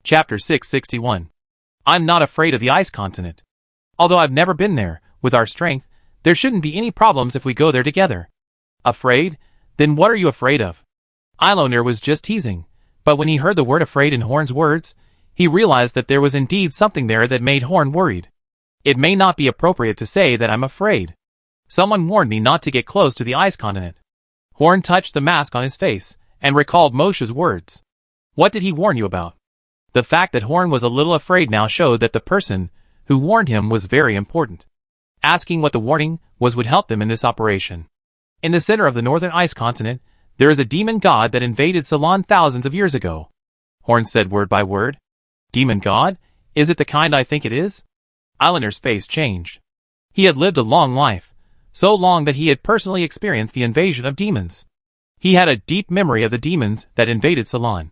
Chapter 661. I'm not afraid of the ice continent. Although I've never been there, with our strength, there shouldn't be any problems if we go there together. Afraid? Then what are you afraid of? Eilonir was just teasing, but when he heard the word afraid in Horn's words, he realized that there was indeed something there that made Horn worried. It may not be appropriate to say that I'm afraid. Someone warned me not to get close to the ice continent. Horn touched the mask on his face, and recalled Moshe's words. What did he warn you about? The fact that Horn was a little afraid now showed that the person who warned him was very important. Asking what the warning was would help them in this operation. In the center of the northern ice continent, there is a demon god that invaded Ceylon thousands of years ago. Horn said word by word. Demon god? Is it the kind I think it is? Eilonir's face changed. He had lived a long life, so long that he had personally experienced the invasion of demons. He had a deep memory of the demons that invaded Ceylon.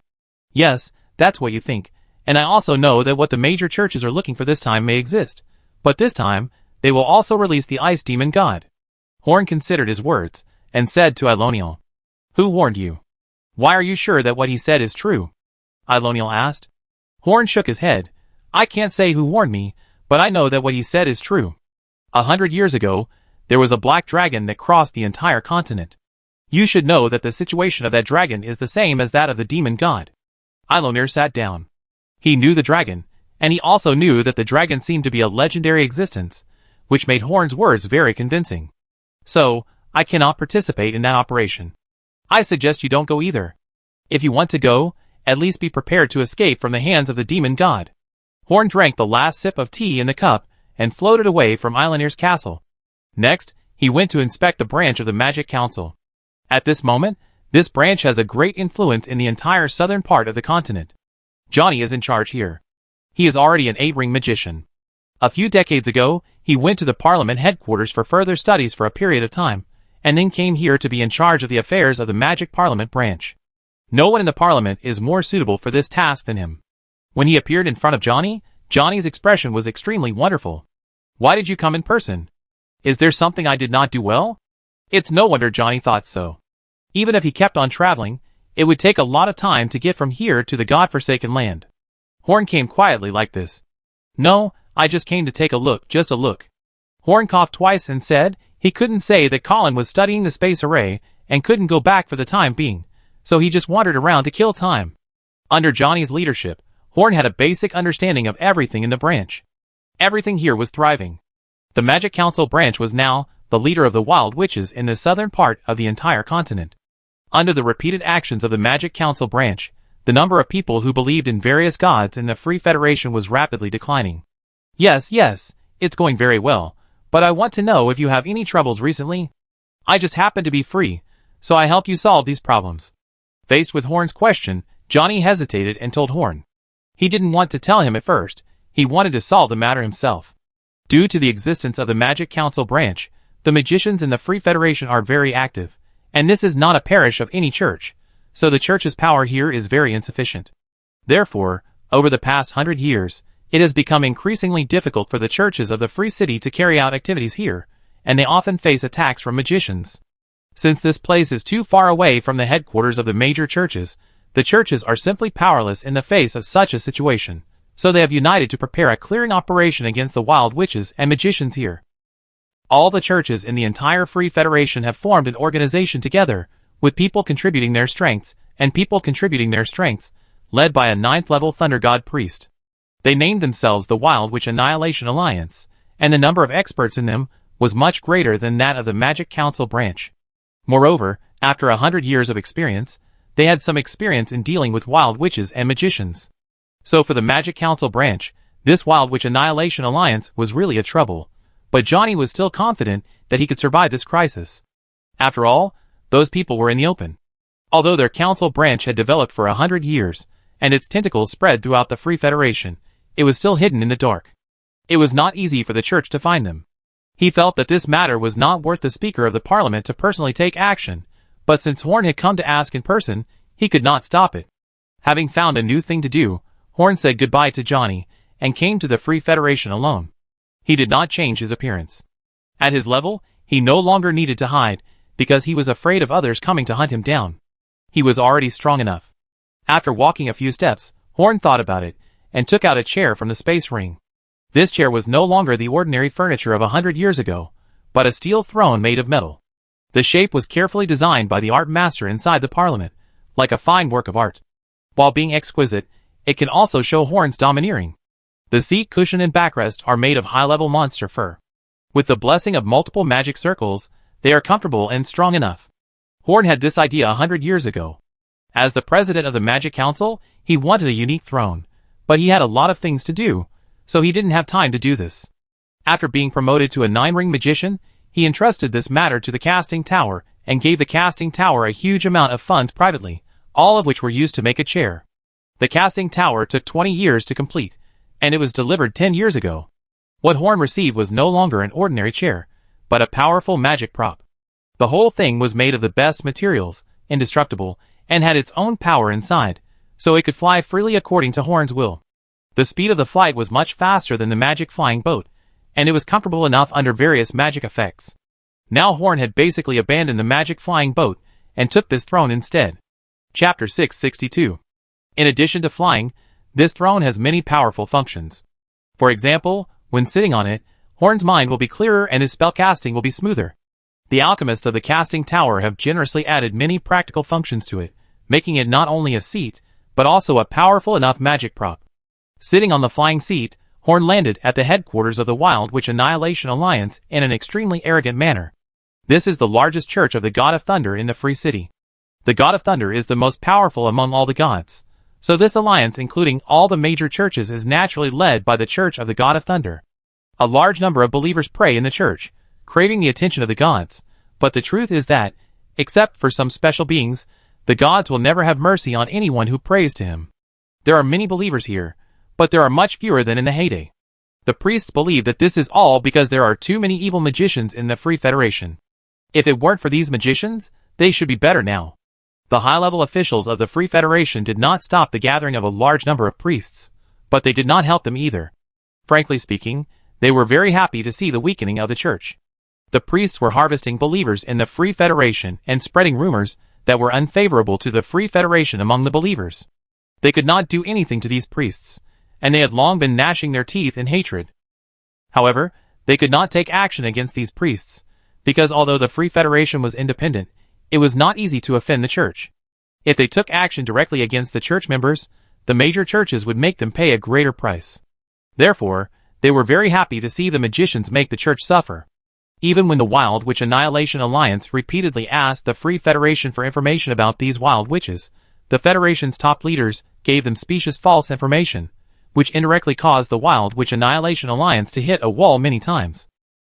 Yes, that's what you think, and I also know that what the major churches are looking for this time may exist, but this time, they will also release the ice demon god. Horn considered his words, and said to Eilonir, Who warned you? Why are you sure that what he said is true? Eilonir asked. Horn shook his head. I can't say who warned me, but I know that what he said is true. 100 years ago, there was a black dragon that crossed the entire continent. You should know that the situation of that dragon is the same as that of the demon god. Eilonir sat down. He knew the dragon, and he also knew that the dragon seemed to be a legendary existence, which made Horn's words very convincing. So, I cannot participate in that operation. I suggest you don't go either. If you want to go, at least be prepared to escape from the hands of the demon god. Horn drank the last sip of tea in the cup, and floated away from Eilonir's castle. Next, he went to inspect a branch of the Magic Council. At this moment, this branch has a great influence in the entire southern part of the continent. Johnny is in charge here. He is already an 8-ring magician. A few decades ago, he went to the Parliament headquarters for further studies for a period of time, and then came here to be in charge of the affairs of the Magic Parliament branch. No one in the Parliament is more suitable for this task than him. When he appeared in front of Johnny, Johnny's expression was extremely wonderful. Why did you come in person? Is there something I did not do well? It's no wonder Johnny thought so. Even if he kept on traveling, it would take a lot of time to get from here to the God-forsaken land. Horn came quietly like this. No, I just came to take a look, just a look. Horn coughed twice and said he couldn't say that Colin was studying the space array and couldn't go back for the time being, so he just wandered around to kill time. Under Johnny's leadership, Horn had a basic understanding of everything in the branch. Everything here was thriving. The Magic Council branch was now the leader of the wild witches in the southern part of the entire continent. Under the repeated actions of the Magic Council branch, the number of people who believed in various gods in the Free Federation was rapidly declining. Yes, it's going very well, but I want to know if you have any troubles recently. I just happen to be free, so I help you solve these problems. Faced with Horn's question, Johnny hesitated and told Horn. He didn't want to tell him at first, he wanted to solve the matter himself. Due to the existence of the Magic Council branch, the magicians in the Free Federation are very active, and this is not a parish of any church, so the church's power here is very insufficient. Therefore, over the past 100 years, it has become increasingly difficult for the churches of the Free City to carry out activities here, and they often face attacks from magicians. Since this place is too far away from the headquarters of the major churches, the churches are simply powerless in the face of such a situation, so they have united to prepare a clearing operation against the wild witches and magicians here. All the churches in the entire Free Federation have formed an organization together, with people contributing their strengths, led by a 9th-level Thunder God priest. They named themselves the Wild Witch Annihilation Alliance, and the number of experts in them was much greater than that of the Magic Council branch. Moreover, after 100 years of experience, they had some experience in dealing with wild witches and magicians. So for the Magic Council branch, this Wild Witch Annihilation Alliance was really a trouble, but Johnny was still confident that he could survive this crisis. After all, those people were in the open. Although their council branch had developed for 100 years, and its tentacles spread throughout the Free Federation, it was still hidden in the dark. It was not easy for the church to find them. He felt that this matter was not worth the Speaker of the Parliament to personally take action, but since Horn had come to ask in person, he could not stop it. Having found a new thing to do, Horn said goodbye to Johnny, and came to the Free Federation alone. He did not change his appearance. At his level, he no longer needed to hide, because he was afraid of others coming to hunt him down. He was already strong enough. After walking a few steps, Horn thought about it, and took out a chair from the space ring. This chair was no longer the ordinary furniture of 100 years ago, but a steel throne made of metal. The shape was carefully designed by the art master inside the parliament, like a fine work of art. While being exquisite, it can also show Horn's domineering. The seat, cushion, and backrest are made of high-level monster fur. With the blessing of multiple magic circles, they are comfortable and strong enough. Horn had this idea 100 years ago. As the president of the Magic Council, he wanted a unique throne, but he had a lot of things to do, so he didn't have time to do this. After being promoted to a 9-ring magician, he entrusted this matter to the casting tower and gave the casting tower a huge amount of funds privately, all of which were used to make a chair. The casting tower took 20 years to complete, and it was delivered 10 years ago. What Horn received was no longer an ordinary chair, but a powerful magic prop. The whole thing was made of the best materials, indestructible, and had its own power inside, so it could fly freely according to Horn's will. The speed of the flight was much faster than the magic flying boat, and it was comfortable enough under various magic effects. Now Horn had basically abandoned the magic flying boat and took this throne instead. Chapter 662. In addition to flying, this throne has many powerful functions. For example, when sitting on it, Horn's mind will be clearer and his spellcasting will be smoother. The alchemists of the casting tower have generously added many practical functions to it, making it not only a seat, but also a powerful enough magic prop. Sitting on the flying seat, Horn landed at the headquarters of the Wild Witch Annihilation Alliance in an extremely arrogant manner. This is the largest church of the God of Thunder in the Free City. The God of Thunder is the most powerful among all the gods, so this alliance, including all the major churches, is naturally led by the Church of the God of Thunder. A large number of believers pray in the church, craving the attention of the gods, but the truth is that, except for some special beings, the gods will never have mercy on anyone who prays to him. There are many believers here, but there are much fewer than in the heyday. The priests believe that this is all because there are too many evil magicians in the Free Federation. If it weren't for these magicians, they should be better now. The high-level officials of the Free Federation did not stop the gathering of a large number of priests, but they did not help them either. Frankly speaking, they were very happy to see the weakening of the church. The priests were harvesting believers in the Free Federation and spreading rumors that were unfavorable to the Free Federation among the believers. They could not do anything to these priests, and they had long been gnashing their teeth in hatred. However, they could not take action against these priests, because although the Free Federation was independent, it was not easy to offend the church. If they took action directly against the church members, the major churches would make them pay a greater price. Therefore, they were very happy to see the magicians make the church suffer. Even when the Wild Witch Annihilation Alliance repeatedly asked the Free Federation for information about these wild witches, the Federation's top leaders gave them specious false information, which indirectly caused the Wild Witch Annihilation Alliance to hit a wall many times.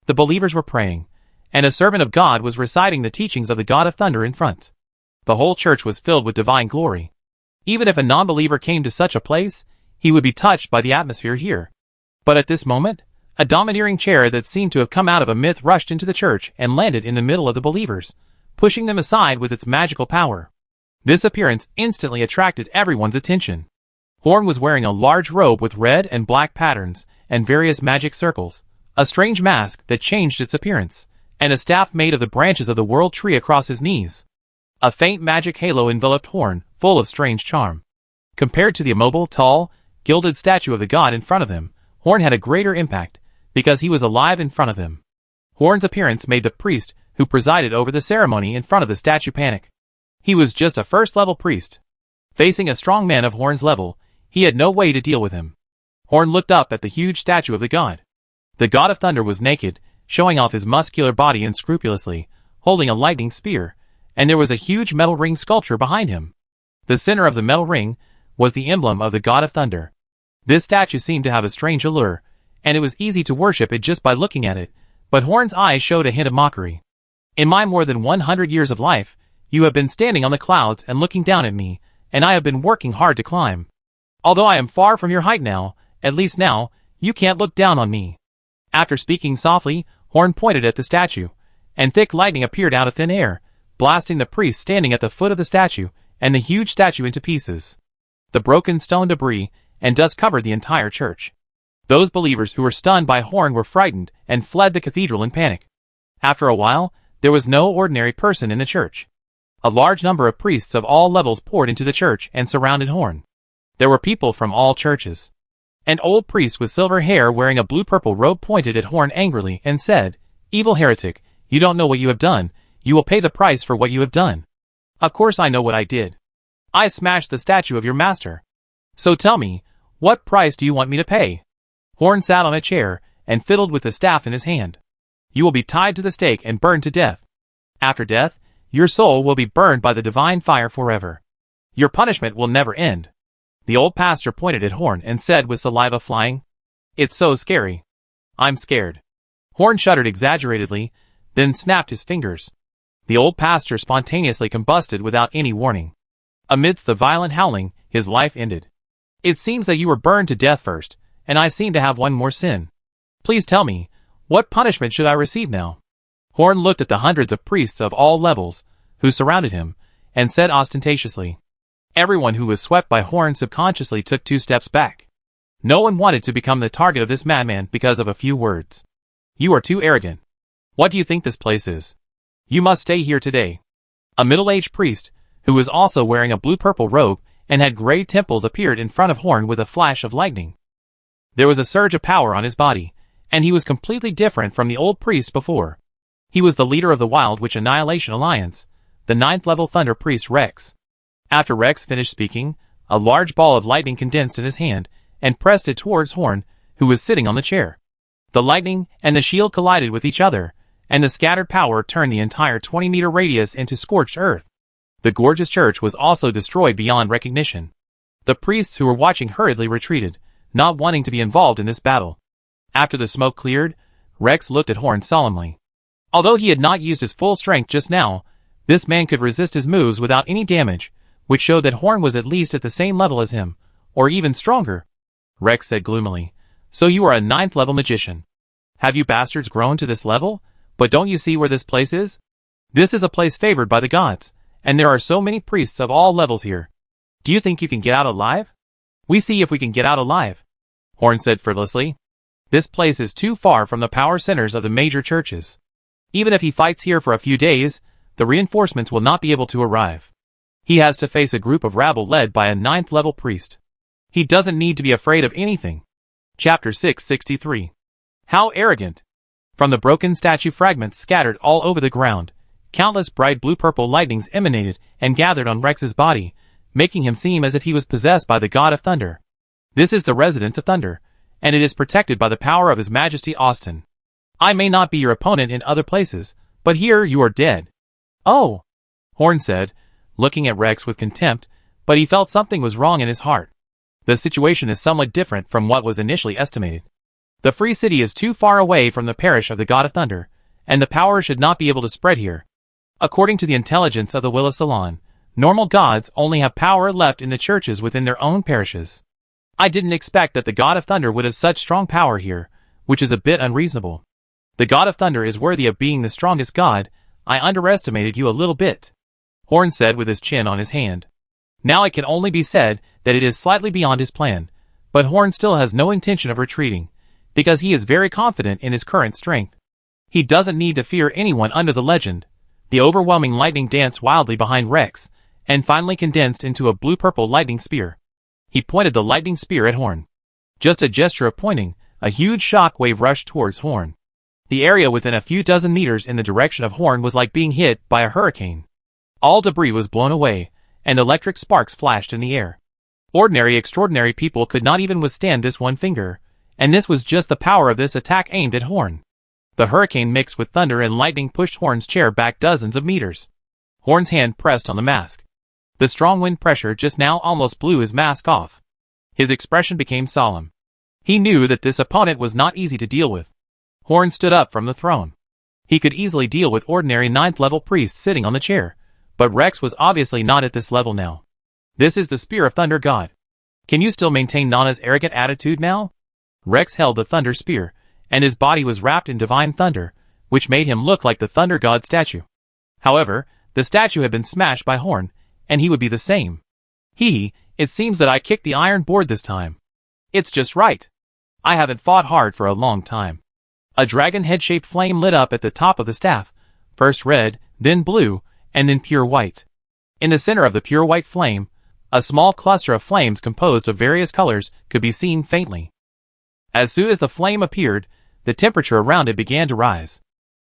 The believers were praying, and a servant of God was reciting the teachings of the God of Thunder in front. The whole church was filled with divine glory. Even if a non-believer came to such a place, he would be touched by the atmosphere here. But at this moment, a domineering chair that seemed to have come out of a myth rushed into the church and landed in the middle of the believers, pushing them aside with its magical power. This appearance instantly attracted everyone's attention. Horn was wearing a large robe with red and black patterns and various magic circles, a strange mask that changed its appearance, and a staff made of the branches of the world tree across his knees. A faint magic halo enveloped Horn, full of strange charm. Compared to the immobile, tall, gilded statue of the god in front of him, Horn had a greater impact, because he was alive in front of him. Horn's appearance made the priest who presided over the ceremony in front of the statue panic. He was just a first-level priest. Facing a strong man of Horn's level, he had no way to deal with him. Horn looked up at the huge statue of the god. The God of Thunder was naked, showing off his muscular body unscrupulously, holding a lightning spear, and there was a huge metal ring sculpture behind him. The center of the metal ring was the emblem of the God of Thunder. This statue seemed to have a strange allure, and it was easy to worship it just by looking at it, but Horn's eyes showed a hint of mockery. In my more than 100 years of life, you have been standing on the clouds and looking down at me, and I have been working hard to climb. Although I am far from your height now, at least now, you can't look down on me. After speaking softly, Horn pointed at the statue, and thick lightning appeared out of thin air, blasting the priest standing at the foot of the statue and the huge statue into pieces. The broken stone debris and dust covered the entire church. Those believers who were stunned by Horn were frightened and fled the cathedral in panic. After a while, there was no ordinary person in the church. A large number of priests of all levels poured into the church and surrounded Horn. There were people from all churches. An old priest with silver hair wearing a blue-purple robe pointed at Horn angrily and said, "Evil heretic, you don't know what you have done. You will pay the price for what you have done." "Of course I know what I did. I smashed the statue of your master. So tell me, what price do you want me to pay?" Horn sat on a chair and fiddled with the staff in his hand. "You will be tied to the stake and burned to death. After death, your soul will be burned by the divine fire forever. Your punishment will never end." The old pastor pointed at Horn and said with saliva flying, "It's so scary. I'm scared." Horn shuddered exaggeratedly, then snapped his fingers. The old pastor spontaneously combusted without any warning. Amidst the violent howling, his life ended. "It seems that you were burned to death first, and I seem to have one more sin. Please tell me, what punishment should I receive now?" Horn looked at the hundreds of priests of all levels who surrounded him, and said ostentatiously. Everyone who was swept by Horn subconsciously took 2 steps back. No one wanted to become the target of this madman because of a few words. "You are too arrogant. What do you think this place is? You must stay here today." A middle-aged priest, who was also wearing a blue-purple robe and had gray temples, appeared in front of Horn with a flash of lightning. There was a surge of power on his body, and he was completely different from the old priest before. He was the leader of the Wild Witch Annihilation Alliance, the 9th-level Thunder Priest Rex. After Rex finished speaking, a large ball of lightning condensed in his hand and pressed it towards Horn, who was sitting on the chair. The lightning and the shield collided with each other, and the scattered power turned the entire 20-meter radius into scorched earth. The gorgeous church was also destroyed beyond recognition. The priests who were watching hurriedly retreated, not wanting to be involved in this battle. After the smoke cleared, Rex looked at Horn solemnly. Although he had not used his full strength just now, this man could resist his moves without any damage, which showed that Horn was at least at the same level as him, or even stronger. Rex said gloomily, "So you are a 9th-level magician. Have you bastards grown to this level? But don't you see where this place is? This is a place favored by the gods, and there are so many priests of all levels here. Do you think you can get out alive?" "We see if we can get out alive," Horn said frivolously. "This place is too far from the power centers of the major churches. Even if he fights here for a few days, the reinforcements will not be able to arrive. He has to face a group of rabble led by a 9th-level priest. He doesn't need to be afraid of anything." Chapter 663. How arrogant! From the broken statue fragments scattered all over the ground, countless bright blue-purple lightnings emanated and gathered on Rex's body, making him seem as if he was possessed by the god of thunder. This is the residence of thunder, and it is protected by the power of His Majesty Austin. I may not be your opponent in other places, but here you are dead. "Oh," Horn said, looking at Rex with contempt, but he felt something was wrong in his heart. The situation is somewhat different from what was initially estimated. The free city is too far away from the parish of the god of thunder, and the power should not be able to spread here. According to the intelligence of the Will of Salon, normal gods only have power left in the churches within their own parishes. I didn't expect that the god of thunder would have such strong power here, which is a bit unreasonable. The god of thunder is worthy of being the strongest god. I underestimated you a little bit," Horn said with his chin on his hand. Now it can only be said that it is slightly beyond his plan, but Horn still has no intention of retreating, because he is very confident in his current strength. He doesn't need to fear anyone under the legend. The overwhelming lightning danced wildly behind Rex, and finally condensed into a blue-purple lightning spear. He pointed the lightning spear at Horn. Just a gesture of pointing, a huge shock wave rushed towards Horn. The area within a few dozen meters in the direction of Horn was like being hit by a hurricane. All debris was blown away, and electric sparks flashed in the air. Extraordinary people could not even withstand this one finger, and this was just the power of this attack aimed at Horn. The hurricane mixed with thunder and lightning pushed Horn's chair back dozens of meters. Horn's hand pressed on the mask. The strong wind pressure just now almost blew his mask off. His expression became solemn. He knew that this opponent was not easy to deal with. Horn stood up from the throne. He could easily deal with ordinary 9th-level priests sitting on the chair, but Rex was obviously not at this level now. This is the Spear of Thunder God. Can you still maintain Nana's arrogant attitude now? Rex held the Thunder Spear, and his body was wrapped in divine thunder, which made him look like the Thunder God statue. However, the statue had been smashed by Horn, and he would be the same. It seems that I kicked the iron board this time. It's just right. I haven't fought hard for a long time. A dragon head-shaped flame lit up at the top of the staff, first red, then blue, and then pure white. In the center of the pure white flame, A small cluster of flames composed of various colors could be seen faintly. As soon as the flame appeared, the temperature around it began to rise.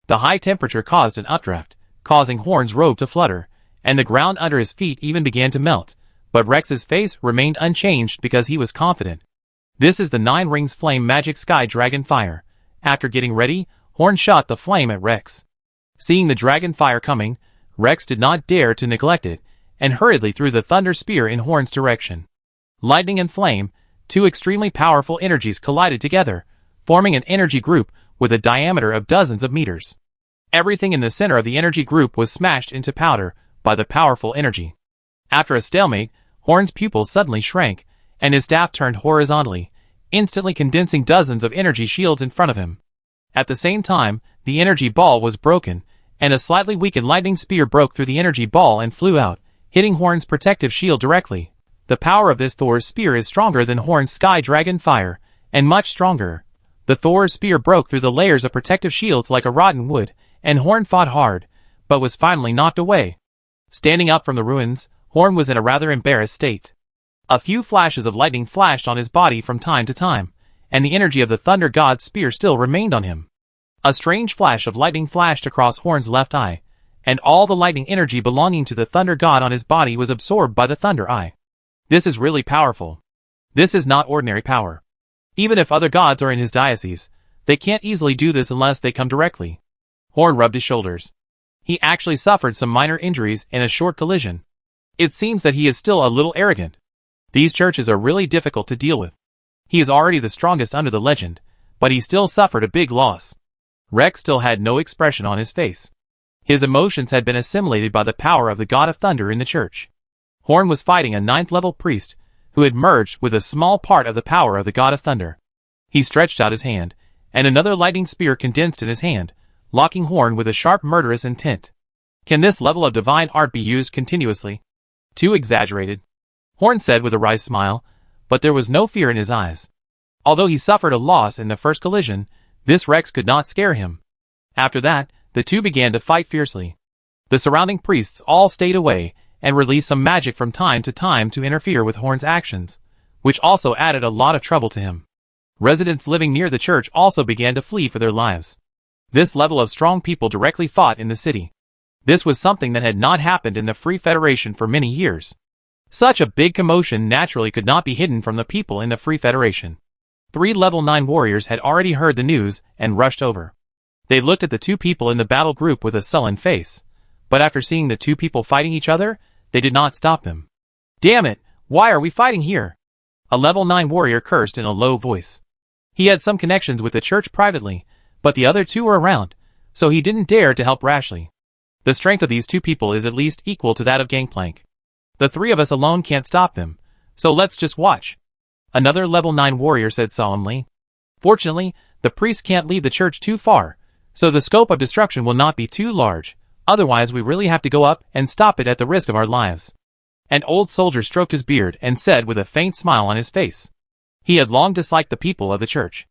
The high temperature caused an updraft, causing Horn's robe to flutter, and the ground under his feet even began to melt, but Rex's face remained unchanged because he was confident. This is the 9 Rings Flame Magic Sky Dragon Fire. After getting ready, Horn shot the flame at Rex. Seeing the dragon fire coming, Rex did not dare to neglect it, and hurriedly threw the thunder spear in Horn's direction. Lightning and flame, 2 extremely powerful energies collided together, forming an energy group with a diameter of dozens of meters. Everything in the center of the energy group was smashed into powder by the powerful energy. After a stalemate, Horn's pupils suddenly shrank, and his staff turned horizontally, instantly condensing dozens of energy shields in front of him. At the same time, the energy ball was broken, and a slightly weakened lightning spear broke through the energy ball and flew out, hitting Horn's protective shield directly. The power of this Thor's spear is stronger than Horn's Sky Dragon Fire, and much stronger. The Thor's spear broke through the layers of protective shields like a rotten wood, and Horn fought hard, but was finally knocked away. Standing up from the ruins, Horn was in a rather embarrassed state. A few flashes of lightning flashed on his body from time to time, and the energy of the Thunder God's spear still remained on him. A strange flash of lightning flashed across Horn's left eye, and all the lightning energy belonging to the Thunder God on his body was absorbed by the Thunder Eye. This is really powerful. This is not ordinary power. Even if other gods are in his diocese, they can't easily do this unless they come directly. Horn rubbed his shoulders. He actually suffered some minor injuries in a short collision. It seems that he is still a little arrogant. These churches are really difficult to deal with. He is already the strongest under the legend, but he still suffered a big loss. Rex still had no expression on his face. His emotions had been assimilated by the power of the God of Thunder in the church. Horn was fighting a 9th-level priest, who had merged with a small part of the power of the God of Thunder. He stretched out his hand, and another lightning spear condensed in his hand, locking Horn with a sharp murderous intent. Can this level of divine art be used continuously? Too exaggerated, Horn said with a wry smile, but there was no fear in his eyes. Although he suffered a loss in the first collision, this Rex could not scare him. After that, the two began to fight fiercely. The surrounding priests all stayed away, and released some magic from time to interfere with Horn's actions, which also added a lot of trouble to him. Residents living near the church also began to flee for their lives. This level of strong people directly fought in the city. This was something that had not happened in the Free Federation for many years. Such a big commotion naturally could not be hidden from the people in the Free Federation. 3 level 9 warriors had already heard the news and rushed over. They looked at the 2 people in the battle group with a sullen face, but after seeing the 2 people fighting each other, they did not stop them. Damn it, why are we fighting here? A level 9 warrior cursed in a low voice. He had some connections with the church privately, but the other 2 were around, so he didn't dare to help rashly. The strength of these 2 people is at least equal to that of Gangplank. The 3 of us alone can't stop them, so let's just watch. Another level 9 warrior said solemnly. Fortunately, the priest can't leave the church too far, so the scope of destruction will not be too large, otherwise we really have to go up and stop it at the risk of our lives. An old soldier stroked his beard and said with a faint smile on his face. He had long disliked the people of the church.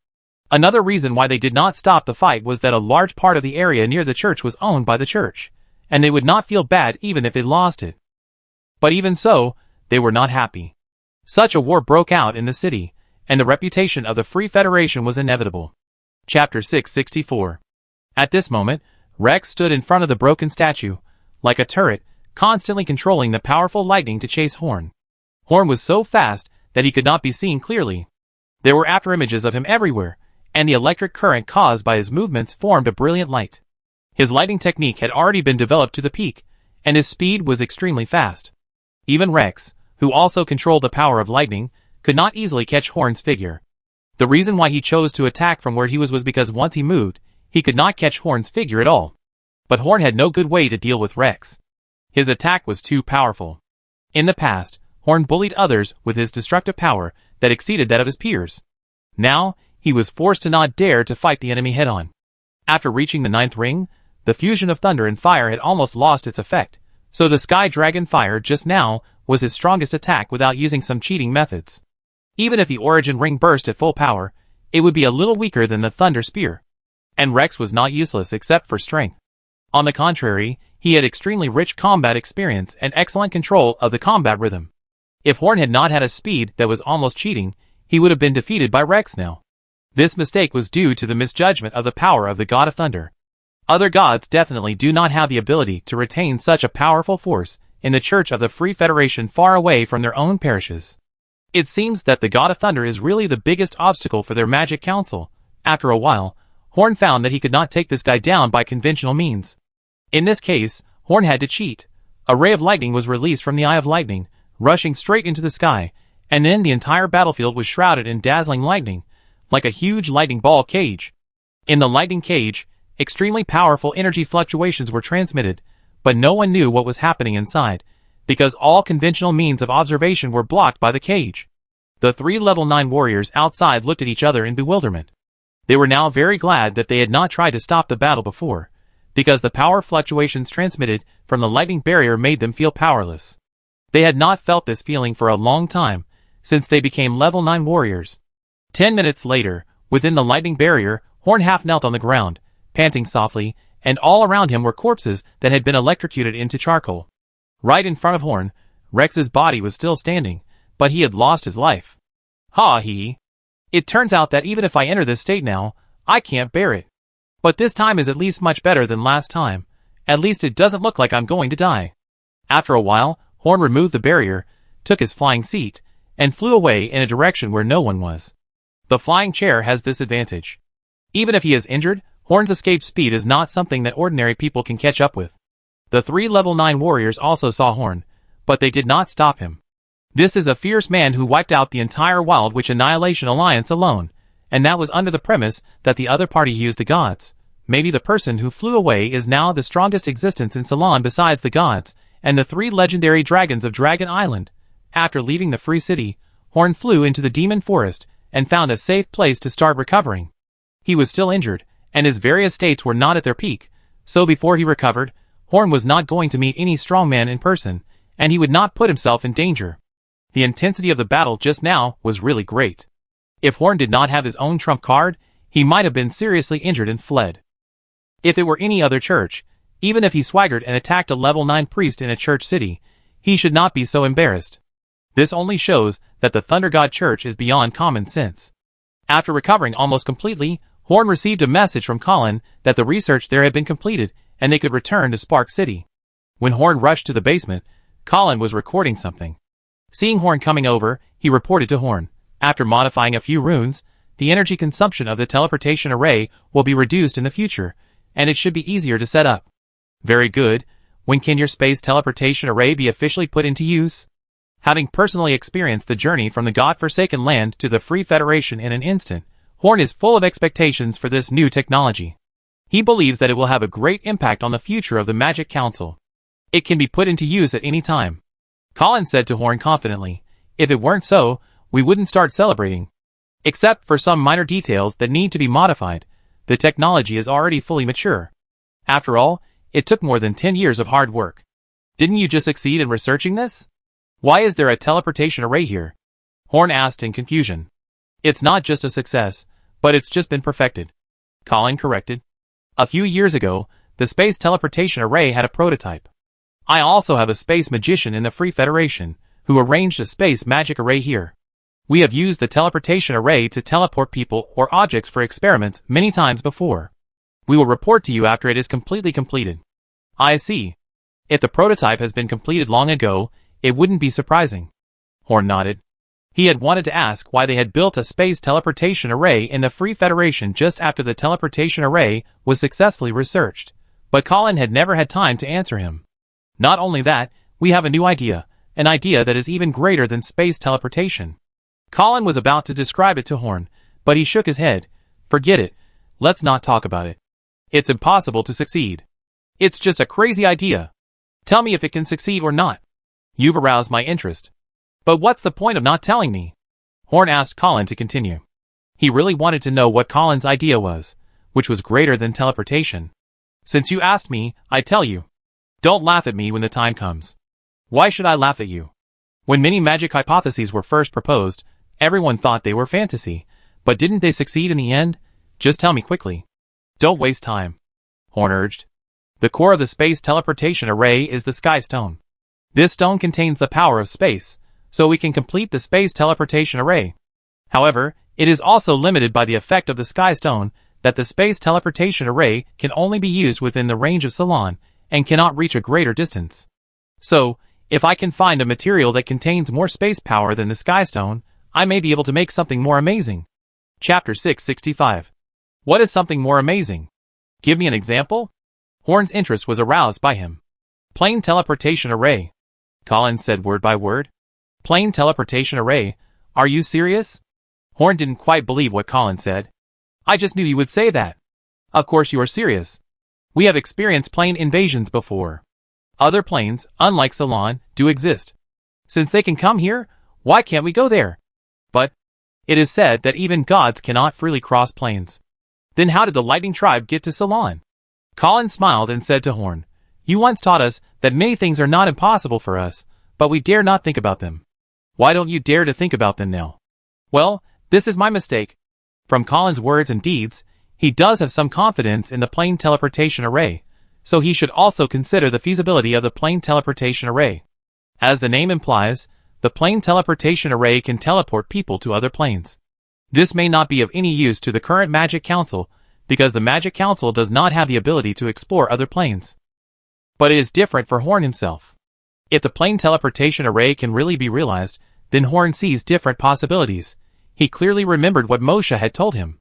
Another reason why they did not stop the fight was that a large part of the area near the church was owned by the church, and they would not feel bad even if they lost it. But even so, they were not happy. Such a war broke out in the city, and the reputation of the Free Federation was inevitable. Chapter 664. At this moment, Rex stood in front of the broken statue, like a turret, constantly controlling the powerful lightning to chase Horn. Horn was so fast that he could not be seen clearly. There were afterimages of him everywhere, and the electric current caused by his movements formed a brilliant light. His lighting technique had already been developed to the peak, and his speed was extremely fast. Even Rex, who also controlled the power of lightning, could not easily catch Horn's figure. The reason why he chose to attack from where he was because once he moved, he could not catch Horn's figure at all. But Horn had no good way to deal with Rex. His attack was too powerful. In the past, Horn bullied others with his destructive power that exceeded that of his peers. Now, he was forced to not dare to fight the enemy head-on. After reaching the 9th ring, the fusion of thunder and fire had almost lost its effect, so the Sky Dragon Fire just now was his strongest attack without using some cheating methods. Even if the Origin Ring burst at full power, it would be a little weaker than the Thunder Spear. And Rex was not useless except for strength. On the contrary, he had extremely rich combat experience and excellent control of the combat rhythm. If Horn had not had a speed that was almost cheating, he would have been defeated by Rex now. This mistake was due to the misjudgment of the power of the God of Thunder. Other gods definitely do not have the ability to retain such a powerful force in the Church of the Free Federation far away from their own parishes. It seems that the God of Thunder is really the biggest obstacle for their magic council. After a while, Horn found that he could not take this guy down by conventional means. In this case, Horn had to cheat. A ray of lightning was released from the Eye of Lightning, rushing straight into the sky, and then the entire battlefield was shrouded in dazzling lightning, like a huge lightning ball cage. In the lightning cage, extremely powerful energy fluctuations were transmitted, but no one knew what was happening inside, because all conventional means of observation were blocked by the cage. The 3 level 9 warriors outside looked at each other in bewilderment. They were now very glad that they had not tried to stop the battle before, because the power fluctuations transmitted from the lightning barrier made them feel powerless. They had not felt this feeling for a long time, since they became level 9 warriors. 10 minutes later, within the lightning barrier, Horn half knelt on the ground, panting softly, and all around him were corpses that had been electrocuted into charcoal. Right in front of Horn, Rex's body was still standing, but he had lost his life. Ha he. It turns out that even if I enter this state now, I can't bear it. But this time is at least much better than last time. At least it doesn't look like I'm going to die. After a while, Horn removed the barrier, took his flying seat, and flew away in a direction where no one was. The flying chair has this advantage. Even if he is injured, Horn's escape speed is not something that ordinary people can catch up with. The 3 level 9 warriors also saw Horn, but they did not stop him. This is a fierce man who wiped out the entire Wild Witch Annihilation Alliance alone, and that was under the premise that the other party used the gods. Maybe the person who flew away is now the strongest existence in Ceylon besides the gods, and the 3 legendary dragons of Dragon Island. After leaving the free city, Horn flew into the demon forest, and found a safe place to start recovering. He was still injured, and his various states were not at their peak, so before he recovered, Horn was not going to meet any strongman in person, and he would not put himself in danger. The intensity of the battle just now was really great. If Horn did not have his own trump card, he might have been seriously injured and fled. If it were any other church, even if he swaggered and attacked a level 9 priest in a church city, he should not be so embarrassed. This only shows that the Thunder God Church is beyond common sense. After recovering almost completely, Horn received a message from Colin that the research there had been completed and they could return to Spark City. When Horn rushed to the basement, Colin was recording something. Seeing Horn coming over, he reported to Horn. After modifying a few runes, the energy consumption of the teleportation array will be reduced in the future, and it should be easier to set up. Very good. When can your space teleportation array be officially put into use? Having personally experienced the journey from the God-forsaken land to the Free Federation in an instant, Horn is full of expectations for this new technology. He believes that it will have a great impact on the future of the Magic Council. It can be put into use at any time. Colin said to Horn confidently, if it weren't so, we wouldn't start celebrating. Except for some minor details that need to be modified, the technology is already fully mature. After all, it took more than 10 years of hard work. Didn't you just succeed in researching this? Why is there a teleportation array here? Horn asked in confusion. It's not just a success, but it's just been perfected. Colin corrected. A few years ago, the space teleportation array had a prototype. I also have a space magician in the Free Federation, who arranged a space magic array here. We have used the teleportation array to teleport people or objects for experiments many times before. We will report to you after it is completely completed. I see. If the prototype has been completed long ago, it wouldn't be surprising. Horn nodded. He had wanted to ask why they had built a space teleportation array in the Free Federation just after the teleportation array was successfully researched, but Colin had never had time to answer him. Not only that, we have a new idea, an idea that is even greater than space teleportation. Colin was about to describe it to Horn, but he shook his head. Forget it. Let's not talk about it. It's impossible to succeed. It's just a crazy idea. Tell me if it can succeed or not. You've aroused my interest. But what's the point of not telling me? Horn asked Colin to continue. He really wanted to know what Colin's idea was, which was greater than teleportation. Since you asked me, I tell you. Don't laugh at me when the time comes. Why should I laugh at you? When many magic hypotheses were first proposed, everyone thought they were fantasy, but didn't they succeed in the end? Just tell me quickly. Don't waste time. Horn urged. The core of the space teleportation array is the Sky Stone. This stone contains the power of space, so we can complete the space teleportation array. However, it is also limited by the effect of the sky stone that the space teleportation array can only be used within the range of Salon and cannot reach a greater distance. So, if I can find a material that contains more space power than the sky stone, I may be able to make something more amazing. Chapter 665. What is something more amazing? Give me an example? Horn's interest was aroused by him. Plane teleportation array. Colin said word by word. Plane teleportation array? Are you serious? Horn didn't quite believe what Colin said. I just knew you would say that. Of course you are serious. We have experienced plane invasions before. Other planes, unlike Salon, do exist. Since they can come here, why can't we go there? But it is said that even gods cannot freely cross planes. Then how did the lightning tribe get to Salon? Colin smiled and said to Horn, You once taught us that many things are not impossible for us, but we dare not think about them. Why don't you dare to think about them now? Well, this is my mistake. From Colin's words and deeds, he does have some confidence in the plane teleportation array, so he should also consider the feasibility of the plane teleportation array. As the name implies, the plane teleportation array can teleport people to other planes. This may not be of any use to the current Magic Council, because the Magic Council does not have the ability to explore other planes. But it is different for Horn himself. If the plane teleportation array can really be realized, then Horn sees different possibilities. He clearly remembered what Moshe had told him.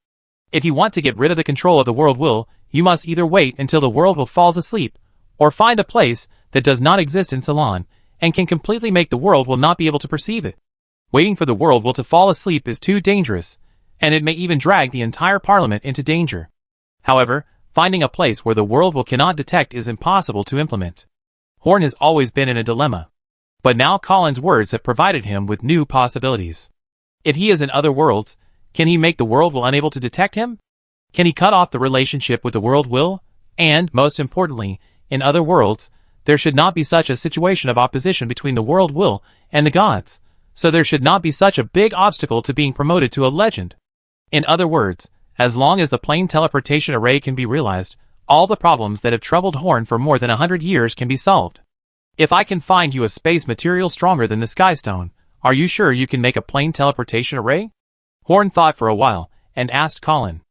If you want to get rid of the control of the world will, you must either wait until the world will falls asleep, or find a place that does not exist in Salon, and can completely make the world will not be able to perceive it. Waiting for the world will to fall asleep is too dangerous, and it may even drag the entire parliament into danger. However, finding a place where the world will cannot detect is impossible to implement. Horn has always been in a dilemma. But now Colin's words have provided him with new possibilities. If he is in other worlds, can he make the world will unable to detect him? Can he cut off the relationship with the world will? And, most importantly, in other worlds, there should not be such a situation of opposition between the world will and the gods, so there should not be such a big obstacle to being promoted to a legend. In other words, as long as the plane teleportation array can be realized, all the problems that have troubled Horn for more than 100 years can be solved. If I can find you a space material stronger than the sky stone, are you sure you can make a plane teleportation array? Horn thought for a while, and asked Colin.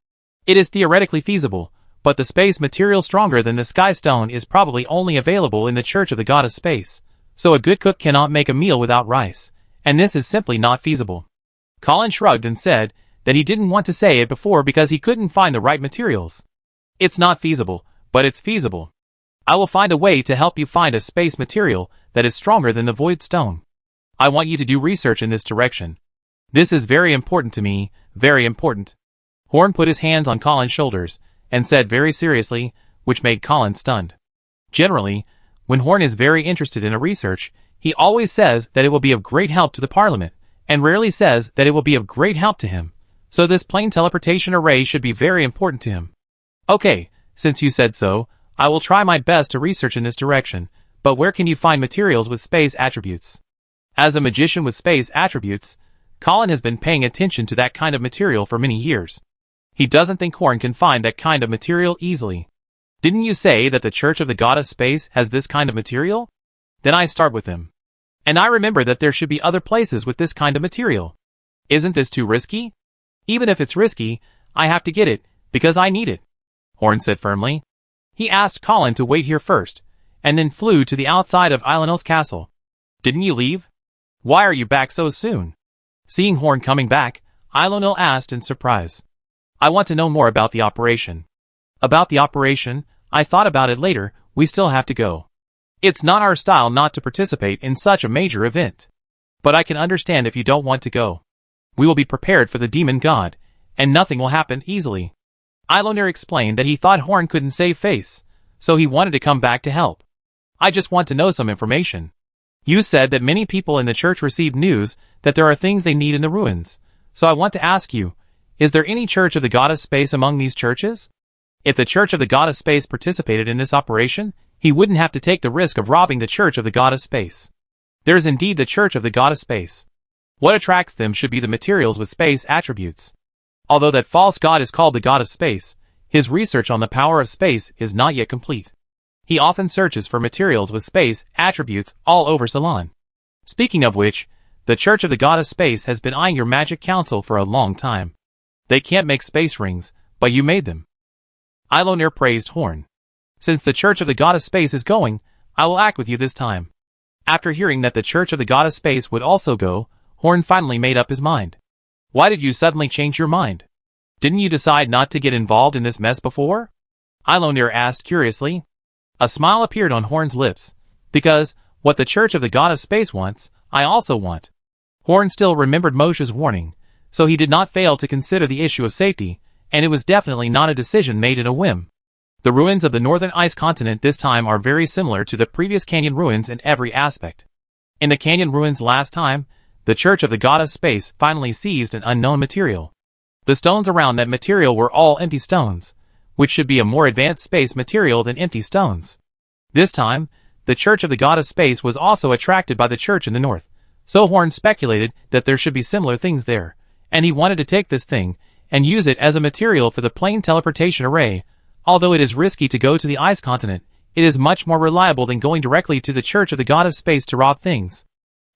It is theoretically feasible, but the space material stronger than the sky stone is probably only available in the Church of the God of Space, so a good cook cannot make a meal without rice, and this is simply not feasible. Colin shrugged and said that he didn't want to say it before because he couldn't find the right materials. It's not feasible, but it's feasible. I will find a way to help you find a space material that is stronger than the void stone. I want you to do research in this direction. This is very important to me, very important. Horn put his hands on Colin's shoulders and said very seriously, which made Colin stunned. Generally, when Horn is very interested in a research, he always says that it will be of great help to the Parliament, and rarely says that it will be of great help to him. So this plane teleportation array should be very important to him. Okay, since you said so, I will try my best to research in this direction, but where can you find materials with space attributes? As a magician with space attributes, Colin has been paying attention to that kind of material for many years. He doesn't think Horn can find that kind of material easily. Didn't you say that the Church of the God of Space has this kind of material? Then I start with him. And I remember that there should be other places with this kind of material. Isn't this too risky? Even if it's risky, I have to get it, because I need it, Horn said firmly. He asked Colin to wait here first, and then flew to the outside of Ilonel's castle. Didn't you leave? Why are you back so soon? Seeing Horn coming back, Ilonel asked in surprise. I want to know more about the operation. About the operation? I thought about it later, we still have to go. It's not our style not to participate in such a major event. But I can understand if you don't want to go. We will be prepared for the demon god, and nothing will happen easily. Ilonel explained that he thought Horn couldn't save face, so he wanted to come back to help. I just want to know some information. You said that many people in the church received news that there are things they need in the ruins, so I want to ask you, is there any Church of the God of Space among these churches? If the Church of the God of Space participated in this operation, he wouldn't have to take the risk of robbing the Church of the God of Space. There is indeed the Church of the God of Space. What attracts them should be the materials with space attributes. Although that false god is called the God of Space, his research on the power of space is not yet complete. He often searches for materials with space attributes all over Salon. Speaking of which, The Church of the God of Space has been eyeing your magic council for a long time. They can't make space rings, but you made them. Eilonir praised Horn. Since the Church of the God of Space is going, I will act with you this time. After hearing that the Church of the God of Space would also go, Horn finally made up his mind. Why did you suddenly change your mind? Didn't you decide not to get involved in this mess before? Eilonir asked curiously. A smile appeared on Horn's lips. Because, what the Church of the God of Space wants, I also want. Horn still remembered Moshe's warning, so he did not fail to consider the issue of safety, and it was definitely not a decision made in a whim. The ruins of the northern ice continent this time are very similar to the previous canyon ruins in every aspect. In the canyon ruins last time, the Church of the God of Space finally seized an unknown material. The stones around that material were all empty stones, which should be a more advanced space material than empty stones. This time, the Church of the God of Space was also attracted by the church in the north, so Horn speculated that there should be similar things there, and he wanted to take this thing and use it as a material for the plane teleportation array. Although it is risky to go to the ice continent, it is much more reliable than going directly to the Church of the God of Space to rob things.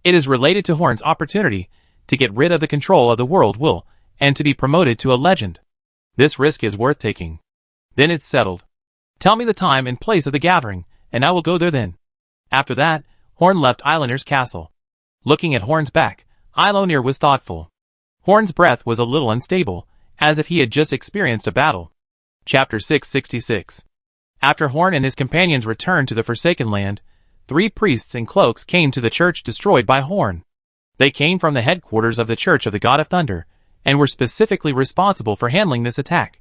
It is related to Horn's opportunity to get rid of the control of the world will, and to be promoted to a legend. This risk is worth taking. Then it's settled. Tell me the time and place of the gathering, and I will go there then. After that, Horn left Eilonir's castle. Looking at Horn's back, Eilonir was thoughtful. Horn's breath was a little unstable, as if he had just experienced a battle. Chapter 666. After Horn and his companions returned to the Forsaken Land, 3 priests in cloaks came to the church destroyed by Horn. They came from the headquarters of the Church of the God of Thunder, and were specifically responsible for handling this attack.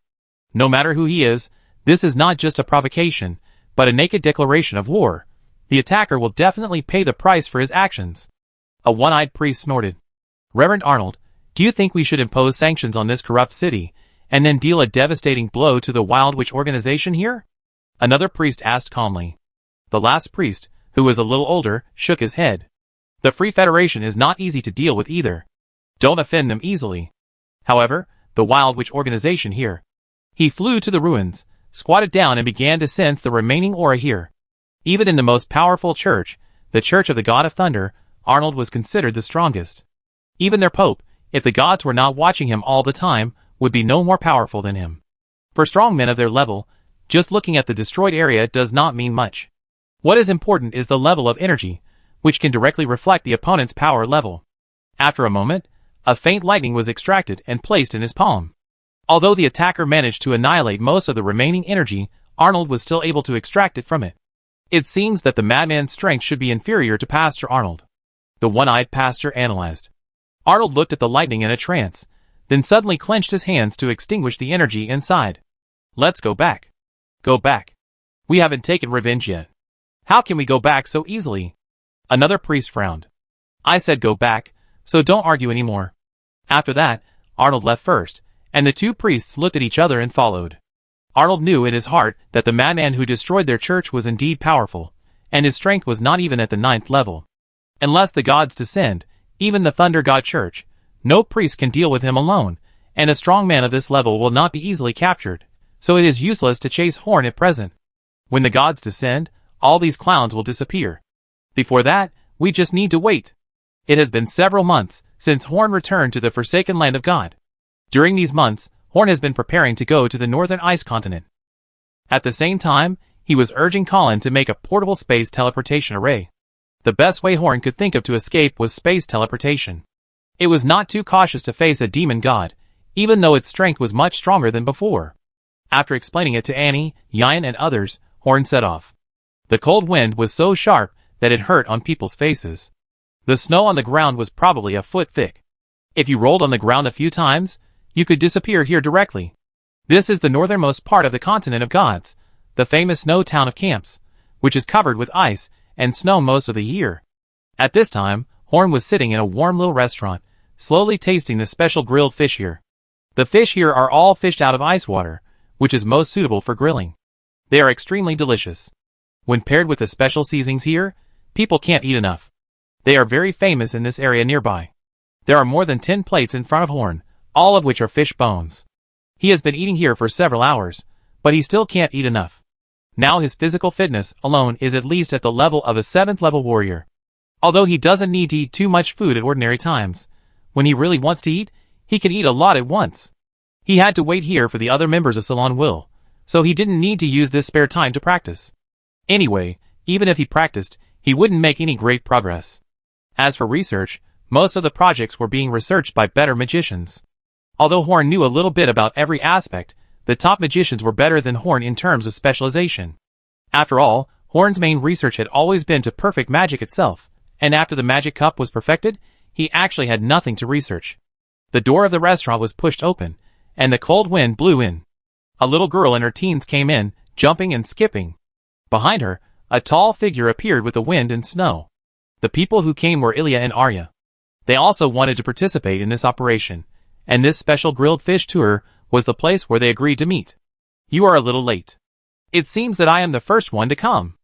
No matter who he is, this is not just a provocation, but a naked declaration of war. The attacker will definitely pay the price for his actions. A one-eyed priest snorted. Reverend Arnold, do you think we should impose sanctions on this corrupt city, and then deal a devastating blow to the Wild Witch organization here? Another priest asked calmly. The last priest, who was a little older, shook his head. The Free Federation is not easy to deal with either. Don't offend them easily. However, the Wild Witch organization here. He flew to the ruins, squatted down and began to sense the remaining aura here. Even in the most powerful church, the Church of the God of Thunder, Arnold was considered the strongest. Even their pope, if the gods were not watching him all the time, would be no more powerful than him. For strong men of their level, just looking at the destroyed area does not mean much. What is important is the level of energy, which can directly reflect the opponent's power level. After a moment, a faint lightning was extracted and placed in his palm. Although the attacker managed to annihilate most of the remaining energy, Arnold was still able to extract it from it. It seems that the madman's strength should be inferior to Pastor Arnold. The one-eyed pastor analyzed. Arnold looked at the lightning in a trance, then suddenly clenched his hands to extinguish the energy inside. Let's go back. Go back. We haven't taken revenge yet. How can we go back so easily? Another priest frowned. I said go back, so don't argue anymore. After that, Arnold left first, and the 2 priests looked at each other and followed. Arnold knew in his heart that the madman who destroyed their church was indeed powerful, and his strength was not even at the 9th level. Unless the gods descend, even the Thunder God Church, no priest can deal with him alone, and a strong man of this level will not be easily captured, so it is useless to chase Horn at present. When the gods descend, all these clowns will disappear. Before that, we just need to wait. It has been several months since Horn returned to the Forsaken Land of God. During these months, Horn has been preparing to go to the northern ice continent. At the same time, he was urging Colin to make a portable space teleportation array. The best way Horn could think of to escape was space teleportation. It was not too cautious to face a demon god, even though its strength was much stronger than before. After explaining it to Annie, Yan and others, Horn set off. The cold wind was so sharp that it hurt on people's faces. The snow on the ground was probably a foot thick. If you rolled on the ground a few times, you could disappear here directly. This is the northernmost part of the continent of gods, the famous snow town of Camps, which is covered with ice and snow most of the year. At this time, Horn was sitting in a warm little restaurant, slowly tasting the special grilled fish here. The fish here are all fished out of ice water, which is most suitable for grilling. They are extremely delicious. When paired with the special seasonings here, people can't eat enough. They are very famous in this area nearby. There are more than 10 plates in front of Horn, all of which are fish bones. He has been eating here for several hours, but he still can't eat enough. Now his physical fitness alone is at least at the level of a 7th level warrior. Although he doesn't need to eat too much food at ordinary times, when he really wants to eat, he can eat a lot at once. He had to wait here for the other members of Salon Will, so he didn't need to use this spare time to practice. Anyway, even if he practiced, he wouldn't make any great progress. As for research, most of the projects were being researched by better magicians. Although Horn knew a little bit about every aspect, the top magicians were better than Horn in terms of specialization. After all, Horn's main research had always been to perfect magic itself, and after the magic cup was perfected, he actually had nothing to research. The door of the restaurant was pushed open, and the cold wind blew in. A little girl in her teens came in, jumping and skipping. Behind her, a tall figure appeared with the wind and snow. The people who came were Ilya and Arya. They also wanted to participate in this operation, and this special grilled fish tour was the place where they agreed to meet. You are a little late. It seems that I am the first one to come.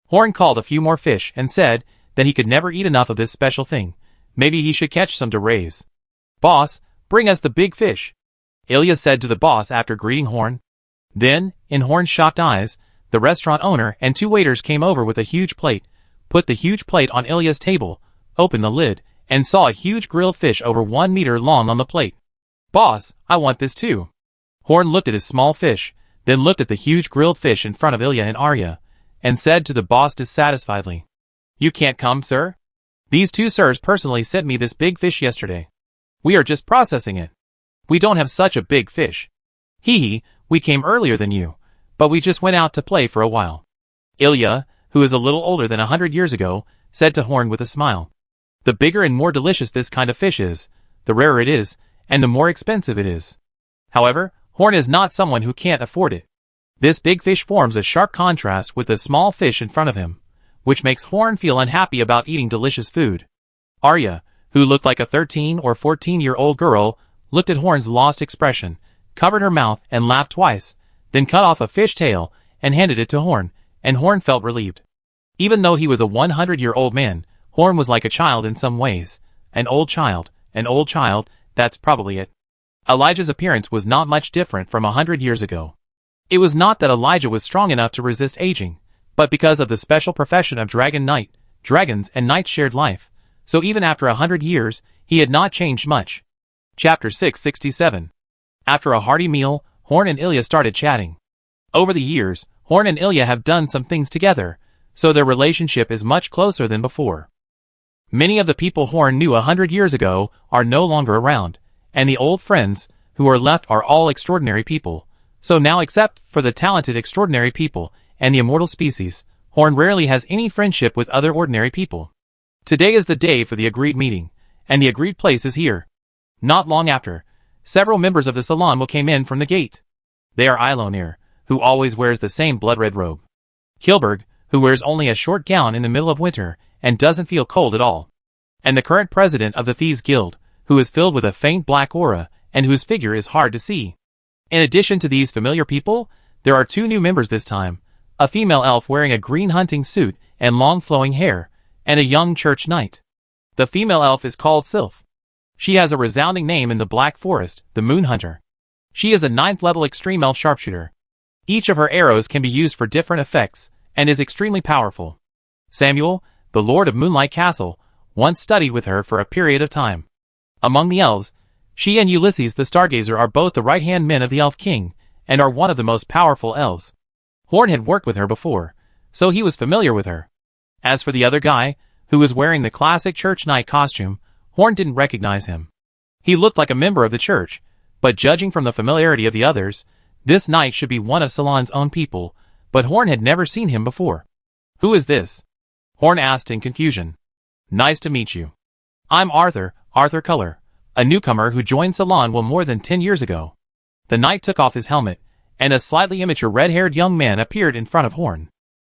Horn called a few more fish and said that he could never eat enough of this special thing. Maybe he should catch some to raise. Boss, bring us the big fish, Ilya said to the boss after greeting Horn. Then, in Horn's shocked eyes, the restaurant owner and two waiters came over with a huge plate, put the huge plate on Ilya's table, opened the lid, and saw a huge grilled fish over 1 meter long on the plate. Boss, I want this too. Horn looked at his small fish, then looked at the huge grilled fish in front of Ilya and Arya, and said to the boss dissatisfiedly, You can't come, sir? These two sirs personally sent me this big fish yesterday. We are just processing it. We don't have such a big fish. Hee, we came earlier than you, but we just went out to play for a while. Ilya, who is a little older than 100 years ago, said to Horn with a smile. The bigger and more delicious this kind of fish is, the rarer it is, and the more expensive it is. However, Horn is not someone who can't afford it. This big fish forms a sharp contrast with the small fish in front of him, which makes Horn feel unhappy about eating delicious food. Arya, who looked like a 13 or 14-year-old girl, looked at Horn's lost expression, covered her mouth and laughed twice, then cut off a fish tail and handed it to Horn, and Horn felt relieved. Even though he was a 100-year-old man, Horn was like a child in some ways. An old child, that's probably it. Elijah's appearance was not much different from 100 years ago. It was not that Elijah was strong enough to resist aging, but because of the special profession of Dragon Knight, dragons and knights shared life, so even after 100 years, he had not changed much. Chapter 667. After a hearty meal, Horn and Ilya started chatting. Over the years, Horn and Ilya have done some things together, so their relationship is much closer than before. Many of the people Horn knew 100 years ago are no longer around, and the old friends who are left are all extraordinary people. So now, except for the talented extraordinary people and the immortal species, Horn rarely has any friendship with other ordinary people. Today is the day for the agreed meeting, and the agreed place is here. Not long after, several members of the salon will came in from the gate. They are Ilonir, who always wears the same blood-red robe. Kilberg, who wears only a short gown in the middle of winter and doesn't feel cold at all. And the current president of the Thieves Guild, who is filled with a faint black aura and whose figure is hard to see. In addition to these familiar people, there are two new members this time, a female elf wearing a green hunting suit and long flowing hair, and a young church knight. The female elf is called Sylph. She has a resounding name in the Black Forest, the Moon Hunter. She is a 9th level extreme elf sharpshooter. Each of her arrows can be used for different effects, and is extremely powerful. Samuel, the Lord of Moonlight Castle, once studied with her for a period of time. Among the elves, she and Ulysses the Stargazer are both the right-hand men of the Elf King, and are one of the most powerful elves. Horn had worked with her before, so he was familiar with her. As for the other guy, who was wearing the classic church knight costume, Horn didn't recognize him. He looked like a member of the church, but judging from the familiarity of the others, this knight should be one of Salon's own people, but Horn had never seen him before. Who is this? Horn asked in confusion. Nice to meet you. I'm Arthur Culler, a newcomer who joined Salon more than 10 years ago. The knight took off his helmet, and a slightly immature red-haired young man appeared in front of Horn.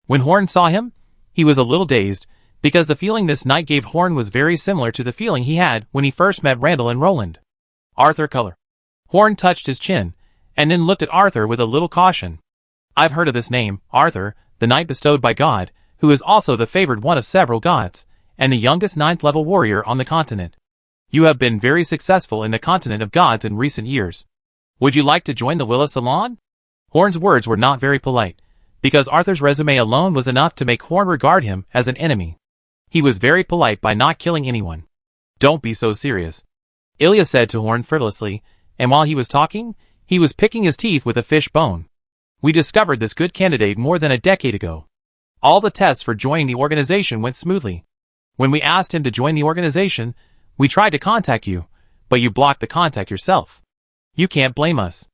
When Horn saw him, he was a little dazed, because the feeling this knight gave Horn was very similar to the feeling he had when he first met Randall and Roland. Arthur Culler. Horn touched his chin, and then looked at Arthur with a little caution. I've heard of this name, Arthur, the knight bestowed by God, who is also the favored one of several gods, and the youngest 9th level warrior on the continent. You have been very successful in the continent of gods in recent years. Would you like to join the Willow Salon? Horn's words were not very polite, because Arthur's resume alone was enough to make Horn regard him as an enemy. He was very polite by not killing anyone. Don't be so serious, Ilya said to Horn frivolously, and while he was talking, he was picking his teeth with a fish bone. We discovered this good candidate more than a decade ago. All the tests for joining the organization went smoothly. When we asked him to join the organization, we tried to contact you, but you blocked the contact yourself. You can't blame us.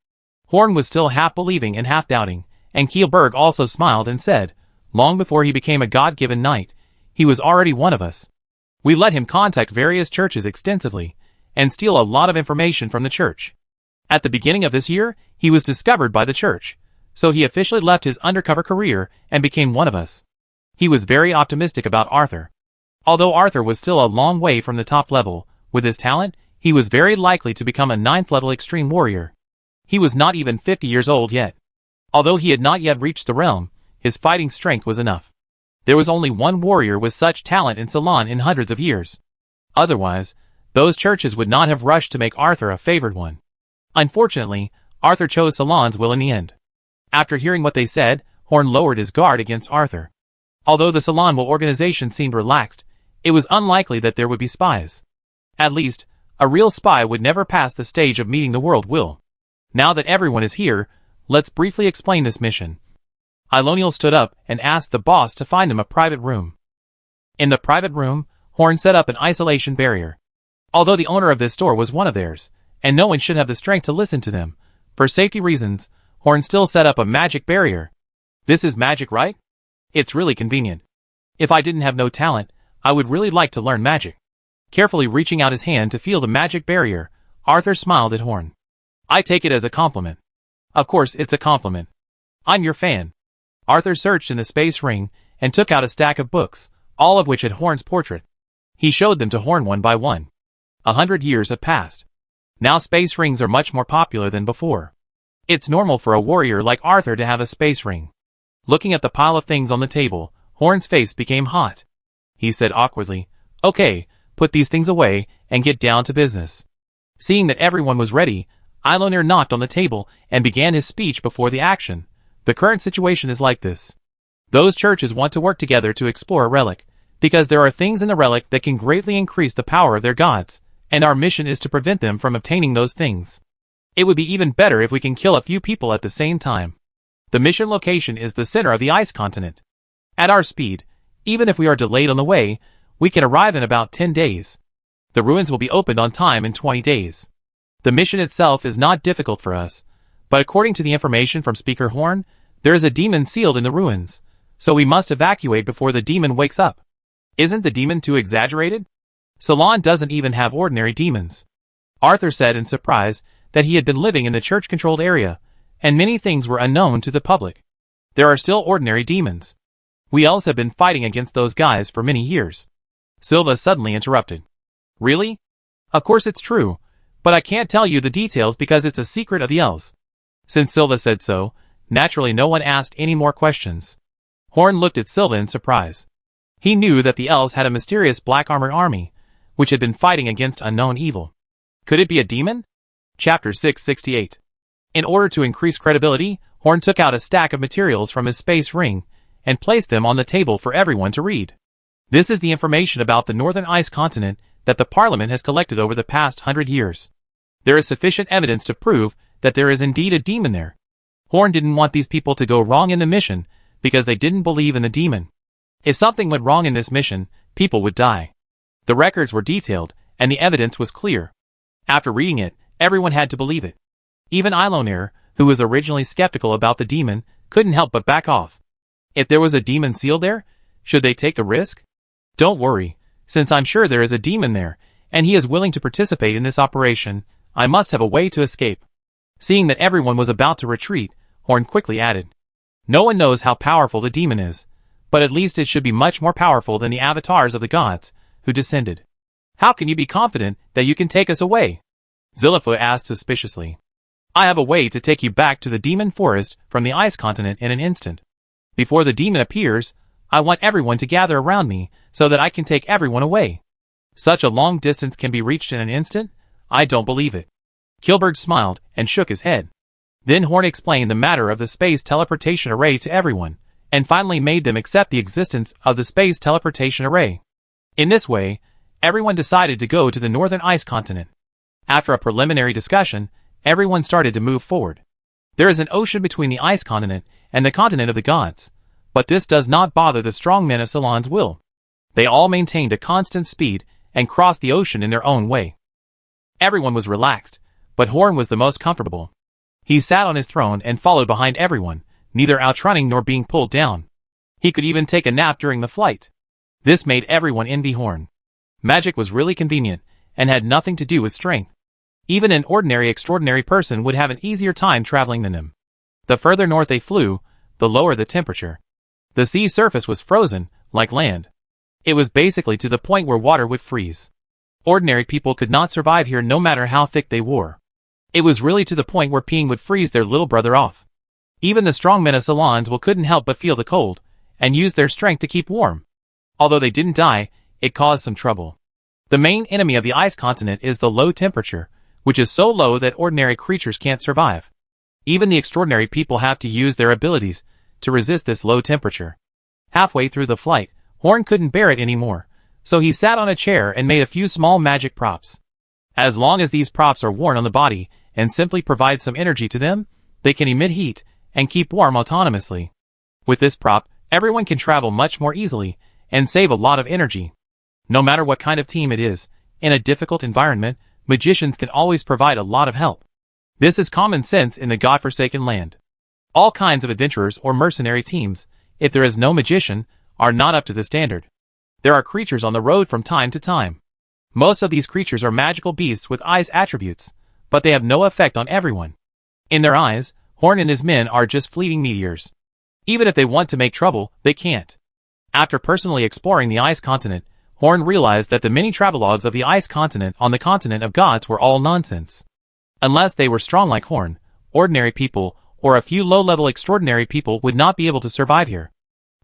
Horn was still half believing and half doubting, and Kielberg also smiled and said, long before he became a God-given knight, he was already one of us. We let him contact various churches extensively, and steal a lot of information from the church. At the beginning of this year, he was discovered by the church, so he officially left his undercover career and became one of us. He was very optimistic about Arthur. Although Arthur was still a long way from the top level, with his talent, he was very likely to become a 9th level extreme warrior. He was not even 50 years old yet. Although he had not yet reached the realm, his fighting strength was enough. There was only one warrior with such talent in Ceylon in hundreds of years. Otherwise, those churches would not have rushed to make Arthur a favored one. Unfortunately, Arthur chose Ceylon's will in the end. After hearing what they said, Horn lowered his guard against Arthur. Although the Ceylon will organization seemed relaxed, it was unlikely that there would be spies. At least, a real spy would never pass the stage of meeting the world will. Now that everyone is here, let's briefly explain this mission. Iloniel stood up and asked the boss to find him a private room. In the private room, Horn set up an isolation barrier. Although the owner of this store was one of theirs, and no one should have the strength to listen to them, for safety reasons, Horn still set up a magic barrier. This is magic, right? It's really convenient. If I didn't have no talent, I would really like to learn magic. Carefully reaching out his hand to feel the magic barrier, Arthur smiled at Horn. I take it as a compliment. Of course it's a compliment. I'm your fan. Arthur searched in the space ring and took out a stack of books, all of which had Horn's portrait. He showed them to Horn one by one. 100 years have passed. Now space rings are much more popular than before. It's normal for a warrior like Arthur to have a space ring. Looking at the pile of things on the table, Horn's face became hot. He said awkwardly, "Okay, put these things away and get down to business." Seeing that everyone was ready, Ilonir knocked on the table and began his speech before the action. The current situation is like this. Those churches want to work together to explore a relic, because there are things in the relic that can greatly increase the power of their gods, and our mission is to prevent them from obtaining those things. It would be even better if we can kill a few people at the same time. The mission location is the center of the ice continent. At our speed, even if we are delayed on the way, we can arrive in about 10 days. The ruins will be opened on time in 20 days. The mission itself is not difficult for us, but according to the information from Speaker Horn, there is a demon sealed in the ruins, so we must evacuate before the demon wakes up. Isn't the demon too exaggerated? Ceylon doesn't even have ordinary demons. Arthur said in surprise that he had been living in the church-controlled area, and many things were unknown to the public. There are still ordinary demons. We elves have been fighting against those guys for many years. Silva suddenly interrupted. Really? Of course it's true, but I can't tell you the details because it's a secret of the elves. Since Silva said so, naturally no one asked any more questions. Horn looked at Silva in surprise. He knew that the elves had a mysterious black-armored army, which had been fighting against unknown evil. Could it be a demon? Chapter 668. In order to increase credibility, Horn took out a stack of materials from his space ring and placed them on the table for everyone to read. This is the information about the northern ice continent that the Parliament has collected over the past 100 years. There is sufficient evidence to prove that there is indeed a demon there. Horn didn't want these people to go wrong in the mission because they didn't believe in the demon. If something went wrong in this mission, people would die. The records were detailed, and the evidence was clear. After reading it, everyone had to believe it. Even Ilonir, who was originally skeptical about the demon, couldn't help but back off. If there was a demon sealed there, should they take the risk? Don't worry, since I'm sure there is a demon there, and he is willing to participate in this operation, I must have a way to escape. Seeing that everyone was about to retreat, Horn quickly added, No one knows how powerful the demon is, but at least it should be much more powerful than the avatars of the gods, who descended. How can you be confident that you can take us away? Zillifu asked suspiciously. I have a way to take you back to the demon forest from the ice continent in an instant. Before the demon appears, I want everyone to gather around me so that I can take everyone away. Such a long distance can be reached in an instant? I don't believe it. Kilberg smiled and shook his head. Then Horn explained the matter of the space teleportation array to everyone, and finally made them accept the existence of the space teleportation array. In this way, everyone decided to go to the northern ice continent. After a preliminary discussion, everyone started to move forward. There is an ocean between the ice continent and the continent of the gods, but this does not bother the strong men of Ceylon's will. They all maintained a constant speed and crossed the ocean in their own way. Everyone was relaxed, but Horn was the most comfortable. He sat on his throne and followed behind everyone, neither outrunning nor being pulled down. He could even take a nap during the flight. This made everyone envy Horn. Magic was really convenient, and had nothing to do with strength. Even an ordinary extraordinary person would have an easier time traveling than him. The further north they flew, the lower the temperature. The sea surface was frozen, like land. It was basically to the point where water would freeze. Ordinary people could not survive here no matter how thick they wore. It was really to the point where peeing would freeze their little brother off. Even the strong men of Ceylon's will couldn't help but feel the cold, and use their strength to keep warm. Although they didn't die, it caused some trouble. The main enemy of the ice continent is the low temperature, which is so low that ordinary creatures can't survive. Even the extraordinary people have to use their abilities to resist this low temperature. Halfway through the flight, Horn couldn't bear it anymore, so he sat on a chair and made a few small magic props. As long as these props are worn on the body and simply provide some energy to them, they can emit heat and keep warm autonomously. With this prop, everyone can travel much more easily and save a lot of energy. No matter what kind of team it is, in a difficult environment, magicians can always provide a lot of help. This is common sense in the godforsaken land. All kinds of adventurers or mercenary teams, if there is no magician, are not up to the standard. There are creatures on the road from time to time. Most of these creatures are magical beasts with ice attributes, but they have no effect on everyone. In their eyes, Horn and his men are just fleeting meteors. Even if they want to make trouble, they can't. After personally exploring the ice continent, Horn realized that the many travelogues of the ice continent on the continent of gods were all nonsense. Unless they were strong like Horn, ordinary people, or a few low-level extraordinary people would not be able to survive here.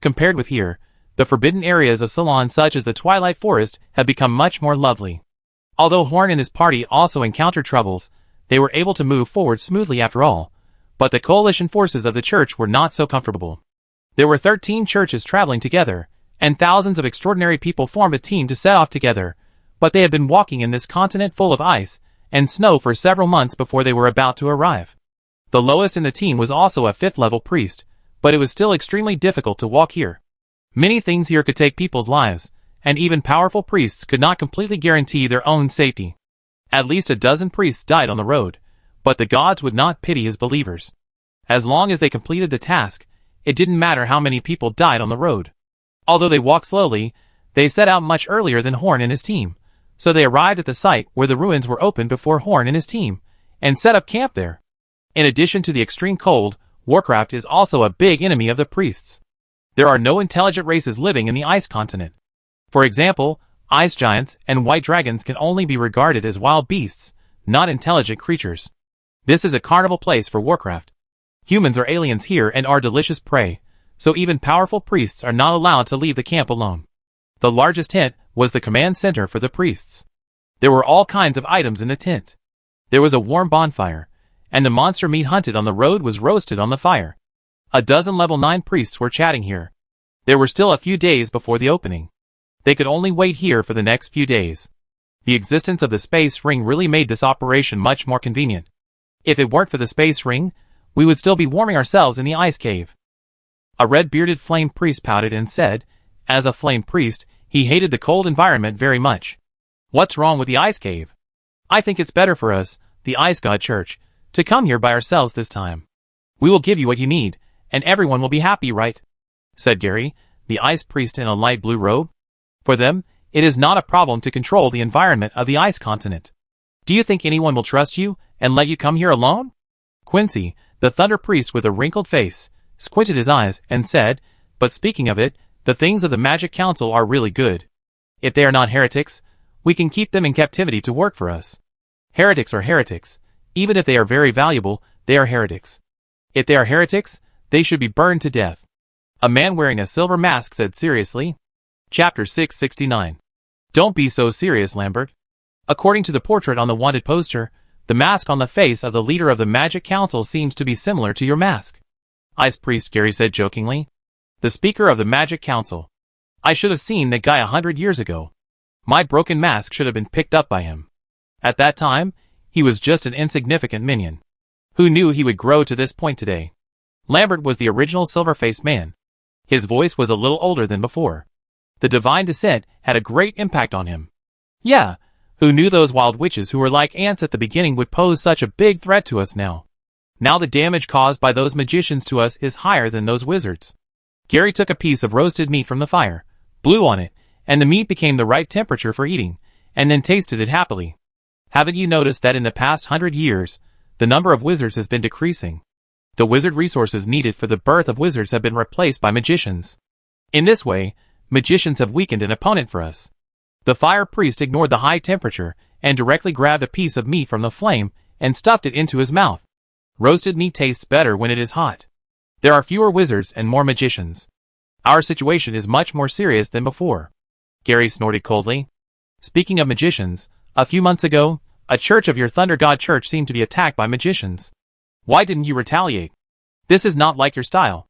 Compared with here, the forbidden areas of Ceylon such as the Twilight Forest have become much more lovely. Although Horn and his party also encountered troubles, they were able to move forward smoothly after all, but the coalition forces of the church were not so comfortable. There were 13 churches traveling together, and thousands of extraordinary people formed a team to set off together, but they had been walking in this continent full of ice and snow for several months before they were about to arrive. The lowest in the team was also a 5th-level priest, but it was still extremely difficult to walk here. Many things here could take people's lives, and even powerful priests could not completely guarantee their own safety. At least a dozen priests died on the road, but the gods would not pity his believers. As long as they completed the task, it didn't matter how many people died on the road. Although they walked slowly, they set out much earlier than Horn and his team, so they arrived at the site where the ruins were opened before Horn and his team, and set up camp there. In addition to the extreme cold, Warcraft is also a big enemy of the priests. There are no intelligent races living in the ice continent. For example, ice giants and white dragons can only be regarded as wild beasts, not intelligent creatures. This is a carnival place for Warcraft. Humans are aliens here and are delicious prey, so even powerful priests are not allowed to leave the camp alone. The largest tent was the command center for the priests. There were all kinds of items in the tent. There was a warm bonfire, and the monster meat hunted on the road was roasted on the fire. A dozen level 9 priests were chatting here. There were still a few days before the opening. They could only wait here for the next few days. The existence of the space ring really made this operation much more convenient. If it weren't for the space ring, we would still be warming ourselves in the ice cave. A red-bearded flame priest pouted and said, as a flame priest, he hated the cold environment very much. What's wrong with the ice cave? I think it's better for us, the Ice God Church, to come here by ourselves this time. We will give you what you need, and everyone will be happy, right? Said Gary, the ice priest in a light blue robe. For them, it is not a problem to control the environment of the ice continent. Do you think anyone will trust you and let you come here alone? Quincy, the thunder priest with a wrinkled face, squinted his eyes and said, but speaking of it, the things of the Magic Council are really good. If they are not heretics, we can keep them in captivity to work for us. Heretics are heretics. Even if they are very valuable, they are heretics. If they are heretics, they should be burned to death. A man wearing a silver mask said seriously. Chapter 669. Don't be so serious, Lambert. According to the portrait on the wanted poster, the mask on the face of the leader of the Magic Council seems to be similar to your mask. Ice Priest Gary said jokingly. The speaker of the Magic Council. I should have seen that guy 100 years ago. My broken mask should have been picked up by him. At that time, he was just an insignificant minion. Who knew he would grow to this point today? Lambert was the original silver-faced man. His voice was a little older than before. The divine descent had a great impact on him. Yeah, who knew those wild witches who were like ants at the beginning would pose such a big threat to us now? Now the damage caused by those magicians to us is higher than those wizards. Gary took a piece of roasted meat from the fire, blew on it, and the meat became the right temperature for eating, and then tasted it happily. Haven't you noticed that in the past 100 years, the number of wizards has been decreasing? The wizard resources needed for the birth of wizards have been replaced by magicians. In this way, magicians have weakened an opponent for us. The fire priest ignored the high temperature and directly grabbed a piece of meat from the flame and stuffed it into his mouth. Roasted meat tastes better when it is hot. There are fewer wizards and more magicians. Our situation is much more serious than before. Gary snorted coldly. Speaking of magicians, a few months ago, a church of your Thunder God Church seemed to be attacked by magicians. Why didn't you retaliate? This is not like your style.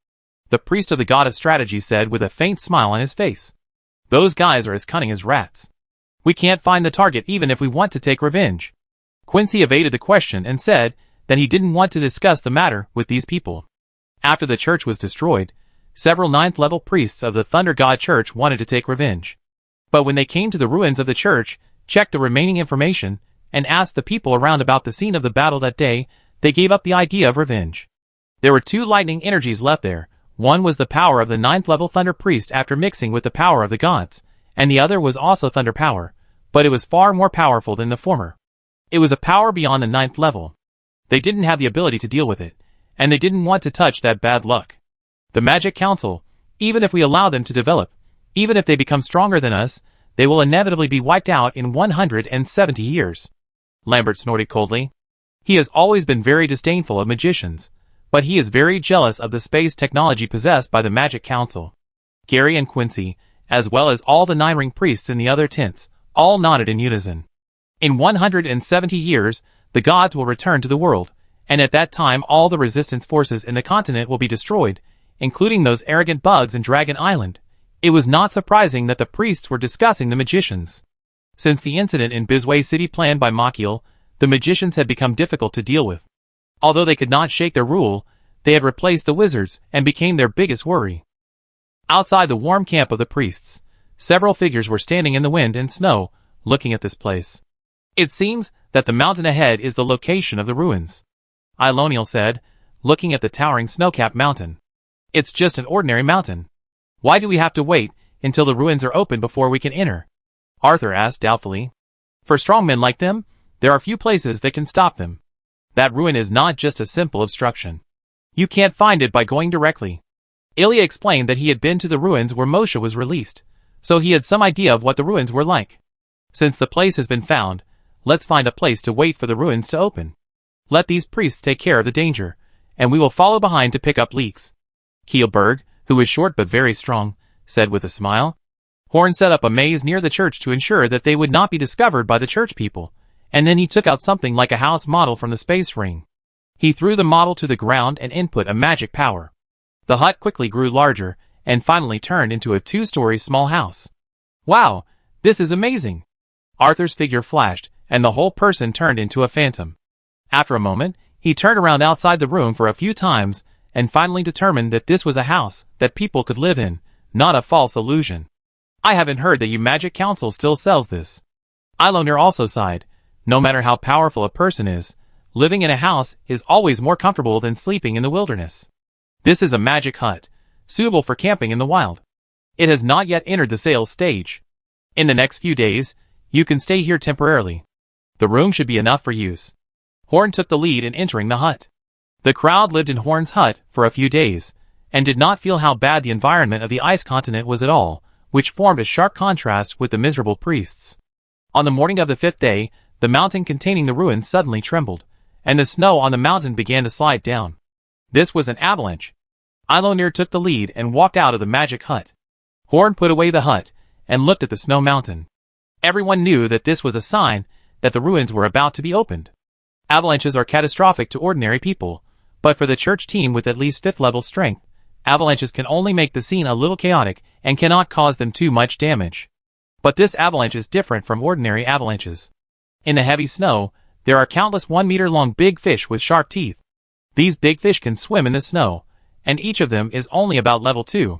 The priest of the god of strategy said with a faint smile on his face. Those guys are as cunning as rats. We can't find the target even if we want to take revenge. Quincy evaded the question and said that he didn't want to discuss the matter with these people. After the church was destroyed, several 9th-level priests of the Thunder God Church wanted to take revenge. But when they came to the ruins of the church, checked the remaining information, and asked the people around about the scene of the battle that day, they gave up the idea of revenge. There were 2 lightning energies left there. One was the power of the 9th-level Thunder Priest after mixing with the power of the gods, and the other was also Thunder power, but it was far more powerful than the former. It was a power beyond the 9th level. They didn't have the ability to deal with it, and they didn't want to touch that bad luck. The Magic Council, even if we allow them to develop, even if they become stronger than us, they will inevitably be wiped out in 170 years. Lambert snorted coldly. He has always been very disdainful of magicians, but he is very jealous of the space technology possessed by the Magic Council. Gary and Quincy, as well as all the 9-ring priests in the other tents, all nodded in unison. In 170 years, the gods will return to the world, and at that time all the resistance forces in the continent will be destroyed, including those arrogant bugs in Dragon Island. It was not surprising that the priests were discussing the magicians. Since the incident in Bisway City planned by Machiel, the magicians had become difficult to deal with. Although they could not shake their rule, they had replaced the wizards and became their biggest worry. Outside the warm camp of the priests, several figures were standing in the wind and snow, looking at this place. It seems that the mountain ahead is the location of the ruins, Iloniel said, looking at the towering snow-capped mountain. It's just an ordinary mountain. Why do we have to wait until the ruins are open before we can enter? Arthur asked doubtfully. For strong men like them, there are few places that can stop them. That ruin is not just a simple obstruction. You can't find it by going directly. Ilya explained that he had been to the ruins where Moshe was released, so he had some idea of what the ruins were like. Since the place has been found, let's find a place to wait for the ruins to open. Let these priests take care of the danger, and we will follow behind to pick up leaks. Kielberg, who was short but very strong, said with a smile. Horn set up a maze near the church to ensure that they would not be discovered by the church people, and then he took out something like a house model from the space ring. He threw the model to the ground and input a magic power. The hut quickly grew larger, and finally turned into a 2-story small house. Wow, this is amazing! Arthur's figure flashed, and the whole person turned into a phantom. After a moment, he turned around outside the room for a few times, and finally determined that this was a house that people could live in, not a false illusion. I haven't heard that your Magic Council still sells this. Ilonir also sighed. No matter how powerful a person is, living in a house is always more comfortable than sleeping in the wilderness. This is a magic hut, suitable for camping in the wild. It has not yet entered the sales stage. In the next few days, you can stay here temporarily. The room should be enough for use. Horn took the lead in entering the hut. The crowd lived in Horn's hut for a few days, and did not feel how bad the environment of the ice continent was at all, which formed a sharp contrast with the miserable priests. On the morning of the 5th day, the mountain containing the ruins suddenly trembled, and the snow on the mountain began to slide down. This was an avalanche. Ilonir took the lead and walked out of the magic hut. Horn put away the hut, and looked at the snow mountain. Everyone knew that this was a sign that the ruins were about to be opened. Avalanches are catastrophic to ordinary people, but for the church team with at least 5th level strength, avalanches can only make the scene a little chaotic and cannot cause them too much damage. But this avalanche is different from ordinary avalanches. In the heavy snow, there are countless 1-meter-long big fish with sharp teeth. These big fish can swim in the snow, and each of them is only about level 2.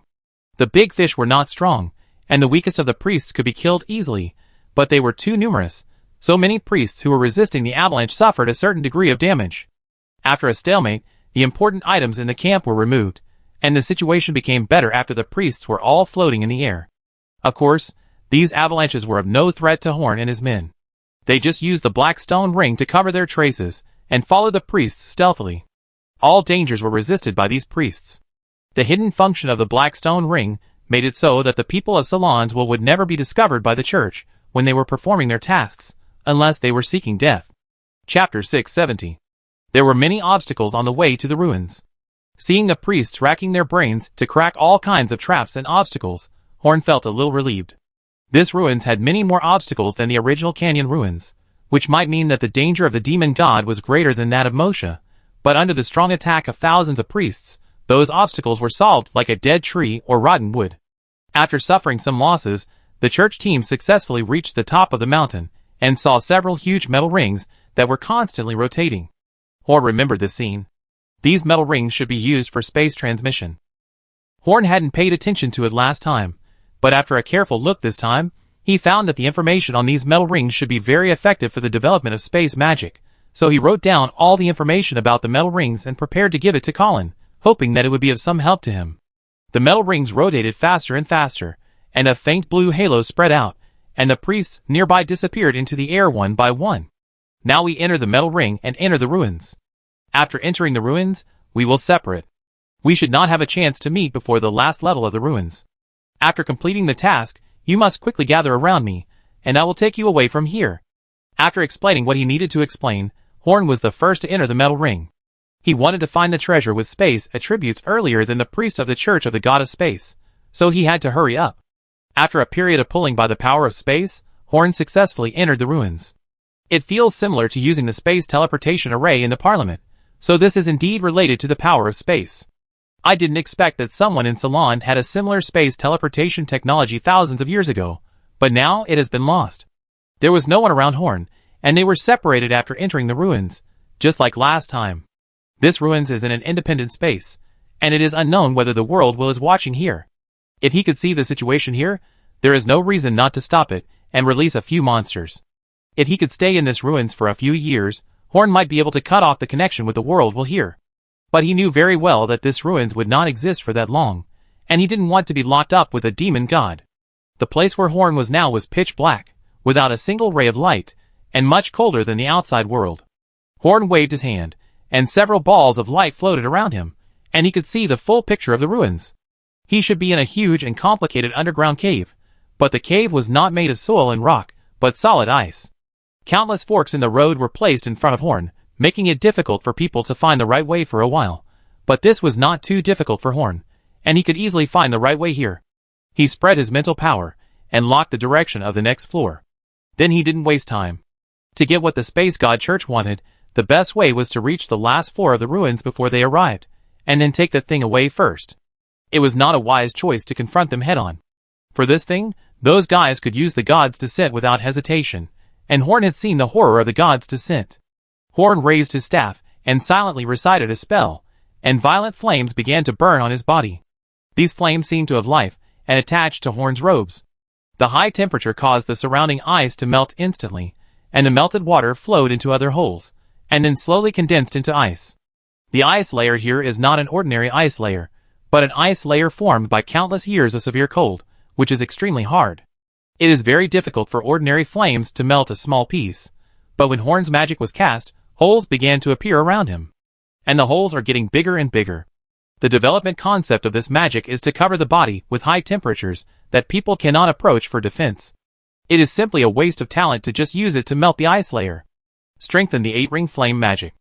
The big fish were not strong, and the weakest of the priests could be killed easily, but they were too numerous, so many priests who were resisting the avalanche suffered a certain degree of damage. After a stalemate, the important items in the camp were removed, and the situation became better after the priests were all floating in the air. Of course, these avalanches were of no threat to Horn and his men. They just used the black stone ring to cover their traces, and followed the priests stealthily. All dangers were resisted by these priests. The hidden function of the black stone ring made it so that the people of Salons would never be discovered by the church when they were performing their tasks, unless they were seeking death. Chapter 670. There were many obstacles on the way to the ruins. Seeing the priests racking their brains to crack all kinds of traps and obstacles, Horn felt a little relieved. This ruins had many more obstacles than the original canyon ruins, which might mean that the danger of the demon god was greater than that of Moshe, but under the strong attack of thousands of priests, those obstacles were solved like a dead tree or rotten wood. After suffering some losses, the church team successfully reached the top of the mountain, and saw several huge metal rings that were constantly rotating. Horn remembered this scene. These metal rings should be used for space transmission. Horn hadn't paid attention to it last time, but after a careful look this time, he found that the information on these metal rings should be very effective for the development of space magic, so he wrote down all the information about the metal rings and prepared to give it to Colin, hoping that it would be of some help to him. The metal rings rotated faster and faster, and a faint blue halo spread out, and the priests nearby disappeared into the air one by one. Now we enter the metal ring and enter the ruins. After entering the ruins, we will separate. We should not have a chance to meet before the last level of the ruins. After completing the task, you must quickly gather around me, and I will take you away from here. After explaining what he needed to explain, Horn was the first to enter the metal ring. He wanted to find the treasure with space attributes earlier than the priest of the Church of the God of Space, so he had to hurry up. After a period of pulling by the power of space, Horn successfully entered the ruins. It feels similar to using the space teleportation array in the Parliament, so this is indeed related to the power of space. I didn't expect that someone in Ceylon had a similar space teleportation technology thousands of years ago, but now it has been lost. There was no one around Horn, and they were separated after entering the ruins, just like last time. This ruins is in an independent space, and it is unknown whether the world is watching here. If he could see the situation here, there is no reason not to stop it and release a few monsters. If he could stay in this ruins for a few years, Horn might be able to cut off the connection with the world here. But he knew very well that this ruins would not exist for that long, and he didn't want to be locked up with a demon god. The place where Horn was now was pitch black, without a single ray of light, and much colder than the outside world. Horn waved his hand, and several balls of light floated around him, and he could see the full picture of the ruins. He should be in a huge and complicated underground cave, but the cave was not made of soil and rock, but solid ice. Countless forks in the road were placed in front of Horn, making it difficult for people to find the right way for a while. But this was not too difficult for Horn, and he could easily find the right way here. He spread his mental power, and locked the direction of the next floor. Then he didn't waste time. To get what the Space God Church wanted, the best way was to reach the last floor of the ruins before they arrived, and then take the thing away first. It was not a wise choice to confront them head-on. For this thing, those guys could use the god's descent without hesitation, and Horn had seen the horror of the god's descent. Horn raised his staff, and silently recited a spell, and violent flames began to burn on his body. These flames seemed to have life, and attached to Horn's robes. The high temperature caused the surrounding ice to melt instantly, and the melted water flowed into other holes, and then slowly condensed into ice. The ice layer here is not an ordinary ice layer, but an ice layer formed by countless years of severe cold, which is extremely hard. It is very difficult for ordinary flames to melt a small piece, but when Horn's magic was cast, holes began to appear around him. And the holes are getting bigger and bigger. The development concept of this magic is to cover the body with high temperatures that people cannot approach for defense. It is simply a waste of talent to just use it to melt the ice layer. Strengthen the 8-ring flame magic.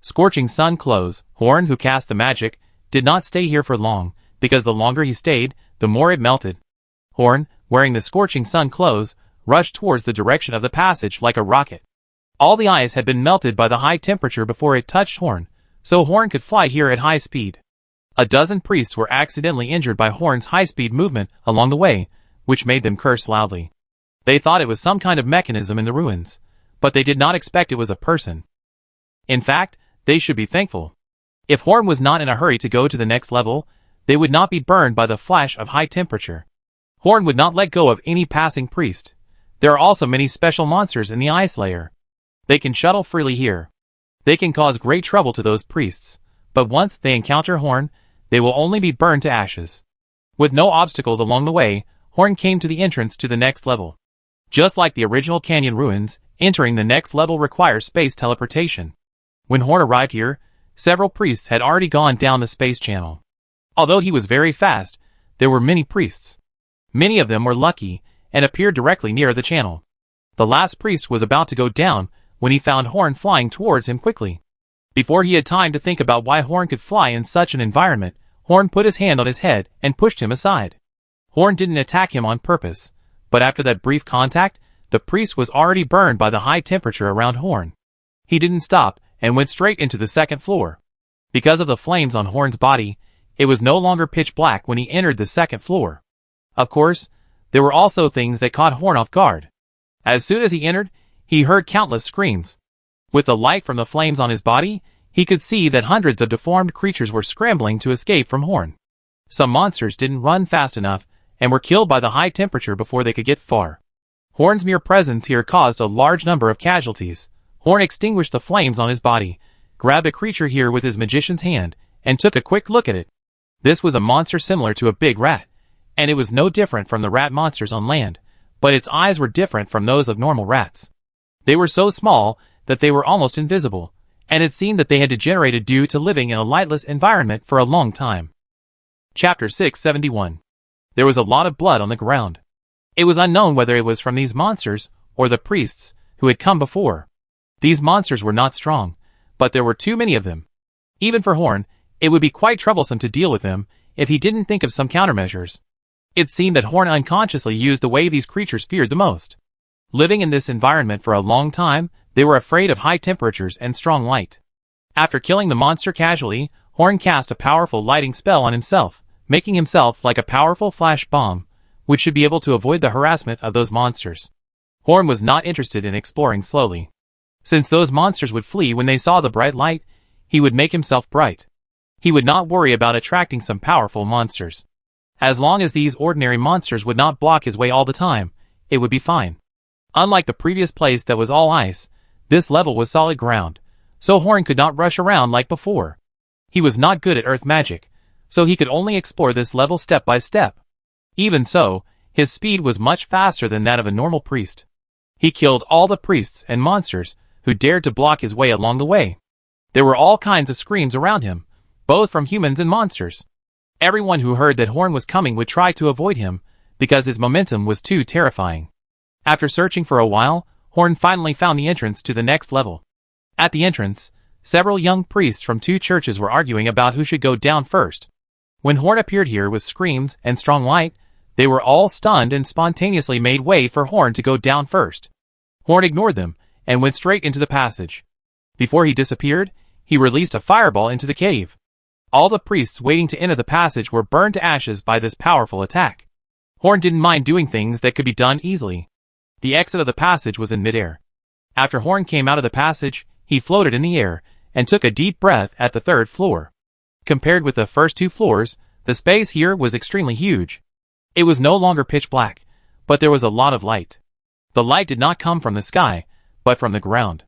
Scorching sun close. Horn, who cast the magic, did not stay here for long, because the longer he stayed, the more it melted. Horn, wearing the scorching sun clothes, rushed towards the direction of the passage like a rocket. All the ice had been melted by the high temperature before it touched Horn, so Horn could fly here at high speed. A dozen priests were accidentally injured by Horn's high-speed movement along the way, which made them curse loudly. They thought it was some kind of mechanism in the ruins, but they did not expect it was a person. In fact, they should be thankful. If Horn was not in a hurry to go to the next level, they would not be burned by the flash of high temperature. Horn would not let go of any passing priest. There are also many special monsters in the ice layer. They can shuttle freely here. They can cause great trouble to those priests, but once they encounter Horn, they will only be burned to ashes. With no obstacles along the way, Horn came to the entrance to the next level. Just like the original canyon ruins, entering the next level requires space teleportation. When Horn arrived here, several priests had already gone down the space channel. Although he was very fast, there were many priests. Many of them were lucky and appeared directly near the channel. The last priest was about to go down when he found Horn flying towards him quickly. Before he had time to think about why Horn could fly in such an environment, Horn put his hand on his head and pushed him aside. Horn didn't attack him on purpose, but after that brief contact, the priest was already burned by the high temperature around Horn. He didn't stop and went straight into the second floor. Because of the flames on Horn's body, it was no longer pitch black when he entered the second floor. Of course, there were also things that caught Horn off guard. As soon as he entered, he heard countless screams. With the light from the flames on his body, he could see that hundreds of deformed creatures were scrambling to escape from Horn. Some monsters didn't run fast enough and were killed by the high temperature before they could get far. Horn's mere presence here caused a large number of casualties. Horn extinguished the flames on his body, grabbed a creature here with his magician's hand, and took a quick look at it. This was a monster similar to a big rat, and it was no different from the rat monsters on land, but its eyes were different from those of normal rats. They were so small that they were almost invisible, and it seemed that they had degenerated due to living in a lightless environment for a long time. Chapter 671. There was a lot of blood on the ground. It was unknown whether it was from these monsters or the priests who had come before. These monsters were not strong, but there were too many of them. Even for Horn, it would be quite troublesome to deal with them if he didn't think of some countermeasures. It seemed that Horn unconsciously used the way these creatures feared the most. Living in this environment for a long time, they were afraid of high temperatures and strong light. After killing the monster casually, Horn cast a powerful lighting spell on himself, making himself like a powerful flash bomb, which should be able to avoid the harassment of those monsters. Horn was not interested in exploring slowly. Since those monsters would flee when they saw the bright light, he would make himself bright. He would not worry about attracting some powerful monsters. As long as these ordinary monsters would not block his way all the time, it would be fine. Unlike the previous place that was all ice, this level was solid ground, so Horn could not rush around like before. He was not good at earth magic, so he could only explore this level step by step. Even so, his speed was much faster than that of a normal priest. He killed all the priests and monsters who dared to block his way along the way. There were all kinds of screams around him, both from humans and monsters. Everyone who heard that Horn was coming would try to avoid him, because his momentum was too terrifying. After searching for a while, Horn finally found the entrance to the next level. At the entrance, several young priests from 2 churches were arguing about who should go down first. When Horn appeared here with screams and strong light, they were all stunned and spontaneously made way for Horn to go down first. Horn ignored them and went straight into the passage. Before he disappeared, he released a fireball into the cave. All the priests waiting to enter the passage were burned to ashes by this powerful attack. Horn didn't mind doing things that could be done easily. The exit of the passage was in midair. After Horn came out of the passage, he floated in the air and took a deep breath at the 3rd floor. Compared with the first 2 floors, the space here was extremely huge. It was no longer pitch black, but there was a lot of light. The light did not come from the sky, but from the ground.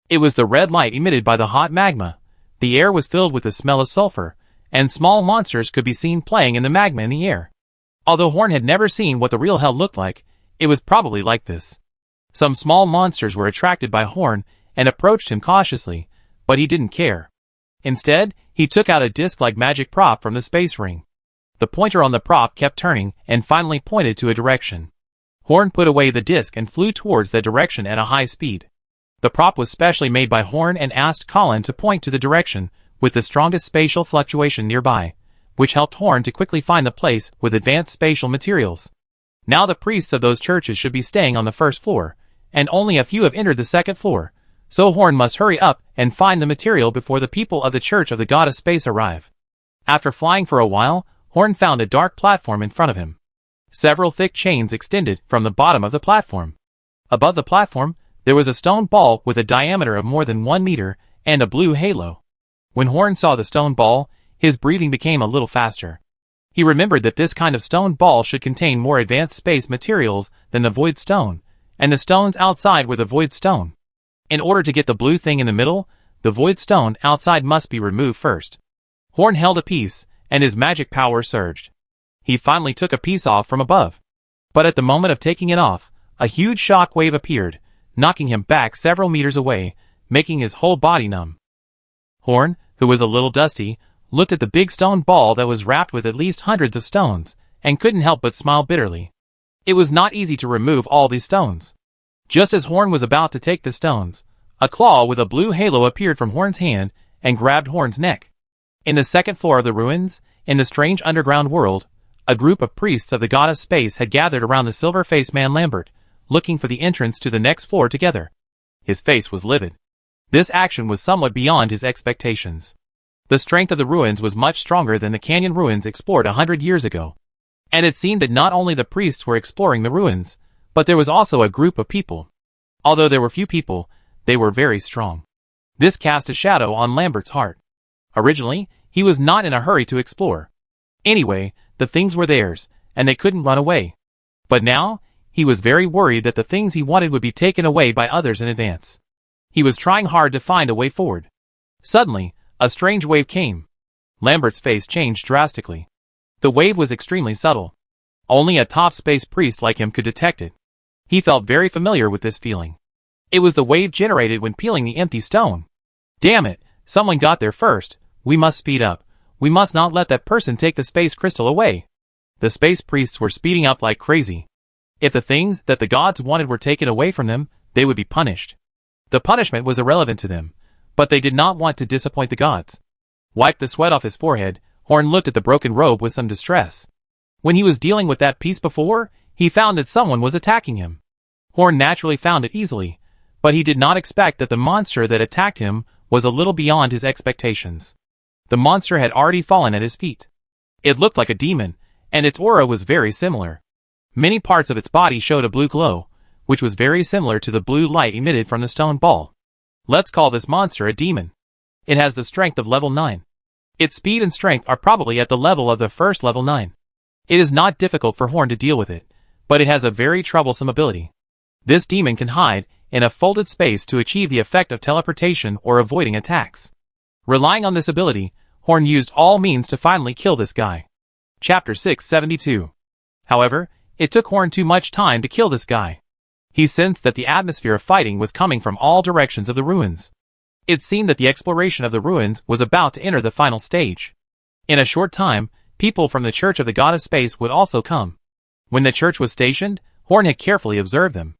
It was the red light emitted by the hot magma. The air was filled with the smell of sulfur, and small monsters could be seen playing in the magma in the air. Although Horn had never seen what the real hell looked like, it was probably like this. Some small monsters were attracted by Horn and approached him cautiously, but he didn't care. Instead, he took out a disc-like magic prop from the space ring. The pointer on the prop kept turning and finally pointed to a direction. Horn put away the disc and flew towards that direction at a high speed. The prop was specially made by Horn and asked Colin to point to the direction with the strongest spatial fluctuation nearby, which helped Horn to quickly find the place with advanced spatial materials. Now the priests of those churches should be staying on the 1st floor, and only a few have entered the 2nd floor, so Horn must hurry up and find the material before the people of the Church of the God of Space arrive. After flying for a while, Horn found a dark platform in front of him. Several thick chains extended from the bottom of the platform. Above the platform, there was a stone ball with a diameter of more than 1 meter and a blue halo. When Horn saw the stone ball, his breathing became a little faster. He remembered that this kind of stone ball should contain more advanced space materials than the void stone, and the stones outside were the void stone. In order to get the blue thing in the middle, the void stone outside must be removed first. Horn held a piece, and his magic power surged. He finally took a piece off from above. But at the moment of taking it off, a huge shock wave appeared, knocking him back several meters away, making his whole body numb. Horn, who was a little dusty, looked at the big stone ball that was wrapped with at least hundreds of stones, and couldn't help but smile bitterly. It was not easy to remove all these stones. Just as Horn was about to take the stones, a claw with a blue halo appeared from Horn's hand and grabbed Horn's neck. In the second floor of the ruins, in the strange underground world, a group of priests of the god of space had gathered around the silver-faced man Lambert, looking for the entrance to the next floor together. His face was livid. This action was somewhat beyond his expectations. The strength of the ruins was much stronger than the canyon ruins explored 100 years ago. And it seemed that not only the priests were exploring the ruins, but there was also a group of people. Although there were few people, they were very strong. This cast a shadow on Lambert's heart. Originally, he was not in a hurry to explore. Anyway, the things were theirs, and they couldn't run away. But now, he was very worried that the things he wanted would be taken away by others in advance. He was trying hard to find a way forward. Suddenly, a strange wave came. Lambert's face changed drastically. The wave was extremely subtle. Only a top space priest like him could detect it. He felt very familiar with this feeling. It was the wave generated when peeling the empty stone. Damn it, someone got there first. We must speed up. We must not let that person take the space crystal away. The space priests were speeding up like crazy. If the things that the gods wanted were taken away from them, they would be punished. The punishment was irrelevant to them, but they did not want to disappoint the gods. Wiped the sweat off his forehead, Horn looked at the broken robe with some distress. When he was dealing with that piece before, he found that someone was attacking him. Horn naturally found it easily, but he did not expect that the monster that attacked him was a little beyond his expectations. The monster had already fallen at his feet. It looked like a demon, and its aura was very similar. Many parts of its body showed a blue glow, which was very similar to the blue light emitted from the stone ball. Let's call this monster a demon. It has the strength of level 9. Its speed and strength are probably at the level of the first level 9. It is not difficult for Horn to deal with it, but it has a very troublesome ability. This demon can hide in a folded space to achieve the effect of teleportation or avoiding attacks. Relying on this ability, Horn used all means to finally kill this guy. Chapter 672. However, it took Horn too much time to kill this guy. He sensed that the atmosphere of fighting was coming from all directions of the ruins. It seemed that the exploration of the ruins was about to enter the final stage. In a short time, people from the Church of the God of Space would also come. When the church was stationed, Horn had carefully observed them.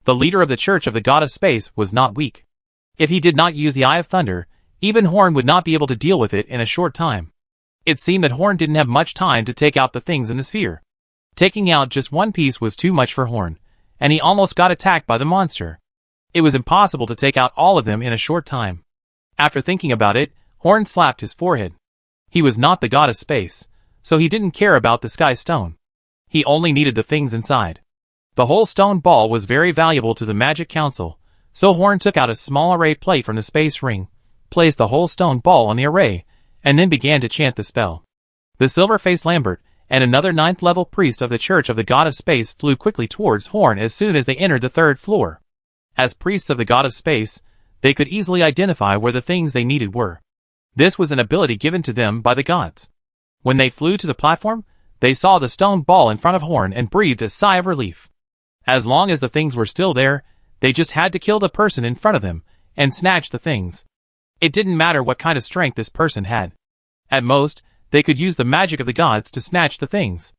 The leader of the Church of the God of Space was not weak. If he did not use the Eye of Thunder, even Horn would not be able to deal with it in a short time. It seemed that Horn didn't have much time to take out the things in the sphere. Taking out just one piece was too much for Horn, and he almost got attacked by the monster. It was impossible to take out all of them in a short time. After thinking about it, Horn slapped his forehead. He was not the god of space, so he didn't care about the sky stone. He only needed the things inside. The whole stone ball was very valuable to the Magic Council, so Horn took out a small array plate from the space ring, placed the whole stone ball on the array, and then began to chant the spell. The silver-faced Lambert and another 9th-level priest of the Church of the God of Space flew quickly towards Horn as soon as they entered the 3rd floor. As priests of the God of Space, they could easily identify where the things they needed were. This was an ability given to them by the gods. When they flew to the platform, they saw the stone ball in front of Horn and breathed a sigh of relief. As long as the things were still there, they just had to kill the person in front of them and snatch the things. It didn't matter what kind of strength this person had. At most, they could use the magic of the gods to snatch the things.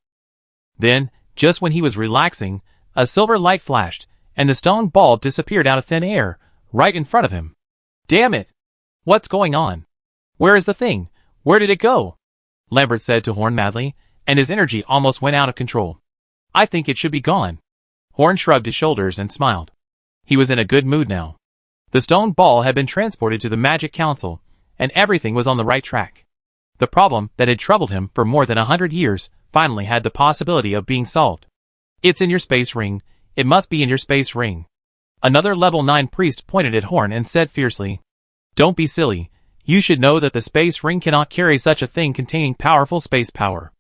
Then, just when he was relaxing, a silver light flashed, and the stone ball disappeared out of thin air, right in front of him. Damn it! What's going on? Where is the thing? Where did it go? Lambert said to Horn madly, and his energy almost went out of control. I think it should be gone. Horn shrugged his shoulders and smiled. He was in a good mood now. The stone ball had been transported to the Magic Council, and everything was on the right track. The problem that had troubled him for more than 100 years finally had the possibility of being solved. It's in your space ring. It must be in your space ring. Another level 9 priest pointed at Horn and said fiercely, "Don't be silly. You should know that the space ring cannot carry such a thing containing powerful space power."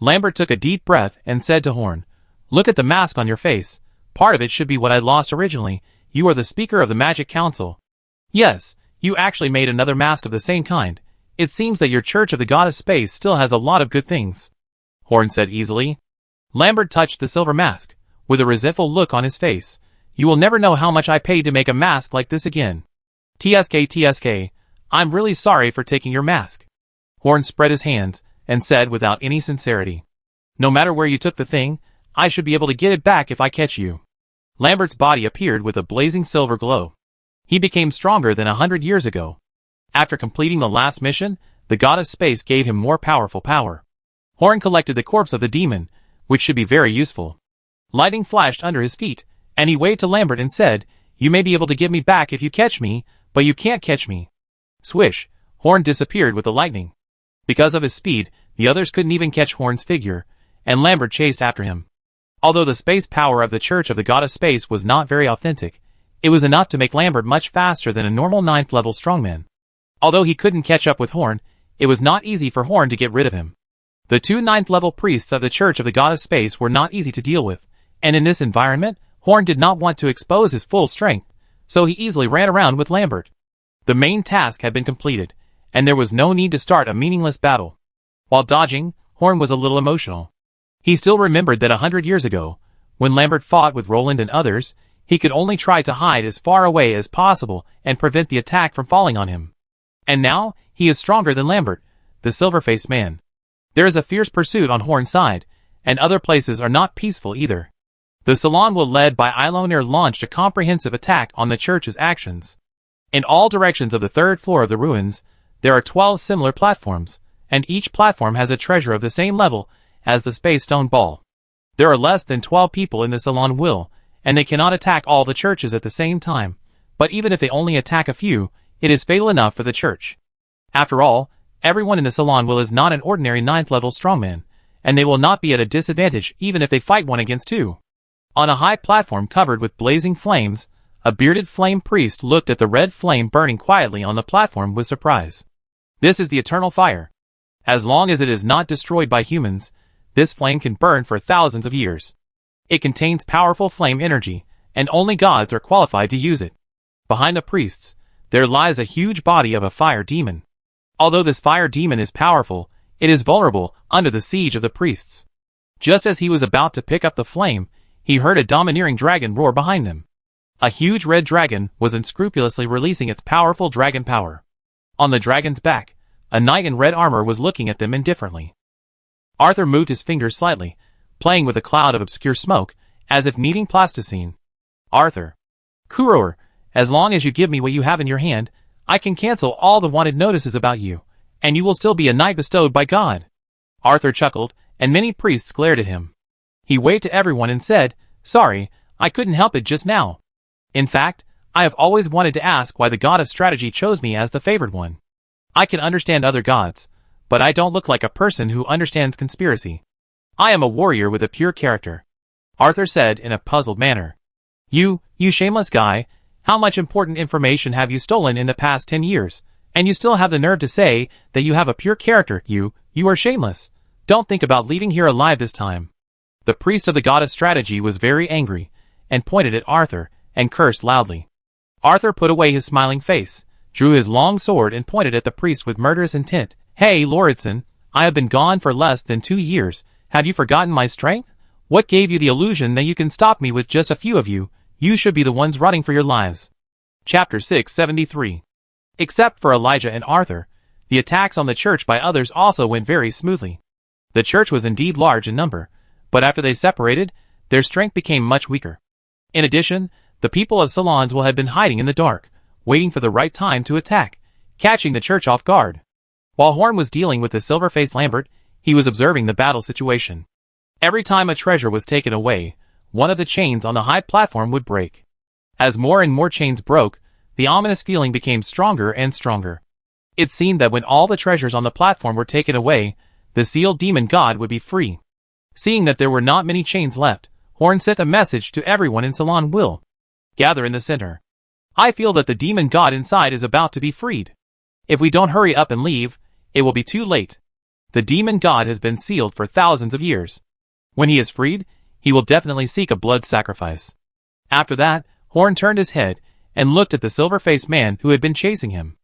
Lambert took a deep breath and said to Horn, "Look at the mask on your face. Part of it should be what I lost originally. You are the speaker of the Magic Council." "Yes, you actually made another mask of the same kind. It seems that your Church of the God of Space still has a lot of good things," Horn said easily. Lambert touched the silver mask, with a resentful look on his face. "You will never know how much I paid to make a mask like this again. TSK, I'm really sorry for taking your mask." Horn spread his hands and said without any sincerity, "No matter where you took the thing, I should be able to get it back if I catch you." Lambert's body appeared with a blazing silver glow. He became stronger than 100 years ago. After completing the last mission, the God of Space gave him more powerful power. Horn collected the corpse of the demon, which should be very useful. Lightning flashed under his feet, and he waved to Lambert and said, "You may be able to give me back if you catch me, but you can't catch me." Swish! Horn disappeared with the lightning. Because of his speed, the others couldn't even catch Horn's figure, and Lambert chased after him. Although the space power of the Church of the God of Space was not very authentic, it was enough to make Lambert much faster than a normal 9th level strongman. Although he couldn't catch up with Horn, it was not easy for Horn to get rid of him. The 2 9th level priests of the Church of the God of Space were not easy to deal with, and in this environment, Horn did not want to expose his full strength, so he easily ran around with Lambert. The main task had been completed, and there was no need to start a meaningless battle. While dodging, Horn was a little emotional. He still remembered that 100 years ago, when Lambert fought with Roland and others, he could only try to hide as far away as possible and prevent the attack from falling on him. And now, he is stronger than Lambert, the silver-faced man. There is a fierce pursuit on Horn's side, and other places are not peaceful either. The Salon will led by Ilonir launched a comprehensive attack on the church's actions. In all directions of the 3rd floor of the ruins, there are 12 similar platforms, and each platform has a treasure of the same level as the Space Stone Ball. There are less than 12 people in the Salon will, and they cannot attack all the churches at the same time, but even if they only attack a few, it is fatal enough for the church. After all, everyone in the Salon will is not an ordinary 9th level strongman, and they will not be at a disadvantage even if they fight 1 against 2. On a high platform covered with blazing flames, a bearded flame priest looked at the red flame burning quietly on the platform with surprise. "This is the eternal fire. As long as it is not destroyed by humans, this flame can burn for thousands of years. It contains powerful flame energy, and only gods are qualified to use it." Behind the priests, there lies a huge body of a fire demon. Although this fire demon is powerful, it is vulnerable under the siege of the priests. Just as he was about to pick up the flame, he heard a domineering dragon roar behind them. A huge red dragon was unscrupulously releasing its powerful dragon power. On the dragon's back, a knight in red armor was looking at them indifferently. Arthur moved his fingers slightly, playing with a cloud of obscure smoke, as if kneading plasticine. "Arthur. Kuror, as long as you give me what you have in your hand, I can cancel all the wanted notices about you, and you will still be a knight bestowed by God." Arthur chuckled, and many priests glared at him. He waved to everyone and said, "Sorry, I couldn't help it just now. In fact, I have always wanted to ask why the God of Strategy chose me as the favored one. I can understand other gods, but I don't look like a person who understands conspiracy. I am a warrior with a pure character." Arthur said in a puzzled manner. You shameless guy, how much important information have you stolen in the past 10 years, and you still have the nerve to say that you have a pure character? You are shameless. Don't think about leaving here alive this time." The priest of the God of Strategy was very angry, and pointed at Arthur, and cursed loudly. Arthur put away his smiling face, drew his long sword and pointed at the priest with murderous intent. "Hey, Lauritsen, I have been gone for less than 2 years. Have you forgotten my strength? What gave you the illusion that you can stop me with just a few of you? You should be the ones running for your lives." Chapter 673. Except for Elijah and Arthur, the attacks on the church by others also went very smoothly. The church was indeed large in number, but after they separated, their strength became much weaker. In addition, the people of Salonsville had been hiding in the dark, waiting for the right time to attack, catching the church off guard. While Horn was dealing with the silver-faced Lambert, he was observing the battle situation. Every time a treasure was taken away, one of the chains on the high platform would break. As more and more chains broke, the ominous feeling became stronger and stronger. It seemed that when all the treasures on the platform were taken away, the sealed demon god would be free. Seeing that there were not many chains left, Horn sent a message to everyone in Salon Will. Gather in the center. I feel that the demon god inside is about to be freed. If we don't hurry up and leave, it will be too late. The demon god has been sealed for thousands of years. When he is freed, he will definitely seek a blood sacrifice. After that, Horn turned his head and looked at the silver-faced man who had been chasing him.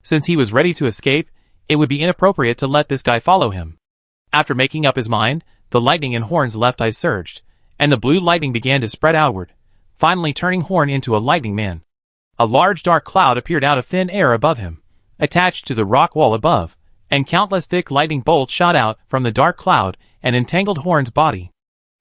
Since he was ready to escape, it would be inappropriate to let this guy follow him. After making up his mind, the lightning in Horn's left eye surged, and the blue lightning began to spread outward, finally turning Horn into a lightning man. A large dark cloud appeared out of thin air above him, attached to the rock wall above, and countless thick lightning bolts shot out from the dark cloud and entangled Horn's body.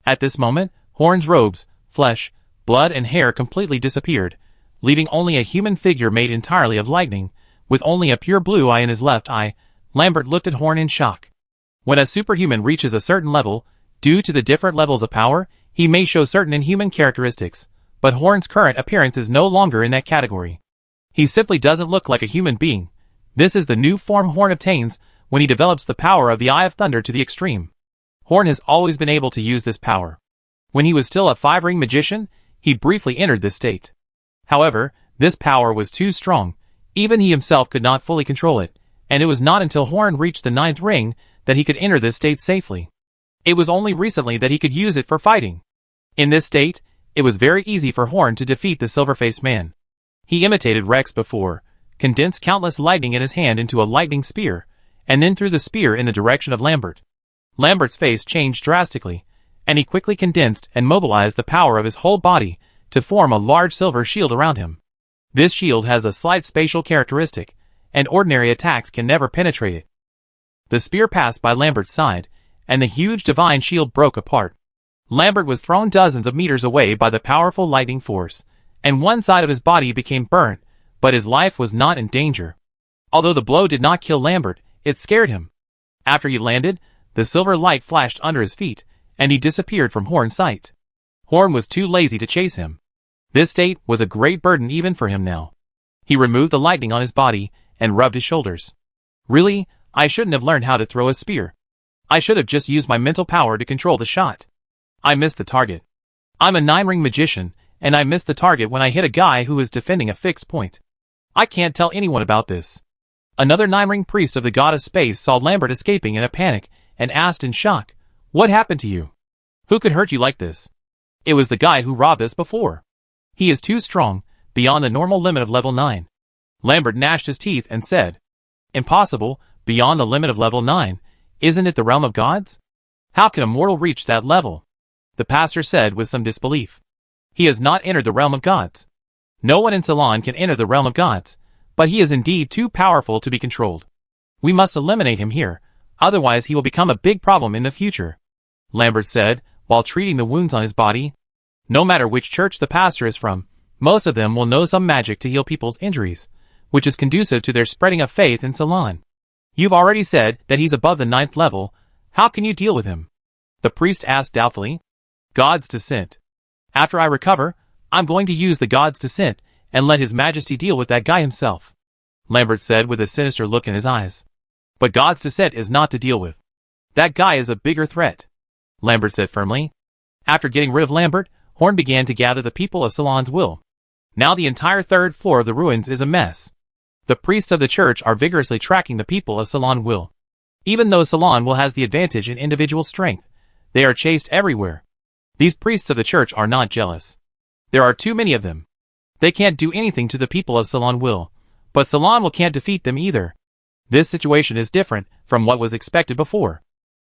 At this moment, Horn's robes, flesh, blood and hair completely disappeared, leaving only a human figure made entirely of lightning, with only a pure blue eye in his left eye. Lambert looked at Horn in shock. When a superhuman reaches a certain level, due to the different levels of power, he may show certain inhuman characteristics, but Horn's current appearance is no longer in that category. He simply doesn't look like a human being. This is the new form Horn obtains when he develops the power of the Eye of Thunder to the extreme. Horn has always been able to use this power. When he was still a 5-ring magician, he briefly entered this state. However, this power was too strong, even he himself could not fully control it, and it was not until Horn reached the 9th ring that he could enter this state safely. It was only recently that he could use it for fighting. In this state, it was very easy for Horn to defeat the silver-faced man. He imitated Rex before, condensed countless lightning in his hand into a lightning spear, and then threw the spear in the direction of Lambert. Lambert's face changed drastically, and he quickly condensed and mobilized the power of his whole body to form a large silver shield around him. This shield has a slight spatial characteristic, and ordinary attacks can never penetrate it. The spear passed by Lambert's side, and the huge divine shield broke apart. Lambert was thrown dozens of meters away by the powerful lightning force, and one side of his body became burnt, but his life was not in danger. Although the blow did not kill Lambert, it scared him. After he landed, the silver light flashed under his feet, and he disappeared from Horn's sight. Horn was too lazy to chase him. This state was a great burden even for him now. He removed the lightning on his body and rubbed his shoulders. Really, I shouldn't have learned how to throw a spear. I should have just used my mental power to control the shot. I missed the target. I'm a 9-ring magician, and I missed the target when I hit a guy who was defending a fixed point. I can't tell anyone about this. Another 9-ring priest of the god of space saw Lambert escaping in a panic and asked in shock, "What happened to you? Who could hurt you like this?" It was the guy who robbed us before. He is too strong, beyond the normal limit of level 9. Lambert gnashed his teeth and said, "Impossible, beyond the limit of level 9. Isn't it the realm of gods? How can a mortal reach that level?" The pastor said with some disbelief. "He has not entered the realm of gods. No one in Ceylon can enter the realm of gods, but he is indeed too powerful to be controlled. We must eliminate him here, otherwise he will become a big problem in the future," Lambert said, while treating the wounds on his body. No matter which church the pastor is from, most of them will know some magic to heal people's injuries, which is conducive to their spreading of faith in Ceylon. "You've already said that he's above the 9th level. How can you deal with him?" the priest asked doubtfully. "God's descent. After I recover, I'm going to use the God's descent and let His Majesty deal with that guy himself," Lambert said with a sinister look in his eyes. "But God's descent is not to deal with. That guy is a bigger threat," Lambert said firmly. After getting rid of Lambert, Horn began to gather the people of Salon's will. Now the entire 3rd floor of the ruins is a mess. The priests of the church are vigorously tracking the people of Salon will. Even though Salon will has the advantage in individual strength, they are chased everywhere. These priests of the church are not jealous. There are too many of them. They can't do anything to the people of Salon will, but Salon will can't defeat them either. This situation is different from what was expected before.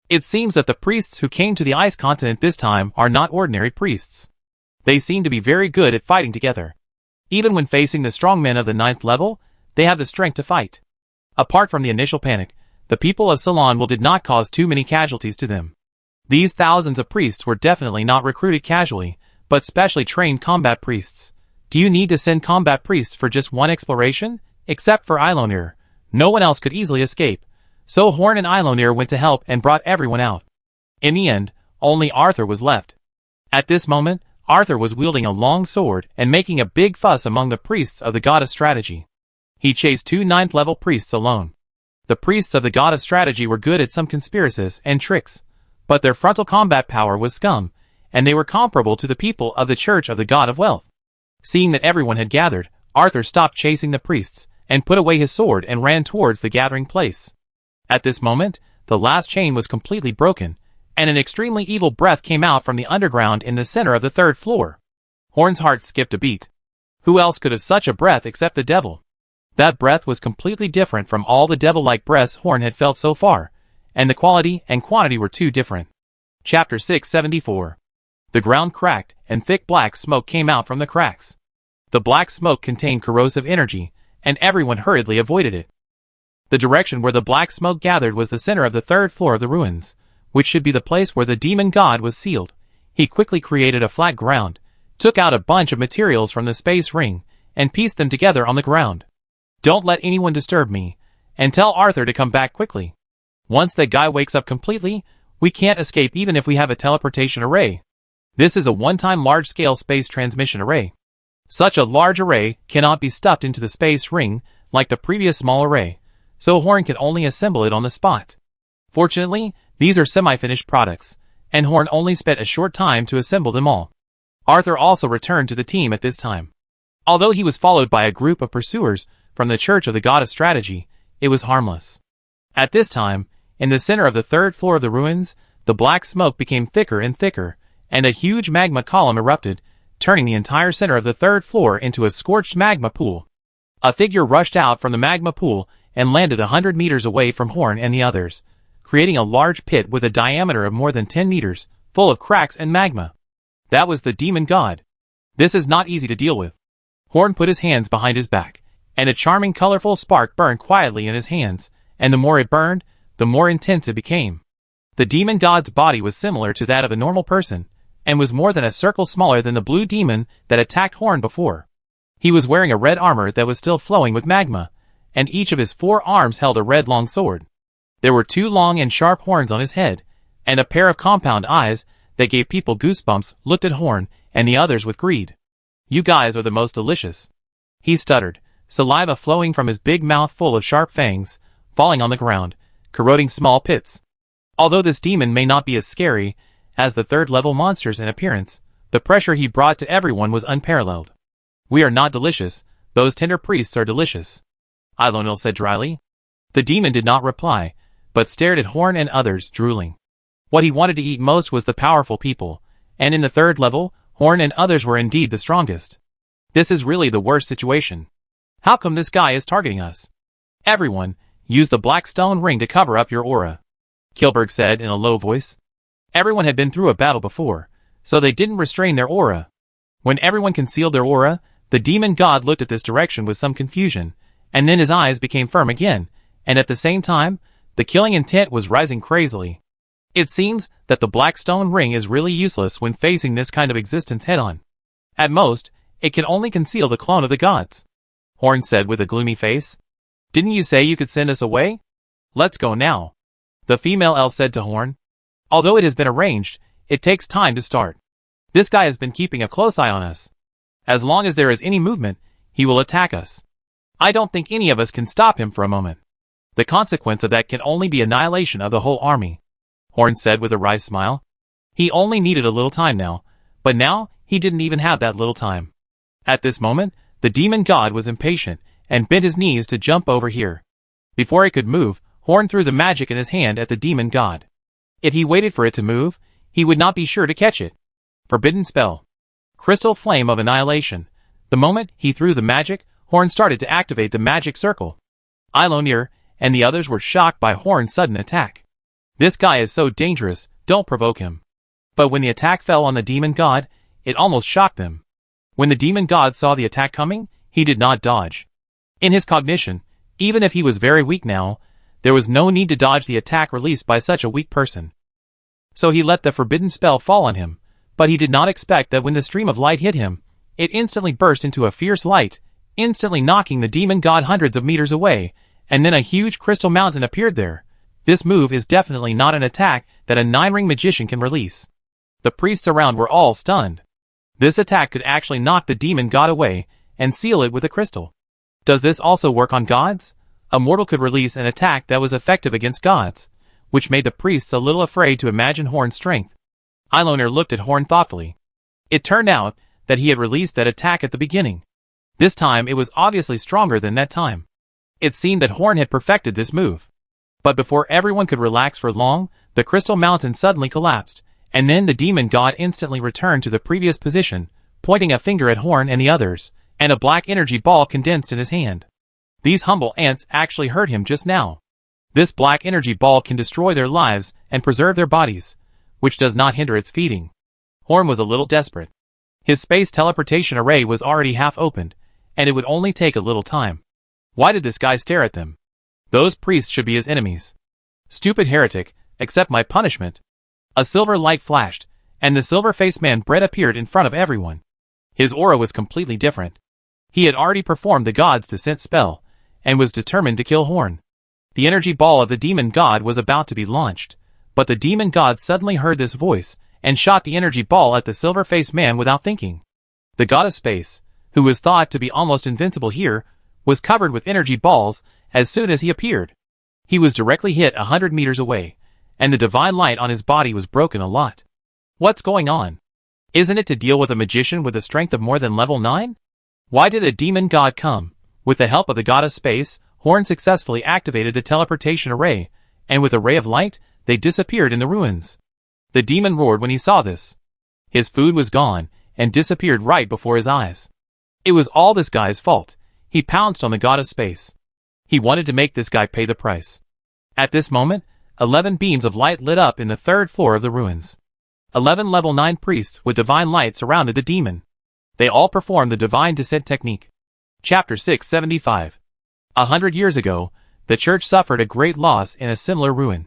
It seems that the priests who came to the ice continent this time are not ordinary priests. They seem to be very good at fighting together. Even when facing the strong men of the 9th level, they have the strength to fight. Apart from the initial panic, the people of Salon will did not cause too many casualties to them. These thousands of priests were definitely not recruited casually, but specially trained combat priests. Do you need to send combat priests for just one exploration? Except for Eilonir, no one else could easily escape, so Horn and Eilonir went to help and brought everyone out. In the end, only Arthur was left. At this moment, Arthur was wielding a long sword and making a big fuss among the priests of the god of strategy. He chased 2 9th-level priests alone. The priests of the god of strategy were good at some conspiracies and tricks, but their frontal combat power was scum, and they were comparable to the people of the church of the god of wealth. Seeing that everyone had gathered, Arthur stopped chasing the priests, and put away his sword and ran towards the gathering place. At this moment, the last chain was completely broken, and an extremely evil breath came out from the underground in the center of the 3rd floor. Horn's heart skipped a beat. Who else could have such a breath except the devil? That breath was completely different from all the devil-like breaths Horn had felt so far, and the quality and quantity were too different. Chapter 674. The ground cracked, and thick black smoke came out from the cracks. The black smoke contained corrosive energy, and everyone hurriedly avoided it. The direction where the black smoke gathered was the center of the 3rd floor of the ruins, which should be the place where the demon god was sealed. He quickly created a flat ground, took out a bunch of materials from the space ring, and pieced them together on the ground. Don't let anyone disturb me, and tell Arthur to come back quickly. Once that guy wakes up completely, we can't escape even if we have a teleportation array. This is a one-time large-scale space transmission array. Such a large array cannot be stuffed into the space ring like the previous small array, so Horn can only assemble it on the spot. Fortunately, these are semi-finished products, and Horn only spent a short time to assemble them all. Arthur also returned to the team at this time. Although he was followed by a group of pursuers from the Church of the God of Strategy, it was harmless. At this time, in the center of the 3rd floor of the ruins, the black smoke became thicker and thicker, and a huge magma column erupted, turning the entire center of the 3rd floor into a scorched magma pool. A figure rushed out from the magma pool and landed 100 meters away from Horn and the others, creating a large pit with a diameter of more than 10 meters, full of cracks and magma. That was the demon god. This is not easy to deal with. Horn put his hands behind his back, and a charming colorful spark burned quietly in his hands, and the more it burned, the more intense it became. The demon god's body was similar to that of a normal person, and was more than a circle smaller than the blue demon that attacked Horn before. He was wearing a red armor that was still flowing with magma, and each of his 4 arms held a red long sword. There were 2 long and sharp horns on his head, and a pair of compound eyes that gave people goosebumps looked at Horn and the others with greed. "You guys are the most delicious," he stuttered, saliva flowing from his big mouth full of sharp fangs, falling on the ground, corroding small pits. Although this demon may not be as scary as the 3rd-level monsters in appearance, the pressure he brought to everyone was unparalleled. "We are not delicious, those tender priests are delicious," Ilonil said dryly. The demon did not reply, but stared at Horn and others, drooling. What he wanted to eat most was the powerful people, and in the 3rd level, Horn and others were indeed the strongest. This is really the worst situation. How come this guy is targeting us? "Everyone, use the black stone ring to cover up your aura," Kilberg said in a low voice. Everyone had been through a battle before, so they didn't restrain their aura. When everyone concealed their aura, the demon god looked at this direction with some confusion, and then his eyes became firm again, and at the same time, the killing intent was rising crazily. It seems that the black stone ring is really useless when facing this kind of existence head-on. At most, it can only conceal the clone of the gods, Horn said with a gloomy face. "Didn't you say you could send us away? Let's go now," the female elf said to Horn. "Although it has been arranged, it takes time to start. This guy has been keeping a close eye on us. As long as there is any movement, he will attack us. I don't think any of us can stop him for a moment. The consequence of that can only be annihilation of the whole army," Horn said with a wry smile. He only needed a little time now, but now he didn't even have that little time. At this moment, the demon god was impatient and bent his knees to jump over here. Before it could move, Horn threw the magic in his hand at the demon god. If he waited for it to move, he would not be sure to catch it. Forbidden spell. Crystal flame of annihilation. The moment he threw the magic, Horn started to activate the magic circle. Ilonir and the others were shocked by Horn's sudden attack. This guy is so dangerous, don't provoke him. But when the attack fell on the demon god, it almost shocked them. When the demon god saw the attack coming, he did not dodge. In his cognition, even if he was very weak now, there was no need to dodge the attack released by such a weak person. So he let the forbidden spell fall on him, but he did not expect that when the stream of light hit him, it instantly burst into a fierce light, instantly knocking the demon god hundreds of meters away, and then a huge crystal mountain appeared there. This move is definitely not an attack that a 9-ring magician can release. The priests around were all stunned. This attack could actually knock the demon god away and seal it with a crystal. Does this also work on gods? A mortal could release an attack that was effective against gods, which made the priests a little afraid to imagine Horn's strength. Eilonir looked at Horn thoughtfully. It turned out that he had released that attack at the beginning. This time it was obviously stronger than that time. It seemed that Horn had perfected this move. But before everyone could relax for long, the crystal mountain suddenly collapsed, and then the demon god instantly returned to the previous position, pointing a finger at Horn and the others, and a black energy ball condensed in his hand. These humble ants actually hurt him just now. This black energy ball can destroy their lives and preserve their bodies, which does not hinder its feeding. Horn was a little desperate. His space teleportation array was already half opened, and it would only take a little time. Why did this guy stare at them? Those priests should be his enemies. Stupid heretic, accept my punishment. A silver light flashed, and the silver-faced man Brett appeared in front of everyone. His aura was completely different. He had already performed the god's descent spell, and was determined to kill Horn. The energy ball of the demon god was about to be launched, but the demon god suddenly heard this voice, and shot the energy ball at the silver-faced man without thinking. The god of space, who was thought to be almost invincible here, was covered with energy balls as soon as he appeared. He was directly hit 100 meters away, and the divine light on his body was broken a lot. What's going on? Isn't it to deal with a magician with a strength of more than level 9? Why did a demon god come? With the help of the god of space, Horn successfully activated the teleportation array, and with a ray of light, they disappeared in the ruins. The demon roared when he saw this. His food was gone, and disappeared right before his eyes. It was all this guy's fault. He pounced on the god of space. He wanted to make this guy pay the price. At this moment, 11 beams of light lit up in the third floor of the ruins. 11 level 9 priests with divine light surrounded the demon. They all performed the divine descent technique. Chapter 675. 100 years ago, the church suffered a great loss in a similar ruin.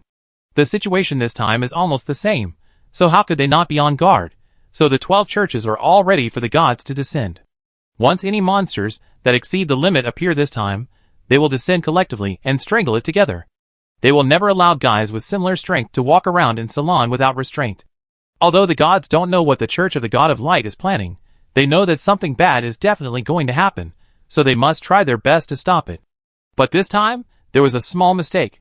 The situation this time is almost the same, so how could they not be on guard? So the 12 churches are all ready for the gods to descend. Once any monsters that exceed the limit appear this time, they will descend collectively and strangle it together. They will never allow guys with similar strength to walk around in Salon without restraint. Although the gods don't know what the Church of the God of Light is planning, they know that something bad is definitely going to happen, so they must try their best to stop it. But this time, there was a small mistake.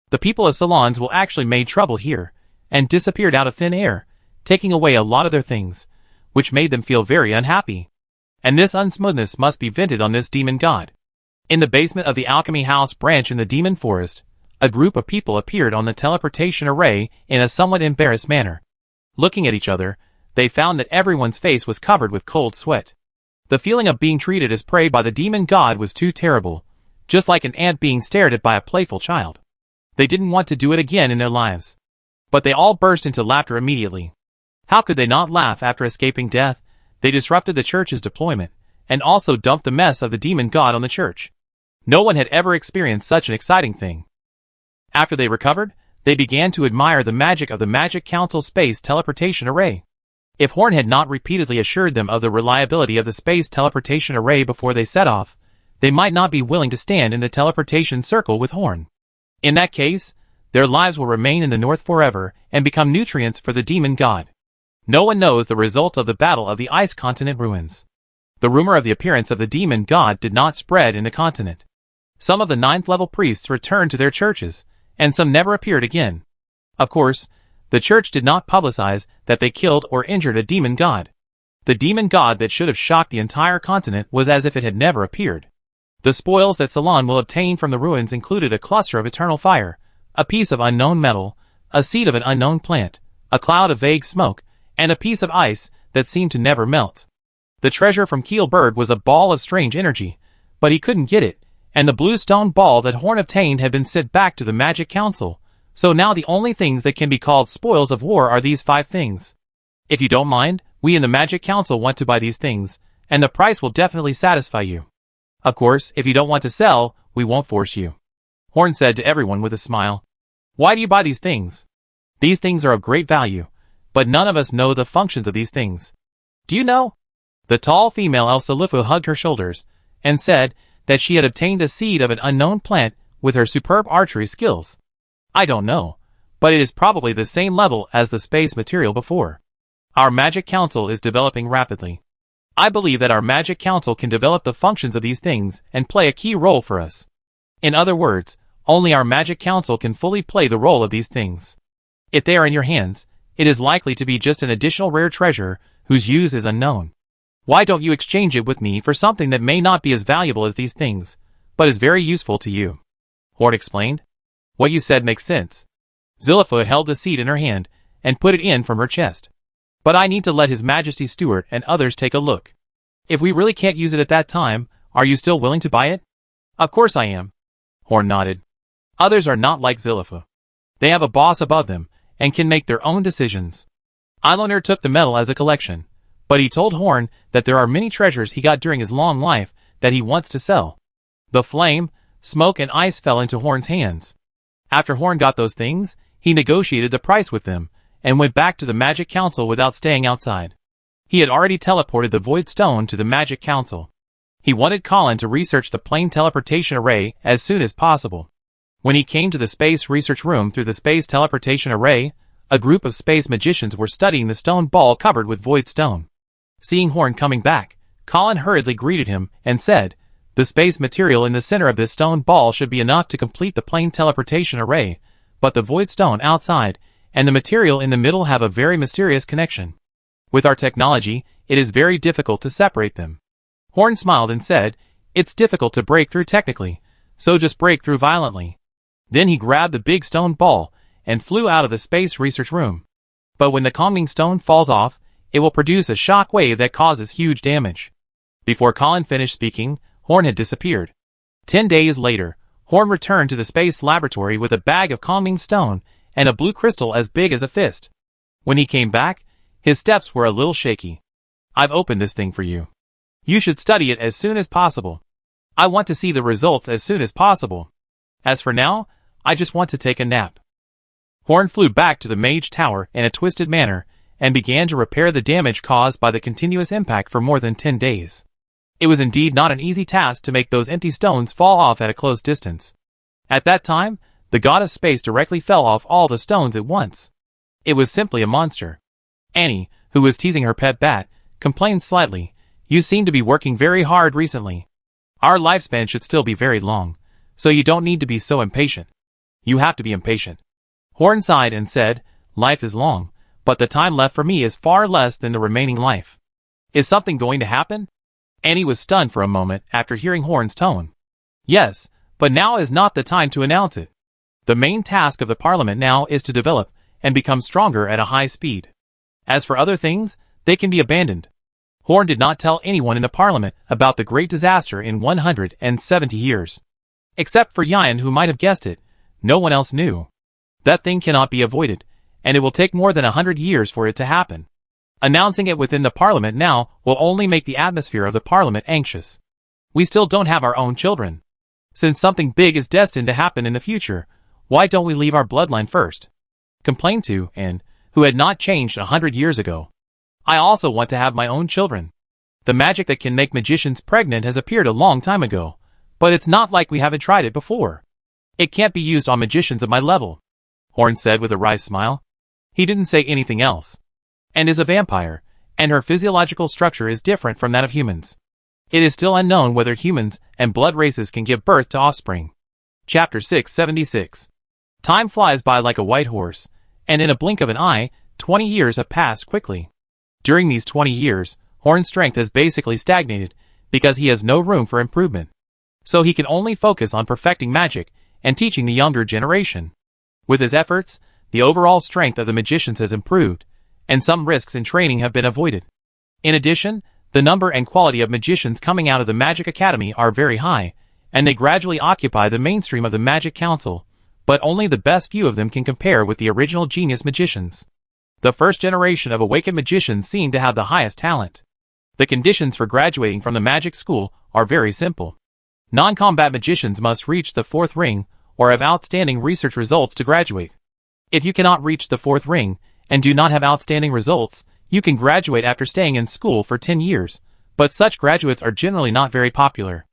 The people of Salons will actually made trouble here, and disappeared out of thin air, taking away a lot of their things, which made them feel very unhappy. And this unsmoothness must be vented on this demon god. In the basement of the alchemy house branch in the demon forest, a group of people appeared on the teleportation array in a somewhat embarrassed manner. Looking at each other, they found that everyone's face was covered with cold sweat. The feeling of being treated as prey by the demon god was too terrible, just like an ant being stared at by a playful child. They didn't want to do it again in their lives. But they all burst into laughter immediately. How could they not laugh after escaping death? They disrupted the church's deployment, and also dumped the mess of the demon god on the church. No one had ever experienced such an exciting thing. After they recovered, they began to admire the magic of the Magic Council Space Teleportation Array. If Horn had not repeatedly assured them of the reliability of the Space Teleportation Array before they set off, they might not be willing to stand in the teleportation circle with Horn. In that case, their lives will remain in the north forever and become nutrients for the demon god. No one knows the result of the Battle of the Ice Continent ruins. The rumor of the appearance of the demon god did not spread in the continent. Some of the 9th level priests returned to their churches, and some never appeared again. Of course, the church did not publicize that they killed or injured a demon god. The demon god that should have shocked the entire continent was as if it had never appeared. The spoils that Salon will obtain from the ruins included a cluster of eternal fire, a piece of unknown metal, a seed of an unknown plant, a cloud of vague smoke, and a piece of ice that seemed to never melt. The treasure from Kielberg was a ball of strange energy, but he couldn't get it, and the blue stone ball that Horn obtained had been sent back to the Magic Council, so now the only things that can be called spoils of war are these 5 things. If you don't mind, we in the Magic Council want to buy these things, and the price will definitely satisfy you. Of course, if you don't want to sell, we won't force you. Horn said to everyone with a smile. Why do you buy these things? These things are of great value, but none of us know the functions of these things. Do you know? The tall female Elsalifu hugged her shoulders, and said that she had obtained a seed of an unknown plant with her superb archery skills. I don't know, but it is probably the same level as the space material before. Our Magic Council is developing rapidly. I believe that our magic council can develop the functions of these things and play a key role for us. In other words, only our magic council can fully play the role of these things. If they are in your hands, it is likely to be just an additional rare treasure whose use is unknown. Why don't you exchange it with me for something that may not be as valuable as these things, but is very useful to you? Horn explained. What you said makes sense. Zilipha held the seed in her hand and put it in from her chest. But I need to let His Majesty Stuart and others take a look. If we really can't use it at that time, are you still willing to buy it? Of course I am. Horn nodded. Others are not like Zilipha. They have a boss above them and can make their own decisions. Eilander took the medal as a collection, but he told Horn that there are many treasures he got during his long life that he wants to sell. The flame, smoke and ice fell into Horn's hands. After Horn got those things, he negotiated the price with them and went back to the Magic Council without staying outside. He had already teleported the Void Stone to the Magic Council. He wanted Colin to research the plane teleportation array as soon as possible. When he came to the space research room through the space teleportation array, a group of space magicians were studying the stone ball covered with Void Stone. Seeing Horn coming back, Colin hurriedly greeted him and said, "The space material in the center of this stone ball should be enough to complete the plane teleportation array, but the Void Stone outside and the material in the middle have a very mysterious connection. With our technology, it is very difficult to separate them." Horn smiled and said, "It's difficult to break through technically, so just break through violently." Then he grabbed the big stone ball and flew out of the space research room. But when the calming stone falls off, it will produce a shock wave that causes huge damage. Before Colin finished speaking, Horn had disappeared. 10 days later, Horn returned to the space laboratory with a bag of calming stone and a blue crystal as big as a fist. When he came back, his steps were a little shaky. "I've opened this thing for you. You should study it as soon as possible. I want to see the results as soon as possible. As for now, I just want to take a nap." Horn flew back to the Mage Tower in a twisted manner and began to repair the damage caused by the continuous impact for more than 10 days. It was indeed not an easy task to make those empty stones fall off at a close distance. At that time, the god of space directly fell off all the stones at once. It was simply a monster. Annie, who was teasing her pet bat, complained slightly, "You seem to be working very hard recently. Our lifespan should still be very long, so you don't need to be so impatient." "You have to be impatient." Horn sighed and said, "Life is long, but the time left for me is far less than the remaining life. Is something going to happen?" Annie was stunned for a moment after hearing Horn's tone. "Yes, but now is not the time to announce it. The main task of the Parliament now is to develop and become stronger at a high speed. As for other things, they can be abandoned." Horn did not tell anyone in the Parliament about the great disaster in 170 years. Except for Yan, who might have guessed it, no one else knew. That thing cannot be avoided, and it will take more than 100 years for it to happen. Announcing it within the Parliament now will only make the atmosphere of the Parliament anxious. We still don't have our own children. Since something big is destined to happen in the future, why don't we leave our bloodline first? Complained to, and who had not changed 100 years ago. I also want to have my own children. The magic that can make magicians pregnant has appeared a long time ago, but it's not like we haven't tried it before. It can't be used on magicians of my level," Horn said with a wry smile. He didn't say anything else. "And is a vampire, and her physiological structure is different from that of humans. It is still unknown whether humans and blood races can give birth to offspring." Chapter 676. Time flies by like a white horse, and in a blink of an eye, 20 years have passed quickly. During these 20 years, Horn's strength has basically stagnated because he has no room for improvement. So he can only focus on perfecting magic and teaching the younger generation. With his efforts, the overall strength of the magicians has improved, and some risks in training have been avoided. In addition, the number and quality of magicians coming out of the Magic Academy are very high, and they gradually occupy the mainstream of the Magic Council, but only the best few of them can compare with the original genius magicians. The first generation of awakened magicians seem to have the highest talent. The conditions for graduating from the magic school are very simple. Non-combat magicians must reach the 4th ring or have outstanding research results to graduate. If you cannot reach the 4th ring and do not have outstanding results, you can graduate after staying in school for 10 years, but such graduates are generally not very popular.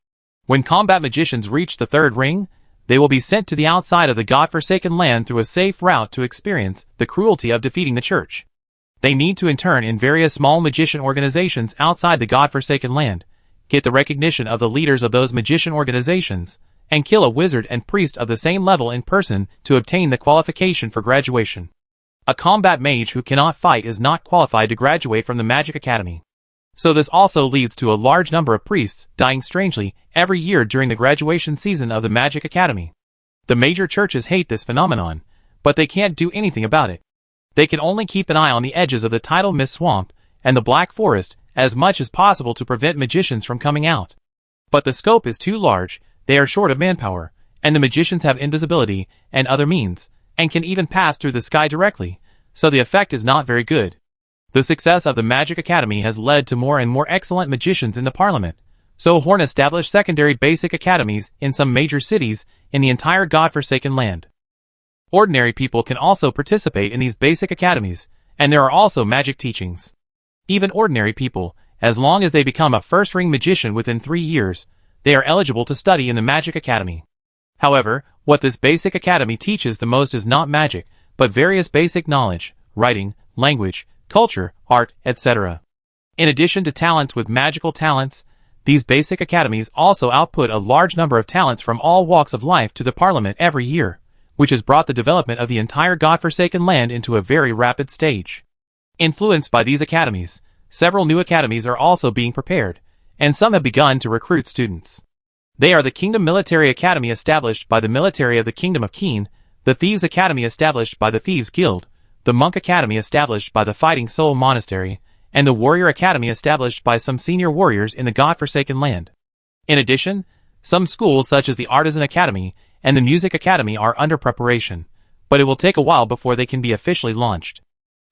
When combat magicians reach the 3rd ring, they will be sent to the outside of the godforsaken land through a safe route to experience the cruelty of defeating the church. They need to intern in various small magician organizations outside the God-forsaken land, get the recognition of the leaders of those magician organizations, and kill a wizard and priest of the same level in person to obtain the qualification for graduation. A combat mage who cannot fight is not qualified to graduate from the Magic Academy. So this also leads to a large number of priests dying strangely every year during the graduation season of the Magic Academy. The major churches hate this phenomenon, but they can't do anything about it. They can only keep an eye on the edges of the tidal mist swamp and the Black Forest as much as possible to prevent magicians from coming out. But the scope is too large, they are short of manpower, and the magicians have invisibility and other means, and can even pass through the sky directly, so the effect is not very good. The success of the Magic Academy has led to more and more excellent magicians in the Parliament, so Horn established secondary basic academies in some major cities in the entire God-forsaken land. Ordinary people can also participate in these basic academies, and there are also magic teachings. Even ordinary people, as long as they become a first-ring magician within 3 years, they are eligible to study in the Magic Academy. However, what this basic academy teaches the most is not magic, but various basic knowledge, writing, language, culture, art, etc. In addition to talents with magical talents, these basic academies also output a large number of talents from all walks of life to the Parliament every year, which has brought the development of the entire God-forsaken land into a very rapid stage. Influenced by these academies, several new academies are also being prepared, and some have begun to recruit students. They are the Kingdom Military Academy established by the military of the Kingdom of Keen, the Thieves Academy established by the Thieves Guild, the Monk Academy established by the Fighting Soul Monastery, and the Warrior Academy established by some senior warriors in the God-forsaken land. In addition, some schools such as the Artisan Academy and the Music Academy are under preparation, but it will take a while before they can be officially launched.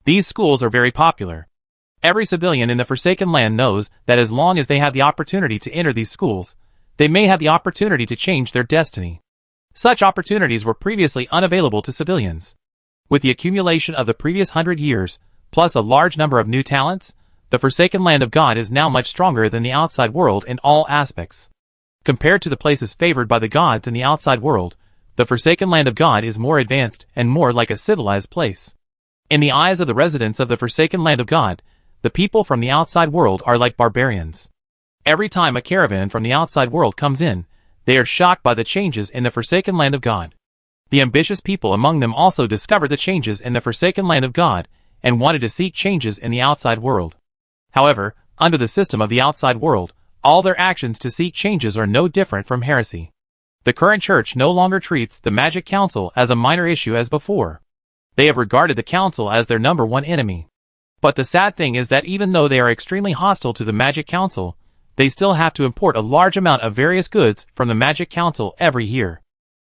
These schools are very popular. Every civilian in the Forsaken Land knows that as long as they have the opportunity to enter these schools, they may have the opportunity to change their destiny. Such opportunities were previously unavailable to civilians. With the accumulation of the previous 100 years, plus a large number of new talents, the Forsaken Land of God is now much stronger than the outside world in all aspects. Compared to the places favored by the gods in the outside world, the Forsaken Land of God is more advanced and more like a civilized place. In the eyes of the residents of the Forsaken Land of God, the people from the outside world are like barbarians. Every time a caravan from the outside world comes in, they are shocked by the changes in the Forsaken Land of God. The ambitious people among them also discovered the changes in the Forsaken Land of God and wanted to seek changes in the outside world. However, under the system of the outside world, all their actions to seek changes are no different from heresy. The current church no longer treats the Magic Council as a minor issue as before. They have regarded the council as their number one enemy. But the sad thing is that even though they are extremely hostile to the Magic Council, they still have to import a large amount of various goods from the Magic Council every year.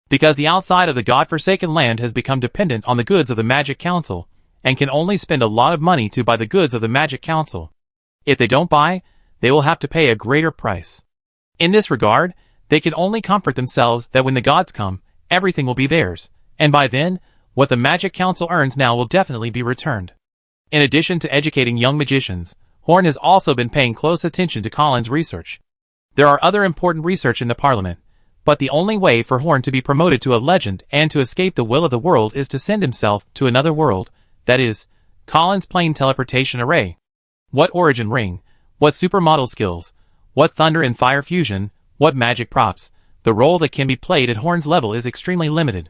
Because the outside of the God-forsaken land has become dependent on the goods of the Magic Council, and can only spend a lot of money to buy the goods of the Magic Council. If they don't buy, they will have to pay a greater price. In this regard, they can only comfort themselves that when the gods come, everything will be theirs, and by then, what the Magic Council earns now will definitely be returned. In addition to educating young magicians, Horn has also been paying close attention to Colin's research. There are other important research in the Parliament, but the only way for Horn to be promoted to a legend and to escape the will of the world is to send himself to another world, that is, Colin's plane teleportation array. What origin ring, what supermodel skills, what thunder and fire fusion, what magic props, the role that can be played at Horn's level is extremely limited.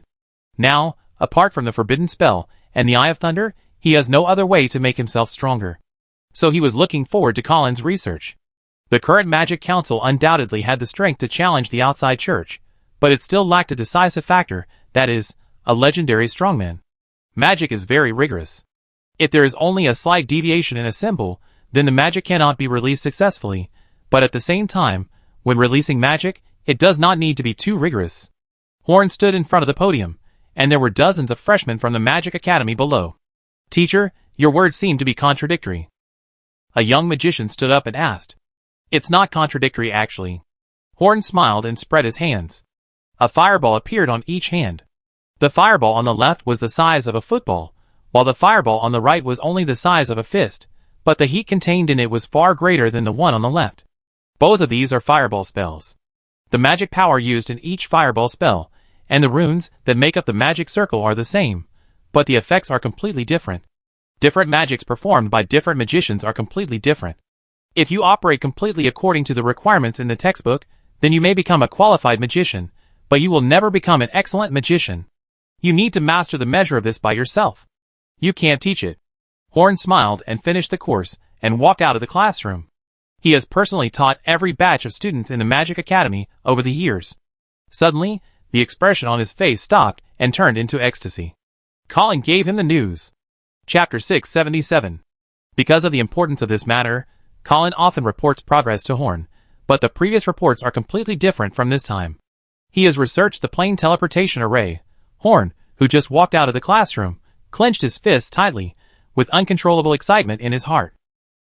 Now, apart from the forbidden spell and the Eye of Thunder, he has no other way to make himself stronger. So he was looking forward to Colin's research. The current Magic Council undoubtedly had the strength to challenge the outside church, but it still lacked a decisive factor, that is, a legendary strongman. Magic is very rigorous. If there is only a slight deviation in a symbol, then the magic cannot be released successfully, but at the same time, when releasing magic, it does not need to be too rigorous. Horn stood in front of the podium, and there were dozens of freshmen from the Magic Academy below. "Teacher, your words seem to be contradictory." A young magician stood up and asked. "It's not contradictory actually." Horn smiled and spread his hands. A fireball appeared on each hand. The fireball on the left was the size of a football, while the fireball on the right was only the size of a fist, but the heat contained in it was far greater than the one on the left. Both of these are fireball spells. The magic power used in each fireball spell, and the runes that make up the magic circle are the same, but the effects are completely different. Different magics performed by different magicians are completely different. If you operate completely according to the requirements in the textbook, then you may become a qualified magician, but you will never become an excellent magician. You need to master the measure of this by yourself. You can't teach it. Horn smiled and finished the course and walked out of the classroom. He has personally taught every batch of students in the Magic Academy over the years. Suddenly, the expression on his face stopped and turned into ecstasy. Colin gave him the news. Chapter 677. Because of the importance of this matter, Colin often reports progress to Horn, but the previous reports are completely different from this time. He has researched the plane teleportation array. Horn, who just walked out of the classroom, clenched his fists tightly, with uncontrollable excitement in his heart.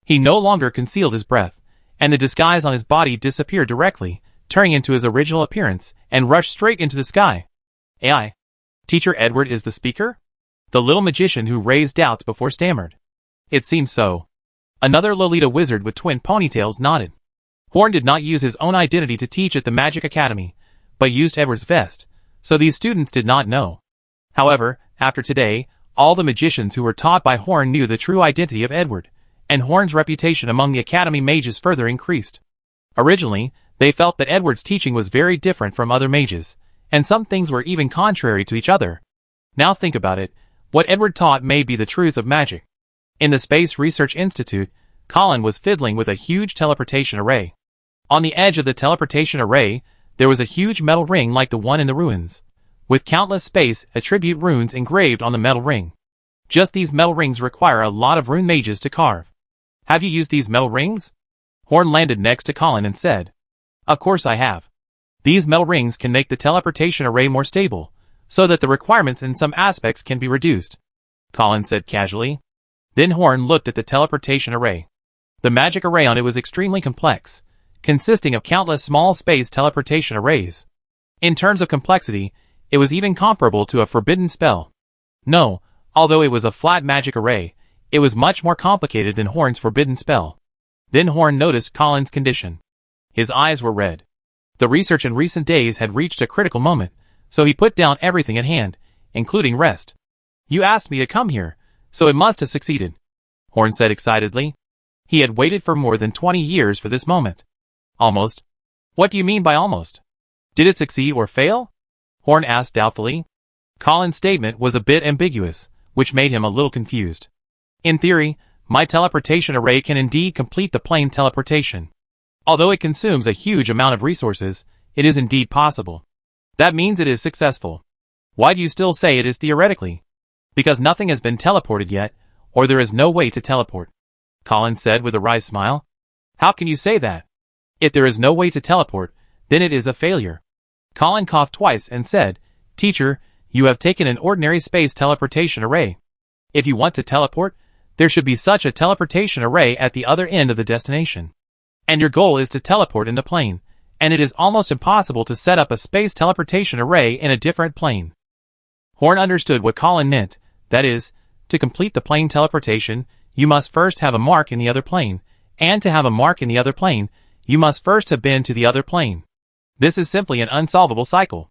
He no longer concealed his breath, and the disguise on his body disappeared directly, turning into his original appearance, and rushed straight into the sky. AI. Teacher Edward is the speaker? The little magician who raised doubts before stammered. It seems so. Another Lolita wizard with twin ponytails nodded. Horn did not use his own identity to teach at the Magic Academy, but used Edward's vest, so these students did not know. However, after today, all the magicians who were taught by Horn knew the true identity of Edward, and Horn's reputation among the Academy mages further increased. Originally, they felt that Edward's teaching was very different from other mages, and some things were even contrary to each other. Now think about it, what Edward taught may be the truth of magic. In the Space Research Institute, Colin was fiddling with a huge teleportation array. On the edge of the teleportation array, there was a huge metal ring like the one in the ruins, with countless space attribute runes engraved on the metal ring. Just these metal rings require a lot of rune mages to carve. Have you used these metal rings? Horn landed next to Colin and said, Of course I have. These metal rings can make the teleportation array more stable, so that the requirements in some aspects can be reduced, Colin said casually. Then Horn looked at the teleportation array. The magic array on it was extremely complex, consisting of countless small space teleportation arrays. In terms of complexity, it was even comparable to a forbidden spell. No, although it was a flat magic array, it was much more complicated than Horn's forbidden spell. Then Horn noticed Colin's condition. His eyes were red. The research in recent days had reached a critical moment, so he put down everything at hand, including rest. You asked me to come here, so it must have succeeded, Horn said excitedly. He had waited for more than 20 years for this moment. Almost? What do you mean by almost? Did it succeed or fail? Horn asked doubtfully. Colin's statement was a bit ambiguous, which made him a little confused. In theory, my teleportation array can indeed complete the plane teleportation. Although it consumes a huge amount of resources, it is indeed possible. That means it is successful. Why do you still say it is theoretically? Because nothing has been teleported yet, or there is no way to teleport, Colin said with a wry smile. How can you say that? If there is no way to teleport, then it is a failure. Colin coughed twice and said, Teacher, you have taken an ordinary space teleportation array. If you want to teleport, there should be such a teleportation array at the other end of the destination. And your goal is to teleport in the plane, and it is almost impossible to set up a space teleportation array in a different plane. Horn understood what Colin meant, that is, to complete the plane teleportation, you must first have a mark in the other plane, and to have a mark in the other plane, you must first have been to the other plane. This is simply an unsolvable cycle.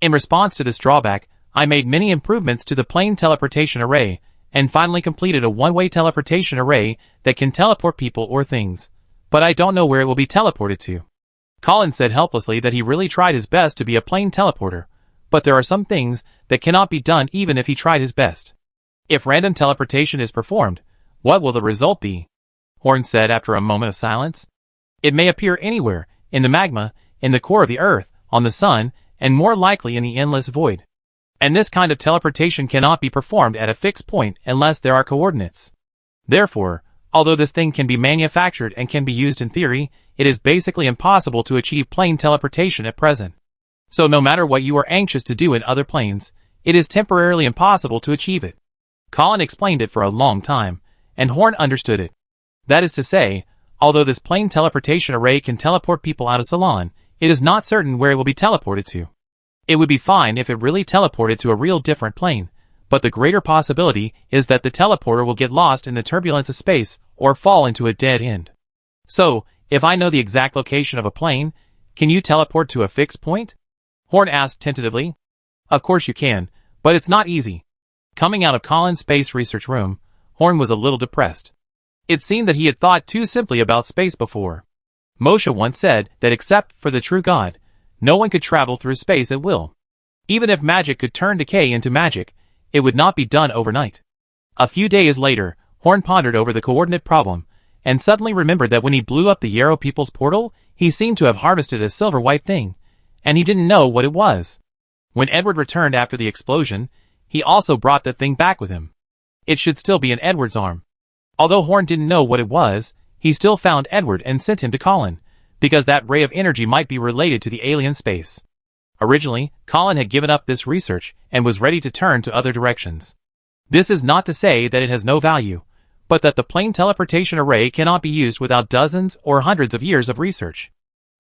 In response to this drawback, I made many improvements to the plane teleportation array, and finally completed a one-way teleportation array that can teleport people or things. But I don't know where it will be teleported to. Colin said helplessly that he really tried his best to be a plane teleporter, but there are some things that cannot be done even if he tried his best. If random teleportation is performed, what will the result be? Horn said after a moment of silence. It may appear anywhere, in the magma, in the core of the earth, on the sun, and more likely in the endless void. And this kind of teleportation cannot be performed at a fixed point unless there are coordinates. Therefore, although this thing can be manufactured and can be used in theory, it is basically impossible to achieve plane teleportation at present. So no matter what you are anxious to do in other planes, it is temporarily impossible to achieve it. Colin explained it for a long time, and Horn understood it. That is to say, although this plane teleportation array can teleport people out of Salon, it is not certain where it will be teleported to. It would be fine if it really teleported to a real different plane, but the greater possibility is that the teleporter will get lost in the turbulence of space or fall into a dead end. So, if I know the exact location of a plane, can you teleport to a fixed point? Horn asked tentatively. Of course you can, but it's not easy. Coming out of Colin's space research room, Horn was a little depressed. It seemed that he had thought too simply about space before. Moshe once said that except for the true God, no one could travel through space at will. Even if magic could turn decay into magic, it would not be done overnight. A few days later, Horn pondered over the coordinate problem, and suddenly remembered that when he blew up the Yarrow people's portal, he seemed to have harvested a silver-white thing, and he didn't know what it was. When Edward returned after the explosion, he also brought that thing back with him. It should still be in Edward's arm. Although Horn didn't know what it was, he still found Edward and sent him to Colin, because that ray of energy might be related to the alien space. Originally, Colin had given up this research and was ready to turn to other directions. This is not to say that it has no value, but that the plane teleportation array cannot be used without dozens or hundreds of years of research.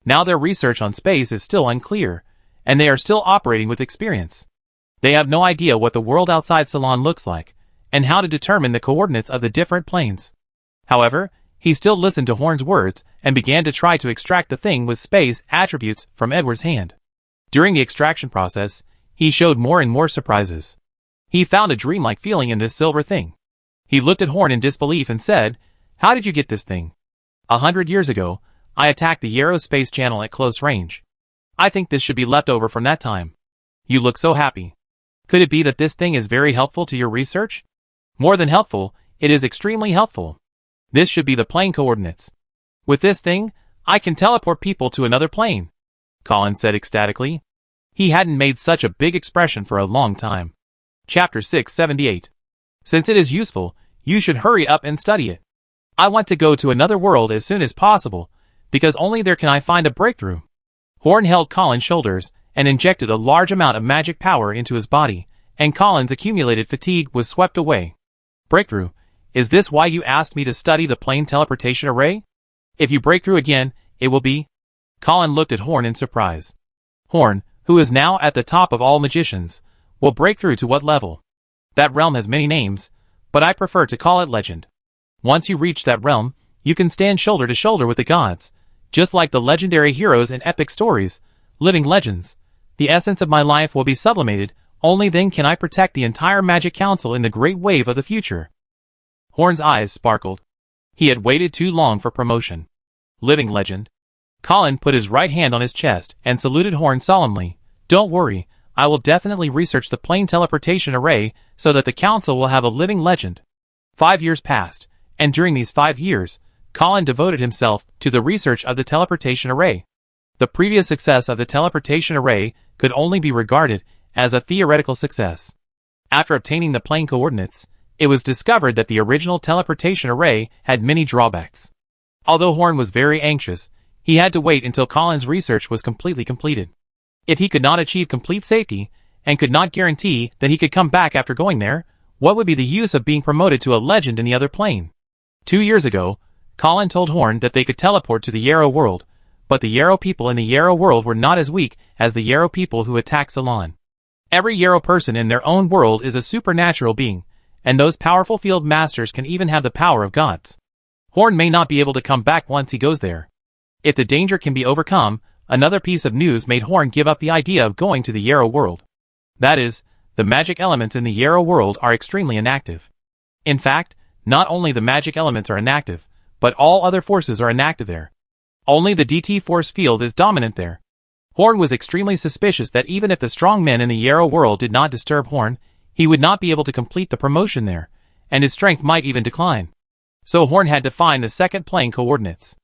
Now their research on space is still unclear, and they are still operating with experience. They have no idea what the world outside Ceylon looks like, and how to determine the coordinates of the different planes. However, he still listened to Horn's words and began to try to extract the thing with space attributes from Edward's hand. During the extraction process, he showed more and more surprises. He found a dreamlike feeling in this silver thing. He looked at Horn in disbelief and said, "How did you get this thing?" 100 years ago, I attacked the Yarrow space channel at close range. I think this should be left over from that time. You look so happy. Could it be that this thing is very helpful to your research? More than helpful, it is extremely helpful. This should be the plane coordinates. With this thing, I can teleport people to another plane, Colin said ecstatically. He hadn't made such a big expression for a long time. Chapter 678. Since it is useful, you should hurry up and study it. I want to go to another world as soon as possible, because only there can I find a breakthrough. Horn held Colin's shoulders and injected a large amount of magic power into his body, and Colin's accumulated fatigue was swept away. Breakthrough. Is this why you asked me to study the plane teleportation array? If you break through again, it will be... Colin looked at Horn in surprise. Horn, who is now at the top of all magicians, will break through to what level? That realm has many names, but I prefer to call it legend. Once you reach that realm, you can stand shoulder to shoulder with the gods, just like the legendary heroes in epic stories, living legends. The essence of my life will be sublimated, only then can I protect the entire Magic Council in the great wave of the future. Horn's eyes sparkled. He had waited too long for promotion. Living legend. Colin put his right hand on his chest and saluted Horn solemnly. Don't worry, I will definitely research the plane teleportation array so that the council will have a living legend. 5 years passed, and during these 5 years, Colin devoted himself to the research of the teleportation array. The previous success of the teleportation array could only be regarded as a theoretical success. After obtaining the plane coordinates, it was discovered that the original teleportation array had many drawbacks. Although Horn was very anxious, he had to wait until Colin's research was completely completed. If he could not achieve complete safety, and could not guarantee that he could come back after going there, what would be the use of being promoted to a legend in the other plane? 2 years ago, Colin told Horn that they could teleport to the Yarrow world, but the Yarrow people in the Yarrow world were not as weak as the Yarrow people who attacked Ceylon. Every Yarrow person in their own world is a supernatural being, and those powerful field masters can even have the power of gods. Horn may not be able to come back once he goes there. If the danger can be overcome, another piece of news made Horn give up the idea of going to the Yarrow world. That is, the magic elements in the Yarrow world are extremely inactive. In fact, not only the magic elements are inactive, but all other forces are inactive there. Only the DT force field is dominant there. Horn was extremely suspicious that even if the strong men in the Yarrow world did not disturb Horn, he would not be able to complete the promotion there, and his strength might even decline. So Horn had to find the second plane coordinates.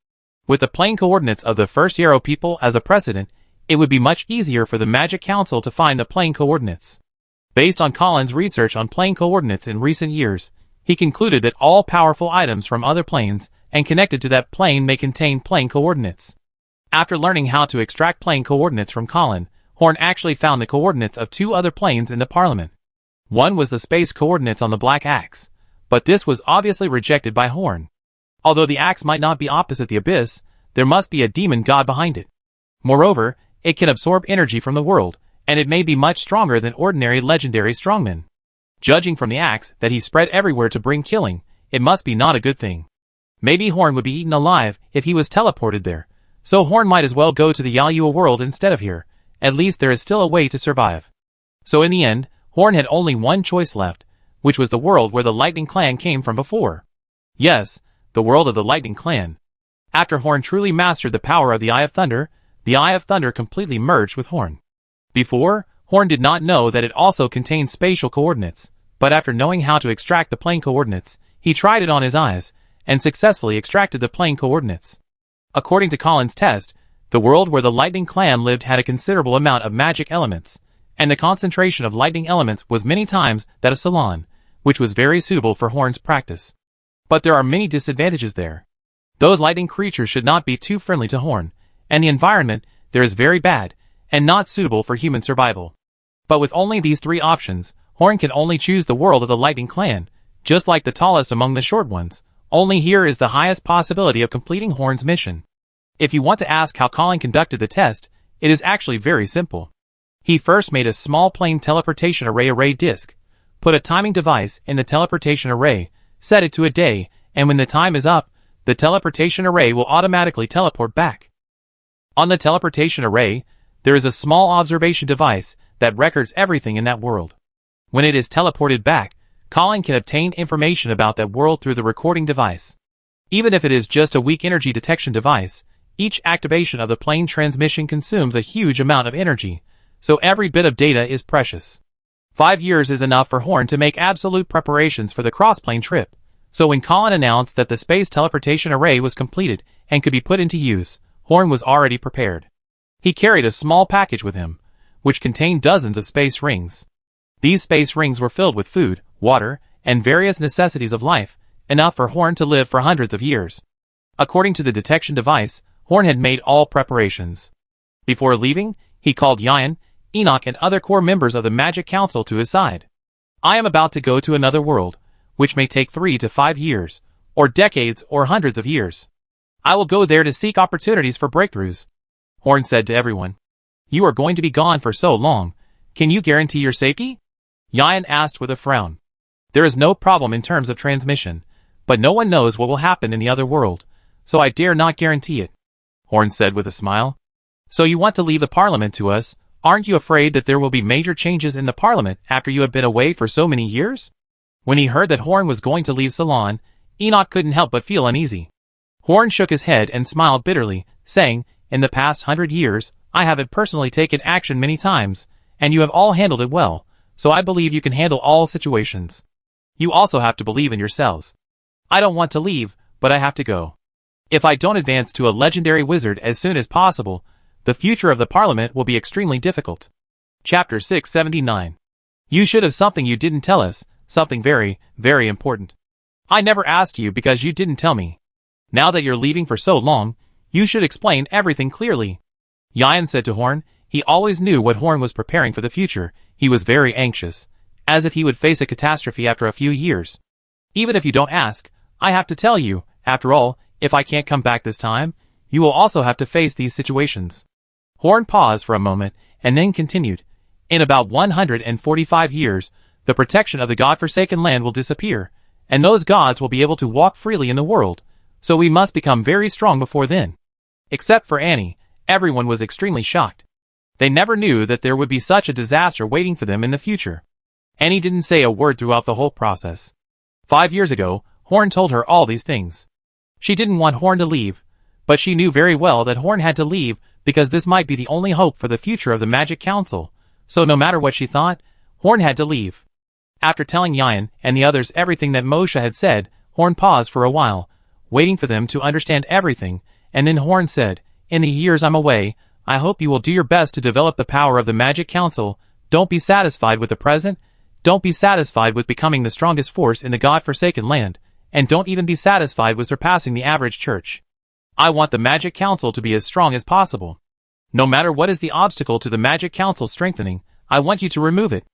With the plane coordinates of the first Yarrow people as a precedent, it would be much easier for the Magic Council to find the plane coordinates. Based on Colin's research on plane coordinates in recent years, he concluded that all powerful items from other planes and connected to that plane may contain plane coordinates. After learning how to extract plane coordinates from Colin, Horn actually found the coordinates of 2 other planes in the Parliament. One was the space coordinates on the Black Axe, but this was obviously rejected by Horn. Although the axe might not be opposite the abyss, there must be a demon god behind it. Moreover, it can absorb energy from the world, and it may be much stronger than ordinary legendary strongmen. Judging from the axe that he spread everywhere to bring killing, it must be not a good thing. Maybe Horn would be eaten alive if he was teleported there, so Horn might as well go to the Yalua world instead of here. At least there is still a way to survive. So in the end, Horn had only one choice left, which was the world where the Lightning Clan came from before. Yes, the world of the Lightning Clan. After Horn truly mastered the power of the Eye of Thunder, the Eye of Thunder completely merged with Horn. Before, Horn did not know that it also contained spatial coordinates, but after knowing how to extract the plane coordinates, he tried it on his eyes, and successfully extracted the plane coordinates. According to Colin's test, the world where the Lightning Clan lived had a considerable amount of magic elements, and the concentration of lightning elements was many times that of Ceylon, which was very suitable for Horn's practice. But there are many disadvantages there. Those lightning creatures should not be too friendly to Horn, and the environment there is very bad, and not suitable for human survival. But with only these three options, Horn can only choose the world of the Lightning Clan, just like the tallest among the short ones. Only here is the highest possibility of completing Horn's mission. If you want to ask how Colin conducted the test, it is actually very simple. He first made a small plane teleportation array disk, put a timing device in the teleportation array, set it to a day, and when the time is up, the teleportation array will automatically teleport back. On the teleportation array, there is a small observation device that records everything in that world. When it is teleported back, Colin can obtain information about that world through the recording device. Even if it is just a weak energy detection device, each activation of the plane transmission consumes a huge amount of energy, so every bit of data is precious. 5 years is enough for Horn to make absolute preparations for the cross-plane trip, so when Colin announced that the space teleportation array was completed and could be put into use, Horn was already prepared. He carried a small package with him, which contained dozens of space rings. These space rings were filled with food, water, and various necessities of life, enough for Horn to live for hundreds of years. According to the detection device, Horn had made all preparations. Before leaving, he called Yian, Enoch, and other core members of the Magic Council to his side. I am about to go to another world, which may take 3 to 5 years, or decades, or hundreds of years. I will go there to seek opportunities for breakthroughs. Horn said to everyone. You are going to be gone for so long. Can you guarantee your safety? Yian asked with a frown. There is no problem in terms of transmission, but no one knows what will happen in the other world, so I dare not guarantee it. Horn said with a smile. So you want to leave the Parliament to us? Aren't you afraid that there will be major changes in the Parliament after you have been away for so many years? When he heard that Horn was going to leave Ceylon, Enoch couldn't help but feel uneasy. Horn shook his head and smiled bitterly, saying, In the past 100 years, I have personally taken action many times, and you have all handled it well, so I believe you can handle all situations. You also have to believe in yourselves. I don't want to leave, but I have to go. If I don't advance to a legendary wizard as soon as possible, the future of the Parliament will be extremely difficult. Chapter 679. You should have something you didn't tell us, something very, very important. I never asked you because you didn't tell me. Now that you're leaving for so long, you should explain everything clearly. Yian said to Horn. He always knew what Horn was preparing for the future. He was very anxious, as if he would face a catastrophe after a few years. Even if you don't ask, I have to tell you, after all, if I can't come back this time, you will also have to face these situations. Horn paused for a moment, and then continued. In about 145 years, the protection of the God-forsaken land will disappear, and those gods will be able to walk freely in the world, so we must become very strong before then. Except for Annie, everyone was extremely shocked. They never knew that there would be such a disaster waiting for them in the future. Annie didn't say a word throughout the whole process. 5 years ago, Horn told her all these things. She didn't want Horn to leave, but she knew very well that Horn had to leave because this might be the only hope for the future of the Magic Council, so no matter what she thought, Horn had to leave. After telling Yian and the others everything that Moshe had said, Horn paused for a while, waiting for them to understand everything, and then Horn said, In the years I'm away, I hope you will do your best to develop the power of the Magic Council. Don't be satisfied with the present. Don't be satisfied with becoming the strongest force in the God-forsaken land, and don't even be satisfied with surpassing the average church. I want the Magic Council to be as strong as possible. No matter what is the obstacle to the Magic Council strengthening, I want you to remove it.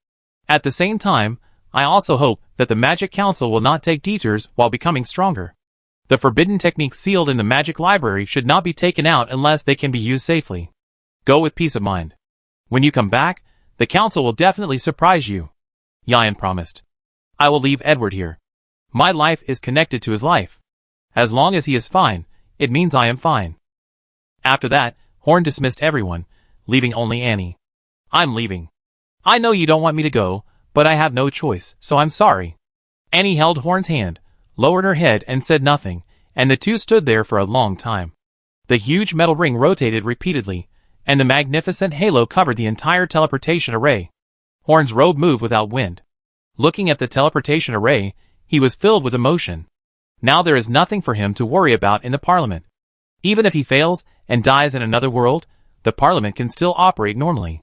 At the same time, I also hope that the Magic Council will not take detours while becoming stronger. The forbidden techniques sealed in the Magic Library should not be taken out unless they can be used safely. Go with peace of mind. When you come back, the Council will definitely surprise you. Yian promised. I will leave Edward here. My life is connected to his life. As long as he is fine, it means I am fine. After that, Horn dismissed everyone, leaving only Annie. I'm leaving. I know you don't want me to go, but I have no choice, so I'm sorry." Annie held Horn's hand, lowered her head and said nothing, and the two stood there for a long time. The huge metal ring rotated repeatedly, and the magnificent halo covered the entire teleportation array. Horn's robe moved without wind. Looking at the teleportation array, he was filled with emotion. Now there is nothing for him to worry about in the Parliament. Even if he fails and dies in another world, the Parliament can still operate normally.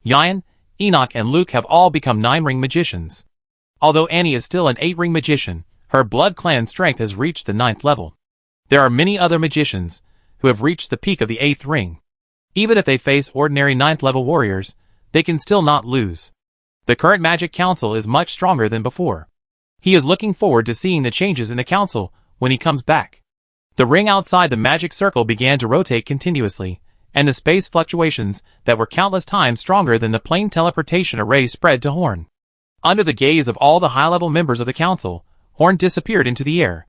Yian, Enoch and Luke have all become 9-ring magicians. Although Annie is still an 8-ring magician, her blood clan strength has reached the 9th level. There are many other magicians who have reached the peak of the 8th ring. Even if they face ordinary 9th level warriors, they can still not lose. The current Magic Council is much stronger than before. He is looking forward to seeing the changes in the council when he comes back. The ring outside the magic circle began to rotate continuously, and the space fluctuations that were countless times stronger than the plain teleportation array spread to Horn. Under the gaze of all the high-level members of the council, Horn disappeared into the air.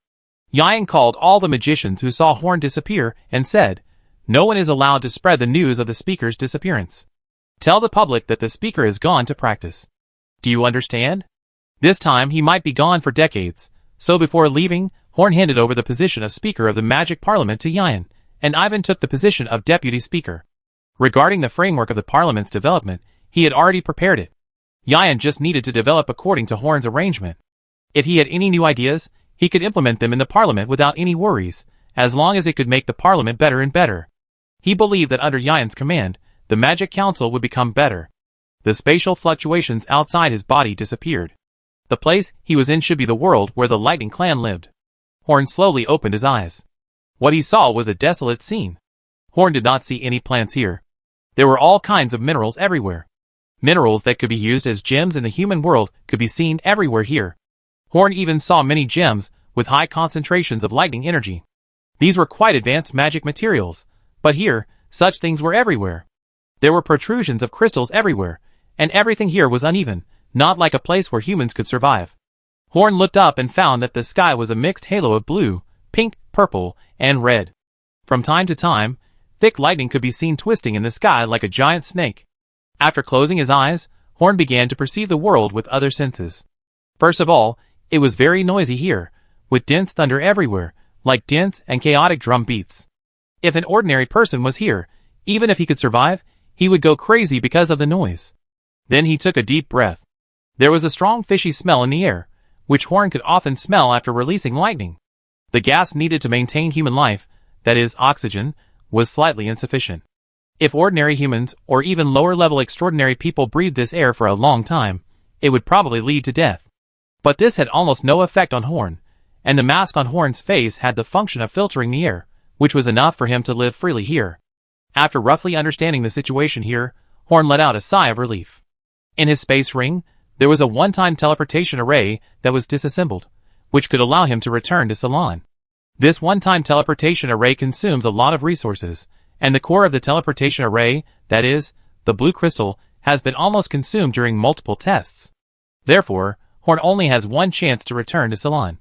Yian called all the magicians who saw Horn disappear and said, "No one is allowed to spread the news of the speaker's disappearance. Tell the public that the speaker has gone to practice. Do you understand? This time he might be gone for decades." So before leaving, Horn handed over the position of Speaker of the Magic Parliament to Yian, and Ivan took the position of Deputy Speaker. Regarding the framework of the Parliament's development, he had already prepared it. Yian just needed to develop according to Horn's arrangement. If he had any new ideas, he could implement them in the Parliament without any worries, as long as it could make the Parliament better and better. He believed that under Yian's command, the Magic Council would become better. The spatial fluctuations outside his body disappeared. The place he was in should be the world where the Lightning Clan lived. Horn slowly opened his eyes. What he saw was a desolate scene. Horn did not see any plants here. There were all kinds of minerals everywhere. Minerals that could be used as gems in the human world could be seen everywhere here. Horn even saw many gems with high concentrations of lightning energy. These were quite advanced magic materials, but here, such things were everywhere. There were protrusions of crystals everywhere, and everything here was uneven, not like a place where humans could survive. Horn looked up and found that the sky was a mixed halo of blue, pink, purple, and red. From time to time, thick lightning could be seen twisting in the sky like a giant snake. After closing his eyes, Horn began to perceive the world with other senses. First of all, it was very noisy here, with dense thunder everywhere, like dense and chaotic drum beats. If an ordinary person was here, even if he could survive, he would go crazy because of the noise. Then he took a deep breath. There was a strong fishy smell in the air, which Horn could often smell after releasing lightning. The gas needed to maintain human life, that is, oxygen, was slightly insufficient. If ordinary humans, or even lower-level extraordinary people breathed this air for a long time, it would probably lead to death. But this had almost no effect on Horn, and the mask on Horn's face had the function of filtering the air, which was enough for him to live freely here. After roughly understanding the situation here, Horn let out a sigh of relief. In his space ring, there was a one-time teleportation array that was disassembled, which could allow him to return to Ceylon. This one-time teleportation array consumes a lot of resources, and the core of the teleportation array, that is, the blue crystal, has been almost consumed during multiple tests. Therefore, Horn only has one chance to return to Ceylon.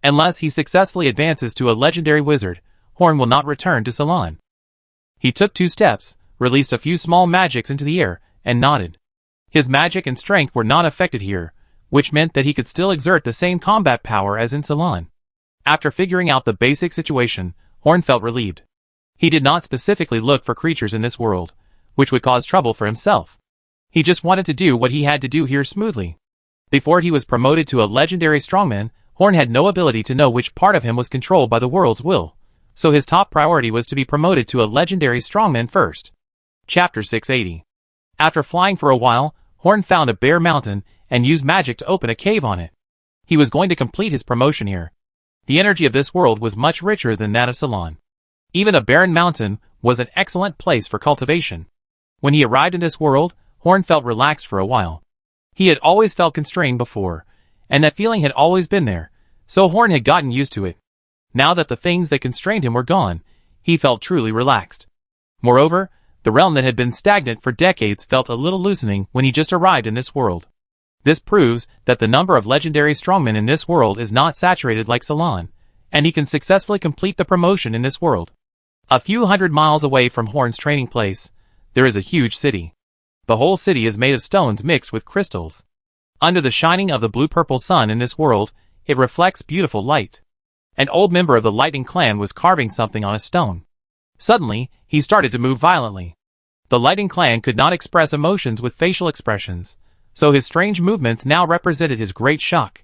Unless he successfully advances to a legendary wizard, Horn will not return to Ceylon. He took 2 steps, released a few small magics into the air, and nodded. His magic and strength were not affected here, which meant that he could still exert the same combat power as in Ceylon. After figuring out the basic situation, Horn felt relieved. He did not specifically look for creatures in this world, which would cause trouble for himself. He just wanted to do what he had to do here smoothly. Before he was promoted to a legendary strongman, Horn had no ability to know which part of him was controlled by the world's will, so his top priority was to be promoted to a legendary strongman first. Chapter 680. After flying for a while, Horn found a bare mountain and used magic to open a cave on it. He was going to complete his promotion here. The energy of this world was much richer than that of Ceylon. Even a barren mountain was an excellent place for cultivation. When he arrived in this world, Horn felt relaxed for a while. He had always felt constrained before, and that feeling had always been there, so Horn had gotten used to it. Now that the things that constrained him were gone, he felt truly relaxed. Moreover, the realm that had been stagnant for decades felt a little loosening when he just arrived in this world. This proves that the number of legendary strongmen in this world is not saturated like Ceylon, and he can successfully complete the promotion in this world. A few hundred miles away from Horn's training place, there is a huge city. The whole city is made of stones mixed with crystals. Under the shining of the blue-purple sun in this world, it reflects beautiful light. An old member of the Lightning Clan was carving something on a stone. Suddenly, he started to move violently. The Lightning Clan could not express emotions with facial expressions, so his strange movements now represented his great shock.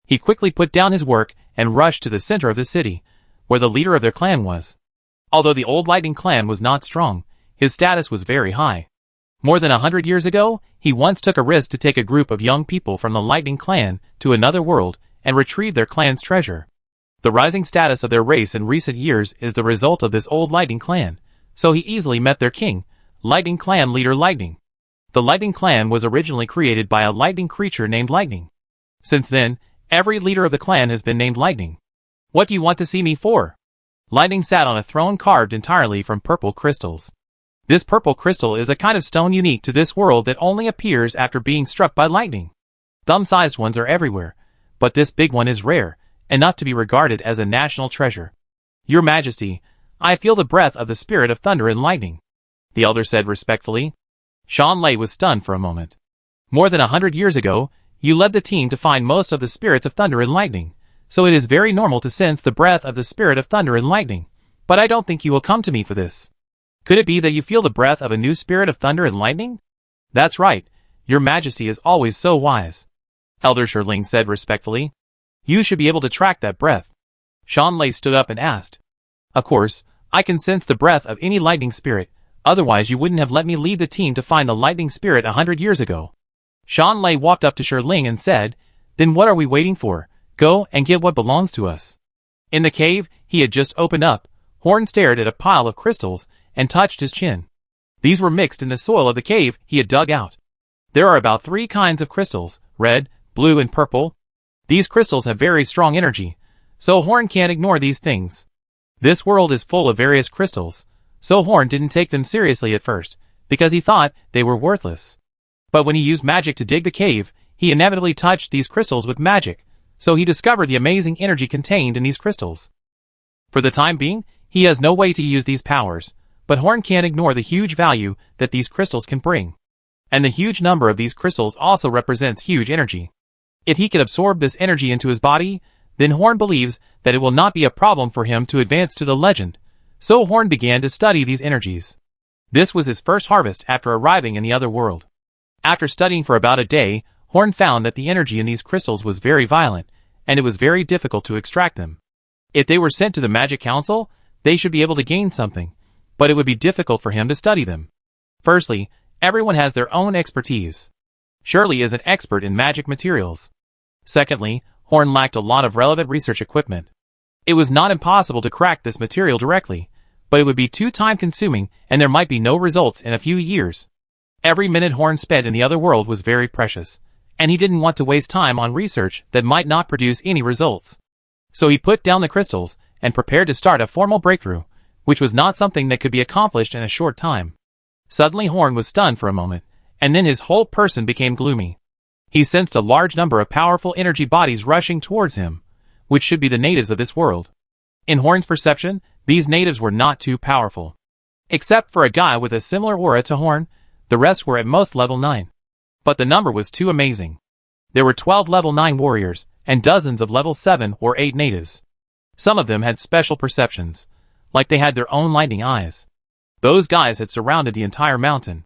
He quickly put down his work and rushed to the center of the city, where the leader of their clan was. Although the old Lightning Clan was not strong, his status was very high. More than 100 years ago, he once took a risk to take a group of young people from the Lightning Clan to another world and retrieve their clan's treasure. The rising status of their race in recent years is the result of this old Lightning Clan, so he easily met their king, Lightning Clan leader Lightning. The Lightning Clan was originally created by a lightning creature named Lightning. Since then, every leader of the clan has been named Lightning. What do you want to see me for? Lightning sat on a throne carved entirely from purple crystals. This purple crystal is a kind of stone unique to this world that only appears after being struck by lightning. Thumb-sized ones are everywhere, but this big one is rare, and not to be regarded as a national treasure. Your Majesty, I feel the breath of the spirit of thunder and lightning, the elder said respectfully. Shan Lei was stunned for a moment. More than 100 years ago, you led the team to find most of the spirits of thunder and lightning, so it is very normal to sense the breath of the spirit of thunder and lightning, but I don't think you will come to me for this. Could it be that you feel the breath of a new spirit of thunder and lightning? That's right, Your Majesty is always so wise, Elder Shirling said respectfully. You should be able to track that breath. Shan Lei stood up and asked. Of course, I can sense the breath of any lightning spirit, otherwise you wouldn't have let me lead the team to find the lightning spirit 100 years ago. Shan Lei walked up to Shirling and said, Then what are we waiting for? Go and get what belongs to us. In the cave he had just opened up, Horn stared at a pile of crystals and touched his chin. These were mixed in the soil of the cave he had dug out. There are about 3 kinds of crystals, red, blue and purple. These crystals have very strong energy, so Horn can't ignore these things. This world is full of various crystals, so Horn didn't take them seriously at first, because he thought they were worthless. But when he used magic to dig the cave, he inevitably touched these crystals with magic, so he discovered the amazing energy contained in these crystals. For the time being, he has no way to use these powers, but Horn can't ignore the huge value that these crystals can bring. And the huge number of these crystals also represents huge energy. If he can absorb this energy into his body, then Horn believes that it will not be a problem for him to advance to the legend, so Horn began to study these energies. This was his first harvest after arriving in the other world. After studying for about a day, Horn found that the energy in these crystals was very violent, and it was very difficult to extract them. If they were sent to the Magic Council, they should be able to gain something, but it would be difficult for him to study them. Firstly, everyone has their own expertise. Shirley is an expert in magic materials. Secondly, Horn lacked a lot of relevant research equipment. It was not impossible to crack this material directly, but it would be too time-consuming and there might be no results in a few years. Every minute Horn spent in the other world was very precious, and he didn't want to waste time on research that might not produce any results. So he put down the crystals and prepared to start a formal breakthrough, which was not something that could be accomplished in a short time. Suddenly Horn was stunned for a moment, and then his whole person became gloomy. He sensed a large number of powerful energy bodies rushing towards him, which should be the natives of this world. In Horn's perception, these natives were not too powerful. Except for a guy with a similar aura to Horn, the rest were at most level 9. But the number was too amazing. There were 12 level 9 warriors, and dozens of level 7 or 8 natives. Some of them had special perceptions, like they had their own lightning eyes. Those guys had surrounded the entire mountain.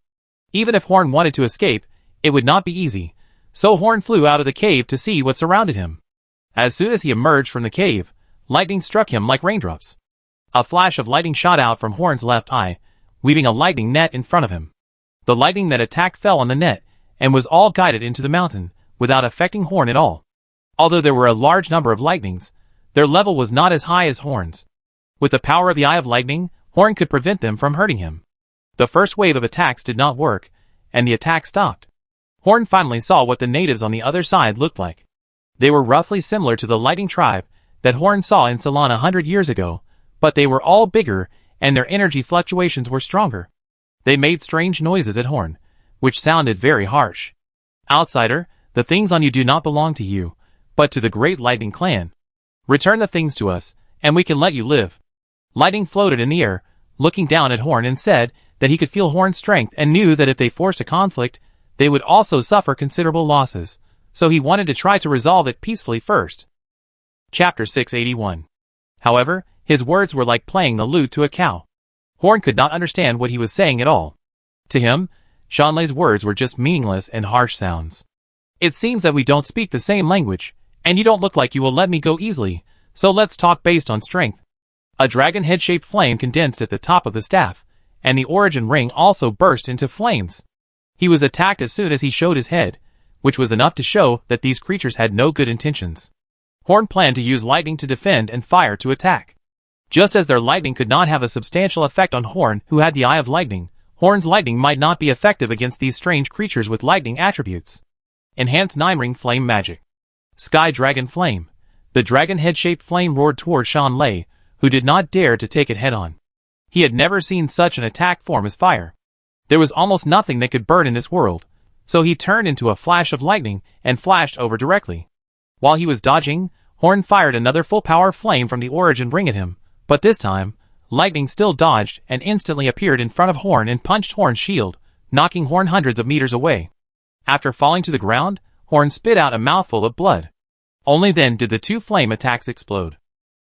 Even if Horn wanted to escape, it would not be easy, so Horn flew out of the cave to see what surrounded him. As soon as he emerged from the cave, lightning struck him like raindrops. A flash of lightning shot out from Horn's left eye, weaving a lightning net in front of him. The lightning that attacked fell on the net, and was all guided into the mountain, without affecting Horn at all. Although there were a large number of lightnings, their level was not as high as Horn's. With the power of the Eye of Lightning, Horn could prevent them from hurting him. The first wave of attacks did not work, and the attack stopped. Horn finally saw what the natives on the other side looked like. They were roughly similar to the Lightning Tribe that Horn saw in Ceylon 100 years ago, but they were all bigger, and their energy fluctuations were stronger. They made strange noises at Horn, which sounded very harsh. Outsider, the things on you do not belong to you, but to the great Lightning Clan. Return the things to us, and we can let you live. Lightning floated in the air, looking down at Horn, and said that he could feel Horn's strength and knew that if they forced a conflict, they would also suffer considerable losses, so he wanted to try to resolve it peacefully first. Chapter 681. However, his words were like playing the lute to a cow. Horn could not understand what he was saying at all. To him, Shanlei's words were just meaningless and harsh sounds. It seems that we don't speak the same language, and you don't look like you will let me go easily, so let's talk based on strength. A dragon head-shaped flame condensed at the top of the staff, and the origin ring also burst into flames. He was attacked as soon as he showed his head, which was enough to show that these creatures had no good intentions. Horn planned to use lightning to defend and fire to attack. Just as their lightning could not have a substantial effect on Horn, who had the Eye of Lightning, Horn's lightning might not be effective against these strange creatures with lightning attributes. Enhanced Nine-Ring Flame Magic. Sky Dragon Flame. The dragon head-shaped flame roared toward Shanlei, who did not dare to take it head-on. He had never seen such an attack form as fire. There was almost nothing that could burn in this world, so he turned into a flash of lightning and flashed over directly. While he was dodging, Horn fired another full-power flame from the origin ring at him, but this time, lightning still dodged and instantly appeared in front of Horn and punched Horn's shield, knocking Horn hundreds of meters away. After falling to the ground, Horn spit out a mouthful of blood. Only then did the two flame attacks explode.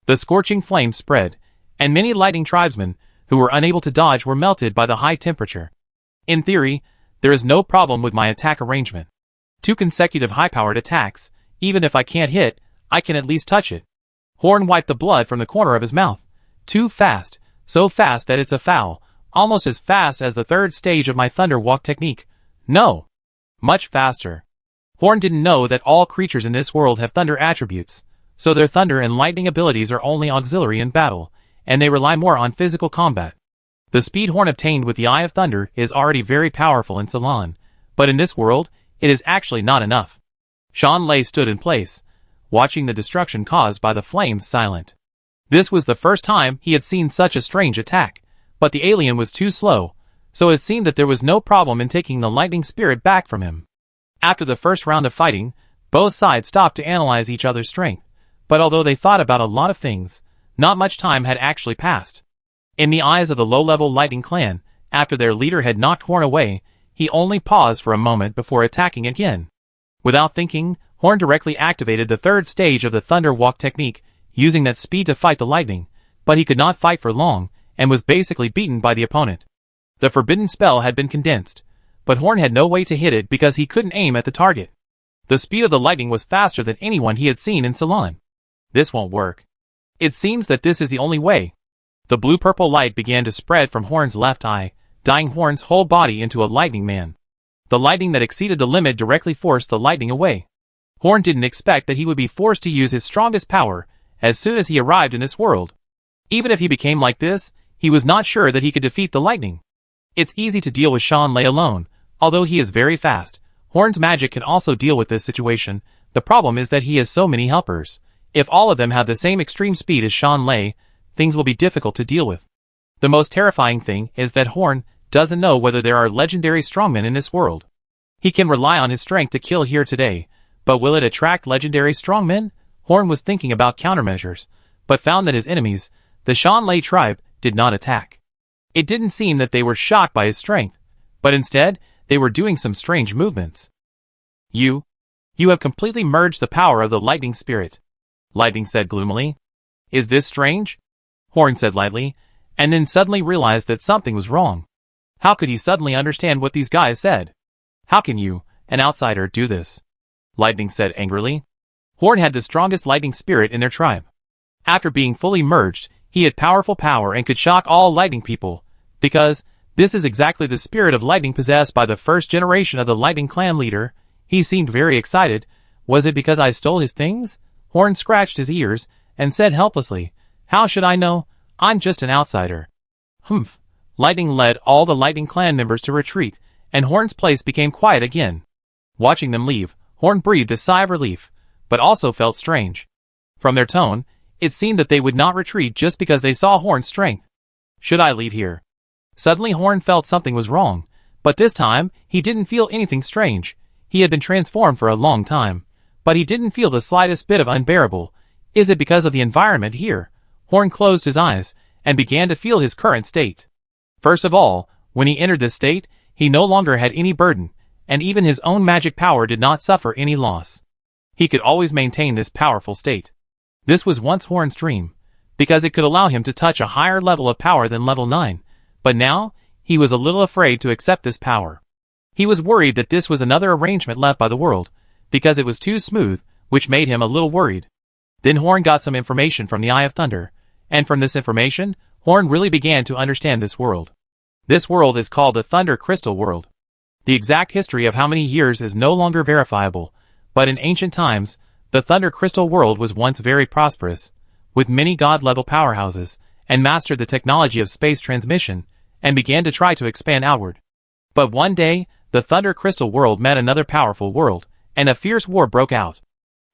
The scorching flames spread, and many lightning tribesmen, who were unable to dodge, were melted by the high temperature. In theory, there is no problem with my attack arrangement. 2 consecutive high-powered attacks, even if I can't hit, I can at least touch it. Horn wiped the blood from the corner of his mouth. Too fast, so fast that it's a foul, almost as fast as the 3rd stage of my Thunder Walk technique. No! Much faster. Horn didn't know that all creatures in this world have thunder attributes, so their thunder and lightning abilities are only auxiliary in battle, and they rely more on physical combat. The speed Horn obtained with the Eye of Thunder is already very powerful in Ceylon, but in this world, it is actually not enough. Shanlei stood in place, watching the destruction caused by the flames silent. This was the first time he had seen such a strange attack, but the alien was too slow, so it seemed that there was no problem in taking the lightning spirit back from him. After the first round of fighting, both sides stopped to analyze each other's strength, but although they thought about a lot of things, not much time had actually passed. In the eyes of the low-level Lightning Clan, after their leader had knocked Horn away, he only paused for a moment before attacking again. Without thinking, Horn directly activated the 3rd stage of the Thunder Walk technique, using that speed to fight the lightning, but he could not fight for long, and was basically beaten by the opponent. The forbidden spell had been condensed, but Horn had no way to hit it because he couldn't aim at the target. The speed of the lightning was faster than anyone he had seen in Ceylon. This won't work. It seems that this is the only way. The blue-purple light began to spread from Horn's left eye, dyeing Horn's whole body into a lightning man. The lightning that exceeded the limit directly forced the lightning away. Horn didn't expect that he would be forced to use his strongest power as soon as he arrived in this world. Even if he became like this, he was not sure that he could defeat the lightning. It's easy to deal with Shanlei alone, although he is very fast. Horn's magic can also deal with this situation. The problem is that he has so many helpers. If all of them have the same extreme speed as Shanlei, things will be difficult to deal with. The most terrifying thing is that Horn doesn't know whether there are legendary strongmen in this world. He can rely on his strength to kill here today, but will it attract legendary strongmen? Horn was thinking about countermeasures, but found that his enemies, the Shanlei tribe, did not attack. It didn't seem that they were shocked by his strength, but instead, they were doing some strange movements. You have completely merged the power of the lightning spirit, Lightning said gloomily. Is this strange? Horn said lightly, and then suddenly realized that something was wrong. How could he suddenly understand what these guys said? How can you, an outsider, do this? Lightning said angrily. Horn had the strongest lightning spirit in their tribe. After being fully merged, he had powerful power and could shock all lightning people, because this is exactly the spirit of lightning possessed by the 1st generation of the Lightning Clan leader. He seemed very excited. Was it because I stole his things? Horn scratched his ears and said helplessly, How should I know? I'm just an outsider. Humph. Lightning led all the Lightning Clan members to retreat, and Horn's place became quiet again. Watching them leave, Horn breathed a sigh of relief, but also felt strange. From their tone, it seemed that they would not retreat just because they saw Horn's strength. Should I leave here? Suddenly Horn felt something was wrong, but this time, he didn't feel anything strange. He had been transformed for a long time, but he didn't feel the slightest bit of unbearable. Is it because of the environment here? Horn closed his eyes and began to feel his current state. First of all, when he entered this state, he no longer had any burden, and even his own magic power did not suffer any loss. He could always maintain this powerful state. This was once Horn's dream, because it could allow him to touch a higher level of power than level 9, but now, he was a little afraid to accept this power. He was worried that this was another arrangement left by the world, because it was too smooth, which made him a little worried. Then Horn got some information from the Eye of Thunder, and from this information, Horn really began to understand this world. This world is called the Thunder Crystal World. The exact history of how many years is no longer verifiable, but in ancient times, the Thunder Crystal World was once very prosperous, with many god-level powerhouses, and mastered the technology of space transmission, and began to try to expand outward. But one day, the Thunder Crystal World met another powerful world, and a fierce war broke out.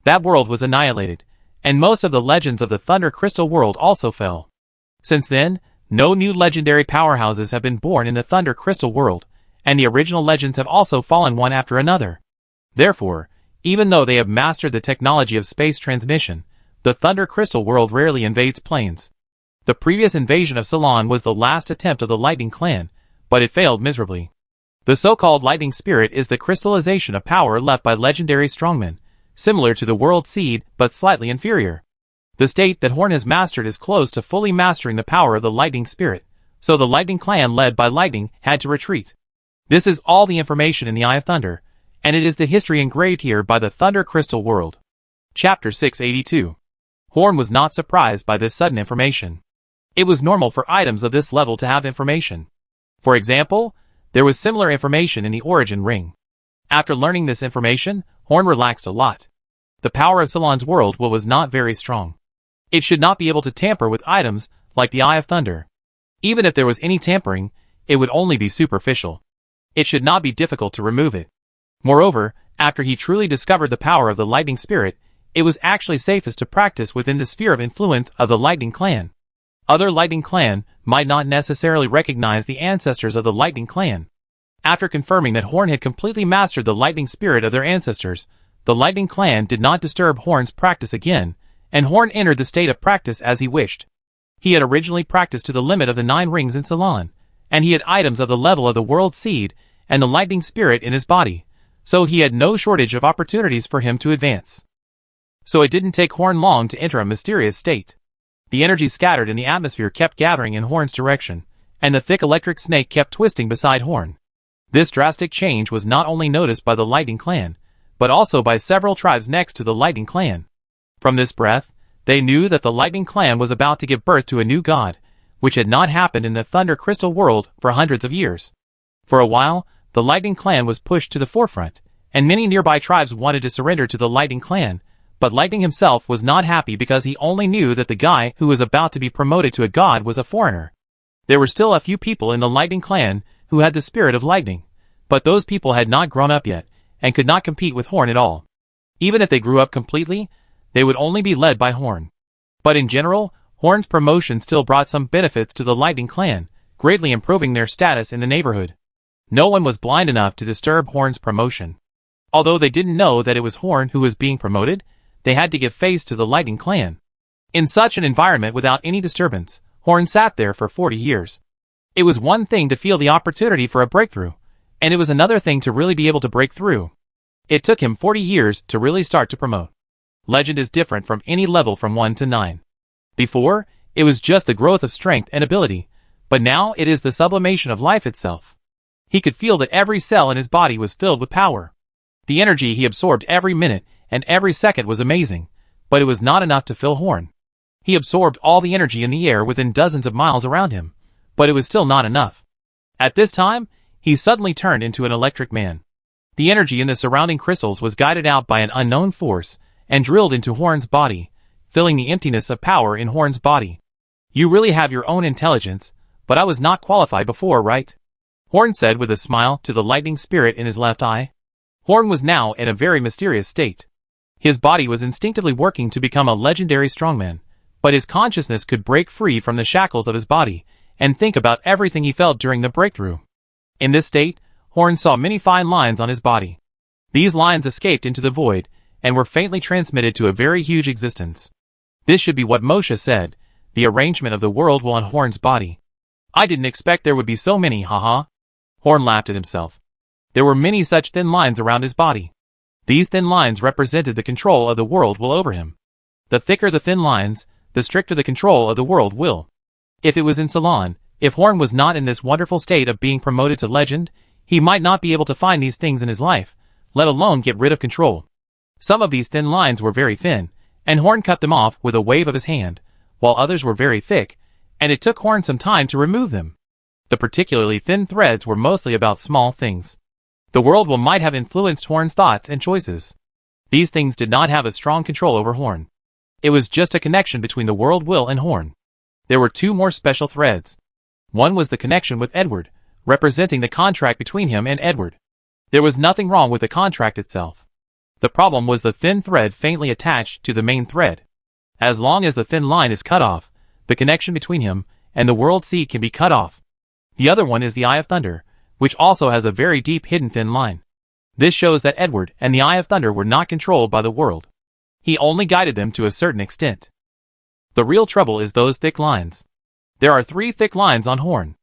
That world was annihilated, and most of the legends of the Thunder Crystal World also fell. Since then, no new legendary powerhouses have been born in the Thunder Crystal World, and the original legends have also fallen one after another. Therefore, even though they have mastered the technology of space transmission, the Thunder Crystal World rarely invades planes. The previous invasion of Ceylon was the last attempt of the Lightning Clan, but it failed miserably. The so-called Lightning Spirit is the crystallization of power left by legendary strongmen, similar to the World Seed but slightly inferior. The state that Horn has mastered is close to fully mastering the power of the Lightning Spirit, so the Lightning Clan led by Lightning had to retreat. This is all the information in the Eye of Thunder, and it is the history engraved here by the Thunder Crystal World. Chapter 682. Horn was not surprised by this sudden information. It was normal for items of this level to have information. For example, there was similar information in the Origin Ring. After learning this information, Horn relaxed a lot. The power of Ceylon's world was not very strong. It should not be able to tamper with items like the Eye of Thunder. Even if there was any tampering, it would only be superficial. It should not be difficult to remove it. Moreover, after he truly discovered the power of the Lightning Spirit, it was actually safest to practice within the sphere of influence of the Lightning Clan. Other Lightning Clan might not necessarily recognize the ancestors of the Lightning Clan. After confirming that Horn had completely mastered the Lightning Spirit of their ancestors, the Lightning Clan did not disturb Horn's practice again, and Horn entered the state of practice as he wished. He had originally practiced to the limit of the 9 rings in Ceylon, and he had items of the level of the World Seed and the Lightning Spirit in his body, so he had no shortage of opportunities for him to advance. So it didn't take Horn long to enter a mysterious state. The energy scattered in the atmosphere kept gathering in Horn's direction, and the thick electric snake kept twisting beside Horn. This drastic change was not only noticed by the Lightning Clan, but also by several tribes next to the Lightning Clan. From this breath, they knew that the Lightning Clan was about to give birth to a new god, which had not happened in the Thunder Crystal World for hundreds of years. For a while, the Lightning Clan was pushed to the forefront, and many nearby tribes wanted to surrender to the Lightning Clan, but Lightning himself was not happy because he only knew that the guy who was about to be promoted to a god was a foreigner. There were still a few people in the Lightning Clan who had the spirit of lightning, but those people had not grown up yet, and could not compete with Horn at all. Even if they grew up completely, they would only be led by Horn. But in general, Horn's promotion still brought some benefits to the Lightning Clan, greatly improving their status in the neighborhood. No one was blind enough to disturb Horn's promotion. Although they didn't know that it was Horn who was being promoted, they had to give face to the Lightning Clan. In such an environment without any disturbance, Horn sat there for 40 years. It was one thing to feel the opportunity for a breakthrough, and it was another thing to really be able to break through. It took him 40 years to really start to promote. Legend is different from any level from 1 to 9. Before, it was just the growth of strength and ability, but now it is the sublimation of life itself. He could feel that every cell in his body was filled with power. The energy he absorbed every minute and every second was amazing, but it was not enough to fill Horn. He absorbed all the energy in the air within dozens of miles around him, but it was still not enough. At this time, he suddenly turned into an electric man. The energy in the surrounding crystals was guided out by an unknown force and drilled into Horn's body, filling the emptiness of power in Horn's body. You really have your own intelligence, but I was not qualified before, right? Horn said with a smile to the Lightning Spirit in his left eye. Horn was now in a very mysterious state. His body was instinctively working to become a legendary strongman, but his consciousness could break free from the shackles of his body and think about everything he felt during the breakthrough. In this state, Horn saw many fine lines on his body. These lines escaped into the void and were faintly transmitted to a very huge existence. This should be what Moshe said, the arrangement of the world will on Horn's body. I didn't expect there would be so many, haha. Horn laughed at himself. There were many such thin lines around his body. These thin lines represented the control of the world will over him. The thicker the thin lines, the stricter the control of the world will. If it was in Ceylon, if Horn was not in this wonderful state of being promoted to legend, he might not be able to find these things in his life, let alone get rid of control. Some of these thin lines were very thin, and Horn cut them off with a wave of his hand, while others were very thick, and it took Horn some time to remove them. The particularly thin threads were mostly about small things. The world will might have influenced Horn's thoughts and choices. These things did not have a strong control over Horn. It was just a connection between the world will and Horn. There were two more special threads. One was the connection with Edward, representing the contract between him and Edward. There was nothing wrong with the contract itself. The problem was the thin thread faintly attached to the main thread. As long as the thin line is cut off, the connection between him and the world seed can be cut off. The other one is the Eye of Thunder, which also has a very deep hidden thin line. This shows that Edward and the Eye of Thunder were not controlled by the world. He only guided them to a certain extent. The real trouble is those thick lines. There are 3 thick lines on Horn.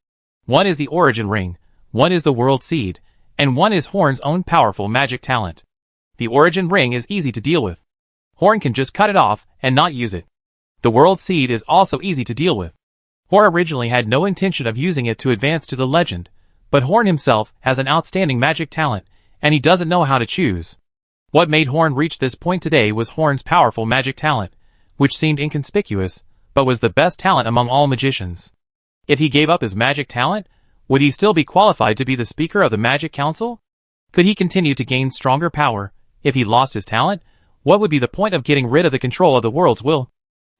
One is the origin ring, one is the world seed, and one is Horn's own powerful magic talent. The origin ring is easy to deal with. Horn can just cut it off and not use it. The world seed is also easy to deal with. Horn originally had no intention of using it to advance to the legend, but Horn himself has an outstanding magic talent, and he doesn't know how to choose. What made Horn reach this point today was Horn's powerful magic talent, which seemed inconspicuous, but was the best talent among all magicians. If he gave up his magic talent, would he still be qualified to be the Speaker of the Magic Council? Could he continue to gain stronger power? If he lost his talent, what would be the point of getting rid of the control of the world's will?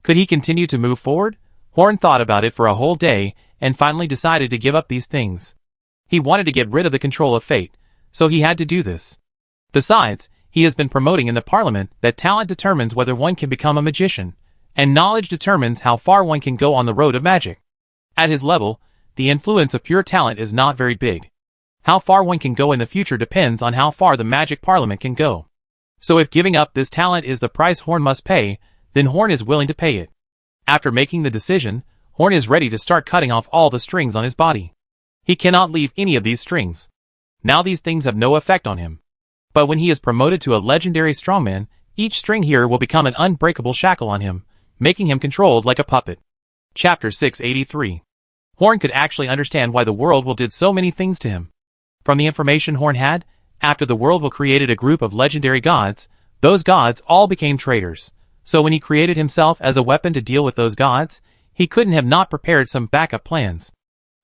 Could he continue to move forward? Horn thought about it for a whole day, and finally decided to give up these things. He wanted to get rid of the control of fate, so he had to do this. Besides, he has been promoting in the Parliament that talent determines whether one can become a magician, and knowledge determines how far one can go on the road of magic. At his level, the influence of pure talent is not very big. How far one can go in the future depends on how far the Magic Parliament can go. So if giving up this talent is the price Horn must pay, then Horn is willing to pay it. After making the decision, Horn is ready to start cutting off all the strings on his body. He cannot leave any of these strings. Now these things have no effect on him. But when he is promoted to a legendary strongman, each string here will become an unbreakable shackle on him, making him controlled like a puppet. Chapter 683. Horn could actually understand why the world will did so many things to him. From the information Horn had, after the world will created a group of legendary gods, those gods all became traitors. So when he created himself as a weapon to deal with those gods, he couldn't have not prepared some backup plans.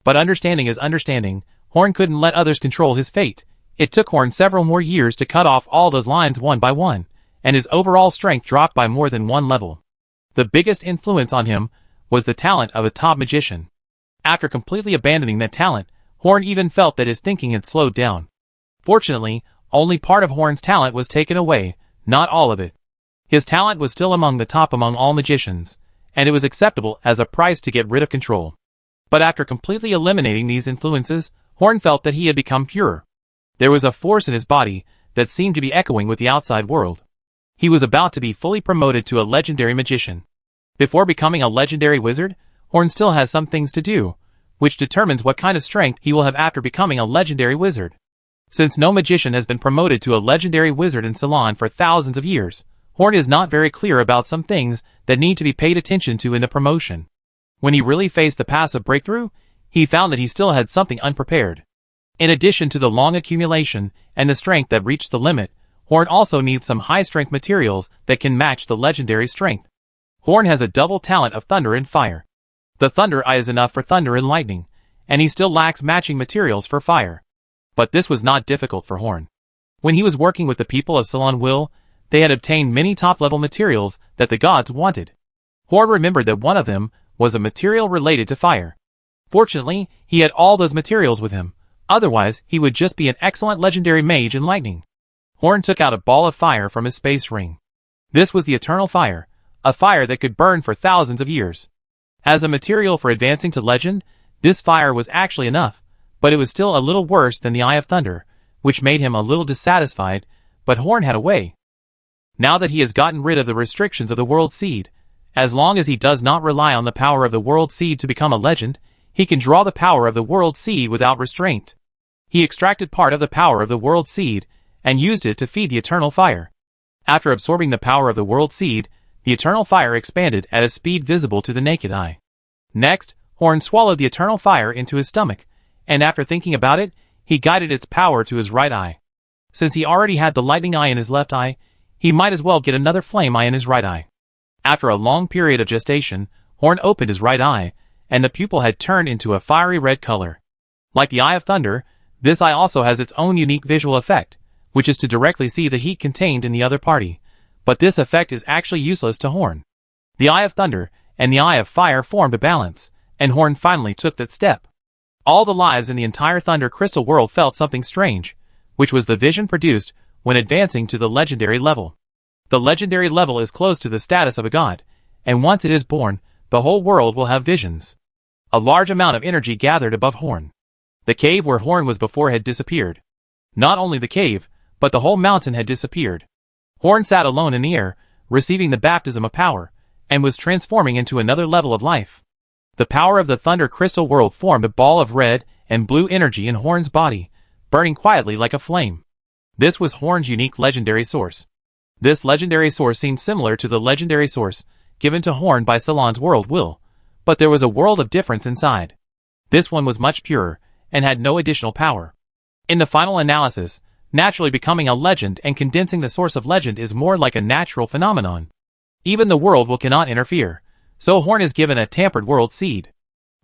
But understanding is understanding, Horn couldn't let others control his fate. It took Horn several more years to cut off all those lines one by one, and his overall strength dropped by more than one level. The biggest influence on him was the talent of a top magician. After completely abandoning that talent, Horn even felt that his thinking had slowed down. Fortunately, only part of Horn's talent was taken away, not all of it. His talent was still among the top among all magicians, and it was acceptable as a price to get rid of control. But after completely eliminating these influences, Horn felt that he had become pure. There was a force in his body that seemed to be echoing with the outside world. He was about to be fully promoted to a legendary magician. Before becoming a legendary wizard, Horn still has some things to do, which determines what kind of strength he will have after becoming a legendary wizard. Since no magician has been promoted to a legendary wizard in Ceylon for thousands of years, Horn is not very clear about some things that need to be paid attention to in the promotion. When he really faced the passive breakthrough, he found that he still had something unprepared. In addition to the long accumulation and the strength that reached the limit, Horn also needs some high-strength materials that can match the legendary strength. Horn has a double talent of thunder and fire. The thunder eye is enough for thunder and lightning, and he still lacks matching materials for fire. But this was not difficult for Horn. When he was working with the people of Ceylon Will, they had obtained many top-level materials that the gods wanted. Horn remembered that one of them was a material related to fire. Fortunately, he had all those materials with him. Otherwise, he would just be an excellent legendary mage in lightning. Horn took out a ball of fire from his space ring. This was the eternal fire, a fire that could burn for thousands of years. As a material for advancing to legend, this fire was actually enough, but it was still a little worse than the Eye of Thunder, which made him a little dissatisfied, but Horn had a way. Now that he has gotten rid of the restrictions of the World Seed, as long as he does not rely on the power of the World Seed to become a legend, he can draw the power of the World Seed without restraint. He extracted part of the power of the World Seed and used it to feed the Eternal Fire. After absorbing the power of the World Seed, the Eternal Fire expanded at a speed visible to the naked eye. Next, Horn swallowed the Eternal Fire into his stomach, and after thinking about it, he guided its power to his right eye. Since he already had the lightning eye in his left eye, he might as well get another flame eye in his right eye. After a long period of gestation, Horn opened his right eye, and the pupil had turned into a fiery red color. Like the Eye of Thunder, this eye also has its own unique visual effect, which is to directly see the heat contained in the other party, but this effect is actually useless to Horn. The Eye of Thunder and the Eye of Fire formed a balance, and Horn finally took that step. All the lives in the entire Thunder Crystal world felt something strange, which was the vision produced when advancing to the legendary level. The legendary level is close to the status of a god, and once it is born, the whole world will have visions. A large amount of energy gathered above Horn. The cave where Horn was before had disappeared. Not only the cave, but the whole mountain had disappeared. Horn sat alone in the air, receiving the baptism of power, and was transforming into another level of life. The power of the Thunder Crystal world formed a ball of red and blue energy in Horn's body, burning quietly like a flame. This was Horn's unique legendary source. This legendary source seemed similar to the legendary source given to Horn by Salon's world will, but there was a world of difference inside. This one was much purer, and had no additional power. In the final analysis, naturally becoming a legend and condensing the source of legend is more like a natural phenomenon. Even the world will cannot interfere, so Horn is given a tampered world seed.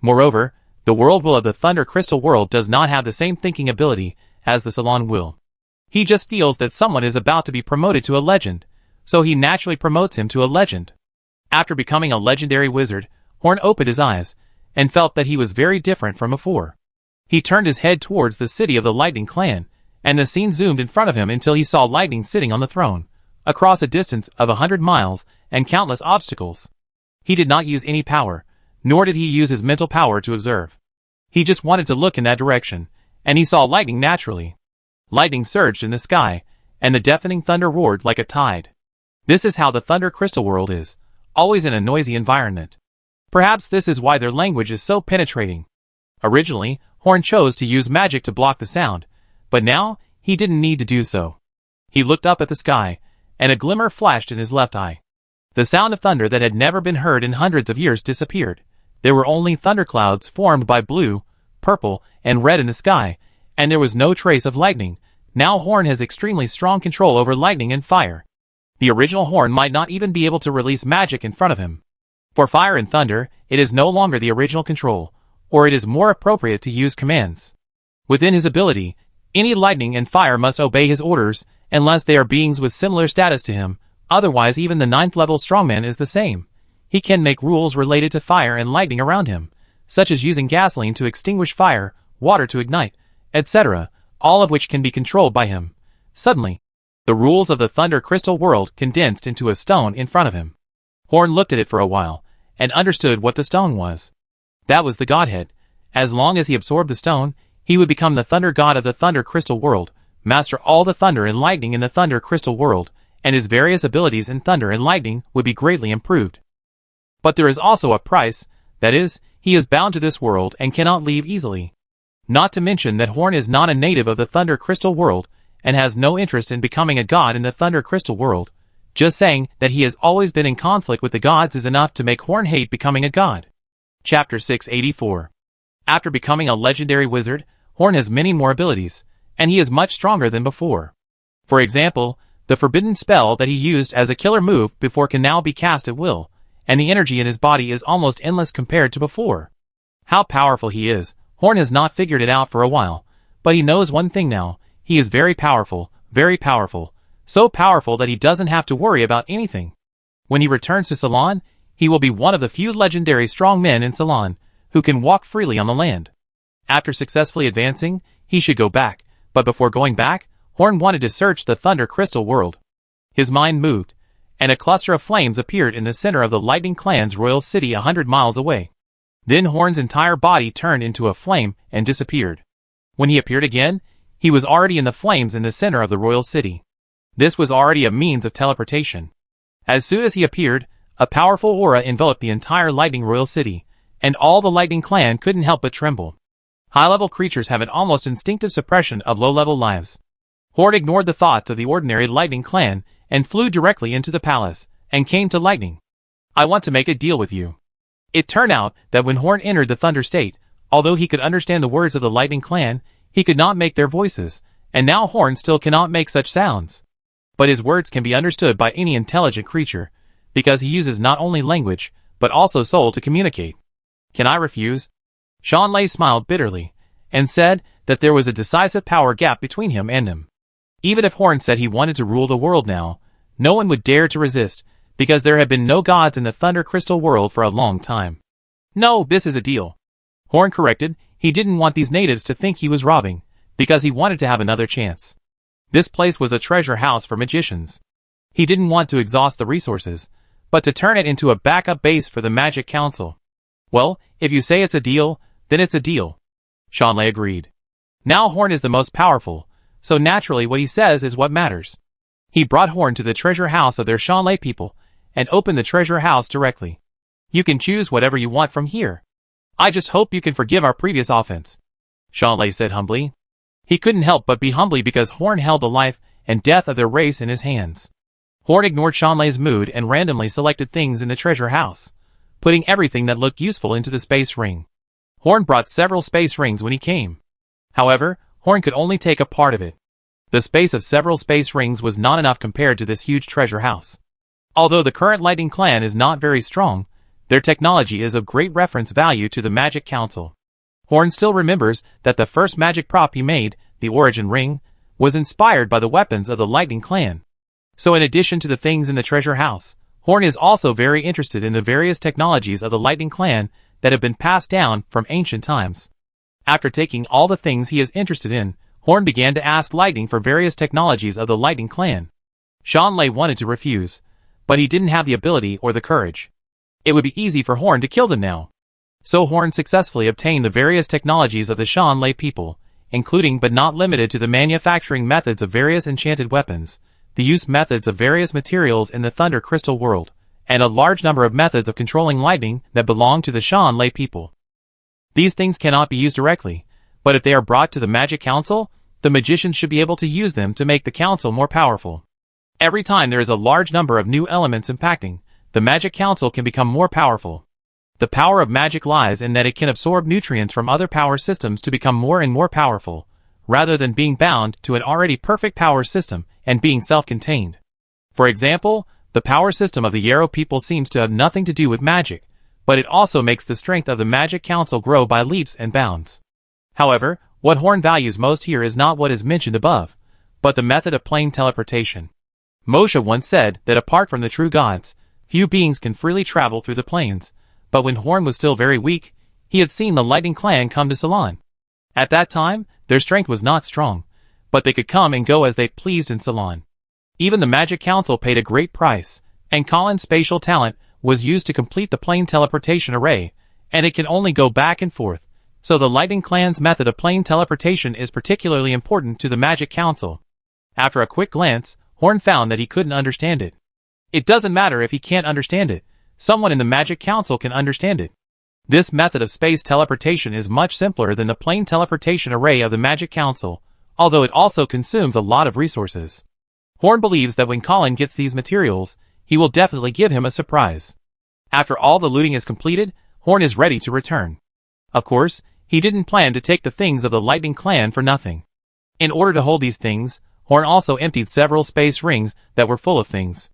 Moreover, the world will of the Thunder Crystal world does not have the same thinking ability as the Salon will. He just feels that someone is about to be promoted to a legend, so he naturally promotes him to a legend. After becoming a legendary wizard, Horn opened his eyes, and felt that he was very different from before. He turned his head towards the city of the Lightning Clan, and the scene zoomed in front of him until he saw Lightning sitting on the throne, across a distance of 100 miles, and countless obstacles. He did not use any power, nor did he use his mental power to observe. He just wanted to look in that direction, and he saw lightning naturally. Lightning surged in the sky, and the deafening thunder roared like a tide. This is how the Thunder Crystal world is, always in a noisy environment. Perhaps this is why their language is so penetrating. Originally, Horn chose to use magic to block the sound, but now, he didn't need to do so. He looked up at the sky, and a glimmer flashed in his left eye. The sound of thunder that had never been heard in hundreds of years disappeared. There were only thunderclouds formed by blue, purple, and red in the sky, and there was no trace of lightning. Now Horn has extremely strong control over lightning and fire. The original Horn might not even be able to release magic in front of him. For fire and thunder, it is no longer the original control, or it is more appropriate to use commands. Within his ability, any lightning and fire must obey his orders, unless they are beings with similar status to him, otherwise even the 9th level strongman is the same. He can make rules related to fire and lightning around him, such as using gasoline to extinguish fire, water to ignite, etc., all of which can be controlled by him. Suddenly, the rules of the Thunder Crystal world condensed into a stone in front of him. Horn looked at it for a while, and understood what the stone was. That was the Godhead. As long as he absorbed the stone, he would become the Thunder God of the Thunder Crystal world, master all the thunder and lightning in the Thunder Crystal world, and his various abilities in thunder and lightning would be greatly improved. But there is also a price, that is, he is bound to this world and cannot leave easily. Not to mention that Horn is not a native of the Thunder Crystal world, and has no interest in becoming a god in the Thunder Crystal world. Just saying that he has always been in conflict with the gods is enough to make Horn hate becoming a god. Chapter 684. After becoming a legendary wizard, Horn has many more abilities, and he is much stronger than before. For example, the forbidden spell that he used as a killer move before can now be cast at will, and the energy in his body is almost endless compared to before. How powerful he is, Horn has not figured it out for a while, but he knows one thing now: he is very powerful, so powerful that he doesn't have to worry about anything. When he returns to Salon, he will be one of the few legendary strong men in Salon who can walk freely on the land. After successfully advancing, he should go back, but before going back, Horn wanted to search the Thunder Crystal world. His mind moved, and a cluster of flames appeared in the center of the Lightning Clan's royal city 100 miles away. Then Horn's entire body turned into a flame and disappeared. When he appeared again, he was already in the flames in the center of the royal city. This was already a means of teleportation. As soon as he appeared, a powerful aura enveloped the entire Lightning Royal City, and all the Lightning Clan couldn't help but tremble. High-level creatures have an almost instinctive suppression of low-level lives. Horn ignored the thoughts of the ordinary Lightning Clan and flew directly into the palace and came to Lightning. I want to make a deal with you. It turned out that when Horn entered the Thunder State, although he could understand the words of the Lightning Clan, he could not make their voices, and now Horn still cannot make such sounds. But his words can be understood by any intelligent creature, because he uses not only language, but also soul to communicate. Can I refuse? Shanlei smiled bitterly, and said that there was a decisive power gap between him and them. Even if Horn said he wanted to rule the world now, no one would dare to resist, because there have been no gods in the Thunder Crystal world for a long time. No, this is a deal. Horn corrected, he didn't want these natives to think he was robbing, because he wanted to have another chance. This place was a treasure house for magicians. He didn't want to exhaust the resources, but to turn it into a backup base for the Magic Council. Well, if you say it's a deal, then it's a deal. Shanlei agreed. Now Horn is the most powerful, so naturally what he says is what matters. He brought Horn to the treasure house of their Shanlei people, and opened the treasure house directly. You can choose whatever you want from here. I just hope you can forgive our previous offense, Shanlei said humbly. He couldn't help but be humbly because Horn held the life and death of their race in his hands. Horn ignored Shanlei's mood and randomly selected things in the treasure house, putting everything that looked useful into the space ring. Horn brought several space rings when he came. However, Horn could only take a part of it. The space of several space rings was not enough compared to this huge treasure house. Although the current Lightning Clan is not very strong, their technology is of great reference value to the Magic Council. Horn still remembers that the first magic prop he made, the Origin Ring, was inspired by the weapons of the Lightning Clan. So in addition to the things in the treasure house, Horn is also very interested in the various technologies of the Lightning Clan that have been passed down from ancient times. After taking all the things he is interested in, Horn began to ask Lightning for various technologies of the Lightning Clan. Shanlei wanted to refuse, but he didn't have the ability or the courage. It would be easy for Horn to kill them now. So Horn successfully obtained the various technologies of the Shanlei people, including but not limited to the manufacturing methods of various enchanted weapons, the use methods of various materials in the Thunder Crystal world, and a large number of methods of controlling lightning that belong to the Shanlei people. These things cannot be used directly, but if they are brought to the Magic Council, the magicians should be able to use them to make the council more powerful. Every time there is a large number of new elements impacting, the Magic Council can become more powerful. The power of magic lies in that it can absorb nutrients from other power systems to become more and more powerful, rather than being bound to an already perfect power system and being self-contained. For example, the power system of the Yarrow people seems to have nothing to do with magic, but it also makes the strength of the Magic Council grow by leaps and bounds. However, what Horn values most here is not what is mentioned above, but the method of plane teleportation. Moshe once said that apart from the true gods, few beings can freely travel through the planes, but when Horn was still very weak, he had seen the Lightning Clan come to Ceylon. At that time, their strength was not strong, but they could come and go as they pleased in Ceylon. Even the Magic Council paid a great price, and Colin's spatial talent was used to complete the plane teleportation array, and it can only go back and forth, so the Lightning Clan's method of plane teleportation is particularly important to the Magic Council. After a quick glance, Horn found that he couldn't understand it. It doesn't matter if he can't understand it, someone in the Magic Council can understand it. This method of space teleportation is much simpler than the plane teleportation array of the Magic Council, although it also consumes a lot of resources. Horn believes that when Colin gets these materials, he will definitely give him a surprise. After all the looting is completed, Horn is ready to return. Of course, he didn't plan to take the things of the Lightning Clan for nothing. In order to hold these things, Horn also emptied several space rings that were full of things.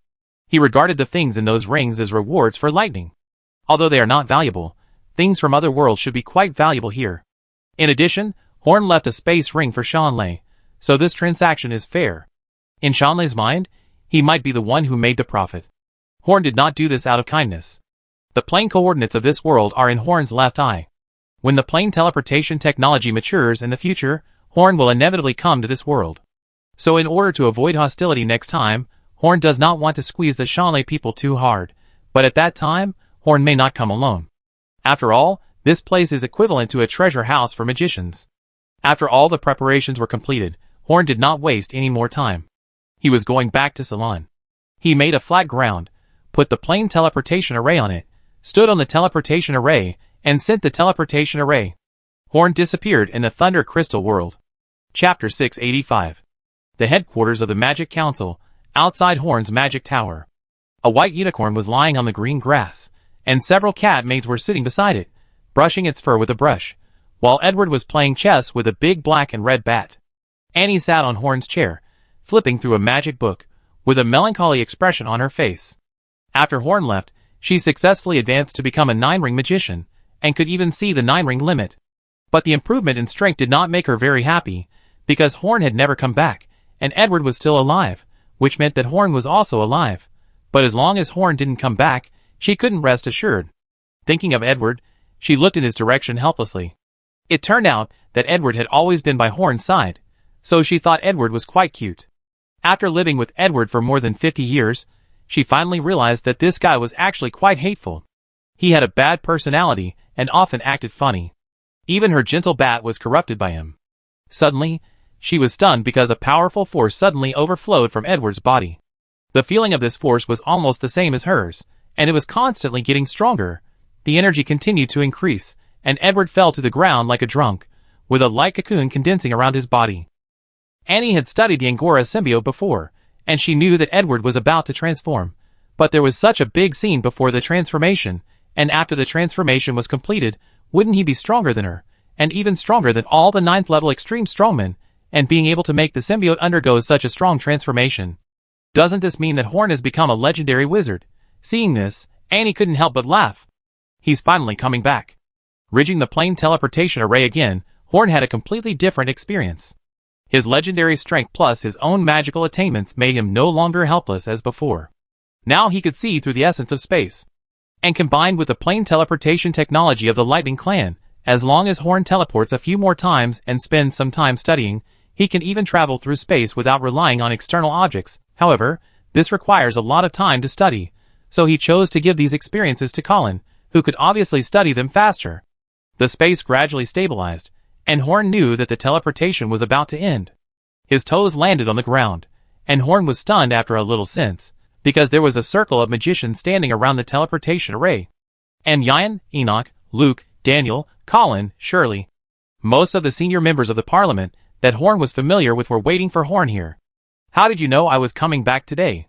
He regarded the things in those rings as rewards for lightning. Although they are not valuable, things from other worlds should be quite valuable here. In addition, Horn left a space ring for Shanlei, so this transaction is fair. In Shanlei's mind, he might be the one who made the profit. Horn did not do this out of kindness. The plane coordinates of this world are in Horn's left eye. When the plane teleportation technology matures in the future, Horn will inevitably come to this world. So in order to avoid hostility next time, Horn does not want to squeeze the Shanlei people too hard, but at that time, Horn may not come alone. After all, this place is equivalent to a treasure house for magicians. After all the preparations were completed, Horn did not waste any more time. He was going back to Ceylon. He made a flat ground, put the plane teleportation array on it, stood on the teleportation array, and sent the teleportation array. Horn disappeared in the Thunder Crystal world. Chapter 685. The headquarters of the Magic Council, outside Horn's magic tower. A white unicorn was lying on the green grass, and several cat maids were sitting beside it, brushing its fur with a brush, while Edward was playing chess with a big black and red bat. Annie sat on Horn's chair, flipping through a magic book, with a melancholy expression on her face. After Horn left, she successfully advanced to become a 9-ring magician, and could even see the 9-ring limit. But the improvement in strength did not make her very happy, because Horn had never come back, and Edward was still alive, which meant that Horn was also alive. But as long as Horn didn't come back, she couldn't rest assured. Thinking of Edward, she looked in his direction helplessly. It turned out that Edward had always been by Horn's side, so she thought Edward was quite cute. After living with Edward for more than 50 years, she finally realized that this guy was actually quite hateful. He had a bad personality and often acted funny. Even her gentle bat was corrupted by him. Suddenly, she was stunned because a powerful force suddenly overflowed from Edward's body. The feeling of this force was almost the same as hers, and it was constantly getting stronger. The energy continued to increase, and Edward fell to the ground like a drunk, with a light cocoon condensing around his body. Annie had studied the Angora symbiote before, and she knew that Edward was about to transform, but there was such a big scene before the transformation, and after the transformation was completed, wouldn't he be stronger than her, and even stronger than all the 9th level extreme strongmen, and being able to make the symbiote undergo such a strong transformation? Doesn't this mean that Horn has become a legendary wizard? Seeing this, Annie couldn't help but laugh. He's finally coming back. Rigging the plane teleportation array again, Horn had a completely different experience. His legendary strength plus his own magical attainments made him no longer helpless as before. Now he could see through the essence of space. And combined with the plane teleportation technology of the Lightning Clan, as long as Horn teleports a few more times and spends some time studying, he can even travel through space without relying on external objects. However, this requires a lot of time to study, so he chose to give these experiences to Colin, who could obviously study them faster. The space gradually stabilized, and Horn knew that the teleportation was about to end. His toes landed on the ground, and Horn was stunned after a little since, because there was a circle of magicians standing around the teleportation array. And Yan, Enoch, Luke, Daniel, Colin, Shirley. Most of the senior members of the Parliament that Horn was familiar with were waiting for Horn here. How did you know I was coming back today?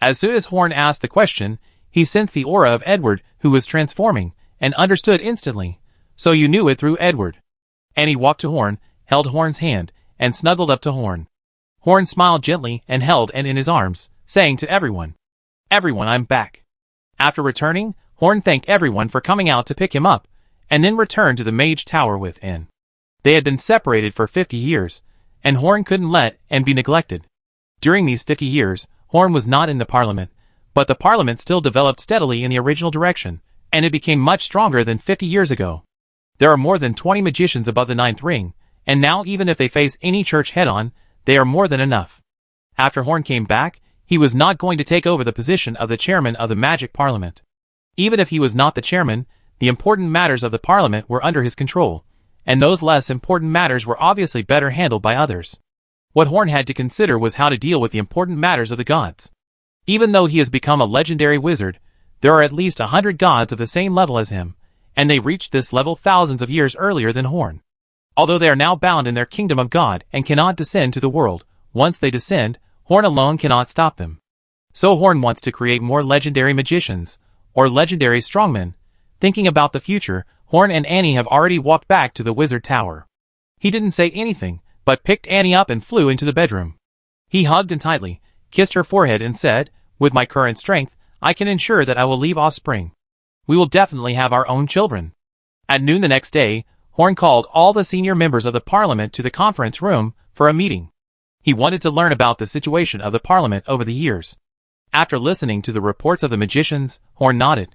As soon as Horn asked the question, he sensed the aura of Edward, who was transforming, and understood instantly. So you knew it through Edward. And he walked to Horn, held Horn's hand, and snuggled up to Horn. Horn smiled gently and held Anne in his arms, saying to everyone, "Everyone, I'm back." After returning, Horn thanked everyone for coming out to pick him up, and then returned to the Mage Tower with Anne. They had been separated for 50 years, and Horn couldn't let Anne be neglected. During these 50 years, Horn was not in the Parliament, but the Parliament still developed steadily in the original direction, and it became much stronger than 50 years ago. There are more than 20 magicians above the 9th ring, and now even if they face any church head-on, they are more than enough. After Horn came back, he was not going to take over the position of the chairman of the Magic Parliament. Even if he was not the chairman, the important matters of the Parliament were under his control, and those less important matters were obviously better handled by others. What Horn had to consider was how to deal with the important matters of the gods. Even though he has become a legendary wizard, there are at least 100 gods of the same level as him, and they reached this level thousands of years earlier than Horn. Although they are now bound in their kingdom of God and cannot descend to the world, once they descend, Horn alone cannot stop them. So Horn wants to create more legendary magicians, or legendary strongmen. Thinking about the future, Horn and Annie have already walked back to the Wizard Tower. He didn't say anything, but picked Annie up and flew into the bedroom. He hugged and tightly, kissed her forehead and said, "With my current strength, I can ensure that I will leave offspring. We will definitely have our own children." At noon the next day, Horn called all the senior members of the Parliament to the conference room for a meeting. He wanted to learn about the situation of the Parliament over the years. After listening to the reports of the magicians, Horn nodded.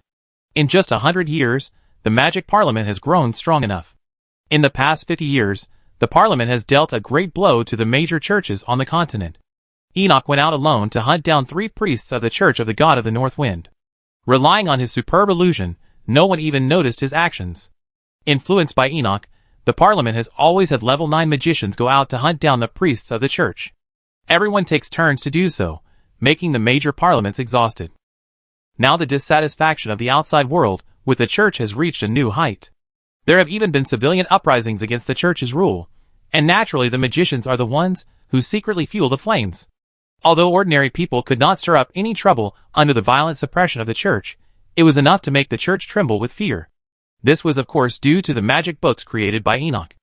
In just 100 years, the Magic Parliament has grown strong enough. In the past 50 years, the Parliament has dealt a great blow to the major churches on the continent. Enoch went out alone to hunt down 3 priests of the Church of the God of the North Wind. Relying on his superb illusion, no one even noticed his actions. Influenced by Enoch, the Parliament has always had level 9 magicians go out to hunt down the priests of the church. Everyone takes turns to do so, making the major parliaments exhausted. Now the dissatisfaction of the outside world with the church has reached a new height. There have even been civilian uprisings against the church's rule, and naturally the magicians are the ones who secretly fuel the flames. Although ordinary people could not stir up any trouble under the violent suppression of the church, it was enough to make the church tremble with fear. This was of course due to the magic books created by Enoch.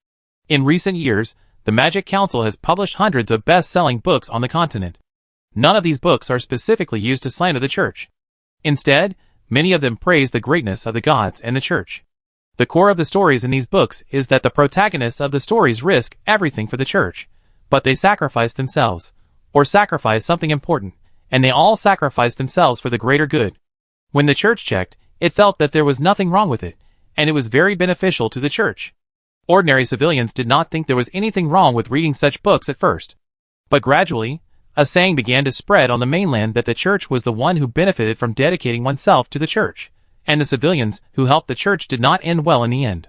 In recent years, the Magic Council has published hundreds of best-selling books on the continent. None of these books are specifically used to slander the church. Instead, many of them praise the greatness of the gods and the church. The core of the stories in these books is that the protagonists of the stories risk everything for the church, but they sacrifice themselves, or sacrifice something important, and they all sacrifice themselves for the greater good. When the church checked, it felt that there was nothing wrong with it, and it was very beneficial to the church. Ordinary civilians did not think there was anything wrong with reading such books at first. But gradually, a saying began to spread on the mainland that the church was the one who benefited from dedicating oneself to the church, and the civilians who helped the church did not end well in the end.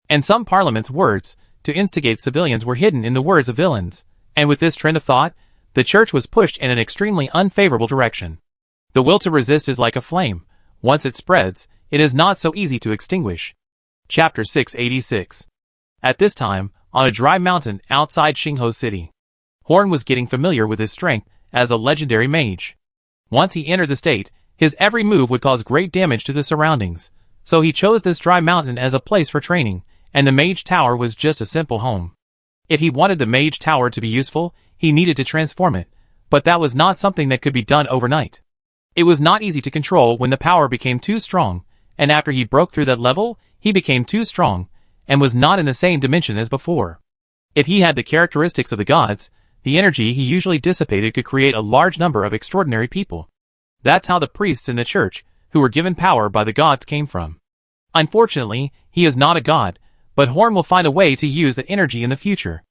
And some parliament's words to instigate civilians were hidden in the words of villains, and with this trend of thought, the church was pushed in an extremely unfavorable direction. The will to resist is like a flame. Once it spreads, it is not so easy to extinguish. Chapter 686. At this time, on a dry mountain outside Xingho City, Horn was getting familiar with his strength as a legendary mage. Once he entered the state, his every move would cause great damage to the surroundings, so he chose this dry mountain as a place for training, and the mage tower was just a simple home. If he wanted the mage tower to be useful, he needed to transform it, but that was not something that could be done overnight. It was not easy to control when the power became too strong, and after he broke through that level, he became too strong, and was not in the same dimension as before. If he had the characteristics of the gods, the energy he usually dissipated could create a large number of extraordinary people. That's how the priests in the church, who were given power by the gods, came from. Unfortunately, he is not a god, but Horn will find a way to use that energy in the future.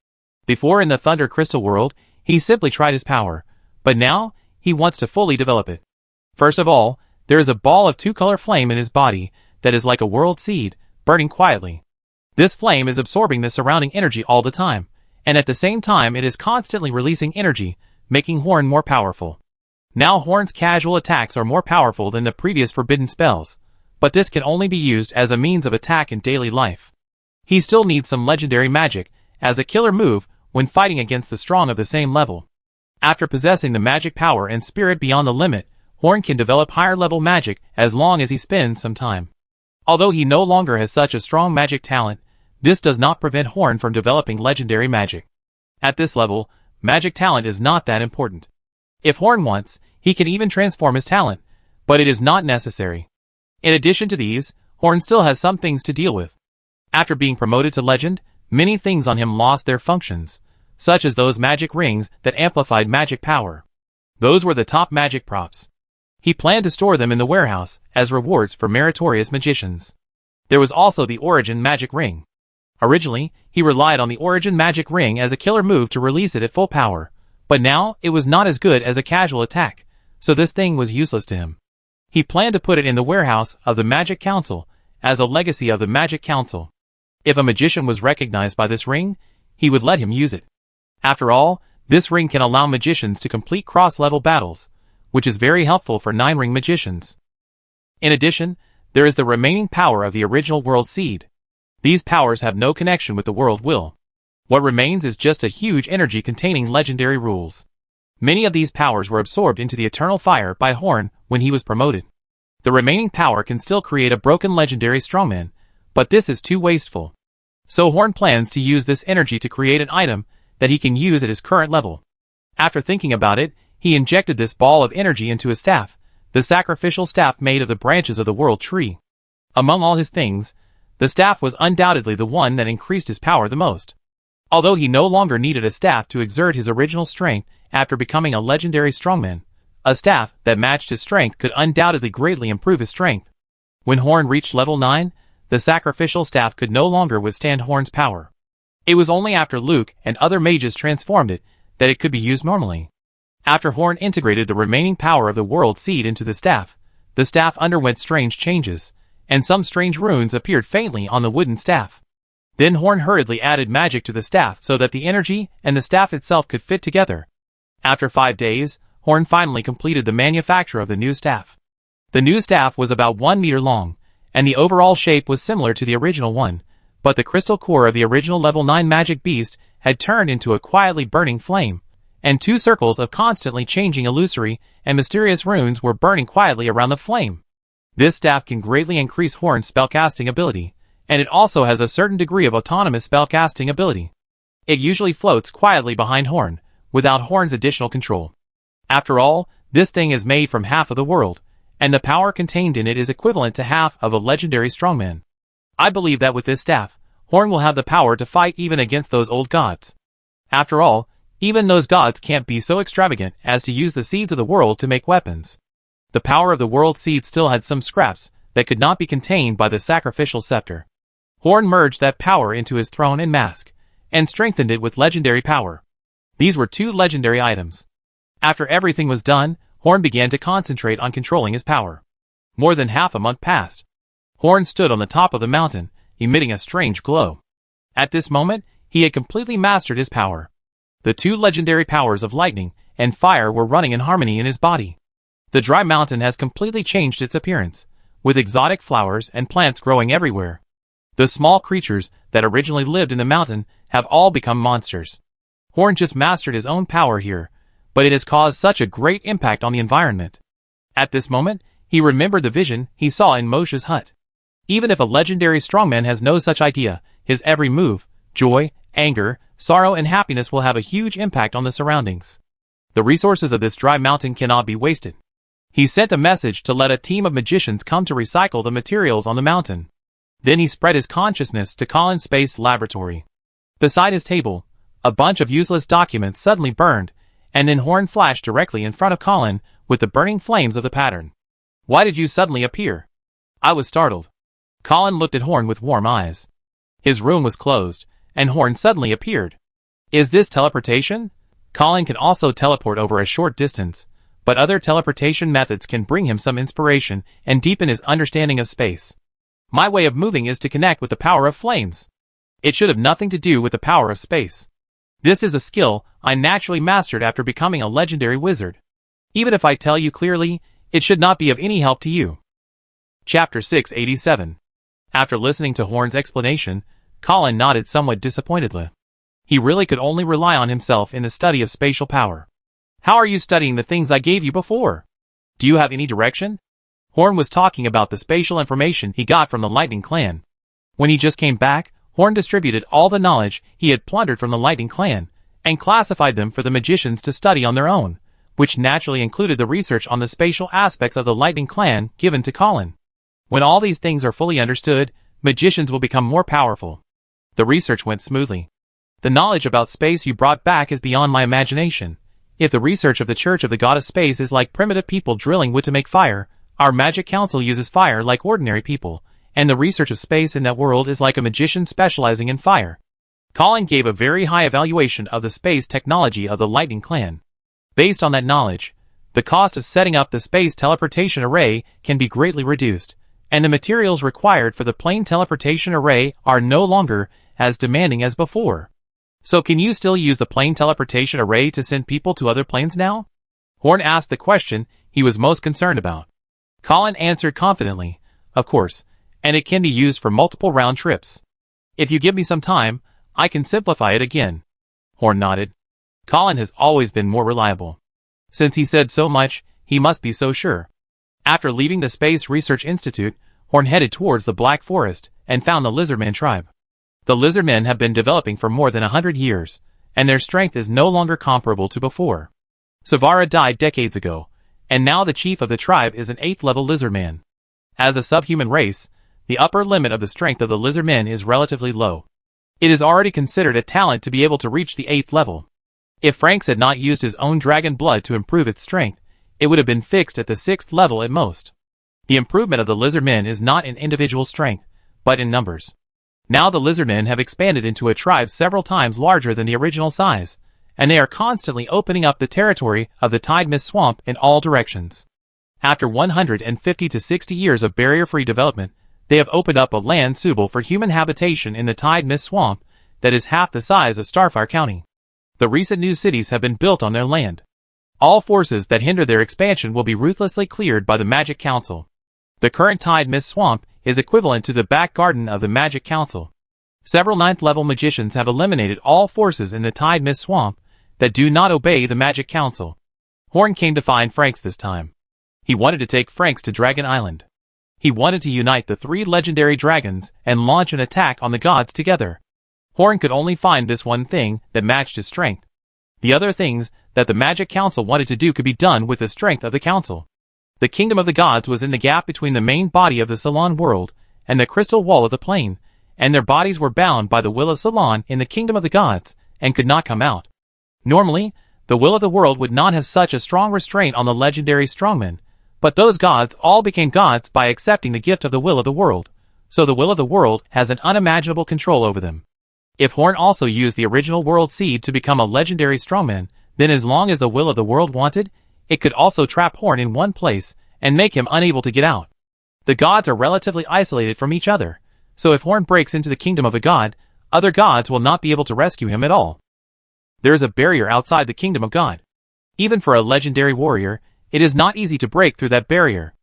Before in the Thunder Crystal world, he simply tried his power, but now, he wants to fully develop it. First of all, there is a ball of two-color flame in his body that is like a world seed, burning quietly. This flame is absorbing the surrounding energy all the time, and at the same time it is constantly releasing energy, making Horn more powerful. Now Horn's casual attacks are more powerful than the previous forbidden spells, but this can only be used as a means of attack in daily life. He still needs some legendary magic as a killer move when fighting against the strong of the same level. After possessing the magic power and spirit beyond the limit, Horn can develop higher level magic as long as he spends some time. Although he no longer has such a strong magic talent, this does not prevent Horn from developing legendary magic. At this level, magic talent is not that important. If Horn wants, he can even transform his talent, but it is not necessary. In addition to these, Horn still has some things to deal with. After being promoted to legend, many things on him lost their functions, such as those magic rings that amplified magic power. Those were the top magic props. He planned to store them in the warehouse as rewards for meritorious magicians. There was also the Origin Magic Ring. Originally, he relied on the Origin Magic Ring as a killer move to release it at full power, but now it was not as good as a casual attack, so this thing was useless to him. He planned to put it in the warehouse of the Magic Council as a legacy of the Magic Council. If a magician was recognized by this ring, he would let him use it. After all, this ring can allow magicians to complete cross-level battles, which is very helpful for 9-ring magicians. In addition, there is the remaining power of the original World Seed. These powers have no connection with the World Will. What remains is just a huge energy containing legendary rules. Many of these powers were absorbed into the Eternal Fire by Horn when he was promoted. The remaining power can still create a broken legendary strongman, but this is too wasteful. So Horn plans to use this energy to create an item that he can use at his current level. After thinking about it, he injected this ball of energy into his staff, the sacrificial staff made of the branches of the World Tree. Among all his things, the staff was undoubtedly the one that increased his power the most. Although he no longer needed a staff to exert his original strength after becoming a legendary strongman, a staff that matched his strength could undoubtedly greatly improve his strength. When Horn reached level 9, the sacrificial staff could no longer withstand Horn's power. It was only after Luke and other mages transformed it that it could be used normally. After Horn integrated the remaining power of the World Seed into the staff underwent strange changes, and some strange runes appeared faintly on the wooden staff. Then Horn hurriedly added magic to the staff so that the energy and the staff itself could fit together. After 5 days, Horn finally completed the manufacture of the new staff. The new staff was about 1 meter long, and the overall shape was similar to the original one, but the crystal core of the original level 9 magic beast had turned into a quietly burning flame, and 2 circles of constantly changing illusory and mysterious runes were burning quietly around the flame. This staff can greatly increase Horn's spellcasting ability, and it also has a certain degree of autonomous spellcasting ability. It usually floats quietly behind Horn, without Horn's additional control. After all, this thing is made from half of the world, and the power contained in it is equivalent to half of a legendary strongman. I believe that with this staff, Horn will have the power to fight even against those old gods. After all, even those gods can't be so extravagant as to use the seeds of the world to make weapons. The power of the world seed still had some scraps that could not be contained by the sacrificial scepter. Horn merged that power into his throne and mask, and strengthened it with legendary power. These were 2 legendary items. After everything was done, Horn began to concentrate on controlling his power. More than half a month passed. Horn stood on the top of the mountain, emitting a strange glow. At this moment, he had completely mastered his power. The 2 legendary powers of lightning and fire were running in harmony in his body. The dry mountain has completely changed its appearance, with exotic flowers and plants growing everywhere. The small creatures that originally lived in the mountain have all become monsters. Horn just mastered his own power here, but it has caused such a great impact on the environment. At this moment, he remembered the vision he saw in Moshe's hut. Even if a legendary strongman has no such idea, his every move, joy, anger, sorrow and happiness will have a huge impact on the surroundings. The resources of this dry mountain cannot be wasted. He sent a message to let a team of magicians come to recycle the materials on the mountain. Then he spread his consciousness to Colin's space laboratory. Beside his table, a bunch of useless documents suddenly burned, and then Horn flashed directly in front of Colin with the burning flames of the pattern. "Why did you suddenly appear?" I was startled. Colin looked at Horn with warm eyes. His room was closed, and Horn suddenly appeared. Is this teleportation? Colin can also teleport over a short distance, but other teleportation methods can bring him some inspiration and deepen his understanding of space. My way of moving is to connect with the power of flames. It should have nothing to do with the power of space. This is a skill I naturally mastered after becoming a legendary wizard. Even if I tell you clearly, it should not be of any help to you. Chapter 687. After listening to Horn's explanation, Colin nodded somewhat disappointedly. He really could only rely on himself in the study of spatial power. How are you studying the things I gave you before? Do you have any direction? Horn was talking about the spatial information he got from the Lightning Clan. When he just came back, Horn distributed all the knowledge he had plundered from the Lightning Clan, and classified them for the magicians to study on their own, which naturally included the research on the spatial aspects of the Lightning Clan given to Colin. When all these things are fully understood, magicians will become more powerful. The research went smoothly. The knowledge about space you brought back is beyond my imagination. If the research of the Church of the God of Space is like primitive people drilling wood to make fire, our Magic Council uses fire like ordinary people, and the research of space in that world is like a magician specializing in fire. Colin gave a very high evaluation of the space technology of the Lightning Clan. Based on that knowledge, the cost of setting up the space teleportation array can be greatly reduced, and the materials required for the plane teleportation array are no longer as demanding as before. So can you still use the plane teleportation array to send people to other planes now? Horn asked the question he was most concerned about. Colin answered confidently, of course, and it can be used for multiple round trips. If you give me some time, I can simplify it again. Horn nodded. Colin has always been more reliable. Since he said so much, he must be so sure. After leaving the Space Research Institute, Horn headed towards the Black Forest and found the Lizardman tribe. The Lizardmen have been developing for more than 100 years, and their strength is no longer comparable to before. Savara died decades ago, and now the chief of the tribe is an 8th level Lizardman. As a subhuman race, the upper limit of the strength of the Lizardmen is relatively low. It is already considered a talent to be able to reach the 8th level. If Franks had not used his own dragon blood to improve its strength, it would have been fixed at the 6th level at most. The improvement of the Lizardmen is not in individual strength, but in numbers. Now the Lizardmen have expanded into a tribe several times larger than the original size, and they are constantly opening up the territory of the Tide Mist Swamp in all directions. After 150 to 60 years of barrier-free development, they have opened up a land suitable for human habitation in the Tide Mist Swamp that is half the size of Starfire County. The recent new cities have been built on their land. All forces that hinder their expansion will be ruthlessly cleared by the Magic Council. The current Tide Mist Swamp is equivalent to the back garden of the Magic Council. Several ninth-level magicians have eliminated all forces in the Tide Mist Swamp that do not obey the Magic Council. Horn came to find Franks this time. He wanted to take Franks to Dragon Island. He wanted to unite the 3 legendary dragons and launch an attack on the gods together. Horn could only find this one thing that matched his strength. The other things that the Magic Council wanted to do could be done with the strength of the Council. The Kingdom of the Gods was in the gap between the main body of the Salon world and the crystal wall of the plane, and their bodies were bound by the will of Salon in the Kingdom of the Gods, and could not come out. Normally, the will of the world would not have such a strong restraint on the legendary strongmen, but those gods all became gods by accepting the gift of the will of the world, so the will of the world has an unimaginable control over them. If Horn also used the original world seed to become a legendary strongman, then as long as the will of the world wanted, it could also trap Horn in one place and make him unable to get out. The gods are relatively isolated from each other, so if Horn breaks into the kingdom of a god, other gods will not be able to rescue him at all. There is a barrier outside the kingdom of God. Even for a legendary warrior, it is not easy to break through that barrier.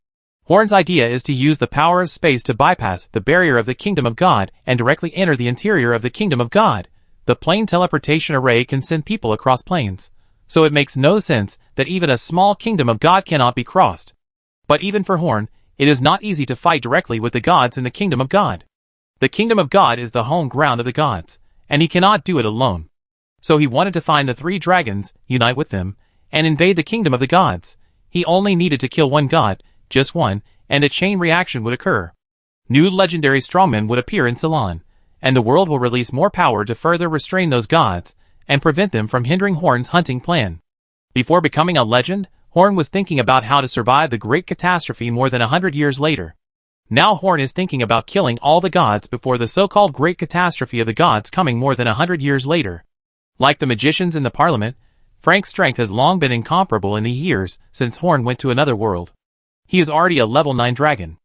Horn's idea is to use the power of space to bypass the barrier of the kingdom of God and directly enter the interior of the kingdom of God. The plane teleportation array can send people across planes, so it makes no sense that even a small kingdom of God cannot be crossed. But even for Horn, it is not easy to fight directly with the gods in the kingdom of God. The kingdom of God is the home ground of the gods, and he cannot do it alone. So he wanted to find the 3 dragons, unite with them, and invade the kingdom of the gods. He only needed to kill one god, just one, and a chain reaction would occur. New legendary strongmen would appear in Salon, and the world will release more power to further restrain those gods and prevent them from hindering Horn's hunting plan. Before becoming a legend, Horn was thinking about how to survive the great catastrophe more than 100 years later. Now Horn is thinking about killing all the gods before the so-called great catastrophe of the gods coming more than 100 years later. Like the magicians in the parliament, Frank's strength has long been incomparable in the years since Horn went to another world. He is already a level 9 dragon.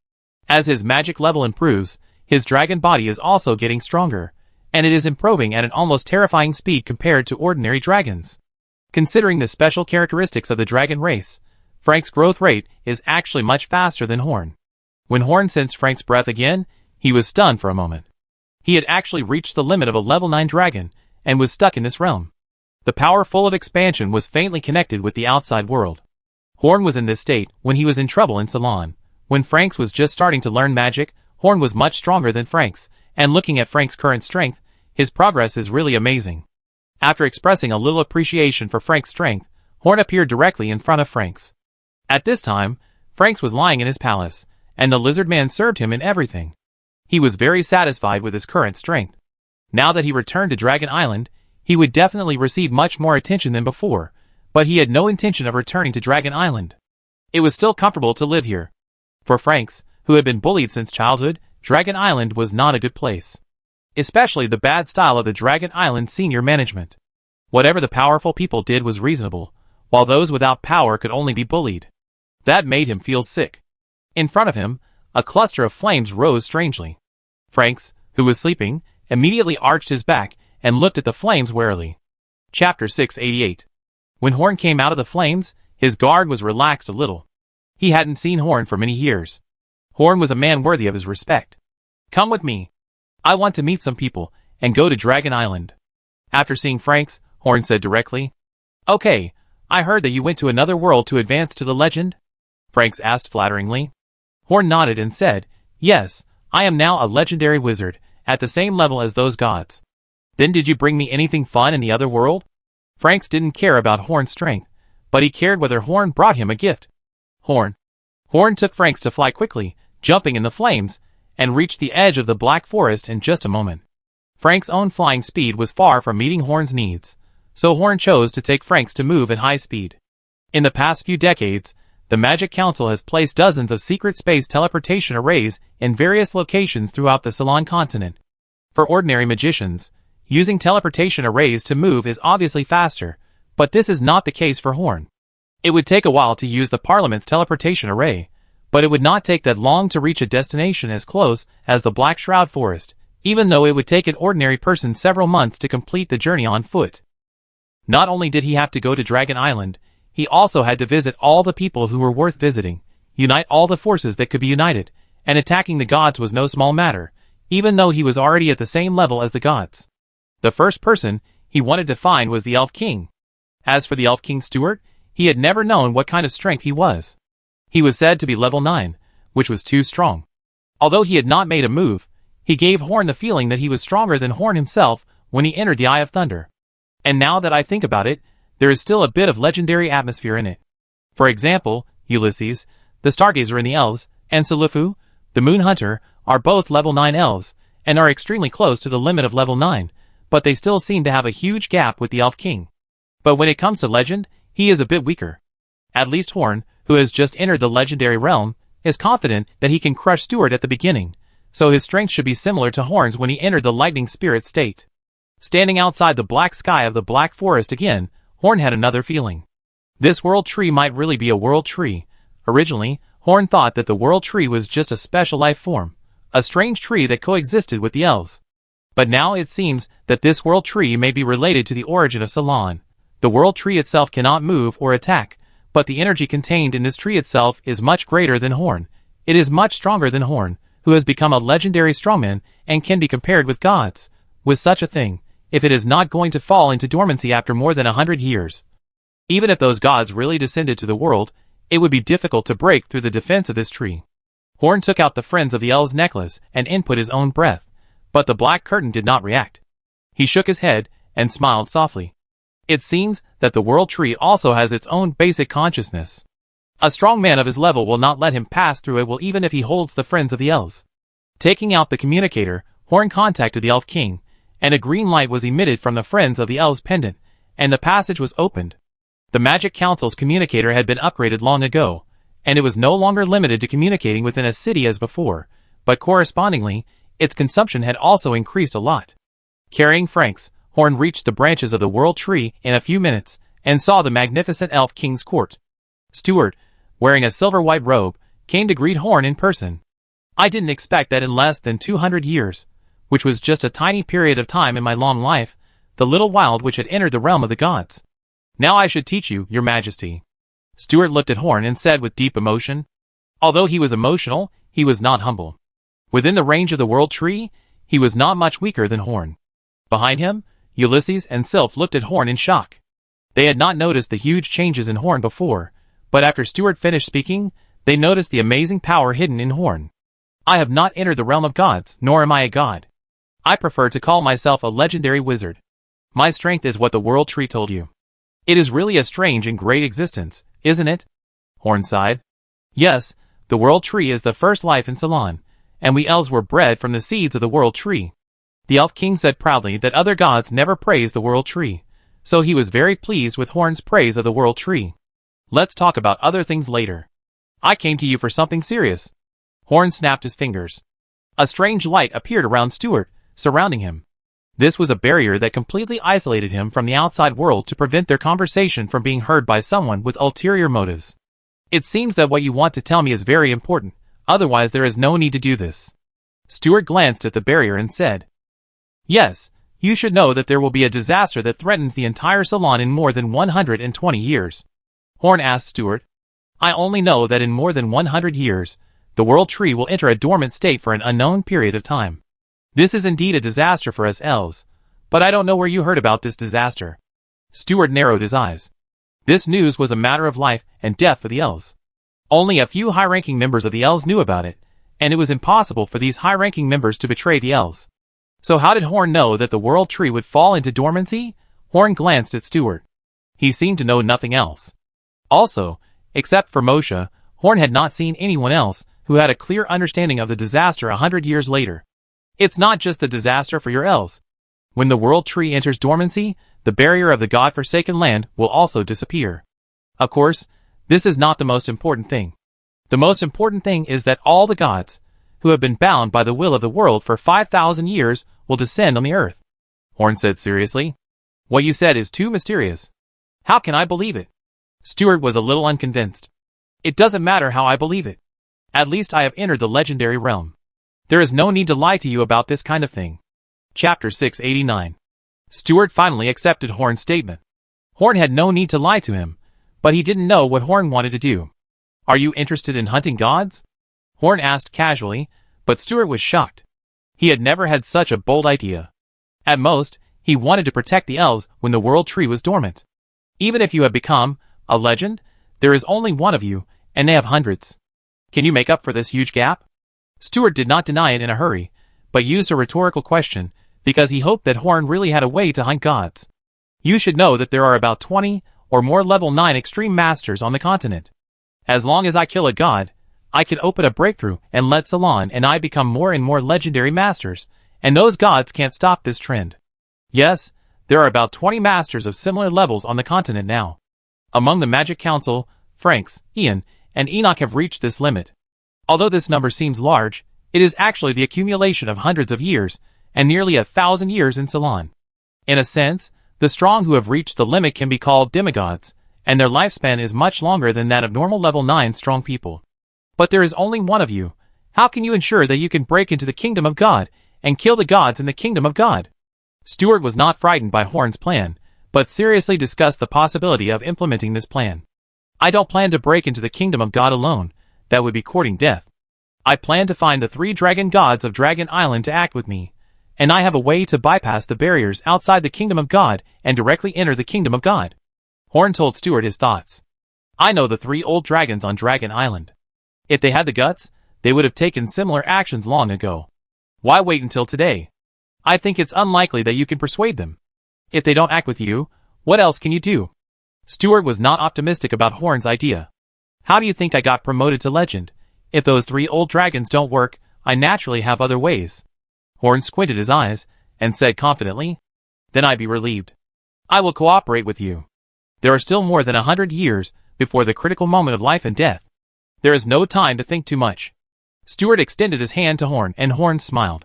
As his magic level improves, his dragon body is also getting stronger, and it is improving at an almost terrifying speed compared to ordinary dragons. Considering the special characteristics of the dragon race, Frank's growth rate is actually much faster than Horn. When Horn sensed Frank's breath again, he was stunned for a moment. He had actually reached the limit of a level 9 dragon, and was stuck in this realm. The power full of expansion was faintly connected with the outside world. Horn was in this state when he was in trouble in Salon. When Franks was just starting to learn magic, Horn was much stronger than Franks, and looking at Frank's current strength, his progress is really amazing. After expressing a little appreciation for Frank's strength, Horn appeared directly in front of Franks. At this time, Franks was lying in his palace, and the lizard man served him in everything. He was very satisfied with his current strength. Now that he returned to Dragon Island, he would definitely receive much more attention than before, but he had no intention of returning to Dragon Island. It was still comfortable to live here. For Franks, who had been bullied since childhood, Dragon Island was not a good place. Especially the bad style of the Dragon Island senior management. Whatever the powerful people did was reasonable, while those without power could only be bullied. That made him feel sick. In front of him, a cluster of flames rose strangely. Franks, who was sleeping, immediately arched his back and looked at the flames warily. Chapter 688. When Horn came out of the flames, his guard was relaxed a little. He hadn't seen Horn for many years. Horn was a man worthy of his respect. Come with me. I want to meet some people and go to Dragon Island. After seeing Franks, Horn said directly. Okay, I heard that you went to another world to advance to the legend? Franks asked flatteringly. Horn nodded and said, yes, I am now a legendary wizard, at the same level as those gods. Then did you bring me anything fun in the other world? Franks didn't care about Horn's strength, but he cared whether Horn brought him a gift. Horn took Franks to fly quickly, jumping in the flames, and reached the edge of the Black Forest in just a moment. Frank's own flying speed was far from meeting Horn's needs, so Horn chose to take Franks to move at high speed. In the past few decades, the Magic Council has placed dozens of secret space teleportation arrays in various locations throughout the Salon continent. For ordinary magicians, using teleportation arrays to move is obviously faster, but this is not the case for Horn. It would take a while to use the Parliament's teleportation array, but it would not take that long to reach a destination as close as the Black Shroud Forest, even though it would take an ordinary person several months to complete the journey on foot. Not only did he have to go to Dragon Island, he also had to visit all the people who were worth visiting, unite all the forces that could be united, and attacking the gods was no small matter. even though he was already at the same level as the gods. The first person he wanted to find was the Elf King. As for the Elf King Stuart, he had never known what kind of strength he was. He was said to be level 9, which was too strong. Although he had not made a move, he gave Horn the feeling that he was stronger than Horn himself when he entered the Eye of Thunder. And now that I think about it, there is still a bit of legendary atmosphere in it. For example, Ulysses, the Stargazer in the Elves, and Silifu, the Moon Hunter, are both level 9 elves, and are extremely close to the limit of level 9, but they still seem to have a huge gap with the Elf King. But when it comes to legend, he is a bit weaker. At least Horn, who has just entered the legendary realm, is confident that he can crush Stuart at the beginning, so his strength should be similar to Horn's when he entered the lightning spirit state. Standing outside the black sky of the Black Forest again, Horn had another feeling. This world tree might really be a world tree. Originally, Horn thought that the world tree was just a special life form, a strange tree that coexisted with the elves. But now it seems that this world tree may be related to the origin of Ceylon. The world tree itself cannot move or attack, but the energy contained in this tree itself is much greater than Horn. It is much stronger than Horn, who has become a legendary strongman and can be compared with gods. With such a thing, if it is not going to fall into dormancy after more than 100 years. Even if those gods really descended to the world, it would be difficult to break through the defense of this tree. Horn took out the Friends of the Elves necklace and input his own breath, but the black curtain did not react. He shook his head and smiled softly. It seems that the world tree also has its own basic consciousness. A strong man of his level will not let him pass through it even if he holds the Friends of the Elves. Taking out the communicator, Horn contacted the Elf King, and a green light was emitted from the Friends of the Elves pendant, and the passage was opened. The Magic Council's communicator had been upgraded long ago, and it was no longer limited to communicating within a city as before, but correspondingly, its consumption had also increased a lot. Carrying Franks, Horn reached the branches of the World Tree in a few minutes, and saw the magnificent Elf King's court. Stuart, wearing a silver-white robe, came to greet Horn in person. I didn't expect that in less than 200 years, which was just a tiny period of time in my long life, the little wild which had entered the realm of the gods. Now I should teach you, your majesty. Stuart looked at Horn and said with deep emotion. Although he was emotional, he was not humble. Within the range of the World Tree, he was not much weaker than Horn. Behind him, Ulysses and Sylph looked at Horn in shock. They had not noticed the huge changes in Horn before, but after Stuart finished speaking, they noticed the amazing power hidden in Horn. I have not entered the realm of gods, nor am I a god. I prefer to call myself a legendary wizard. My strength is what the World Tree told you. It is really a strange and great existence, isn't it? Horn sighed. Yes, the World Tree is the first life in Ceylon, and we elves were bred from the seeds of the World Tree. The Elf King said proudly that other gods never praised the World Tree, so he was very pleased with Horn's praise of the World Tree. Let's talk about other things later. I came to you for something serious. Horn snapped his fingers. A strange light appeared around Stuart, surrounding him. This was a barrier that completely isolated him from the outside world to prevent their conversation from being heard by someone with ulterior motives. It seems that what you want to tell me is very important, otherwise there is no need to do this. Stuart glanced at the barrier and said, Yes, you should know that there will be a disaster that threatens the entire Ceylon in more than 120 years. Horn asked Stuart, I only know that in more than 100 years, the World Tree will enter a dormant state for an unknown period of time. This is indeed a disaster for us elves, but I don't know where you heard about this disaster. Stuart narrowed his eyes. This news was a matter of life and death for the elves. Only a few high-ranking members of the elves knew about it, and it was impossible for these high-ranking members to betray the elves. So how did Horn know that the World Tree would fall into dormancy? Horn glanced at Stuart. He seemed to know nothing else. Also, except for Moshe, Horn had not seen anyone else who had a clear understanding of the disaster 100 years later. It's not just a disaster for your elves. When the World Tree enters dormancy, the barrier of the God-forsaken land will also disappear. Of course, this is not the most important thing. The most important thing is that all the gods, who have been bound by the will of the world for 5,000 years, will descend on the earth. Horn said seriously. What you said is too mysterious. How can I believe it? Stuart was a little unconvinced. It doesn't matter how I believe it. At least I have entered the legendary realm. There is no need to lie to you about this kind of thing. Chapter 689. Stuart finally accepted Horn's statement. Horn had no need to lie to him, but he didn't know what Horn wanted to do. Are you interested in hunting gods? Horn asked casually, but Stuart was shocked. He had never had such a bold idea. At most, he wanted to protect the elves when the world tree was dormant. Even if you have become a legend, there is only one of you, and they have hundreds. Can you make up for this huge gap? Stuart did not deny it in a hurry, but used a rhetorical question, because he hoped that Horn really had a way to hunt gods. You should know that there are about 20 or more level 9 extreme masters on the continent. As long as I kill a god, I can open a breakthrough and let Salon and I become more and more legendary masters, and those gods can't stop this trend. Yes, there are about 20 masters of similar levels on the continent now. Among the Magic Council, Franks, Ian, and Enoch have reached this limit. Although this number seems large, it is actually the accumulation of hundreds of years, and nearly 1,000 years in Salon. In a sense, the strong who have reached the limit can be called demigods, and their lifespan is much longer than that of normal level 9 strong people. But there is only one of you. How can you ensure that you can break into the kingdom of God, and kill the gods in the kingdom of God? Stuart was not frightened by Horn's plan, but seriously discussed the possibility of implementing this plan. I don't plan to break into the kingdom of God alone. That would be courting death. I plan to find the 3 dragon gods of Dragon Island to act with me, and I have a way to bypass the barriers outside the kingdom of God and directly enter the kingdom of God. Horn told Stuart his thoughts. I know the 3 old dragons on Dragon Island. If they had the guts, they would have taken similar actions long ago. Why wait until today? I think it's unlikely that you can persuade them. If they don't act with you, what else can you do? Stuart was not optimistic about Horn's idea. How do you think I got promoted to legend? If those 3 old dragons don't work, I naturally have other ways. Horn squinted his eyes, and said confidently, Then I'd be relieved. I will cooperate with you. There are still more than 100 years before the critical moment of life and death. There is no time to think too much. Stuart extended his hand to Horn, and Horn smiled.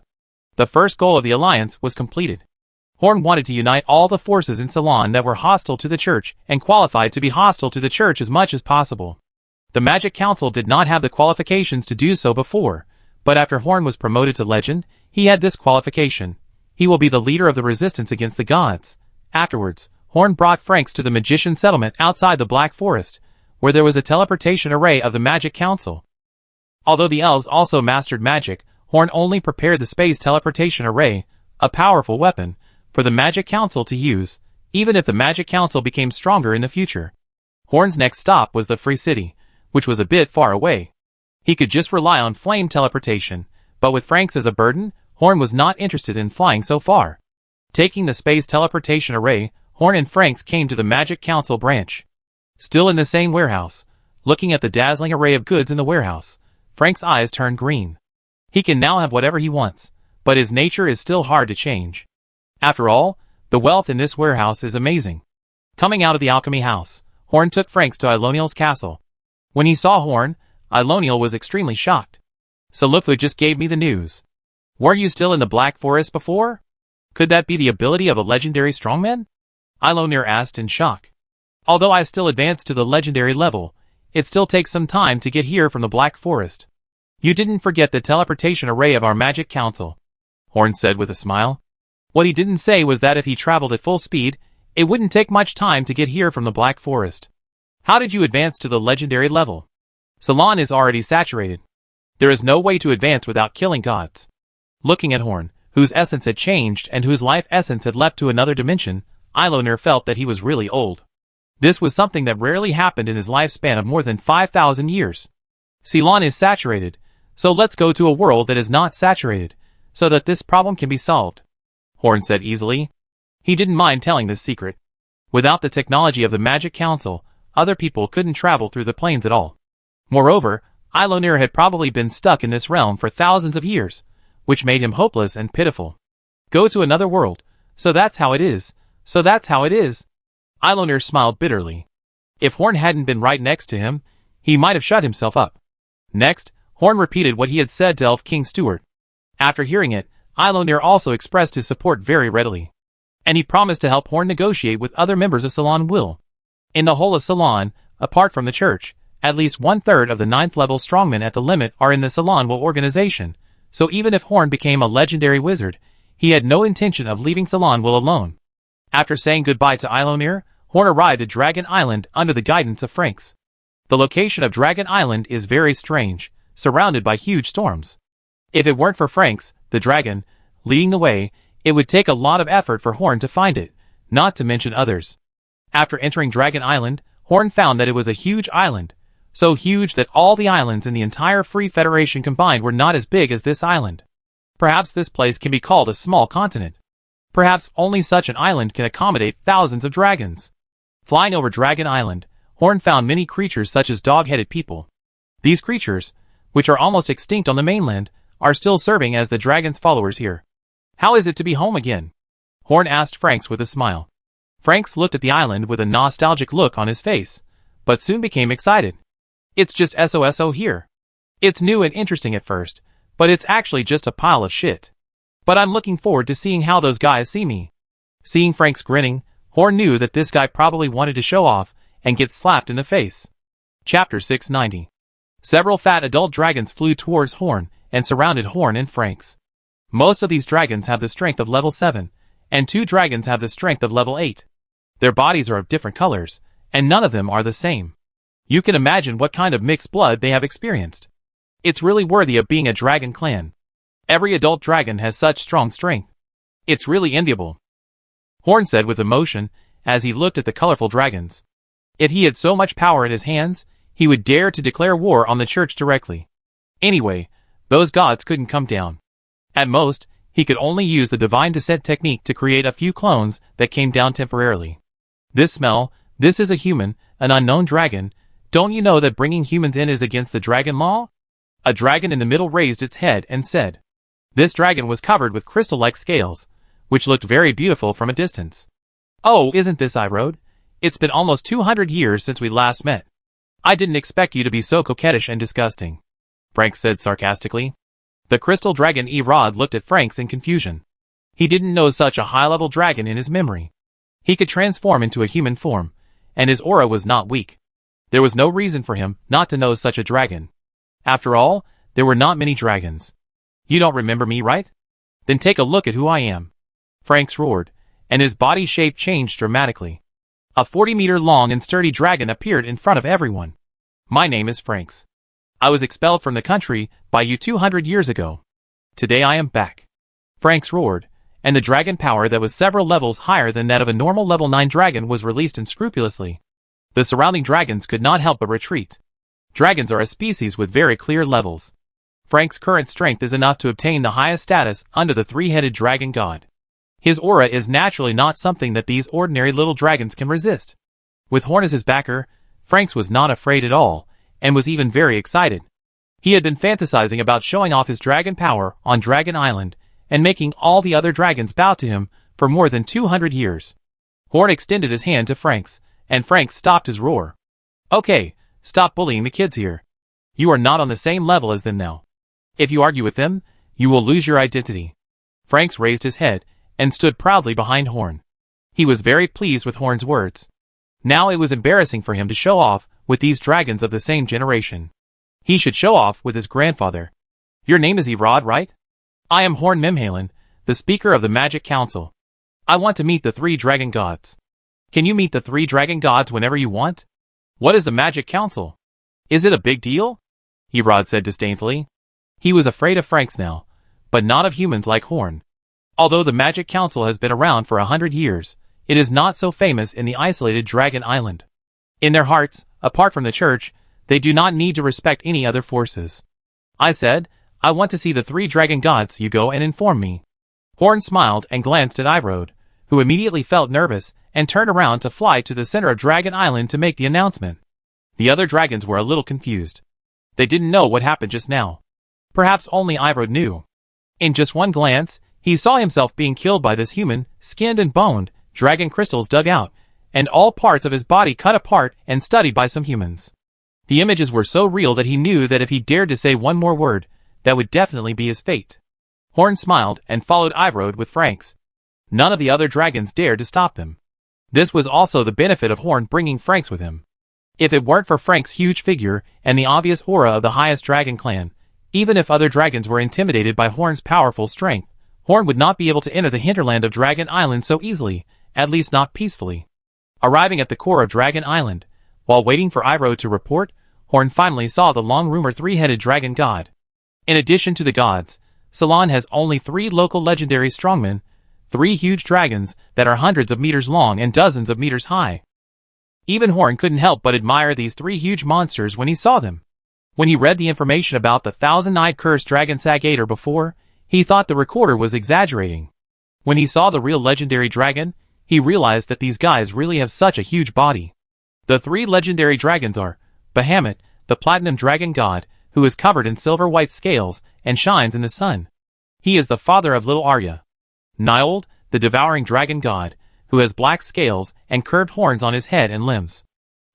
The first goal of the alliance was completed. Horn wanted to unite all the forces in Salon that were hostile to the church and qualified to be hostile to the church as much as possible. The Magic Council did not have the qualifications to do so before, but after Horn was promoted to legend, he had this qualification. He will be the leader of the resistance against the gods. Afterwards, Horn brought Franks to the magician settlement outside the Black Forest, where there was a teleportation array of the Magic Council. Although the elves also mastered magic, Horn only prepared the space teleportation array, a powerful weapon, for the Magic Council to use, even if the Magic Council became stronger in the future. Horn's next stop was the Free City, which was a bit far away. He could just rely on flame teleportation, but with Franks as a burden, Horn was not interested in flying so far. Taking the space teleportation array, Horn and Franks came to the Magic Council branch. Still in the same warehouse, looking at the dazzling array of goods in the warehouse, Frank's eyes turned green. He can now have whatever he wants, but his nature is still hard to change. After all, the wealth in this warehouse is amazing. Coming out of the alchemy house, Horn took Franks to Iloniel's castle. When he saw Horn, Iloniel was extremely shocked. Salufu just gave me the news. Were you still in the Black Forest before? Could that be the ability of a legendary strongman? Iloniel asked in shock. Although I still advanced to the legendary level, it still takes some time to get here from the Black Forest. You didn't forget the teleportation array of our Magic Council, Horn said with a smile. What he didn't say was that if he traveled at full speed, it wouldn't take much time to get here from the Black Forest. How did you advance to the legendary level? Salon is already saturated. There is no way to advance without killing gods. Looking at Horn, whose essence had changed and whose life essence had leapt to another dimension, Iloniel felt that he was really old. This was something that rarely happened in his lifespan of more than 5,000 years. Ceylon is saturated, so let's go to a world that is not saturated, so that this problem can be solved, Horn said easily. He didn't mind telling this secret. Without the technology of the Magic Council, other people couldn't travel through the planes at all. Moreover, Iloniel had probably been stuck in this realm for thousands of years, which made him hopeless and pitiful. Go to another world. So that's how it is. So that's how it is. Iloniel smiled bitterly. If Horn hadn't been right next to him, he might have shut himself up. Next, Horn repeated what he had said to Elf King Stuart. After hearing it, Iloniel also expressed his support very readily. And he promised to help Horn negotiate with other members of Salon Will. In the whole of Salon, apart from the church, at least 1/3 of the 9th level strongmen at the limit are in the Salon Will organization, so even if Horn became a legendary wizard, he had no intention of leaving Salon Will alone. After saying goodbye to Iloniel, Horn arrived at Dragon Island under the guidance of Franks. The location of Dragon Island is very strange, surrounded by huge storms. If it weren't for Franks, the dragon, leading the way. It would take a lot of effort for Horn to find it, not to mention others. After entering Dragon Island, Horn found that it was a huge island, so huge that all the islands in the entire Free Federation combined were not as big as this island. Perhaps this place can be called a small continent. Perhaps only such an island can accommodate thousands of dragons. Flying over Dragon Island, Horn found many creatures such as dog-headed people. These creatures, which are almost extinct on the mainland, are still serving as the dragon's followers here. How is it to be home again? Horn asked Franks with a smile. Franks looked at the island with a nostalgic look on his face, but soon became excited. It's just SOSO here. It's new and interesting at first, but it's actually just a pile of shit. But I'm looking forward to seeing how those guys see me. Seeing Franks grinning, Horn knew that this guy probably wanted to show off and get slapped in the face. Chapter 690. Several fat adult dragons flew towards Horn and surrounded Horn and Franks. Most of these dragons have the strength of level 7, and 2 dragons have the strength of level 8. Their bodies are of different colors, and none of them are the same. You can imagine what kind of mixed blood they have experienced. It's really worthy of being a dragon clan. Every adult dragon has such strong strength. It's really enviable. Horn said with emotion as he looked at the colorful dragons. If he had so much power in his hands, he would dare to declare war on the church directly. Anyway, those gods couldn't come down. At most, he could only use the divine descent technique to create a few clones that came down temporarily. This is a human, an unknown dragon. Don't you know that bringing humans in is against the dragon law? A dragon in the middle raised its head and said. This dragon was covered with crystal-like scales, which looked very beautiful from a distance. Oh, isn't this Irode? It's been almost 200 years since we last met. I didn't expect you to be so coquettish and disgusting, Franks said sarcastically. The crystal dragon Erod looked at Franks in confusion. He didn't know such a high-level dragon in his memory. He could transform into a human form, and his aura was not weak. There was no reason for him not to know such a dragon. After all, there were not many dragons. You don't remember me, right? Then take a look at who I am. Franks roared, and his body shape changed dramatically. A 40-meter long and sturdy dragon appeared in front of everyone. My name is Franks. I was expelled from the country by you 200 years ago. Today I am back. Franks roared, and the dragon power that was several levels higher than that of a normal level 9 dragon was released unscrupulously. The surrounding dragons could not help but retreat. Dragons are a species with very clear levels. Frank's current strength is enough to obtain the highest status under the 3-headed dragon god. His aura is naturally not something that these ordinary little dragons can resist. With Horn as his backer, Franks was not afraid at all, and was even very excited. He had been fantasizing about showing off his dragon power on Dragon Island, and making all the other dragons bow to him for more than 200 years. Horn extended his hand to Franks, and Franks stopped his roar. Okay, stop bullying the kids here. You are not on the same level as them now. If you argue with them, you will lose your identity. Franks raised his head, and stood proudly behind Horn. He was very pleased with Horn's words. Now it was embarrassing for him to show off with these dragons of the same generation. He should show off with his grandfather. Your name is Erod, right? I am Horn Memhalen, the Speaker of the Magic Council. I want to meet the 3 dragon gods. Can you meet the 3 dragon gods whenever you want? What is the Magic Council? Is it a big deal? Erod said disdainfully. He was afraid of Franks now, but not of humans like Horn. Although the Magic Council has been around for 100 years, it is not so famous in the isolated Dragon Island. In their hearts, apart from the church, they do not need to respect any other forces. I said, I want to see the 3 dragon gods. You go and inform me. Horn smiled and glanced at Irode, who immediately felt nervous and turned around to fly to the center of Dragon Island to make the announcement. The other dragons were a little confused. They didn't know what happened just now. Perhaps only Irode knew. In just one glance, he saw himself being killed by this human, skinned and boned, dragon crystals dug out, and all parts of his body cut apart and studied by some humans. The images were so real that he knew that if he dared to say one more word, that would definitely be his fate. Horn smiled and followed Irode with Franks. None of the other dragons dared to stop them. This was also the benefit of Horn bringing Franks with him. If it weren't for Frank's huge figure and the obvious aura of the highest dragon clan, even if other dragons were intimidated by Horn's powerful strength, Horn would not be able to enter the hinterland of Dragon Island so easily, at least not peacefully. Arriving at the core of Dragon Island, while waiting for Irode to report, Horn finally saw the long-rumored 3-headed dragon god. In addition to the gods, Ceylon has only 3 local legendary strongmen, 3 huge dragons that are hundreds of meters long and dozens of meters high. Even Horn couldn't help but admire these 3 huge monsters when he saw them. When he read the information about the 1,000-eyed cursed dragon Sagator before, he thought the recorder was exaggerating. When he saw the real legendary dragon, he realized that these guys really have such a huge body. The 3 legendary dragons are Bahamut, the platinum dragon god, who is covered in silver-white scales and shines in the sun. He is the father of little Arya. Niold, the devouring dragon god, who has black scales and curved horns on his head and limbs.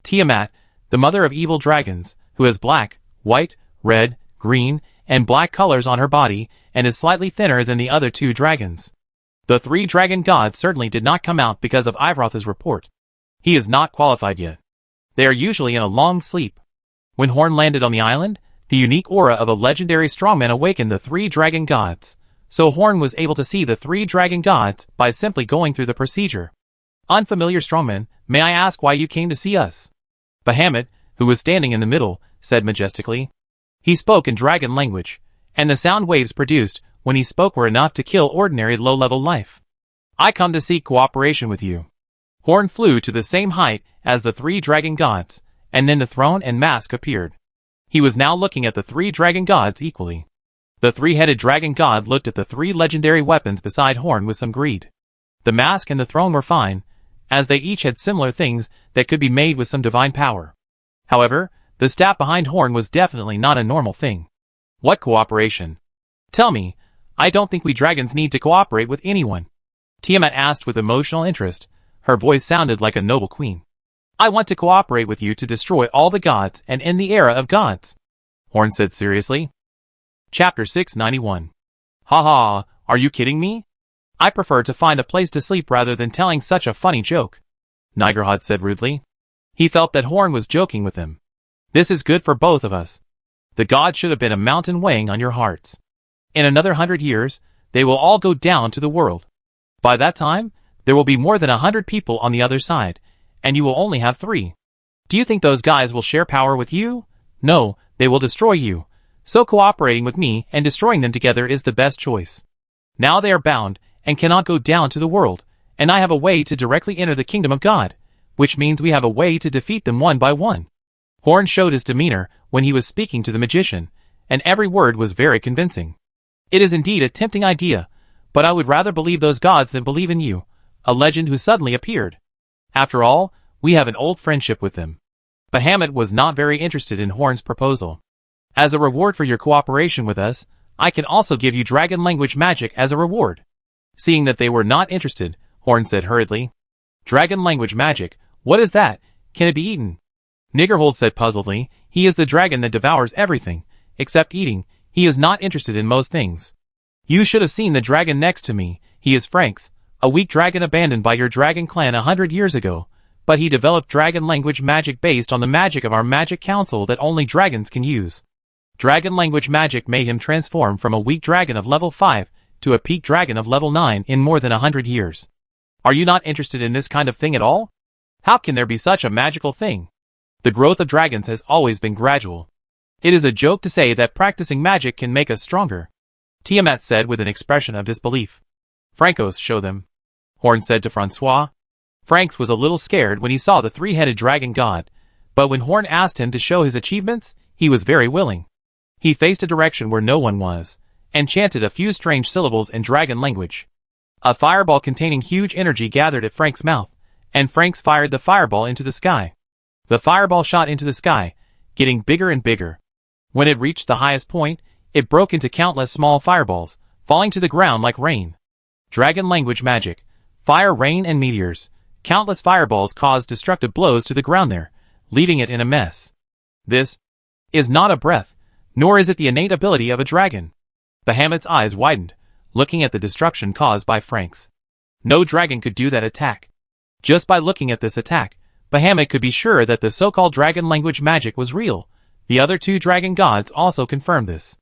Tiamat, the mother of evil dragons, who has black, white, red, green, and black colors on her body and is slightly thinner than the other 2 dragons. The 3 dragon gods certainly did not come out because of Ivroth's report. He is not qualified yet. They are usually in a long sleep. When Horn landed on the island, the unique aura of a legendary strongman awakened the 3 dragon gods, so Horn was able to see the 3 dragon gods by simply going through the procedure. Unfamiliar strongman, may I ask why you came to see us? Bahamut, who was standing in the middle, said majestically. He spoke in dragon language, and the sound waves produced when he spoke were enough to kill ordinary low-level life. I come to seek cooperation with you. Horn flew to the same height as the 3 dragon gods, and then the throne and mask appeared. He was now looking at the 3 dragon gods equally. The 3-headed dragon god looked at the 3 legendary weapons beside Horn with some greed. The mask and the throne were fine, as they each had similar things that could be made with some divine power. However, the staff behind Horn was definitely not a normal thing. What cooperation? Tell me, I don't think we dragons need to cooperate with anyone. Tiamat asked with emotional interest. Her voice sounded like a noble queen. I want to cooperate with you to destroy all the gods and end the era of gods. Horn said seriously. Chapter 691. Ha ha, are you kidding me? I prefer to find a place to sleep rather than telling such a funny joke. Nigerhod said rudely. He felt that Horn was joking with him. This is good for both of us. The gods should have been a mountain weighing on your hearts. In another 100 years, they will all go down to the world. By that time, there will be more than 100 people on the other side, and you will only have 3. Do you think those guys will share power with you? No, they will destroy you. So cooperating with me and destroying them together is the best choice. Now they are bound and cannot go down to the world, and I have a way to directly enter the kingdom of God, which means we have a way to defeat them one by one. Horn showed his demeanor when he was speaking to the magician, and every word was very convincing. It is indeed a tempting idea, but I would rather believe those gods than believe in you, a legend who suddenly appeared. After all, we have an old friendship with them. Bahamut was not very interested in Horn's proposal. As a reward for your cooperation with us, I can also give you dragon language magic as a reward. Seeing that they were not interested, Horn said hurriedly. Dragon language magic, what is that? Can it be eaten? Niggerhold said puzzledly. He is the dragon that devours everything, except eating. He is not interested in most things. You should have seen the dragon next to me. He is Frank's, a weak dragon abandoned by your dragon clan 100 years ago, but he developed dragon language magic based on the magic of our magic council that only dragons can use. Dragon language magic made him transform from a weak dragon of level 5 to a peak dragon of level 9 in more than 100 years. Are you not interested in this kind of thing at all? How can there be such a magical thing? The growth of dragons has always been gradual. It is a joke to say that practicing magic can make us stronger. Tiamat said with an expression of disbelief. Frankos, show them. Horn said to Francois. Franks was a little scared when he saw the 3-headed dragon god, but when Horn asked him to show his achievements, he was very willing. He faced a direction where no one was, and chanted a few strange syllables in dragon language. A fireball containing huge energy gathered at Frank's mouth, and Franks fired the fireball into the sky. The fireball shot into the sky, getting bigger and bigger. When it reached the highest point, it broke into countless small fireballs, falling to the ground like rain. Dragon language magic, fire, rain, and meteors. Countless fireballs caused destructive blows to the ground there, leaving it in a mess. This is not a breath, nor is it the innate ability of a dragon. Bahamut's eyes widened, looking at the destruction caused by Franks. No dragon could do that attack. Just by looking at this attack, Bahamut could be sure that the so-called dragon language magic was real. The other 2 dragon gods also confirmed this.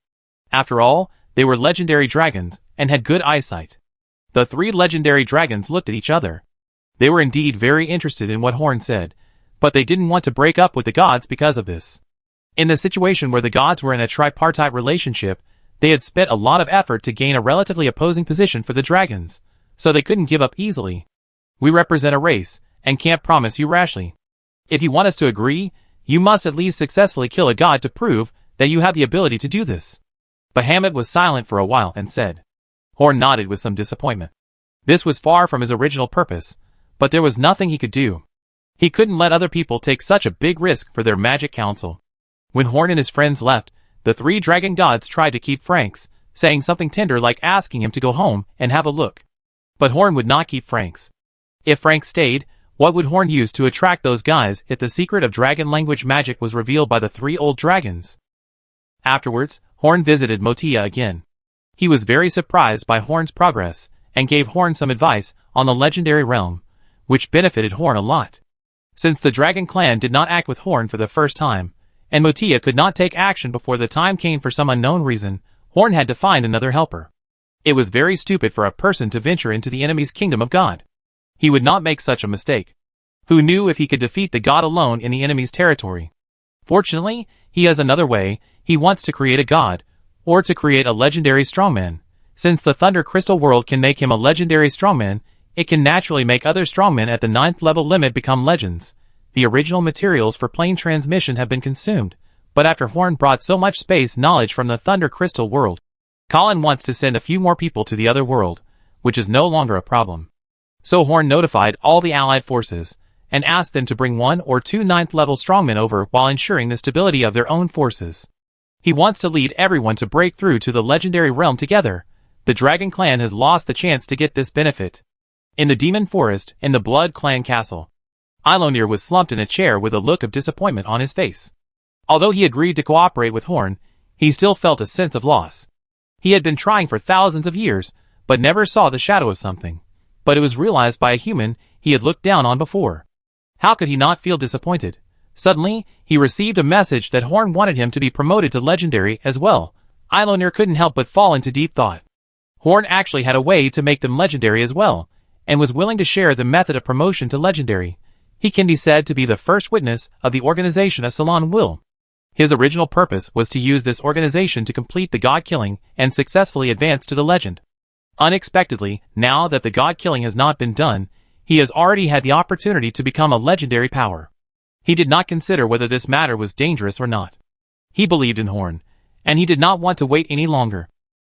After all, they were legendary dragons, and had good eyesight. The 3 legendary dragons looked at each other. They were indeed very interested in what Horn said, but they didn't want to break up with the gods because of this. In the situation where the gods were in a tripartite relationship, They had spent a lot of effort to gain a relatively opposing position for the dragons, so they couldn't give up easily. We represent a race, and can't promise you rashly. If you want us to agree, you must at least successfully kill a god to prove that you have the ability to do this. Bahamut was silent for a while and said. Horn nodded with some disappointment. This was far from his original purpose, but there was nothing he could do. He couldn't let other people take such a big risk for their magic council. When Horn and his friends left, the 3 dragon gods tried to keep Franks, saying something tender like asking him to go home and have a look. But Horn would not keep Franks. If Frank stayed, what would Horn use to attract those guys if the secret of dragon language magic was revealed by the 3 old dragons? Afterwards, Horn visited Motia again. He was very surprised by Horn's progress, and gave Horn some advice on the legendary realm, which benefited Horn a lot. Since the dragon clan did not act with Horn for the first time, and Motia could not take action before the time came for some unknown reason, Horn had to find another helper. It was very stupid for a person to venture into the enemy's kingdom of God. He would not make such a mistake. Who knew if he could defeat the god alone in the enemy's territory? Fortunately, he has another way. He wants to create a god, or to create a legendary strongman. Since the Thunder Crystal world can make him a legendary strongman, it can naturally make other strongmen at the 9th level limit become legends. The original materials for plane transmission have been consumed, but after Horn brought so much space knowledge from the Thunder Crystal world, Colin wants to send a few more people to the other world, which is no longer a problem. So Horn notified all the allied forces, and asked them to bring 1 or 2 9th level strongmen over while ensuring the stability of their own forces. He wants to lead everyone to break through to the legendary realm together. The Dragon Clan has lost the chance to get this benefit. In the Demon Forest, in the Blood Clan Castle, Eilonir was slumped in a chair with a look of disappointment on his face. Although he agreed to cooperate with Horn, he still felt a sense of loss. He had been trying for thousands of years, but never saw the shadow of something. But it was realized by a human he had looked down on before. How could he not feel disappointed? Suddenly, he received a message that Horn wanted him to be promoted to legendary as well. Eilonir couldn't help but fall into deep thought. Horn actually had a way to make them legendary as well, and was willing to share the method of promotion to legendary. He can be said to be the first witness of the organization of Salon Will. His original purpose was to use this organization to complete the god-killing and successfully advance to the legend. Unexpectedly, now that the god-killing has not been done, he has already had the opportunity to become a legendary power. He did not consider whether this matter was dangerous or not. He believed in Horn, and he did not want to wait any longer.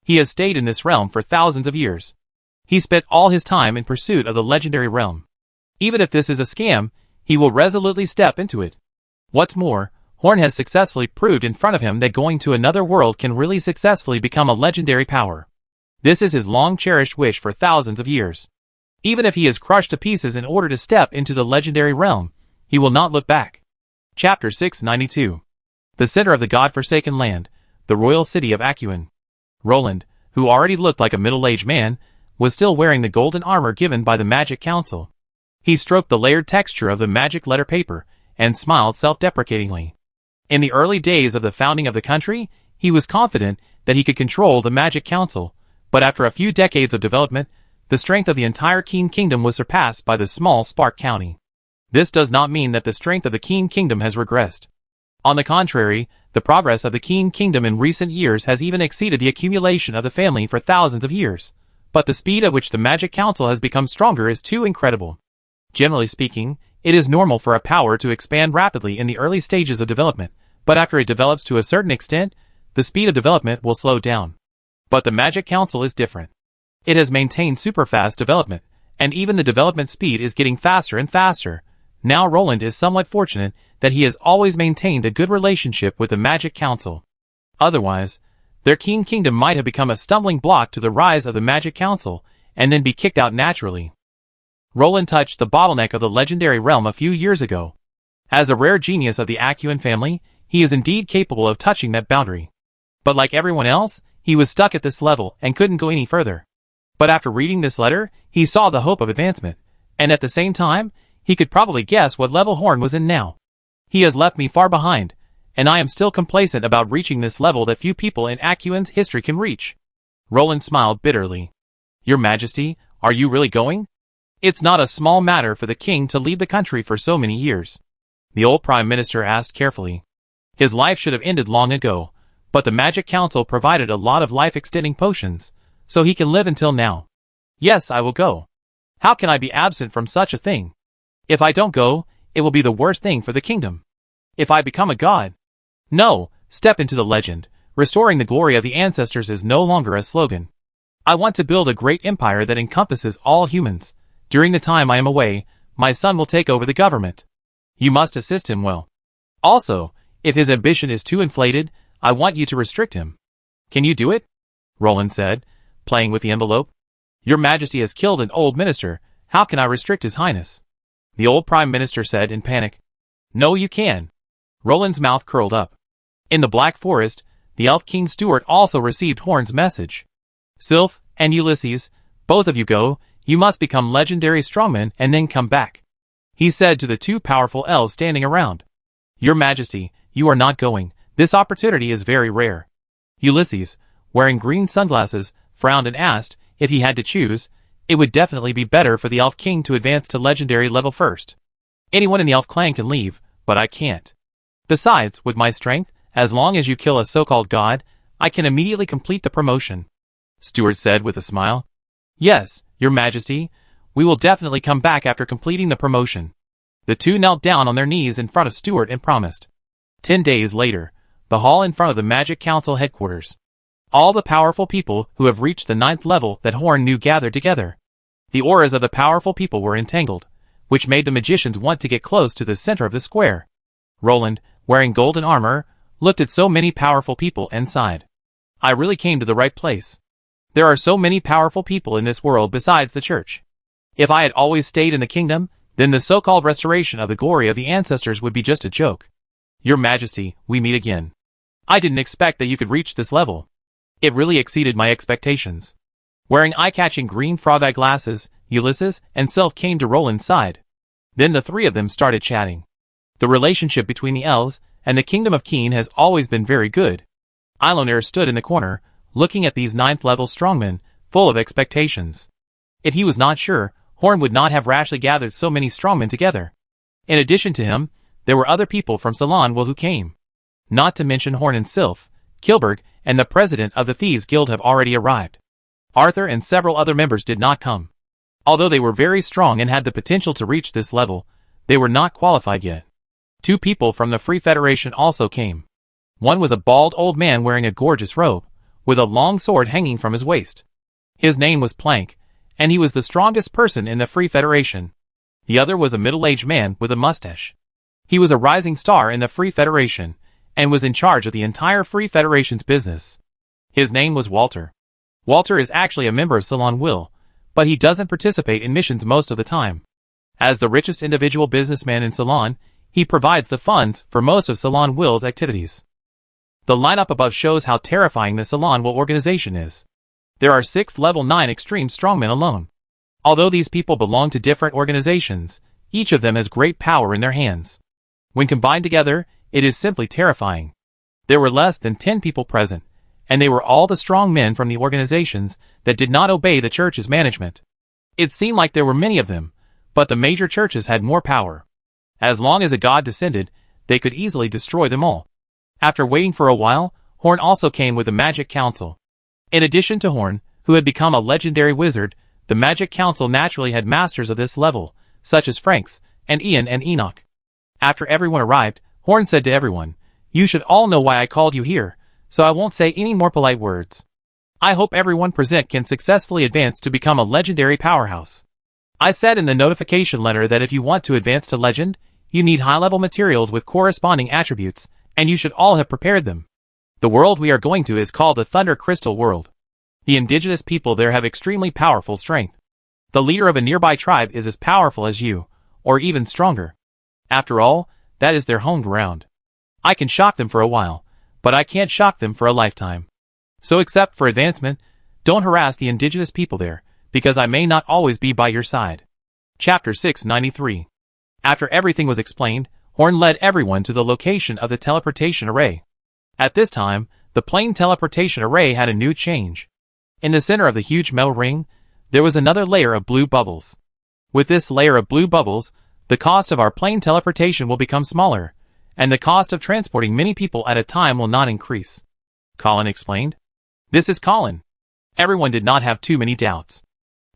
He has stayed in this realm for thousands of years. He spent all his time in pursuit of the legendary realm. Even if this is a scam, he will resolutely step into it. What's more, Horn has successfully proved in front of him that going to another world can really successfully become a legendary power. This is his long-cherished wish for thousands of years. Even if he is crushed to pieces in order to step into the legendary realm, he will not look back. Chapter 692. The center of the god-forsaken land, the royal city of Acuin. Roland, who already looked like a middle-aged man, was still wearing the golden armor given by the Magic Council. He stroked the layered texture of the magic letter paper, and smiled self-deprecatingly. In the early days of the founding of the country, he was confident that he could control the Magic Council, but after a few decades of development, the strength of the entire Keen Kingdom was surpassed by the small Spark County. This does not mean that the strength of the Keen Kingdom has regressed. On the contrary, the progress of the Keen Kingdom in recent years has even exceeded the accumulation of the family for thousands of years. But the speed at which the Magic Council has become stronger is too incredible. Generally speaking, it is normal for a power to expand rapidly in the early stages of development, but after it develops to a certain extent, the speed of development will slow down. But the Magic Council is different. It has maintained super-fast development, and even the development speed is getting faster and faster. Now Roland is somewhat fortunate that he has always maintained a good relationship with the Magic Council. Otherwise, their Keen Kingdom might have become a stumbling block to the rise of the Magic Council, and then be kicked out naturally. Roland touched the bottleneck of the legendary realm a few years ago. As a rare genius of the Acuin family, he is indeed capable of touching that boundary. But like everyone else, he was stuck at this level and couldn't go any further. But after reading this letter, he saw the hope of advancement, and at the same time, he could probably guess what level Horn was in now. He has left me far behind, and I am still complacent about reaching this level that few people in Acuin's history can reach. Roland smiled bitterly. Your Majesty, are you really going? It's not a small matter for the king to lead the country for so many years. The old Prime Minister asked carefully. His life should have ended long ago, but the Magic Council provided a lot of life-extending potions, so he can live until now. Yes, I will go. How can I be absent from such a thing? If I don't go, it will be the worst thing for the kingdom. If I become a god. No, step into the legend. Restoring the glory of the ancestors is no longer a slogan. I want to build a great empire that encompasses all humans. During the time I am away, my son will take over the government. You must assist him well. Also, if his ambition is too inflated, I want you to restrict him. Can you do it? Roland said, playing with the envelope. Your Majesty has killed an old minister. How can I restrict his highness? The old prime minister said in panic. No, you can. Roland's mouth curled up. In the Black Forest, the Elf King Stuart also received Horn's message. Sylph and Ulysses, both of you go. You must become legendary strongmen and then come back, he said to the two powerful elves standing around. Your Majesty, you are not going. This opportunity is very rare. Ulysses, wearing green sunglasses, frowned and asked, if he had to choose, it would definitely be better for the Elf King to advance to legendary level first. Anyone in the Elf clan can leave, but I can't. Besides, with my strength, as long as you kill a so-called god, I can immediately complete the promotion, Stuart said with a smile. Yes, Your Majesty, we will definitely come back after completing the promotion. The two knelt down on their knees in front of Stuart and promised. 10 days later, the hall in front of the Magic Council headquarters. All the powerful people who have reached the 9th level that Horn knew gathered together. The auras of the powerful people were entangled, which made the magicians want to get close to the center of the square. Roland, wearing golden armor, looked at so many powerful people and sighed. I really came to the right place. There are so many powerful people in this world besides the church. If I had always stayed in the kingdom, then the so-called restoration of the glory of the ancestors would be just a joke. Your Majesty, we meet again. I didn't expect that you could reach this level. It really exceeded my expectations. Wearing eye-catching green frog-eye glasses, Ulysses and Sylph came to Roland's side. Then the three of them started chatting. The relationship between the elves and the Kingdom of Keen has always been very good. Eilonir stood in the corner, looking at these 9th level strongmen, full of expectations. If he was not sure, Horn would not have rashly gathered so many strongmen together. In addition to him, there were other people from Salonwell who came. Not to mention Horn and Sylph, Kilberg, and the president of the Thieves Guild have already arrived. Arthur and several other members did not come. Although they were very strong and had the potential to reach this level, they were not qualified yet. 2 people from the Free Federation also came. One was a bald old man wearing a gorgeous robe, with a long sword hanging from his waist. His name was Plank, and he was the strongest person in the Free Federation. The other was a middle-aged man with a mustache. He was a rising star in the Free Federation, and was in charge of the entire Free Federation's business. His name was Walter. Walter is actually a member of Salonwell, but he doesn't participate in missions most of the time. As the richest individual businessman in Salon, he provides the funds for most of Salonwell's activities. The lineup above shows how terrifying the Salonwell organization is. There are 6 level 9 extreme strongmen alone. Although these people belong to different organizations, each of them has great power in their hands. When combined together, it is simply terrifying. There were less than 10 people present, and they were all the strong men from the organizations that did not obey the church's management. It seemed like there were many of them, but the major churches had more power. As long as a god descended, they could easily destroy them all. After waiting for a while, Horn also came with the Magic Council. In addition to Horn, who had become a legendary wizard, the Magic Council naturally had masters of this level, such as Franks, and Ian and Enoch. After everyone arrived, Horn said to everyone, "You should all know why I called you here, so I won't say any more polite words. I hope everyone present can successfully advance to become a legendary powerhouse. I said in the notification letter that if you want to advance to legend, you need high-level materials with corresponding attributes, and you should all have prepared them. The world we are going to is called the Thunder Crystal World. The indigenous people there have extremely powerful strength. The leader of a nearby tribe is as powerful as you, or even stronger. After all, that is their home ground. I can shock them for a while, but I can't shock them for a lifetime. So except for advancement, don't harass the indigenous people there, because I may not always be by your side." Chapter 693. After everything was explained, Horn led everyone to the location of the teleportation array. At this time, the plain teleportation array had a new change. In the center of the huge metal ring, there was another layer of blue bubbles. With this layer of blue bubbles, the cost of our plane teleportation will become smaller, and the cost of transporting many people at a time will not increase. Colin explained. This is Colin. Everyone did not have too many doubts.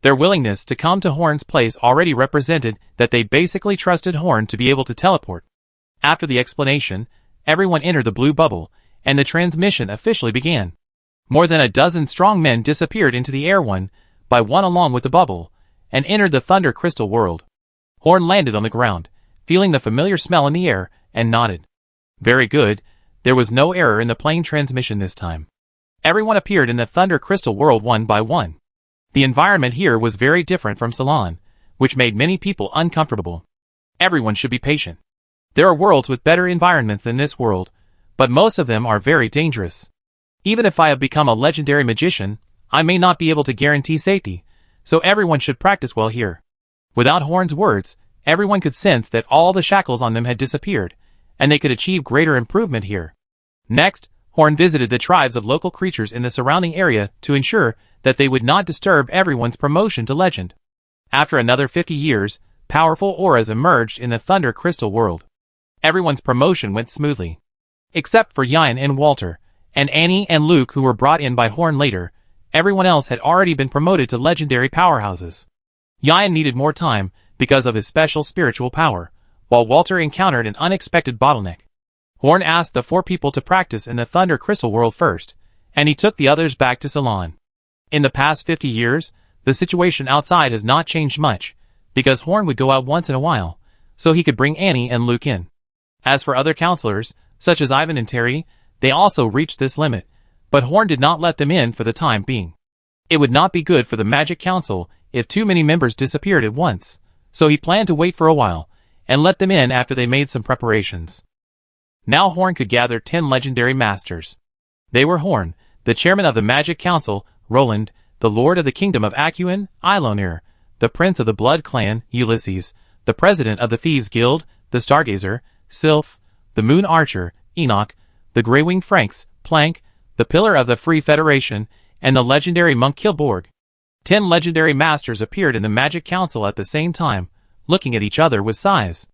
Their willingness to come to Horn's place already represented that they basically trusted Horn to be able to teleport. After the explanation, everyone entered the blue bubble, and the transmission officially began. More than a dozen strong men disappeared into the air one by one along with the bubble, and entered the Thunder Crystal world. Horn landed on the ground, feeling the familiar smell in the air, and nodded. Very good, there was no error in the plane transmission this time. Everyone appeared in the Thunder Crystal world one by one. The environment here was very different from Ceylon, which made many people uncomfortable. Everyone should be patient. There are worlds with better environments than this world, but most of them are very dangerous. Even if I have become a legendary magician, I may not be able to guarantee safety, so everyone should practice well here. Without Horn's words, everyone could sense that all the shackles on them had disappeared, and they could achieve greater improvement here. Next, Horn visited the tribes of local creatures in the surrounding area to ensure that they would not disturb everyone's promotion to legend. After another 50 years, powerful auras emerged in the Thunder Crystal world. Everyone's promotion went smoothly. Except for Yan and Walter, and Annie and Luke who were brought in by Horn later, everyone else had already been promoted to legendary powerhouses. Yan needed more time because of his special spiritual power, while Walter encountered an unexpected bottleneck. Horn asked the 4 people to practice in the Thunder Crystal world first, and he took the others back to Ceylon. In the past 50 years, the situation outside has not changed much, because Horn would go out once in a while, so he could bring Annie and Luke in. As for other counselors, such as Ivan and Terry, they also reached this limit, but Horn did not let them in for the time being. It would not be good for the Magic Council if too many members disappeared at once, so he planned to wait for a while, and let them in after they made some preparations. Now Horn could gather 10 legendary masters. They were Horn, the chairman of the Magic Council, Roland, the lord of the kingdom of Acuin, Ilonir, the prince of the Blood Clan, Ulysses, the president of the Thieves Guild, the Stargazer, Sylph, the Moon Archer, Enoch, the Greywing Franks, Plank, the Pillar of the Free Federation, and the legendary monk Kilborg. 10 legendary masters appeared in the Magic Council at the same time, looking at each other with sighs.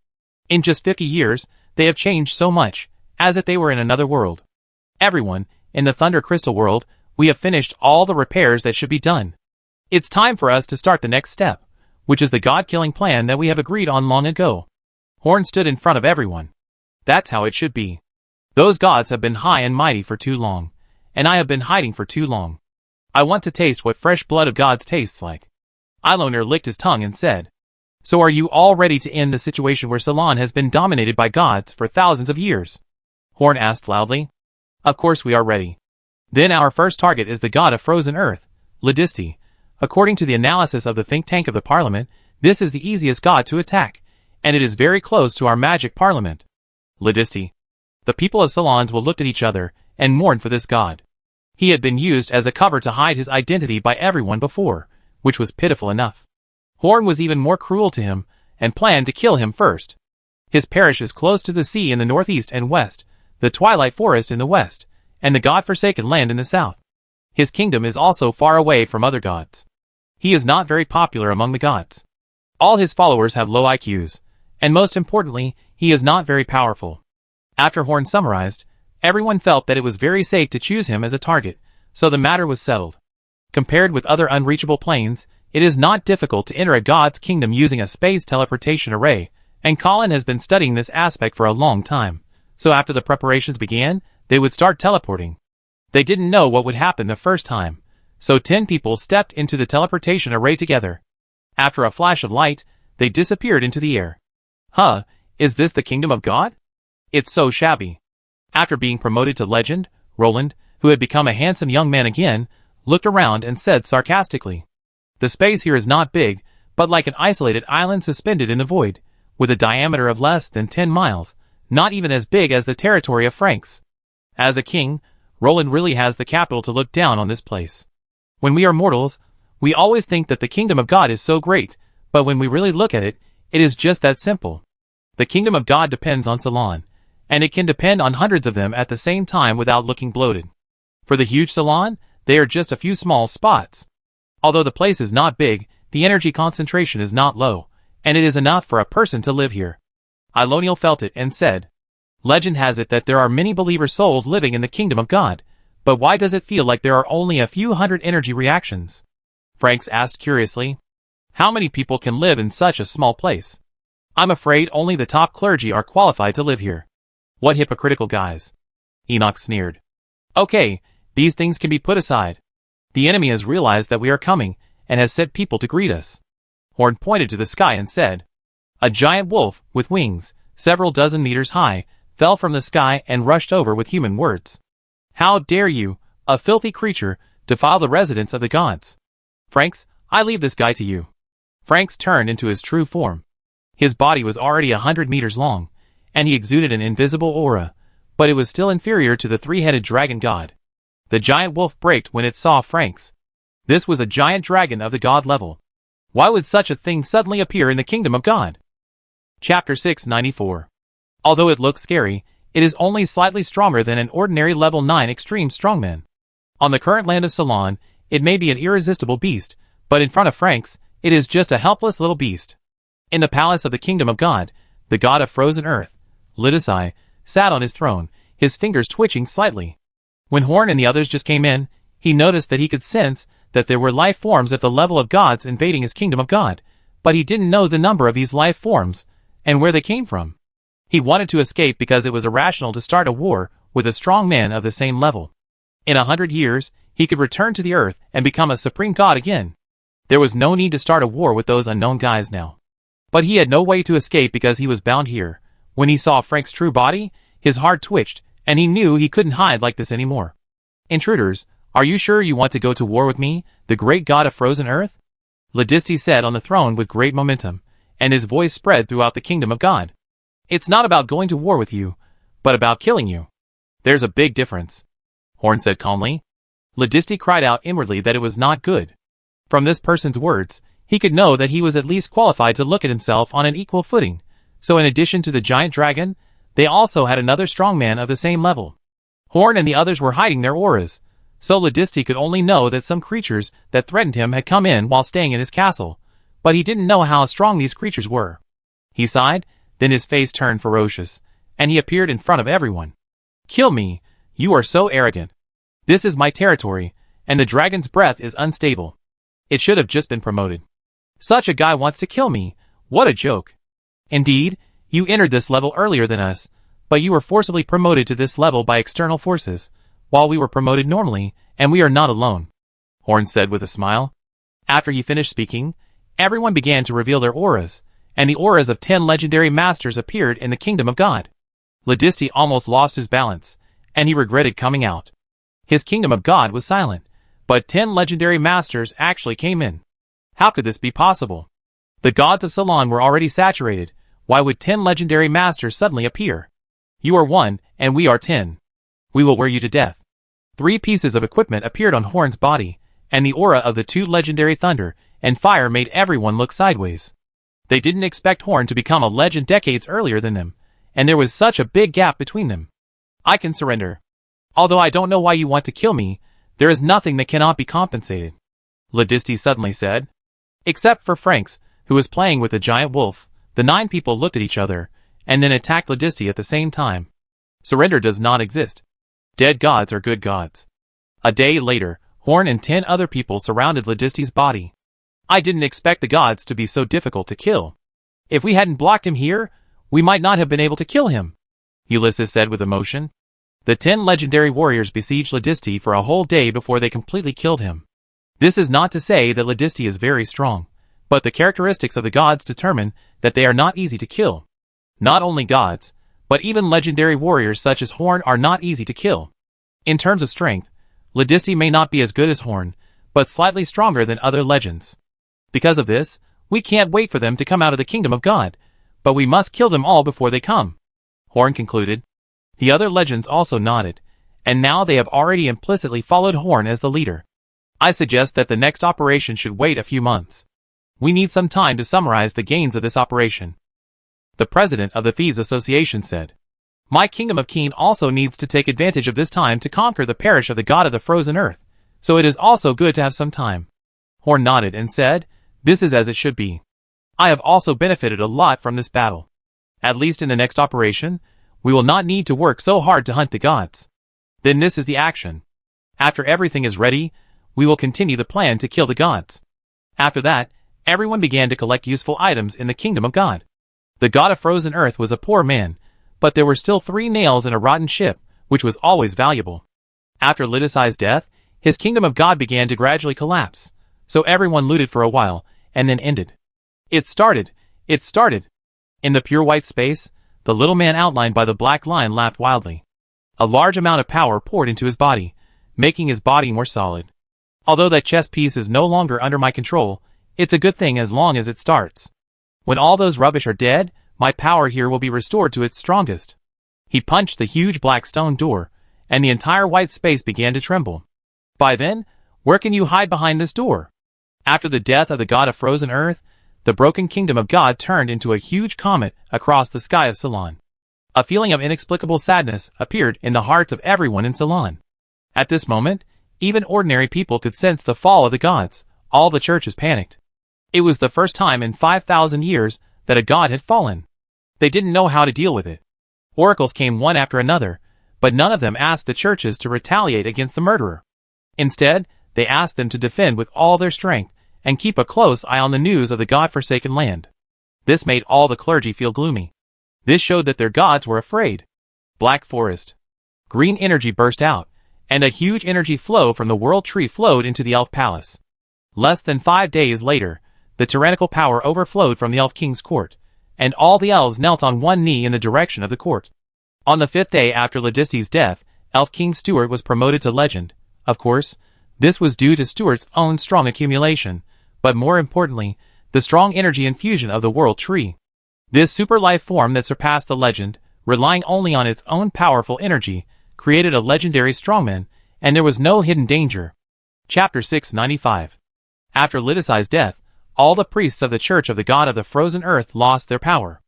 In just 50 years, they have changed so much, as if they were in another world. Everyone, in the Thunder Crystal world, we have finished all the repairs that should be done. It's time for us to start the next step, which is the god-killing plan that we have agreed on long ago. Horn stood in front of everyone. That's how it should be. Those gods have been high and mighty for too long, and I have been hiding for too long. I want to taste what fresh blood of gods tastes like. Ilonir licked his tongue and said, So are you all ready to end the situation where Ceylon has been dominated by gods for thousands of years? Horn asked loudly. Of course we are ready. Then our first target is the god of frozen earth, Ladisti. According to the analysis of the think tank of the parliament, this is the easiest god to attack, and it is very close to our magic parliament. Ladisti. The people of Ceylon will look at each other and mourn for this god. He had been used as a cover to hide his identity by everyone before, which was pitiful enough. Horn was even more cruel to him, and planned to kill him first. His parish is close to the sea in the northeast and west, the Twilight Forest in the west, and the god-forsaken land in the south. His kingdom is also far away from other gods. He is not very popular among the gods. All his followers have low IQs, and most importantly, he is not very powerful. After Horn summarized, everyone felt that it was very safe to choose him as a target, so the matter was settled. Compared with other unreachable planes, it is not difficult to enter a god's kingdom using a space teleportation array, and Colin has been studying this aspect for a long time, so after the preparations began, they would start teleporting. They didn't know what would happen the first time, so 10 people stepped into the teleportation array together. After a flash of light, they disappeared into the air. Huh, is this the kingdom of God? It's so shabby. After being promoted to legend, Roland, who had become a handsome young man again, looked around and said sarcastically, The space here is not big, but like an isolated island suspended in the void, with a diameter of less than 10 miles, not even as big as the territory of Franks. As a king, Roland really has the capital to look down on this place. When we are mortals, we always think that the kingdom of God is so great, but when we really look at it, it is just that simple. The kingdom of God depends on Ceylon, and it can depend on hundreds of them at the same time without looking bloated. For the huge Ceylon, they are just a few small spots. Although the place is not big, the energy concentration is not low, and it is enough for a person to live here. Iloniel felt it and said, Legend has it that there are many believer souls living in the kingdom of God, But why does it feel like there are only a few hundred energy reactions? Franks asked curiously. How many people can live in such a small place? I'm afraid only the top clergy are qualified to live here. What hypocritical guys. Enoch sneered. Okay, these things can be put aside. The enemy has realized that we are coming, and has sent people to greet us. Horn pointed to the sky and said, a giant wolf, with wings, several dozen meters high, fell from the sky and rushed over with human words. How dare you, a filthy creature, defile the residence of the gods? Franks, I leave this guy to you. Franks turned into his true form. His body was already 100 meters long, and he exuded an invisible aura, but it was still inferior to the three-headed dragon god. The giant wolf braked when it saw Franks. This was a giant dragon of the god level. Why would such a thing suddenly appear in the kingdom of God? Chapter 694. Although it looks scary, it is only slightly stronger than an ordinary level 9 extreme strongman. On the current land of Ceylon, it may be an irresistible beast, but in front of Franks, it is just a helpless little beast. In the palace of the kingdom of God, the god of frozen earth, Lidasai, sat on his throne, his fingers twitching slightly. When Horn and the others just came in, he noticed that he could sense that there were life forms at the level of gods invading his kingdom of God, but he didn't know the number of these life forms, and where they came from. He wanted to escape because it was irrational to start a war with a strong man of the same level. In 100 years, he could return to the earth and become a supreme god again. There was no need to start a war with those unknown guys now. But he had no way to escape because he was bound here. When he saw Frank's true body, his heart twitched, and he knew he couldn't hide like this anymore. Intruders, are you sure you want to go to war with me, the great god of frozen earth? Ladisti sat on the throne with great momentum, and his voice spread throughout the kingdom of God. It's not about going to war with you, but about killing you. There's a big difference. Horn said calmly. Ladisti cried out inwardly that it was not good. From this person's words, he could know that he was at least qualified to look at himself on an equal footing, so in addition to the giant dragon, they also had another strong man of the same level. Horn and the others were hiding their auras, so Ladisti could only know that some creatures that threatened him had come in while staying in his castle, but he didn't know how strong these creatures were. He sighed, then his face turned ferocious, and he appeared in front of everyone. Kill me, you are so arrogant. This is my territory, and the dragon's breath is unstable. It should have just been promoted. Such a guy wants to kill me, what a joke. Indeed, you entered this level earlier than us, but you were forcibly promoted to this level by external forces, while we were promoted normally, and we are not alone. Horn said with a smile. After he finished speaking, everyone began to reveal their auras, and the auras of 10 legendary masters appeared in the kingdom of God. Ladisti almost lost his balance, and he regretted coming out. His kingdom of God was silent, but 10 legendary masters actually came in. How could this be possible? The gods of Ceylon were already saturated. Why would 10 legendary masters suddenly appear? You are 1, and we are 10. We will wear you to death. 3 pieces of equipment appeared on Horn's body, and the aura of the 2 legendary thunder and fire made everyone look sideways. They didn't expect Horn to become a legend decades earlier than them, and there was such a big gap between them. I can surrender. Although I don't know why you want to kill me, there is nothing that cannot be compensated. Ladisti suddenly said. Except for Franks, who was playing with the giant wolf, the 9 people looked at each other, and then attacked Ladisti at the same time. Surrender does not exist. Dead gods are good gods. A day later, Horn and 10 other people surrounded Ladisti's body. I didn't expect the gods to be so difficult to kill. If we hadn't blocked him here, we might not have been able to kill him, Ulysses said with emotion. The 10 legendary warriors besieged Ladisti for a whole day before they completely killed him. This is not to say that Ladisti is very strong, but the characteristics of the gods determine that they are not easy to kill. Not only gods, but even legendary warriors such as Horn are not easy to kill. In terms of strength, Ladisti may not be as good as Horn, but slightly stronger than other legends. Because of this, we can't wait for them to come out of the kingdom of God, but we must kill them all before they come. Horn concluded. The other legends also nodded, and now they have already implicitly followed Horn as the leader. I suggest that the next operation should wait a few months. We need some time to summarize the gains of this operation. The president of the Thieves Association said. My kingdom of Keen also needs to take advantage of this time to conquer the parish of the god of the frozen earth, so it is also good to have some time. Horn nodded and said, this is as it should be. I have also benefited a lot from this battle. At least in the next operation, we will not need to work so hard to hunt the gods. Then this is the action. After everything is ready, we will continue the plan to kill the gods. After that, everyone began to collect useful items in the kingdom of God. The god of frozen earth was a poor man, but there were still 3 nails in a rotten ship, which was always valuable. After Lidisai's death, his kingdom of God began to gradually collapse, so everyone looted for a while, and then ended. It started. In the pure white space, the little man outlined by the black line laughed wildly. A large amount of power poured into his body, making his body more solid. Although that chess piece is no longer under my control, it's a good thing as long as it starts. When all those rubbish are dead, my power here will be restored to its strongest. He punched the huge black stone door, and the entire white space began to tremble. By then, where can you hide behind this door? After the death of the god of frozen earth, the broken kingdom of God turned into a huge comet across the sky of Ceylon. A feeling of inexplicable sadness appeared in the hearts of everyone in Ceylon. At this moment, even ordinary people could sense the fall of the gods. All the churches panicked. It was the first time in 5,000 years that a god had fallen. They didn't know how to deal with it. Oracles came one after another, but none of them asked the churches to retaliate against the murderer. Instead, they asked them to defend with all their strength and keep a close eye on the news of the god-forsaken land. This made all the clergy feel gloomy. This showed that their gods were afraid. Black forest. Green energy burst out, and a huge energy flow from the world tree flowed into the elf palace. Less than 5 days later, the tyrannical power overflowed from the elf king's court, and all the elves knelt on one knee in the direction of the court. On the 5th day after Ladisthi's death, Elf King Stuart was promoted to legend. Of course, this was due to Stuart's own strong accumulation, but more importantly, the strong energy infusion of the world tree. This super life form that surpassed the legend, relying only on its own powerful energy, created a legendary strongman, and there was no hidden danger. Chapter 695. After Lidisai's death, all the priests of the Church of the God of the Frozen Earth lost their power.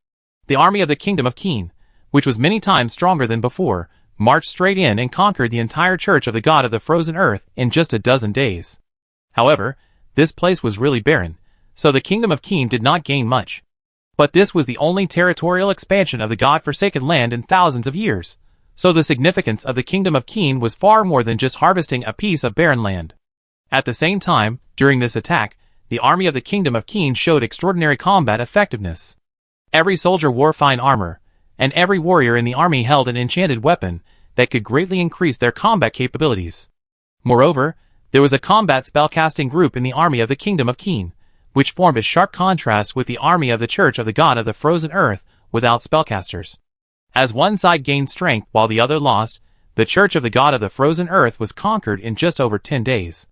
The army of the Kingdom of Keen, which was many times stronger than before, marched straight in and conquered the entire Church of the God of the Frozen Earth in just a dozen days. However, this place was really barren, so the Kingdom of Keen did not gain much. But this was the only territorial expansion of the God-forsaken land in thousands of years, so the significance of the Kingdom of Keen was far more than just harvesting a piece of barren land. At the same time, during this attack, the army of the Kingdom of Keen showed extraordinary combat effectiveness. Every soldier wore fine armor, and every warrior in the army held an enchanted weapon that could greatly increase their combat capabilities. Moreover, there was a combat spellcasting group in the army of the Kingdom of Keen, which formed a sharp contrast with the army of the Church of the God of the Frozen Earth without spellcasters. As one side gained strength while the other lost, the Church of the God of the Frozen Earth was conquered in just over 10 days.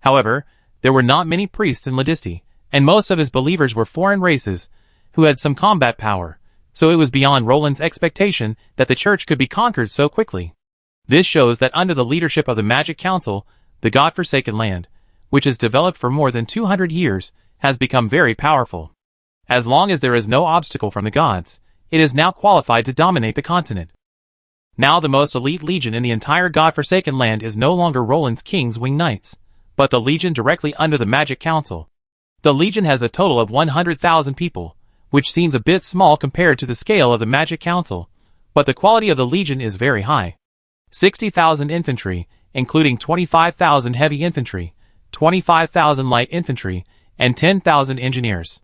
However, there were not many priests in Ladisthi, and most of his believers were foreign races who had some combat power, so it was beyond Roland's expectation that the church could be conquered so quickly. This shows that under the leadership of the Magic Council, the God-forsaken land, which has developed for more than 200 years, has become very powerful. As long as there is no obstacle from the gods, it is now qualified to dominate the continent. Now the most elite legion in the entire God-forsaken land is no longer Roland's King's Winged Knights, but the legion directly under the Magic Council. The legion has a total of 100,000 people, which seems a bit small compared to the scale of the Magic Council, but the quality of the legion is very high. 60,000 infantry, including 25,000 heavy infantry, 25,000 light infantry, and 10,000 engineers.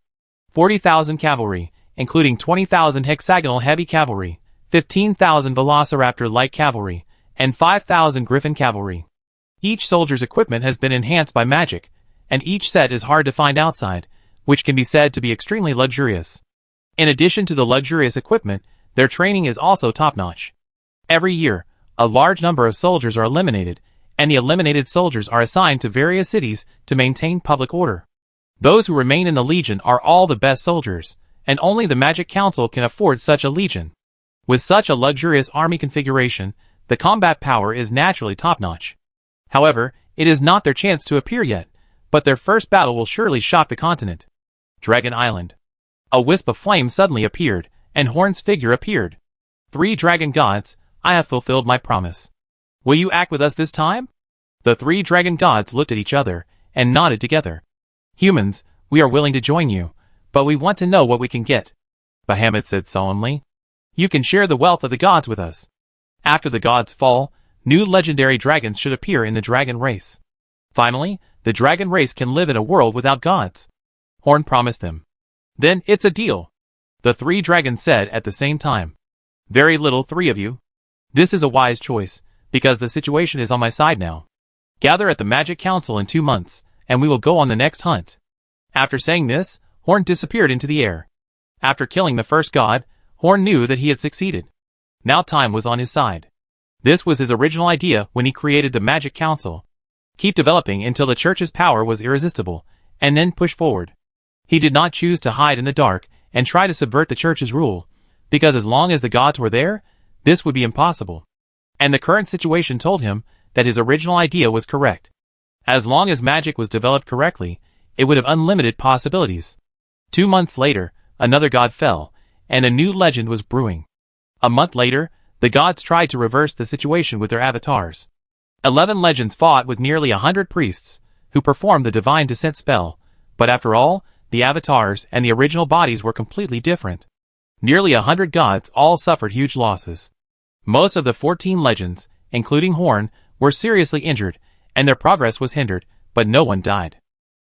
40,000 cavalry, including 20,000 hexagonal heavy cavalry, 15,000 velociraptor light cavalry, and 5,000 griffin cavalry. Each soldier's equipment has been enhanced by magic, and each set is hard to find outside, which can be said to be extremely luxurious. In addition to the luxurious equipment, their training is also top-notch. Every year, a large number of soldiers are eliminated, and the eliminated soldiers are assigned to various cities to maintain public order. Those who remain in the Legion are all the best soldiers, and only the Magic Council can afford such a legion. With such a luxurious army configuration, the combat power is naturally top-notch. However, it is not their chance to appear yet, but their first battle will surely shock the continent. Dragon Island. A wisp of flame suddenly appeared, and Horn's figure appeared. 3 dragon gods, I have fulfilled my promise. Will you act with us this time? The 3 dragon gods looked at each other, and nodded together. Humans, we are willing to join you, but we want to know what we can get. Bahamut said solemnly. You can share the wealth of the gods with us. After the gods fall, New legendary dragons should appear in the dragon race. Finally, the dragon race can live in a world without gods. Horn promised them. Then it's a deal. The 3 dragons said at the same time. Very little, 3 of you. This is a wise choice, because the situation is on my side now. Gather at the Magic Council in 2 months, and we will go on the next hunt. After saying this, Horn disappeared into the air. After killing the first god, Horn knew that he had succeeded. Now time was on his side. This was his original idea when he created the Magic Council. Keep developing until the church's power was irresistible, and then push forward. He did not choose to hide in the dark and try to subvert the church's rule, because as long as the gods were there, this would be impossible. And the current situation told him that his original idea was correct. As long as magic was developed correctly, it would have unlimited possibilities. 2 months later, another god fell, and a new legend was brewing. A month later, the gods tried to reverse the situation with their avatars. 11 legends fought with nearly 100 priests, who performed the divine descent spell, but after all, the avatars and the original bodies were completely different. Nearly 100 gods all suffered huge losses. Most of the 14 legends, including Horn, were seriously injured, and their progress was hindered, but no one died.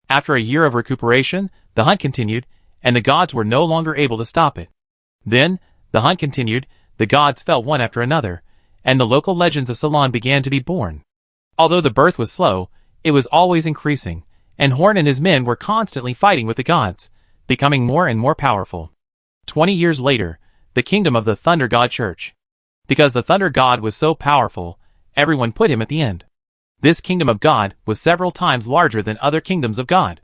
After a year of recuperation, the hunt continued, and the gods were no longer able to stop it. Then, the hunt continued, the gods fell one after another, and the local legends of Ceylon began to be born. Although the birth was slow, it was always increasing, and Horn and his men were constantly fighting with the gods, becoming more and more powerful. 20 years later, the kingdom of the Thunder God Church. Because the Thunder God was so powerful, everyone put him at the end. This kingdom of God was several times larger than other kingdoms of God.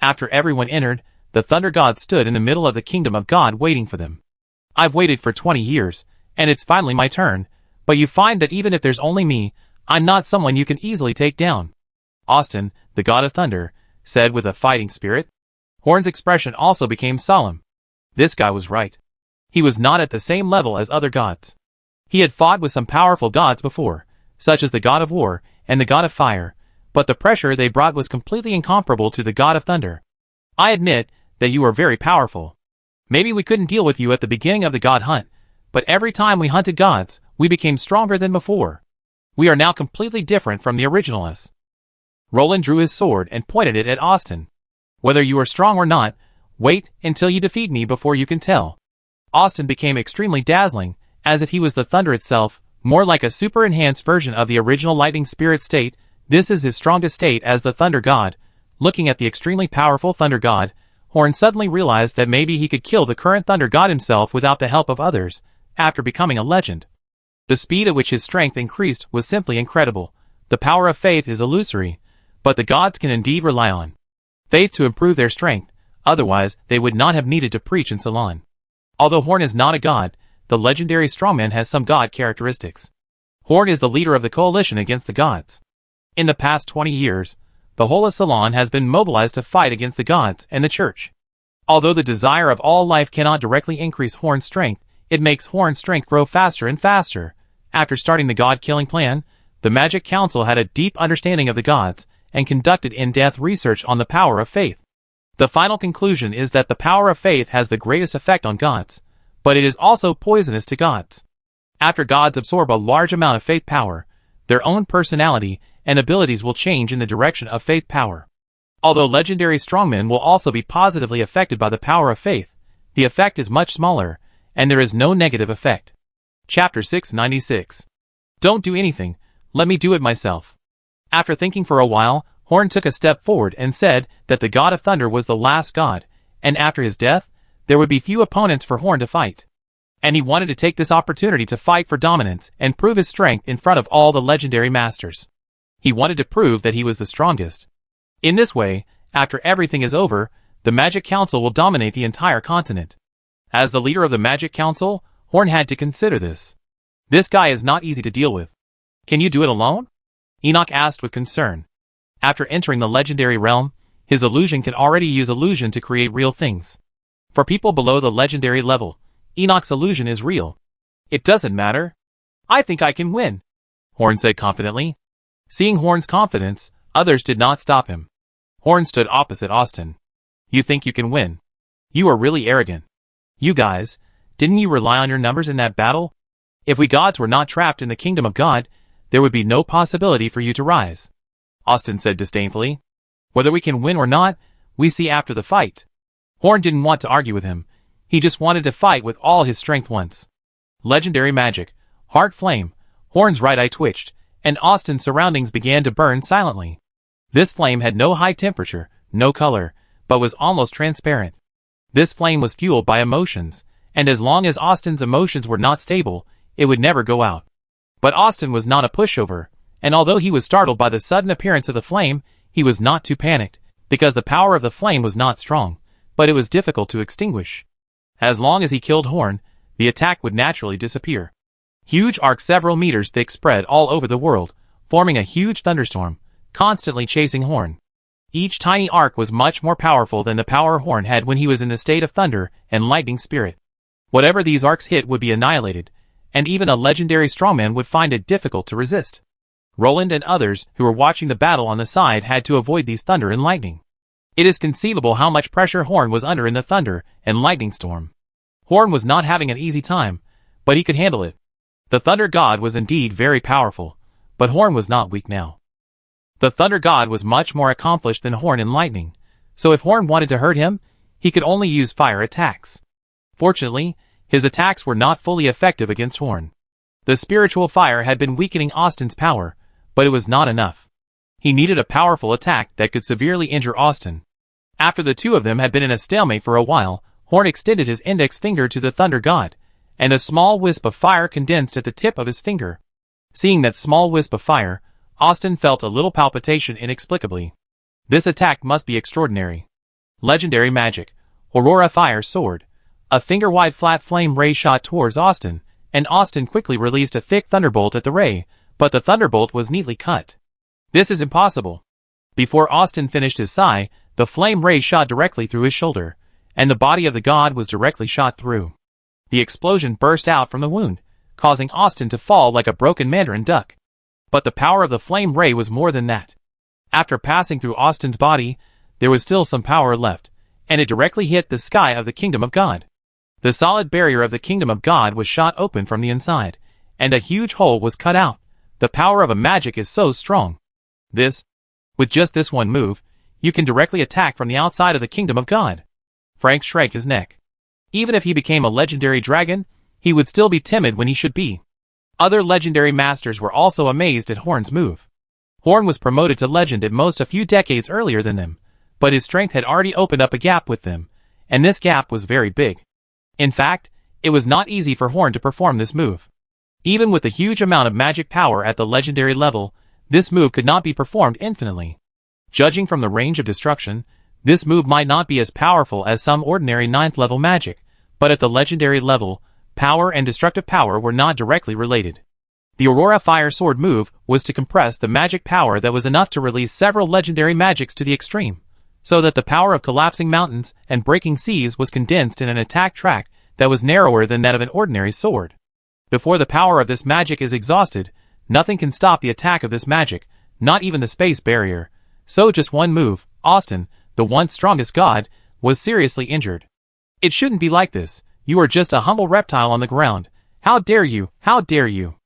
After everyone entered, the Thunder God stood in the middle of the kingdom of God waiting for them. I've waited for 20 years, and it's finally my turn, but you find that even if there's only me, I'm not someone you can easily take down. Austin, the god of thunder, said with a fighting spirit. Horn's expression also became solemn. This guy was right. He was not at the same level as other gods. He had fought with some powerful gods before, such as the god of war and the god of fire, but the pressure they brought was completely incomparable to the god of thunder. I admit that you are very powerful. Maybe we couldn't deal with you at the beginning of the god hunt, but every time we hunted gods, we became stronger than before. We are now completely different from the original us. Roland drew his sword and pointed it at Austin. Whether you are strong or not, wait until you defeat me before you can tell. Austin became extremely dazzling, as if he was the thunder itself, more like a super-enhanced version of the original lightning spirit state. This is his strongest state as the thunder god. Looking at the extremely powerful thunder god, Horn suddenly realized that maybe he could kill the current thunder god himself without the help of others, after becoming a legend. The speed at which his strength increased was simply incredible. The power of faith is illusory, but the gods can indeed rely on faith to improve their strength, otherwise they would not have needed to preach in Ceylon. Although Horn is not a god, the legendary strongman has some god characteristics. Horn is the leader of the coalition against the gods. In the past 20 years, the whole of Ceylon has been mobilized to fight against the gods and the church. Although the desire of all life cannot directly increase Horn's strength, it makes Horn's strength grow faster and faster. After starting the god-killing plan, the Magic Council had a deep understanding of the gods and conducted in-depth research on the power of faith. The final conclusion is that the power of faith has the greatest effect on gods, but it is also poisonous to gods. After gods absorb a large amount of faith power, their own personality and abilities will change in the direction of faith power. Although legendary strongmen will also be positively affected by the power of faith, the effect is much smaller, and there is no negative effect. Chapter 696. Don't do anything, let me do it myself. After thinking for a while, Horn took a step forward and said that the god of thunder was the last god, and after his death, there would be few opponents for Horn to fight. And he wanted to take this opportunity to fight for dominance and prove his strength in front of all the legendary masters. He wanted to prove that he was the strongest. In this way, after everything is over, the Magic Council will dominate the entire continent. As the leader of the Magic Council, Horn had to consider this. This guy is not easy to deal with. Can you do it alone? Enoch asked with concern. After entering the legendary realm, his illusion can already use illusion to create real things. For people below the legendary level, Enoch's illusion is real. It doesn't matter. I think I can win, Horn said confidently. Seeing Horn's confidence, others did not stop him. Horn stood opposite Austin. You think you can win? You are really arrogant. You guys, didn't you rely on your numbers in that battle? If we gods were not trapped in the kingdom of God, there would be no possibility for you to rise. Austin said disdainfully. Whether we can win or not, we see after the fight. Horn didn't want to argue with him. He just wanted to fight with all his strength once. Legendary magic. Heart flame. Horn's right eye twitched, and Austin's surroundings began to burn silently. This flame had no high temperature, no color, but was almost transparent. This flame was fueled by emotions, and as long as Austin's emotions were not stable, it would never go out. But Austin was not a pushover, and although he was startled by the sudden appearance of the flame, he was not too panicked, because the power of the flame was not strong, but it was difficult to extinguish. As long as he killed Horn, the attack would naturally disappear. Huge arcs several meters thick spread all over the world, forming a huge thunderstorm, constantly chasing Horn. Each tiny arc was much more powerful than the power Horn had when he was in the state of thunder and lightning spirit. Whatever these arcs hit would be annihilated, and even a legendary strongman would find it difficult to resist. Roland and others who were watching the battle on the side had to avoid these thunder and lightning. It is conceivable how much pressure Horn was under in the thunder and lightning storm. Horn was not having an easy time, but he could handle it. The Thunder God was indeed very powerful, but Horn was not weak now. The Thunder God was much more accomplished than Horn in lightning, so if Horn wanted to hurt him, he could only use fire attacks. Fortunately, his attacks were not fully effective against Horn. The spiritual fire had been weakening Austin's power, but it was not enough. He needed a powerful attack that could severely injure Austin. After the two of them had been in a stalemate for a while, Horn extended his index finger to the Thunder God, and a small wisp of fire condensed at the tip of his finger. Seeing that small wisp of fire, Austin felt a little palpitation inexplicably. This attack must be extraordinary. Legendary magic. Aurora Fire Sword. A finger-wide flat flame ray shot towards Austin, and Austin quickly released a thick thunderbolt at the ray, but the thunderbolt was neatly cut. This is impossible. Before Austin finished his sigh, the flame ray shot directly through his shoulder, and the body of the god was directly shot through. The explosion burst out from the wound, causing Austin to fall like a broken mandarin duck. But the power of the flame ray was more than that. After passing through Austin's body, there was still some power left, and it directly hit the sky of the kingdom of God. The solid barrier of the kingdom of God was shot open from the inside, and a huge hole was cut out. The power of a magic is so strong. With just this one move, you can directly attack from the outside of the kingdom of God. Frank shrank his neck. Even if he became a legendary dragon, he would still be timid when he should be. Other legendary masters were also amazed at Horn's move. Horn was promoted to legend at most a few decades earlier than them, but his strength had already opened up a gap with them, and this gap was very big. In fact, it was not easy for Horn to perform this move. Even with the huge amount of magic power at the legendary level, this move could not be performed infinitely. Judging from the range of destruction, this move might not be as powerful as some ordinary 9th level magic, but at the legendary level, power and destructive power were not directly related. The Aurora Fire Sword move was to compress the magic power that was enough to release several legendary magics to the extreme, so that the power of collapsing mountains and breaking seas was condensed in an attack track that was narrower than that of an ordinary sword. Before the power of this magic is exhausted, nothing can stop the attack of this magic, not even the space barrier. So just one move, Austin, the once strongest god, was seriously injured. It shouldn't be like this. You are just a humble reptile on the ground. How dare you? How dare you?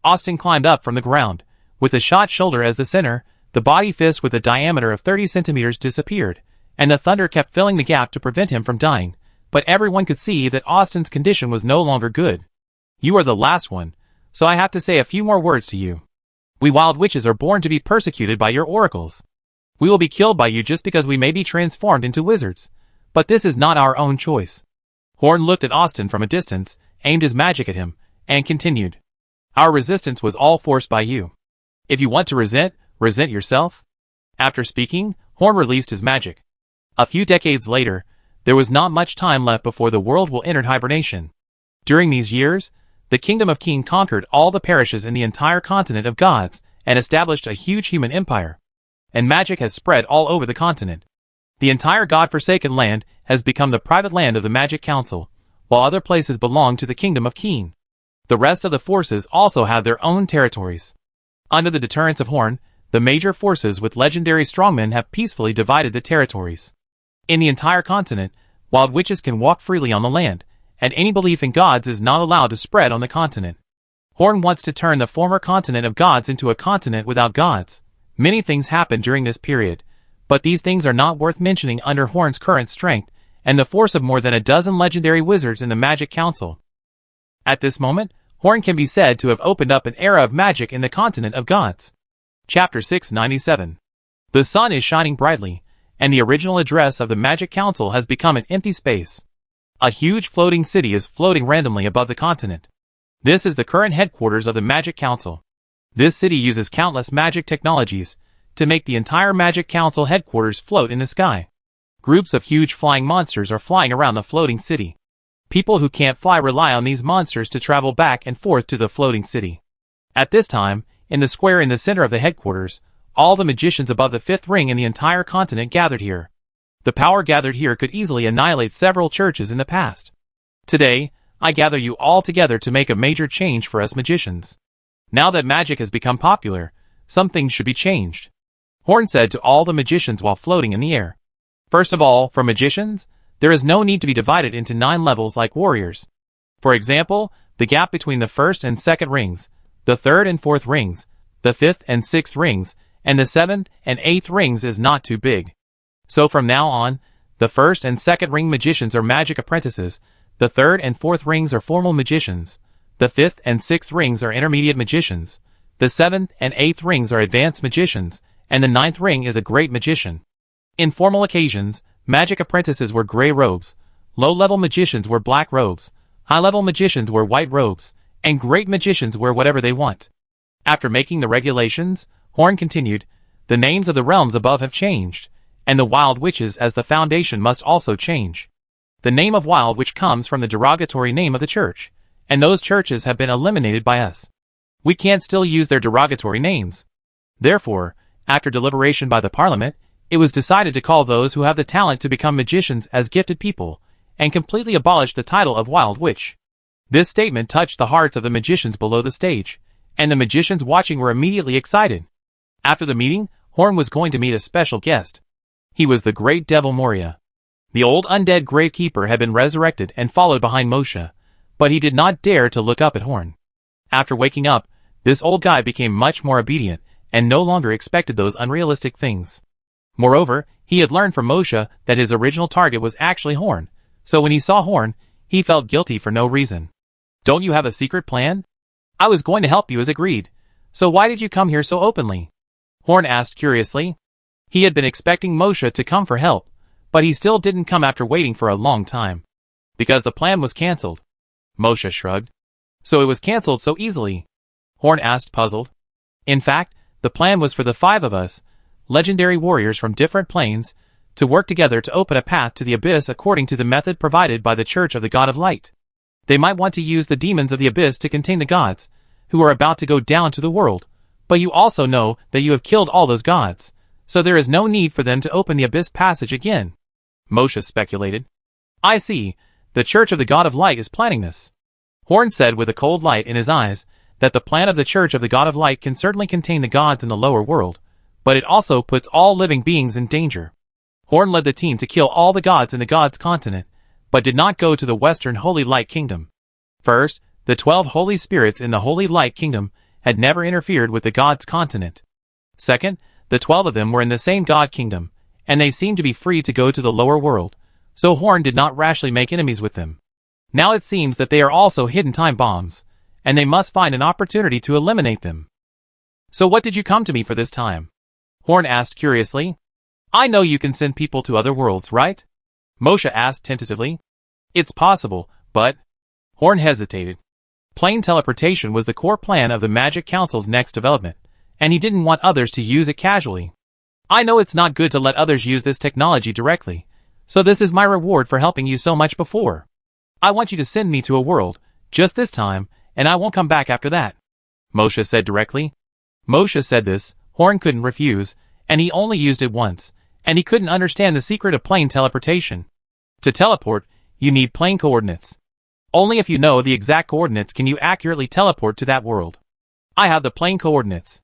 Austin climbed up from the ground. With the shot shoulder as the center, the body fist with a diameter of 30 centimeters disappeared, and the thunder kept filling the gap to prevent him from dying. But everyone could see that Austin's condition was no longer good. You are the last one, so I have to say a few more words to you. We wild witches are born to be persecuted by your oracles. We will be killed by you just because we may be transformed into wizards, but this is not our own choice. Horn looked at Austin from a distance, aimed his magic at him, and continued. Our resistance was all forced by you. If you want to resent yourself. After speaking, Horn released his magic. A few decades later, there was not much time left before the world will enter hibernation. During these years, the kingdom of King conquered all the parishes in the entire continent of gods and established a huge human empire. And magic has spread all over the continent. The entire god-forsaken land has become the private land of the Magic Council, while other places belong to the kingdom of Keen. The rest of the forces also have their own territories. Under the deterrence of Horn, the major forces with legendary strongmen have peacefully divided the territories. In the entire continent, wild witches can walk freely on the land, and any belief in gods is not allowed to spread on the continent. Horn wants to turn the former continent of gods into a continent without gods. Many things happened during this period, but these things are not worth mentioning under Horn's current strength and the force of more than a dozen legendary wizards in the Magic Council. At this moment, Horn can be said to have opened up an era of magic in the continent of gods. Chapter 697. The sun is shining brightly, and the original address of the Magic Council has become an empty space. A huge floating city is floating randomly above the continent. This is the current headquarters of the Magic Council. This city uses countless magic technologies to make the entire Magic Council headquarters float in the sky. Groups of huge flying monsters are flying around the floating city. People who can't fly rely on these monsters to travel back and forth to the floating city. At this time, in the square in the center of the headquarters, all the magicians above the fifth ring in the entire continent gathered here. The power gathered here could easily annihilate several churches in the past. Today, I gather you all together to make a major change for us magicians. Now that magic has become popular, some things should be changed. Horn said to all the magicians while floating in the air. First of all, for magicians, there is no need to be divided into 9 levels like warriors. For example, the gap between the first and second rings, the third and fourth rings, the fifth and sixth rings, and the seventh and eighth rings is not too big. So from now on, the first and second ring magicians are magic apprentices, the third and fourth rings are formal magicians, the fifth and sixth rings are intermediate magicians, the seventh and eighth rings are advanced magicians, and the ninth ring is a great magician. In formal occasions, magic apprentices wear gray robes, low-level magicians wear black robes, high-level magicians wear white robes, and great magicians wear whatever they want. After making the regulations, Horn continued, the names of the realms above have changed, and the wild witches as the foundation must also change. The name of wild witch comes from the derogatory name of the church, and those churches have been eliminated by us. We can't still use their derogatory names. Therefore, after deliberation by the parliament, it was decided to call those who have the talent to become magicians as gifted people, and completely abolish the title of wild witch. This statement touched the hearts of the magicians below the stage, and the magicians watching were immediately excited. After the meeting, Horn was going to meet a special guest. He was the great devil Moria. The old undead gravekeeper had been resurrected and followed behind Moshe, but he did not dare to look up at Horn. After waking up, this old guy became much more obedient and no longer expected those unrealistic things. Moreover, he had learned from Moshe that his original target was actually Horn, so when he saw Horn, he felt guilty for no reason. Don't you have a secret plan? I was going to help you as agreed, so why did you come here so openly? Horn asked curiously. He had been expecting Moshe to come for help, but he still didn't come after waiting for a long time. Because the plan was cancelled. Moshe shrugged. So it was cancelled so easily? Horn asked, puzzled. In fact, the plan was for the 5 of us, legendary warriors from different planes, to work together to open a path to the abyss according to the method provided by the Church of the God of Light. They might want to use the demons of the abyss to contain the gods, who are about to go down to the world, but you also know that you have killed all those gods, so there is no need for them to open the abyss passage again. Moshe speculated. I see, the Church of the God of Light is planning this. Horn said with a cold light in his eyes, that the plan of the Church of the God of Light can certainly contain the gods in the lower world, but it also puts all living beings in danger. Horn led the team to kill all the gods in the gods continent, but did not go to the Western Holy Light Kingdom. First, the 12 holy spirits in the Holy Light Kingdom had never interfered with the gods continent. Second, the 12 of them were in the same God Kingdom, and they seemed to be free to go to the lower world, so Horn did not rashly make enemies with them. Now it seems that they are also hidden time bombs, and they must find an opportunity to eliminate them. So what did you come to me for this time? Horn asked curiously. I know you can send people to other worlds, right? Moshe asked tentatively. It's possible, but... Horn hesitated. Plane teleportation was the core plan of the Magic Council's next development, and he didn't want others to use it casually. I know it's not good to let others use this technology directly, so this is my reward for helping you so much before. I want you to send me to a world, just this time, and I won't come back after that. Moshe said directly. Moshe said this, Horn couldn't refuse, and he only used it once, and he couldn't understand the secret of plane teleportation. To teleport, you need plane coordinates. Only if you know the exact coordinates can you accurately teleport to that world. I have the plane coordinates.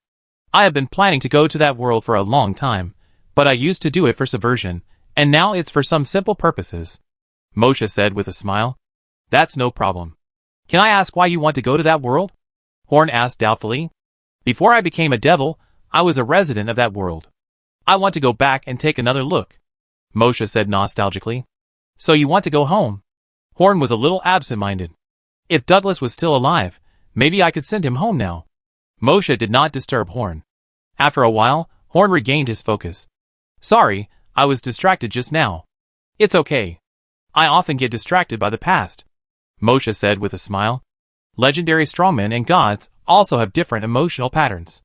I have been planning to go to that world for a long time, but I used to do it for subversion, and now it's for some simple purposes. Moshe said with a smile. That's no problem. Can I ask why you want to go to that world? Horn asked doubtfully. Before I became a devil, I was a resident of that world. I want to go back and take another look, Moshe said nostalgically. So you want to go home? Horn was a little absent-minded. If Douglas was still alive, maybe I could send him home now. Moshe did not disturb Horn. After a while, Horn regained his focus. Sorry, I was distracted just now. It's okay. I often get distracted by the past, Moshe said with a smile. Legendary strongmen and gods also have different emotional patterns.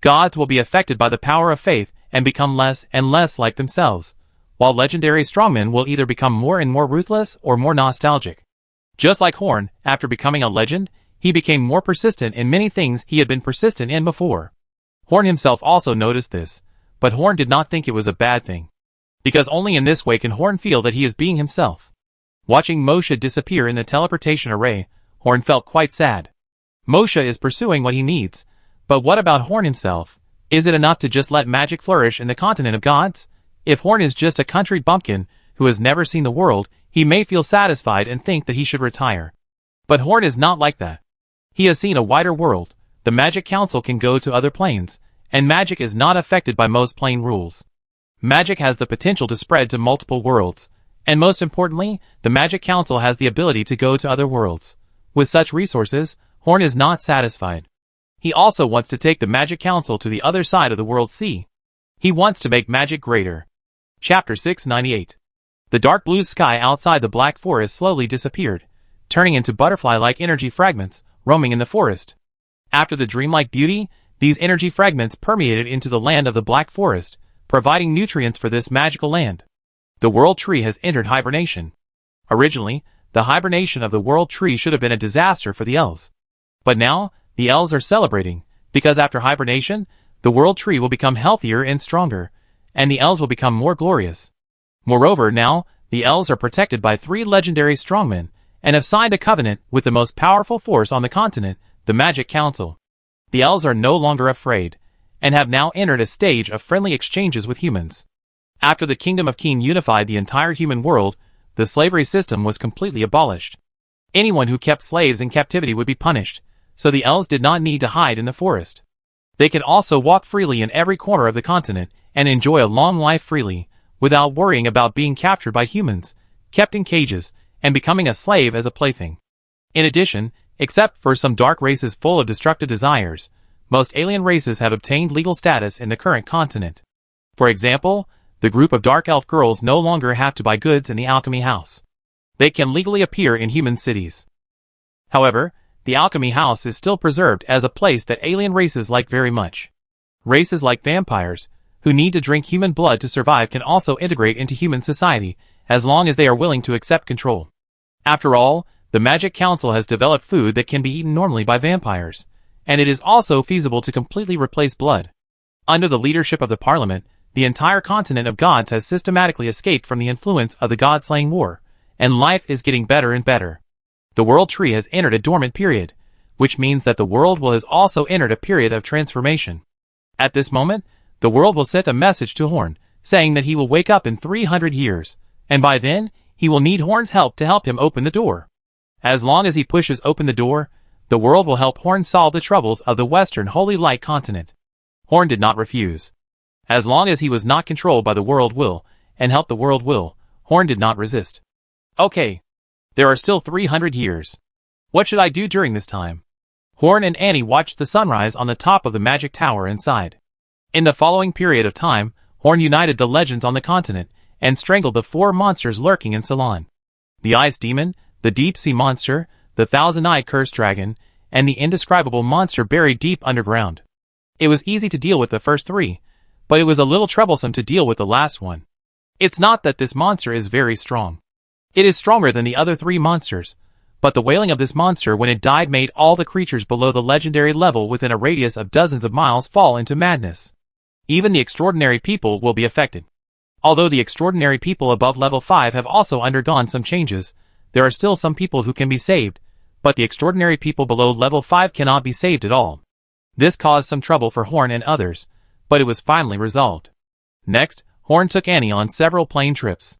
Gods will be affected by the power of faith and become less and less like themselves, while legendary strongmen will either become more and more ruthless or more nostalgic. Just like Horn, after becoming a legend, he became more persistent in many things he had been persistent in before. Horn himself also noticed this, but Horn did not think it was a bad thing. Because only in this way can Horn feel that he is being himself. Watching Moshe disappear in the teleportation array, Horn felt quite sad. Moshe is pursuing what he needs, but what about Horn himself? Is it enough to just let magic flourish in the continent of gods? If Horn is just a country bumpkin who has never seen the world, he may feel satisfied and think that he should retire. But Horn is not like that. He has seen a wider world, the Magic Council can go to other planes, and magic is not affected by most plane rules. Magic has the potential to spread to multiple worlds, and most importantly, the Magic Council has the ability to go to other worlds. With such resources, Horn is not satisfied. He also wants to take the Magic Council to the other side of the world sea. He wants to make magic greater. Chapter 698. The dark blue sky outside the Black Forest slowly disappeared, turning into butterfly-like energy fragments, roaming in the forest. After the dreamlike beauty, these energy fragments permeated into the land of the Black Forest, providing nutrients for this magical land. The World Tree has entered hibernation. Originally, the hibernation of the World Tree should have been a disaster for the elves. But now, the elves are celebrating, because after hibernation, the World Tree will become healthier and stronger, and the elves will become more glorious. Moreover, now, the elves are protected by 3 legendary strongmen, and have signed a covenant with the most powerful force on the continent, the Magic Council. The elves are no longer afraid, and have now entered a stage of friendly exchanges with humans. After the Kingdom of Keen unified the entire human world, the slavery system was completely abolished. Anyone who kept slaves in captivity would be punished, so the elves did not need to hide in the forest. They could also walk freely in every corner of the continent and enjoy a long life freely, without worrying about being captured by humans, kept in cages, and becoming a slave as a plaything. In addition, except for some dark races full of destructive desires, most alien races have obtained legal status in the current continent. For example, the group of dark elf girls no longer have to buy goods in the alchemy house. They can legally appear in human cities. However, the alchemy house is still preserved as a place that alien races like very much. Races like vampires, who need to drink human blood to survive, can also integrate into human society, as long as they are willing to accept control. After all, the Magic Council has developed food that can be eaten normally by vampires, and it is also feasible to completely replace blood. Under the leadership of the Parliament, the entire continent of gods has systematically escaped from the influence of the god-slaying war, and life is getting better and better. The World Tree has entered a dormant period, which means that the world has also entered a period of transformation. At this moment, the world will send a message to Horn, saying that he will wake up in 300 years, and by then, he will need Horn's help to help him open the door. As long as he pushes open the door, the world will help Horn solve the troubles of the Western Holy Light continent. Horn did not refuse. As long as he was not controlled by the world will, and helped the world will, Horn did not resist. Okay. There are still 300 years. What should I do during this time? Horn and Annie watched the sunrise on the top of the magic tower and sighed. In the following period of time, Horn united the legends on the continent, and strangled the 4 monsters lurking in Ceylon. The Ice Demon, the Deep Sea Monster, the Thousand-Eyed Cursed Dragon, and the indescribable monster buried deep underground. It was easy to deal with the first 3, but it was a little troublesome to deal with the last one. It's not that this monster is very strong. It is stronger than the other 3 monsters, but the wailing of this monster when it died made all the creatures below the legendary level within a radius of dozens of miles fall into madness. Even the extraordinary people will be affected. Although the extraordinary people above level 5 have also undergone some changes, there are still some people who can be saved, but the extraordinary people below level 5 cannot be saved at all. This caused some trouble for Horn and others, but it was finally resolved. Next, Horn took Annie on several plane trips.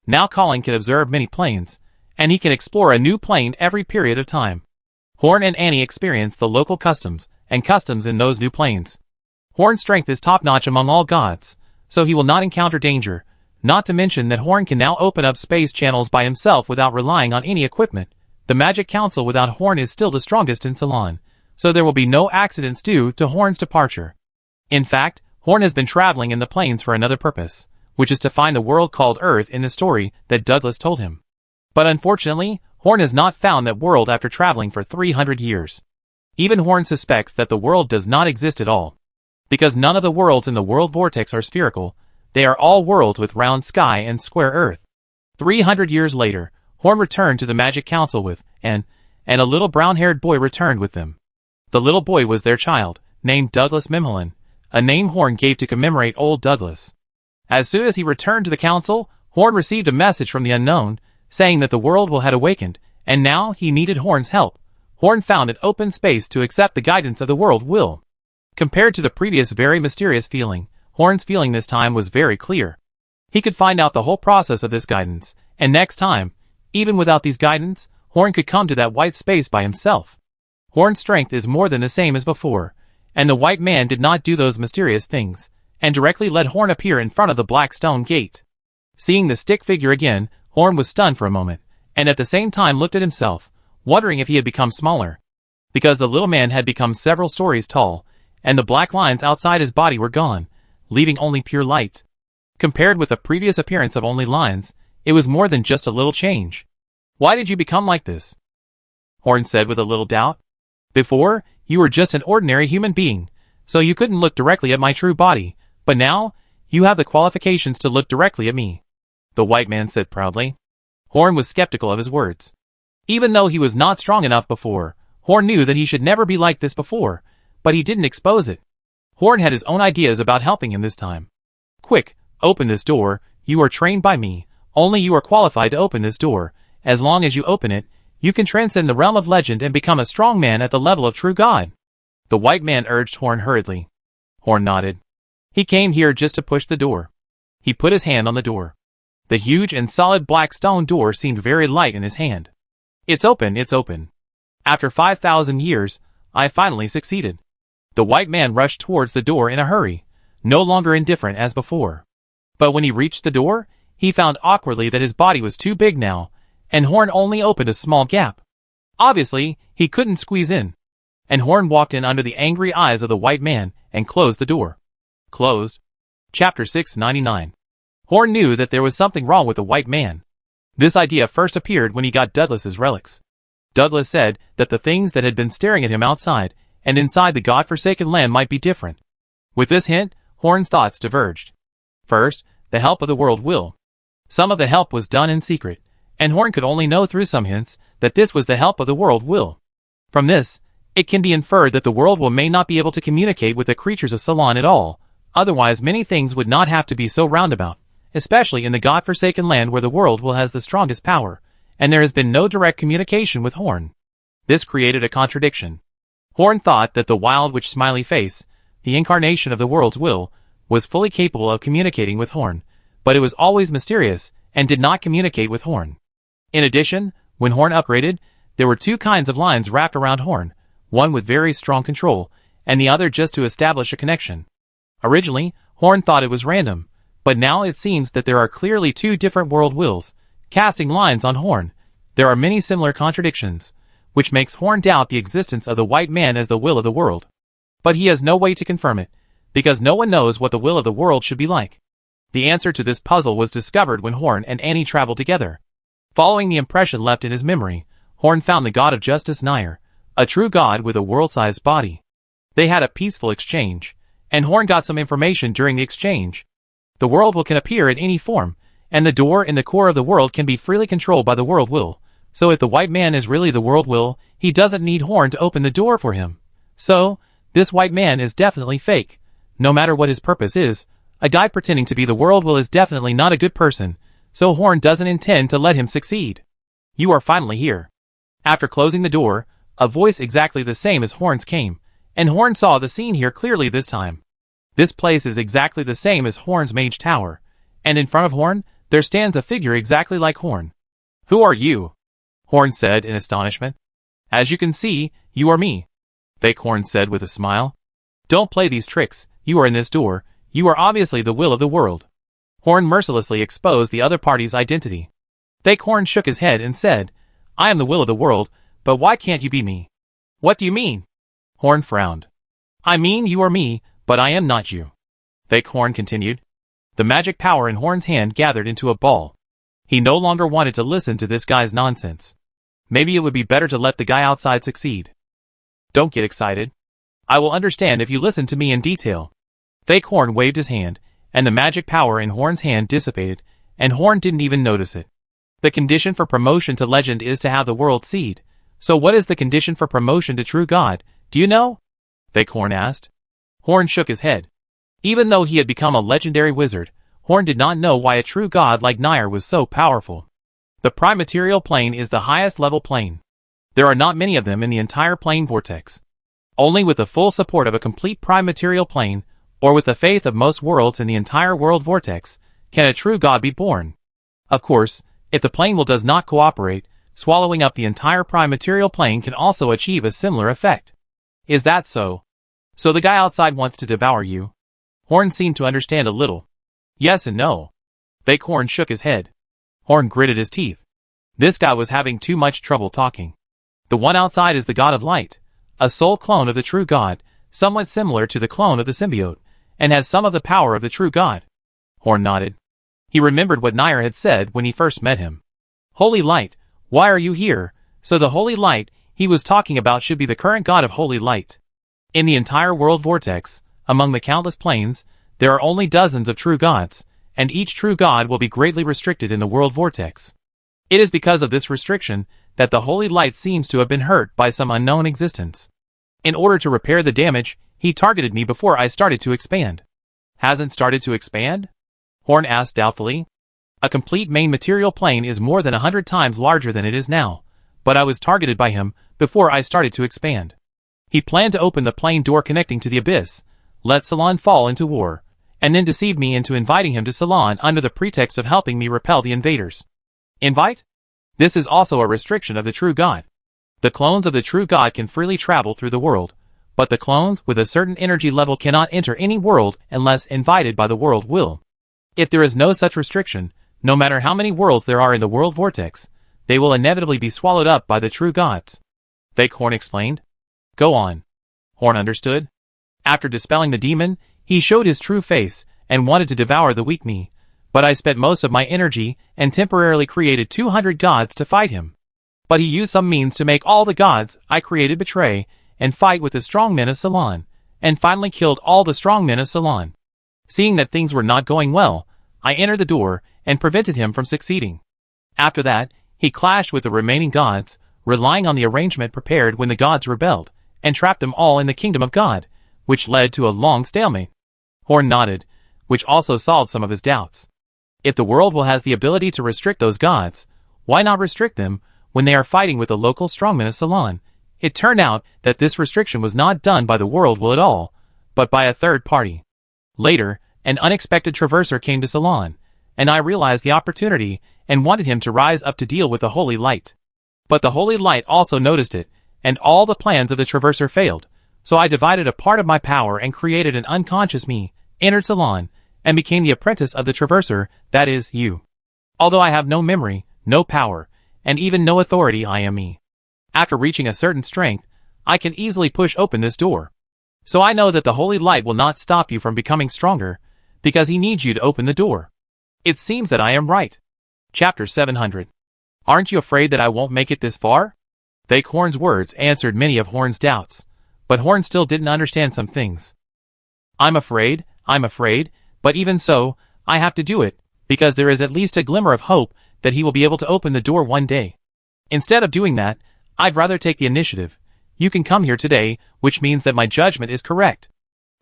Now Colin can observe many planes, and he can explore a new plane every period of time. Horn and Annie experience the local customs and customs in those new planes. Horn's strength is top-notch among all gods, so he will not encounter danger, not to mention that Horn can now open up space channels by himself without relying on any equipment. The Magic Council without Horn is still the strongest in Ceylon, so there will be no accidents due to Horn's departure. In fact, Horn has been traveling in the planes for another purpose, which is to find the world called Earth in the story that Douglas told him. But unfortunately, Horn has not found that world after traveling for 300 years. Even Horn suspects that the world does not exist at all. Because none of the worlds in the world vortex are spherical, they are all worlds with round sky and square Earth. 300 years later, Horn returned to the Magic Council with, and a little brown-haired boy returned with them. The little boy was their child, named Douglas Mimholin, a name Horn gave to commemorate old Douglas. As soon as he returned to the council, Horn received a message from the unknown, saying that the world had awakened, and now he needed Horn's help. Horn found an open space to accept the guidance of the world will. Compared to the previous very mysterious feeling, Horn's feeling this time was very clear. He could find out the whole process of this guidance, and next time, even without these guidance, Horn could come to that white space by himself. Horn's strength is more than the same as before, and the white man did not do those mysterious things, and directly let Horn appear in front of the black stone gate. Seeing the stick figure again, Horn was stunned for a moment, and at the same time looked at himself, wondering if he had become smaller. Because the little man had become several stories tall, and the black lines outside his body were gone, leaving only pure light. Compared with the previous appearance of only lines, it was more than just a little change. "Why did you become like this?" Horn said with a little doubt. "Before, you were just an ordinary human being, so you couldn't look directly at my true body, but now, you have the qualifications to look directly at me," the white man said proudly. Horn was skeptical of his words. Even though he was not strong enough before, Horn knew that he should never be like this before, but he didn't expose it. Horn had his own ideas about helping him this time. "Quick, open this door, you are trained by me, only you are qualified to open this door. As long as you open it, you can transcend the realm of legend and become a strong man at the level of true God," the white man urged Horn hurriedly. Horn nodded. He came here just to push the door. He put his hand on the door. The huge and solid black stone door seemed very light in his hand. It's open, it's open. After 5,000 years, I finally succeeded." The white man rushed towards the door in a hurry, no longer indifferent as before. But when he reached the door, he found awkwardly that his body was too big now, and Horn only opened a small gap. Obviously, he couldn't squeeze in. And Horn walked in under the angry eyes of the white man and closed the door. Closed. Chapter 699. Horn knew that there was something wrong with the white man. This idea first appeared when he got Douglas's relics. Douglas said that the things that had been staring at him outside and inside the God-forsaken land might be different. With this hint, Horn's thoughts diverged. First, the help of the world will. Some of the help was done in secret, and Horn could only know through some hints that this was the help of the world will. From this, it can be inferred that the world will may not be able to communicate with the creatures of Ceylon at all, otherwise many things would not have to be so roundabout, especially in the God-forsaken land where the world will has the strongest power, and there has been no direct communication with Horn. This created a contradiction. Horn thought that the wild witch smiley face, the incarnation of the world's will, was fully capable of communicating with Horn, but it was always mysterious and did not communicate with Horn. In addition, when Horn upgraded, there were two kinds of lines wrapped around Horn, one with very strong control, and the other just to establish a connection. Originally, Horn thought it was random, but now it seems that there are clearly two different world wills, casting lines on Horn. There are many similar contradictions, which makes Horn doubt the existence of the white man as the will of the world. But he has no way to confirm it, because no one knows what the will of the world should be like. The answer to this puzzle was discovered when Horn and Annie traveled together. Following the impression left in his memory, Horn found the god of justice Nair, a true god with a world-sized body. They had a peaceful exchange, and Horn got some information during the exchange. The world will can appear in any form, and the door in the core of the world can be freely controlled by the world will. So if the white man is really the world will, he doesn't need Horn to open the door for him. So, this white man is definitely fake. No matter what his purpose is, a guy pretending to be the world will is definitely not a good person, so Horn doesn't intend to let him succeed. "You are finally here." After closing the door, a voice exactly the same as Horn's came, and Horn saw the scene here clearly this time. This place is exactly the same as Horn's mage tower, and in front of Horn, there stands a figure exactly like Horn. "Who are you?" Horn said in astonishment. As you can see, you are me, Fake Horn said with a smile. Don't play these tricks, you are in this door, you are obviously the will of the world. Horn mercilessly exposed the other party's identity. Fake Horn shook his head and said, I am the will of the world, but why can't you be me? What do you mean? Horn frowned. I mean you are me, but I am not you. Fake Horn continued. The magic power in Horn's hand gathered into a ball. He no longer wanted to listen to this guy's nonsense. Maybe it would be better to let the guy outside succeed. Don't get excited. I will understand if you listen to me in detail. Fake Horn waved his hand, and the magic power in Horn's hand dissipated, and Horn didn't even notice it. The condition for promotion to legend is to have the world seed. So what is the condition for promotion to true god, do you know? Fake Horn asked. Horn shook his head. Even though he had become a legendary wizard, Horn did not know why a true god like Nair was so powerful. The prime material plane is the highest level plane. There are not many of them in the entire plane vortex. Only with the full support of a complete prime material plane, or with the faith of most worlds in the entire world vortex, can a true god be born. Of course, if the plane will does not cooperate, swallowing up the entire prime material plane can also achieve a similar effect. Is that so? So the guy outside wants to devour you? Horn seemed to understand a little. Yes and no. Fake Horn shook his head. Horn gritted his teeth. This guy was having too much trouble talking. The one outside is the god of light, a soul clone of the true god, somewhat similar to the clone of the symbiote, and has some of the power of the true god. Horn nodded. He remembered what Nair had said when he first met him. Holy light, why are you here? So the holy light he was talking about should be the current god of holy light. In the entire world vortex, among the countless planes, there are only dozens of true gods, and each true god will be greatly restricted in the world vortex. It is because of this restriction that the holy light seems to have been hurt by some unknown existence. In order to repair the damage, he targeted me before I started to expand. Hasn't started to expand? Horn asked doubtfully. A complete main material plane is more than 100 times larger than it is now, but I was targeted by him before I started to expand. He planned to open the plane door connecting to the abyss, let Salon fall into war, and then deceive me into inviting him to Salon under the pretext of helping me repel the invaders. Invite? This is also a restriction of the true god. The clones of the true god can freely travel through the world, but the clones with a certain energy level cannot enter any world unless invited by the world will. If there is no such restriction, no matter how many worlds there are in the world vortex, they will inevitably be swallowed up by the true gods. Fake Horn explained. Go on. Horn understood. After dispelling the demon, he showed his true face and wanted to devour the weak me, but I spent most of my energy and temporarily created 200 gods to fight him. But he used some means to make all the gods I created betray and fight with the strong men of Salon, and finally killed all the strong men of Salon. Seeing that things were not going well, I entered the door and prevented him from succeeding. After that, he clashed with the remaining gods, relying on the arrangement prepared when the gods rebelled, and trapped them all in the kingdom of God, which led to a long stalemate. Horn nodded, which also solved some of his doubts. If the world will has the ability to restrict those gods, why not restrict them when they are fighting with the local strongmen of Salon? It turned out that this restriction was not done by the world will at all, but by a third party. Later, an unexpected traverser came to Salon, and I realized the opportunity and wanted him to rise up to deal with the holy light. But the holy light also noticed it, and all the plans of the traverser failed, so I divided a part of my power and created an unconscious me, entered Salon, and became the apprentice of the traverser, that is, you. Although I have no memory, no power, and even no authority, I am me. After reaching a certain strength, I can easily push open this door. So I know that the holy light will not stop you from becoming stronger, because he needs you to open the door. It seems that I am right. Chapter 700. Aren't you afraid that I won't make it this far? Fake Horn's words answered many of Horn's doubts, but Horn still didn't understand some things. I'm afraid, but even so, I have to do it, because there is at least a glimmer of hope that he will be able to open the door one day. Instead of doing that, I'd rather take the initiative. You can come here today, which means that my judgment is correct.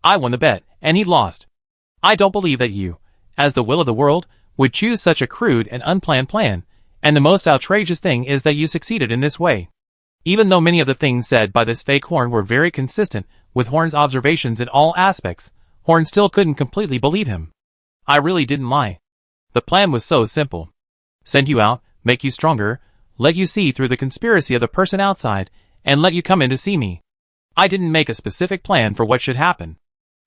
I won the bet, and he lost. I don't believe that you, as the will of the world, would choose such a crude and unplanned plan, and the most outrageous thing is that you succeeded in this way. Even though many of the things said by this fake Horn were very consistent with Horn's observations in all aspects, Horn still couldn't completely believe him. I really didn't lie. The plan was so simple. Send you out, make you stronger, let you see through the conspiracy of the person outside, and let you come in to see me. I didn't make a specific plan for what should happen.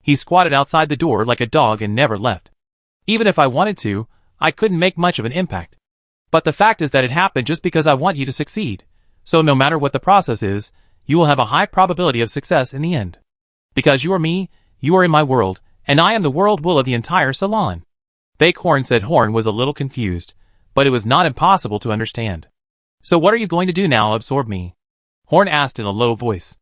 He squatted outside the door like a dog and never left. Even if I wanted to, I couldn't make much of an impact. But the fact is that it happened just because I want you to succeed. So no matter what the process is, you will have a high probability of success in the end. Because you are me, you are in my world, and I am the world will of the entire salon. Fake Horn said. Horn was a little confused, but it was not impossible to understand. So what are you going to do now? Absorb me? Horn asked in a low voice.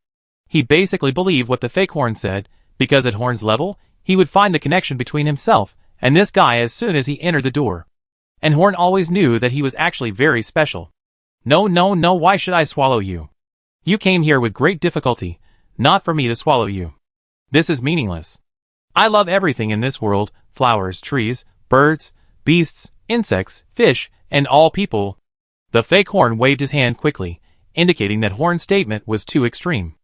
He basically believed what the fake Horn said, because at Horn's level, he would find the connection between himself and this guy as soon as he entered the door. And Horn always knew that he was actually very special. No, no, no, why should I swallow you? You came here with great difficulty, not for me to swallow you. This is meaningless. I love everything in this world, flowers, trees, birds, beasts, insects, fish, and all people. The fake Horn waved his hand quickly, indicating that Horn's statement was too extreme.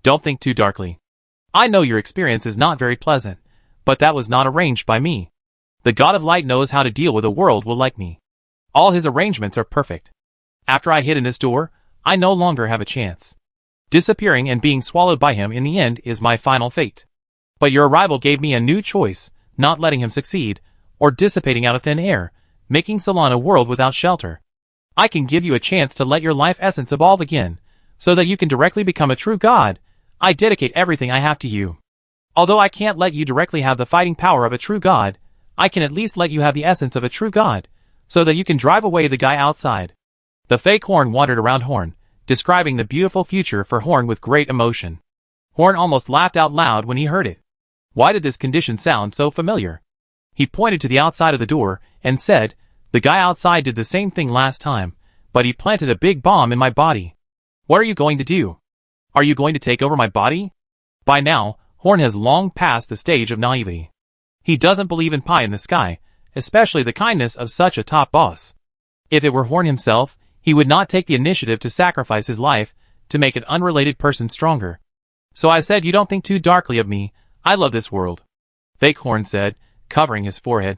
Don't think too darkly. I know your experience is not very pleasant, but that was not arranged by me. The God of Light knows how to deal with a world will like me. All his arrangements are perfect. After I hid in this door, I no longer have a chance. Disappearing and being swallowed by him in the end is my final fate. But your arrival gave me a new choice, not letting him succeed, or dissipating out of thin air, making Salon a world without shelter. I can give you a chance to let your life essence evolve again, so that you can directly become a true god. I dedicate everything I have to you. Although I can't let you directly have the fighting power of a true god, I can at least let you have the essence of a true god, so that you can drive away the guy outside. The fake Horn wandered around Horn, describing the beautiful future for Horn with great emotion. Horn almost laughed out loud when he heard it. Why did this condition sound so familiar? He pointed to the outside of the door and said, the guy outside did the same thing last time, but he planted a big bomb in my body. What are you going to do? Are you going to take over my body? By now, Horn has long passed the stage of naivety. He doesn't believe in pie in the sky, especially the kindness of such a top boss. If it were Horn himself, he would not take the initiative to sacrifice his life to make an unrelated person stronger. So I said, you don't think too darkly of me. I love this world. Fake Horn said, covering his forehead.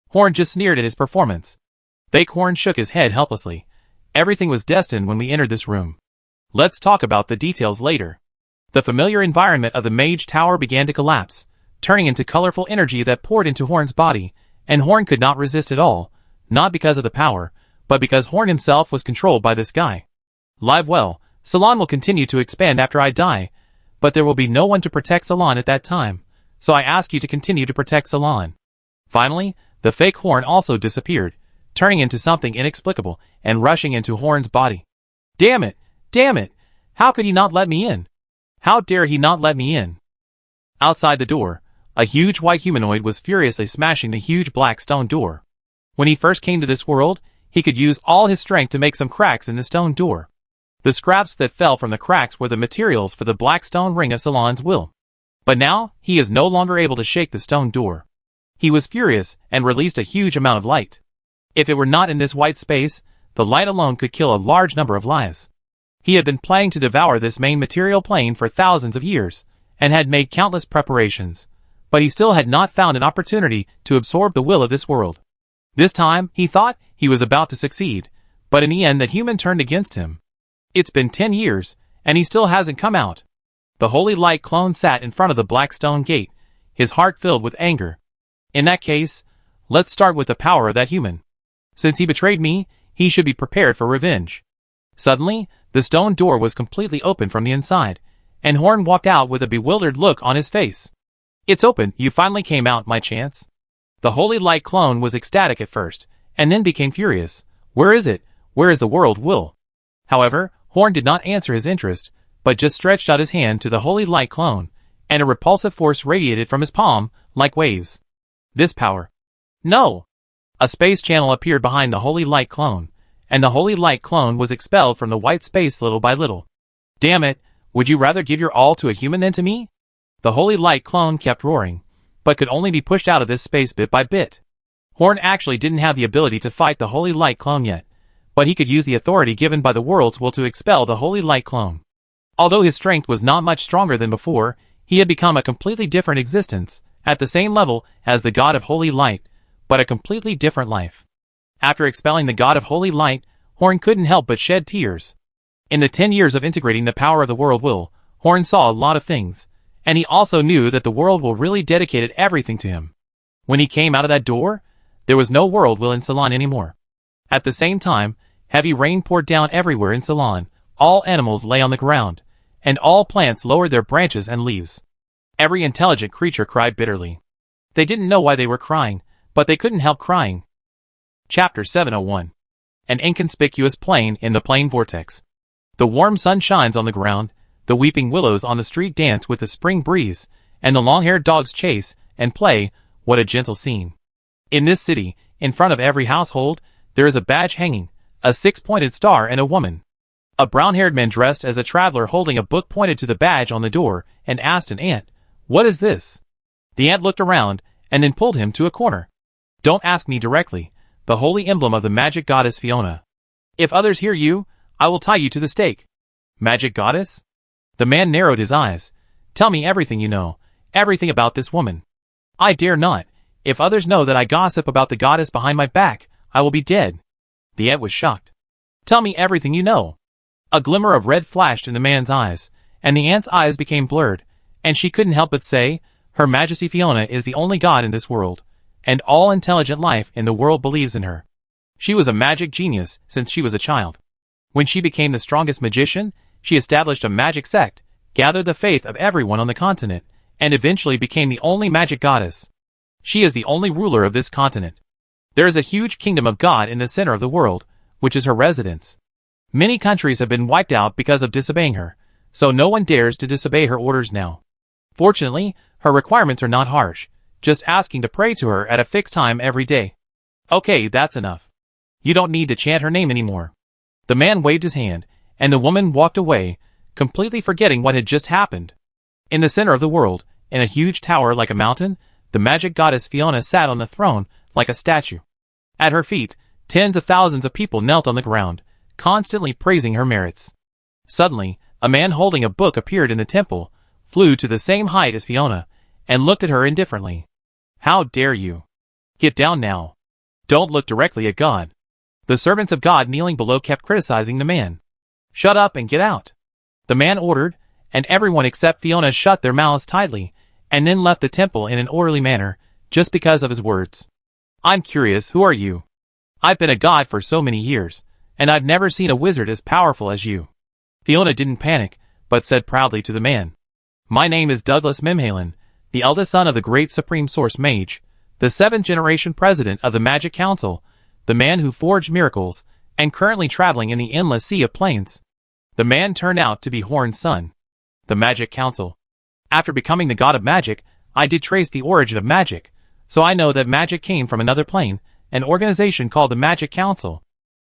Horn just sneered at his performance. Fake Horn shook his head helplessly. Everything was destined when we entered this room. Let's talk about the details later. The familiar environment of the Mage Tower began to collapse, turning into colorful energy that poured into Horn's body, and Horn could not resist at all, not because of the power, but because Horn himself was controlled by this guy. Live well, Salon will continue to expand after I die, but there will be no one to protect Salon at that time, so I ask you to continue to protect Salon. Finally, the fake Horn also disappeared, turning into something inexplicable and rushing into Horn's body. Damn it! Damn it! How could he not let me in? How dare he not let me in? Outside the door, a huge white humanoid was furiously smashing the huge black stone door. When he first came to this world, he could use all his strength to make some cracks in the stone door. The scraps that fell from the cracks were the materials for the black stone ring of Salon's will. But now, he is no longer able to shake the stone door. He was furious and released a huge amount of light. If it were not in this white space, the light alone could kill a large number of lives. He had been planning to devour this main material plane for thousands of years, and had made countless preparations, but he still had not found an opportunity to absorb the will of this world. This time, he thought he was about to succeed, but in the end the human turned against him. It's been 10 years, and he still hasn't come out. The Holy Light clone sat in front of the black stone gate, his heart filled with anger. In that case, let's start with the power of that human. Since he betrayed me, he should be prepared for revenge. Suddenly, the stone door was completely open from the inside, and Horn walked out with a bewildered look on his face. It's open, you finally came out, my chance. The Holy Light clone was ecstatic at first, and then became furious. Where is it? Where is the world will? However, Horn did not answer his interest, but just stretched out his hand to the Holy Light clone, and a repulsive force radiated from his palm, like waves. This power. No! A space channel appeared behind the Holy Light clone, and the Holy Light clone was expelled from the white space little by little. Damn it, would you rather give your all to a human than to me? The Holy Light clone kept roaring, but could only be pushed out of this space bit by bit. Horn actually didn't have the ability to fight the Holy Light clone yet, but he could use the authority given by the world's will to expel the Holy Light clone. Although his strength was not much stronger than before, he had become a completely different existence, at the same level as the God of Holy Light, but a completely different life. After expelling the God of Holy Light, Horn couldn't help but shed tears. In the 10 years of integrating the power of the world will, Horn saw a lot of things, and he also knew that the world will really dedicated everything to him. When he came out of that door, there was no world will in Ceylon anymore. At the same time, heavy rain poured down everywhere in Ceylon, all animals lay on the ground, and all plants lowered their branches and leaves. Every intelligent creature cried bitterly. They didn't know why they were crying, but they couldn't help crying. Chapter 701. An inconspicuous plane in the plane vortex. The warm sun shines on the ground, the weeping willows on the street dance with the spring breeze, and the long-haired dogs chase and play. What a gentle scene. In this city, in front of every household, there is a badge hanging, a six-pointed star and a woman. A brown-haired man dressed as a traveler holding a book pointed to the badge on the door and asked an ant, "What is this?" The ant looked around and then pulled him to a corner. "Don't ask me directly, the holy emblem of the magic goddess Fiona. If others hear you, I will tie you to the stake." "Magic goddess?" The man narrowed his eyes. "Tell me everything you know, everything about this woman." "I dare not. If others know that I gossip about the goddess behind my back, I will be dead." The ant was shocked. "Tell me everything you know." A glimmer of red flashed in the man's eyes, and the ant's eyes became blurred, and she couldn't help but say, "Her Majesty Fiona is the only god in this world, and all intelligent life in the world believes in her. She was a magic genius since she was a child. When she became the strongest magician, she established a magic sect, gathered the faith of everyone on the continent, and eventually became the only magic goddess. She is the only ruler of this continent. There is a huge kingdom of God in the center of the world, which is her residence. Many countries have been wiped out because of disobeying her, so no one dares to disobey her orders now. Fortunately, her requirements are not harsh, just asking to pray to her at a fixed time every day." "Okay, that's enough. You don't need to chant her name anymore." The man waved his hand, and the woman walked away, completely forgetting what had just happened. In the center of the world, in a huge tower like a mountain, the magic goddess Fiona sat on the throne like a statue. At her feet, tens of thousands of people knelt on the ground, constantly praising her merits. Suddenly, a man holding a book appeared in the temple, flew to the same height as Fiona, and looked at her indifferently. "How dare you? Get down now. Don't look directly at God." The servants of God kneeling below kept criticizing the man. "Shut up and get out," the man ordered, and everyone except Fiona shut their mouths tightly, and then left the temple in an orderly manner, just because of his words. "I'm curious, who are you? I've been a god for so many years, and I've never seen a wizard as powerful as you." Fiona didn't panic, but said proudly to the man, "My name is Douglas Memhalen, the eldest son of the great Supreme Source Mage, the 7th-generation president of the Magic Council, the man who forged miracles, and currently traveling in the endless sea of planes." The man turned out to be Horn's son. "The Magic Council. After becoming the god of magic, I did trace the origin of magic, so I know that magic came from another plane, an organization called the Magic Council."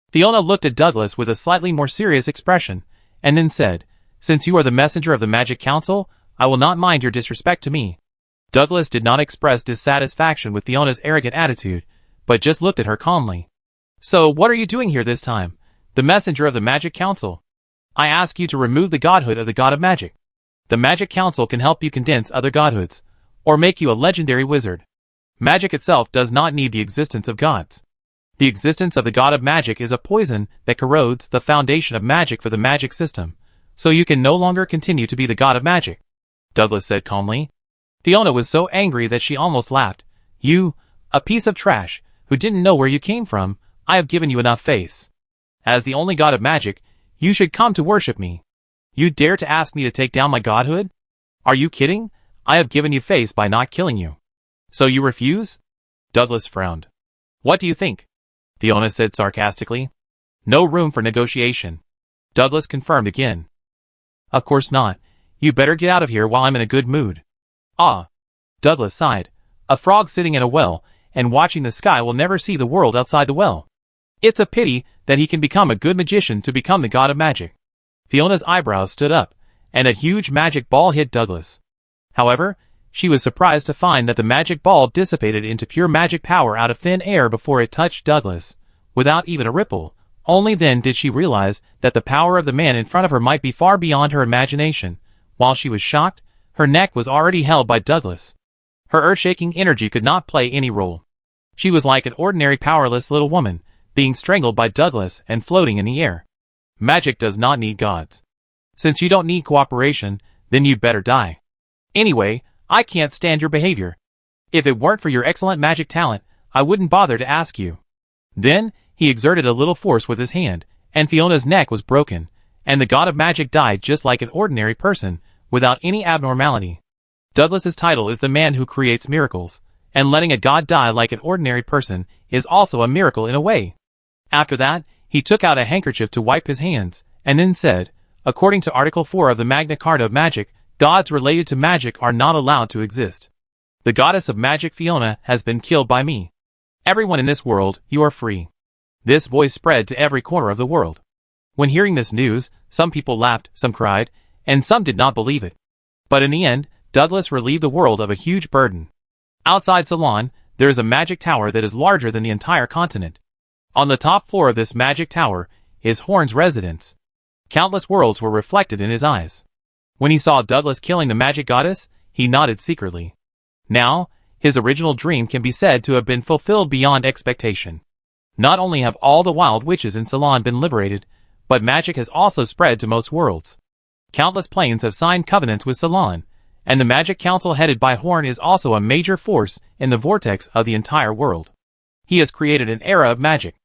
Fiona looked at Douglas with a slightly more serious expression, and then said, "Since you are the messenger of the Magic Council, I will not mind your disrespect to me." Douglas did not express dissatisfaction with Fiona's arrogant attitude, but just looked at her calmly. "So what are you doing here this time, the messenger of the Magic Council? I ask you to remove the godhood of the god of magic. The Magic Council can help you condense other godhoods, or make you a legendary wizard. Magic itself does not need the existence of gods. The existence of the god of magic is a poison that corrodes the foundation of magic for the magic system, so you can no longer continue to be the god of magic," Douglas said calmly. Fiona was so angry that she almost laughed. "You, a piece of trash, who didn't know where you came from, I have given you enough face. As the only god of magic, you should come to worship me. You dare to ask me to take down my godhood? Are you kidding? I have given you face by not killing you. So you refuse?" Douglas frowned. "What do you think?" Fiona said sarcastically. "No room for negotiation." Douglas confirmed again. "Of course not. You better get out of here while I'm in a good mood." "Ah," Douglas sighed. "A frog sitting in a well and watching the sky will never see the world outside the well. It's a pity that he can become a good magician to become the god of magic." Fiona's eyebrows stood up, and a huge magic ball hit Douglas. However, she was surprised to find that the magic ball dissipated into pure magic power out of thin air before it touched Douglas, without even a ripple. Only then did she realize that the power of the man in front of her might be far beyond her imagination. While she was shocked, her neck was already held by Douglas. Her earth-shaking energy could not play any role. She was like an ordinary powerless little woman, being strangled by Douglas and floating in the air. Magic does not need gods. Since you don't need cooperation, then you'd better die. Anyway, I can't stand your behavior. If it weren't for your excellent magic talent, I wouldn't bother to ask you. Then, he exerted a little force with his hand, and Fiona's neck was broken, and the god of magic died just like an ordinary person, without any abnormality. Douglas's title is the man who creates miracles, and letting a god die like an ordinary person is also a miracle in a way. After that, he took out a handkerchief to wipe his hands, and then said, according to Article 4 of the Magna Carta of Magic, gods related to magic are not allowed to exist. The goddess of magic Fiona has been killed by me. Everyone in this world, you are free. This voice spread to every corner of the world. When hearing this news, some people laughed, some cried, and some did not believe it. But in the end, Douglas relieved the world of a huge burden. Outside Ceylon, there is a magic tower that is larger than the entire continent. On the top floor of this magic tower is Horn's residence. Countless worlds were reflected in his eyes. When he saw Douglas killing the magic goddess, he nodded secretly. Now, his original dream can be said to have been fulfilled beyond expectation. Not only have all the wild witches in Ceylon been liberated, but magic has also spread to most worlds. Countless planes have signed covenants with Ceylon, and the Magic Council headed by Horn is also a major force in the vortex of the entire world. He has created an era of magic.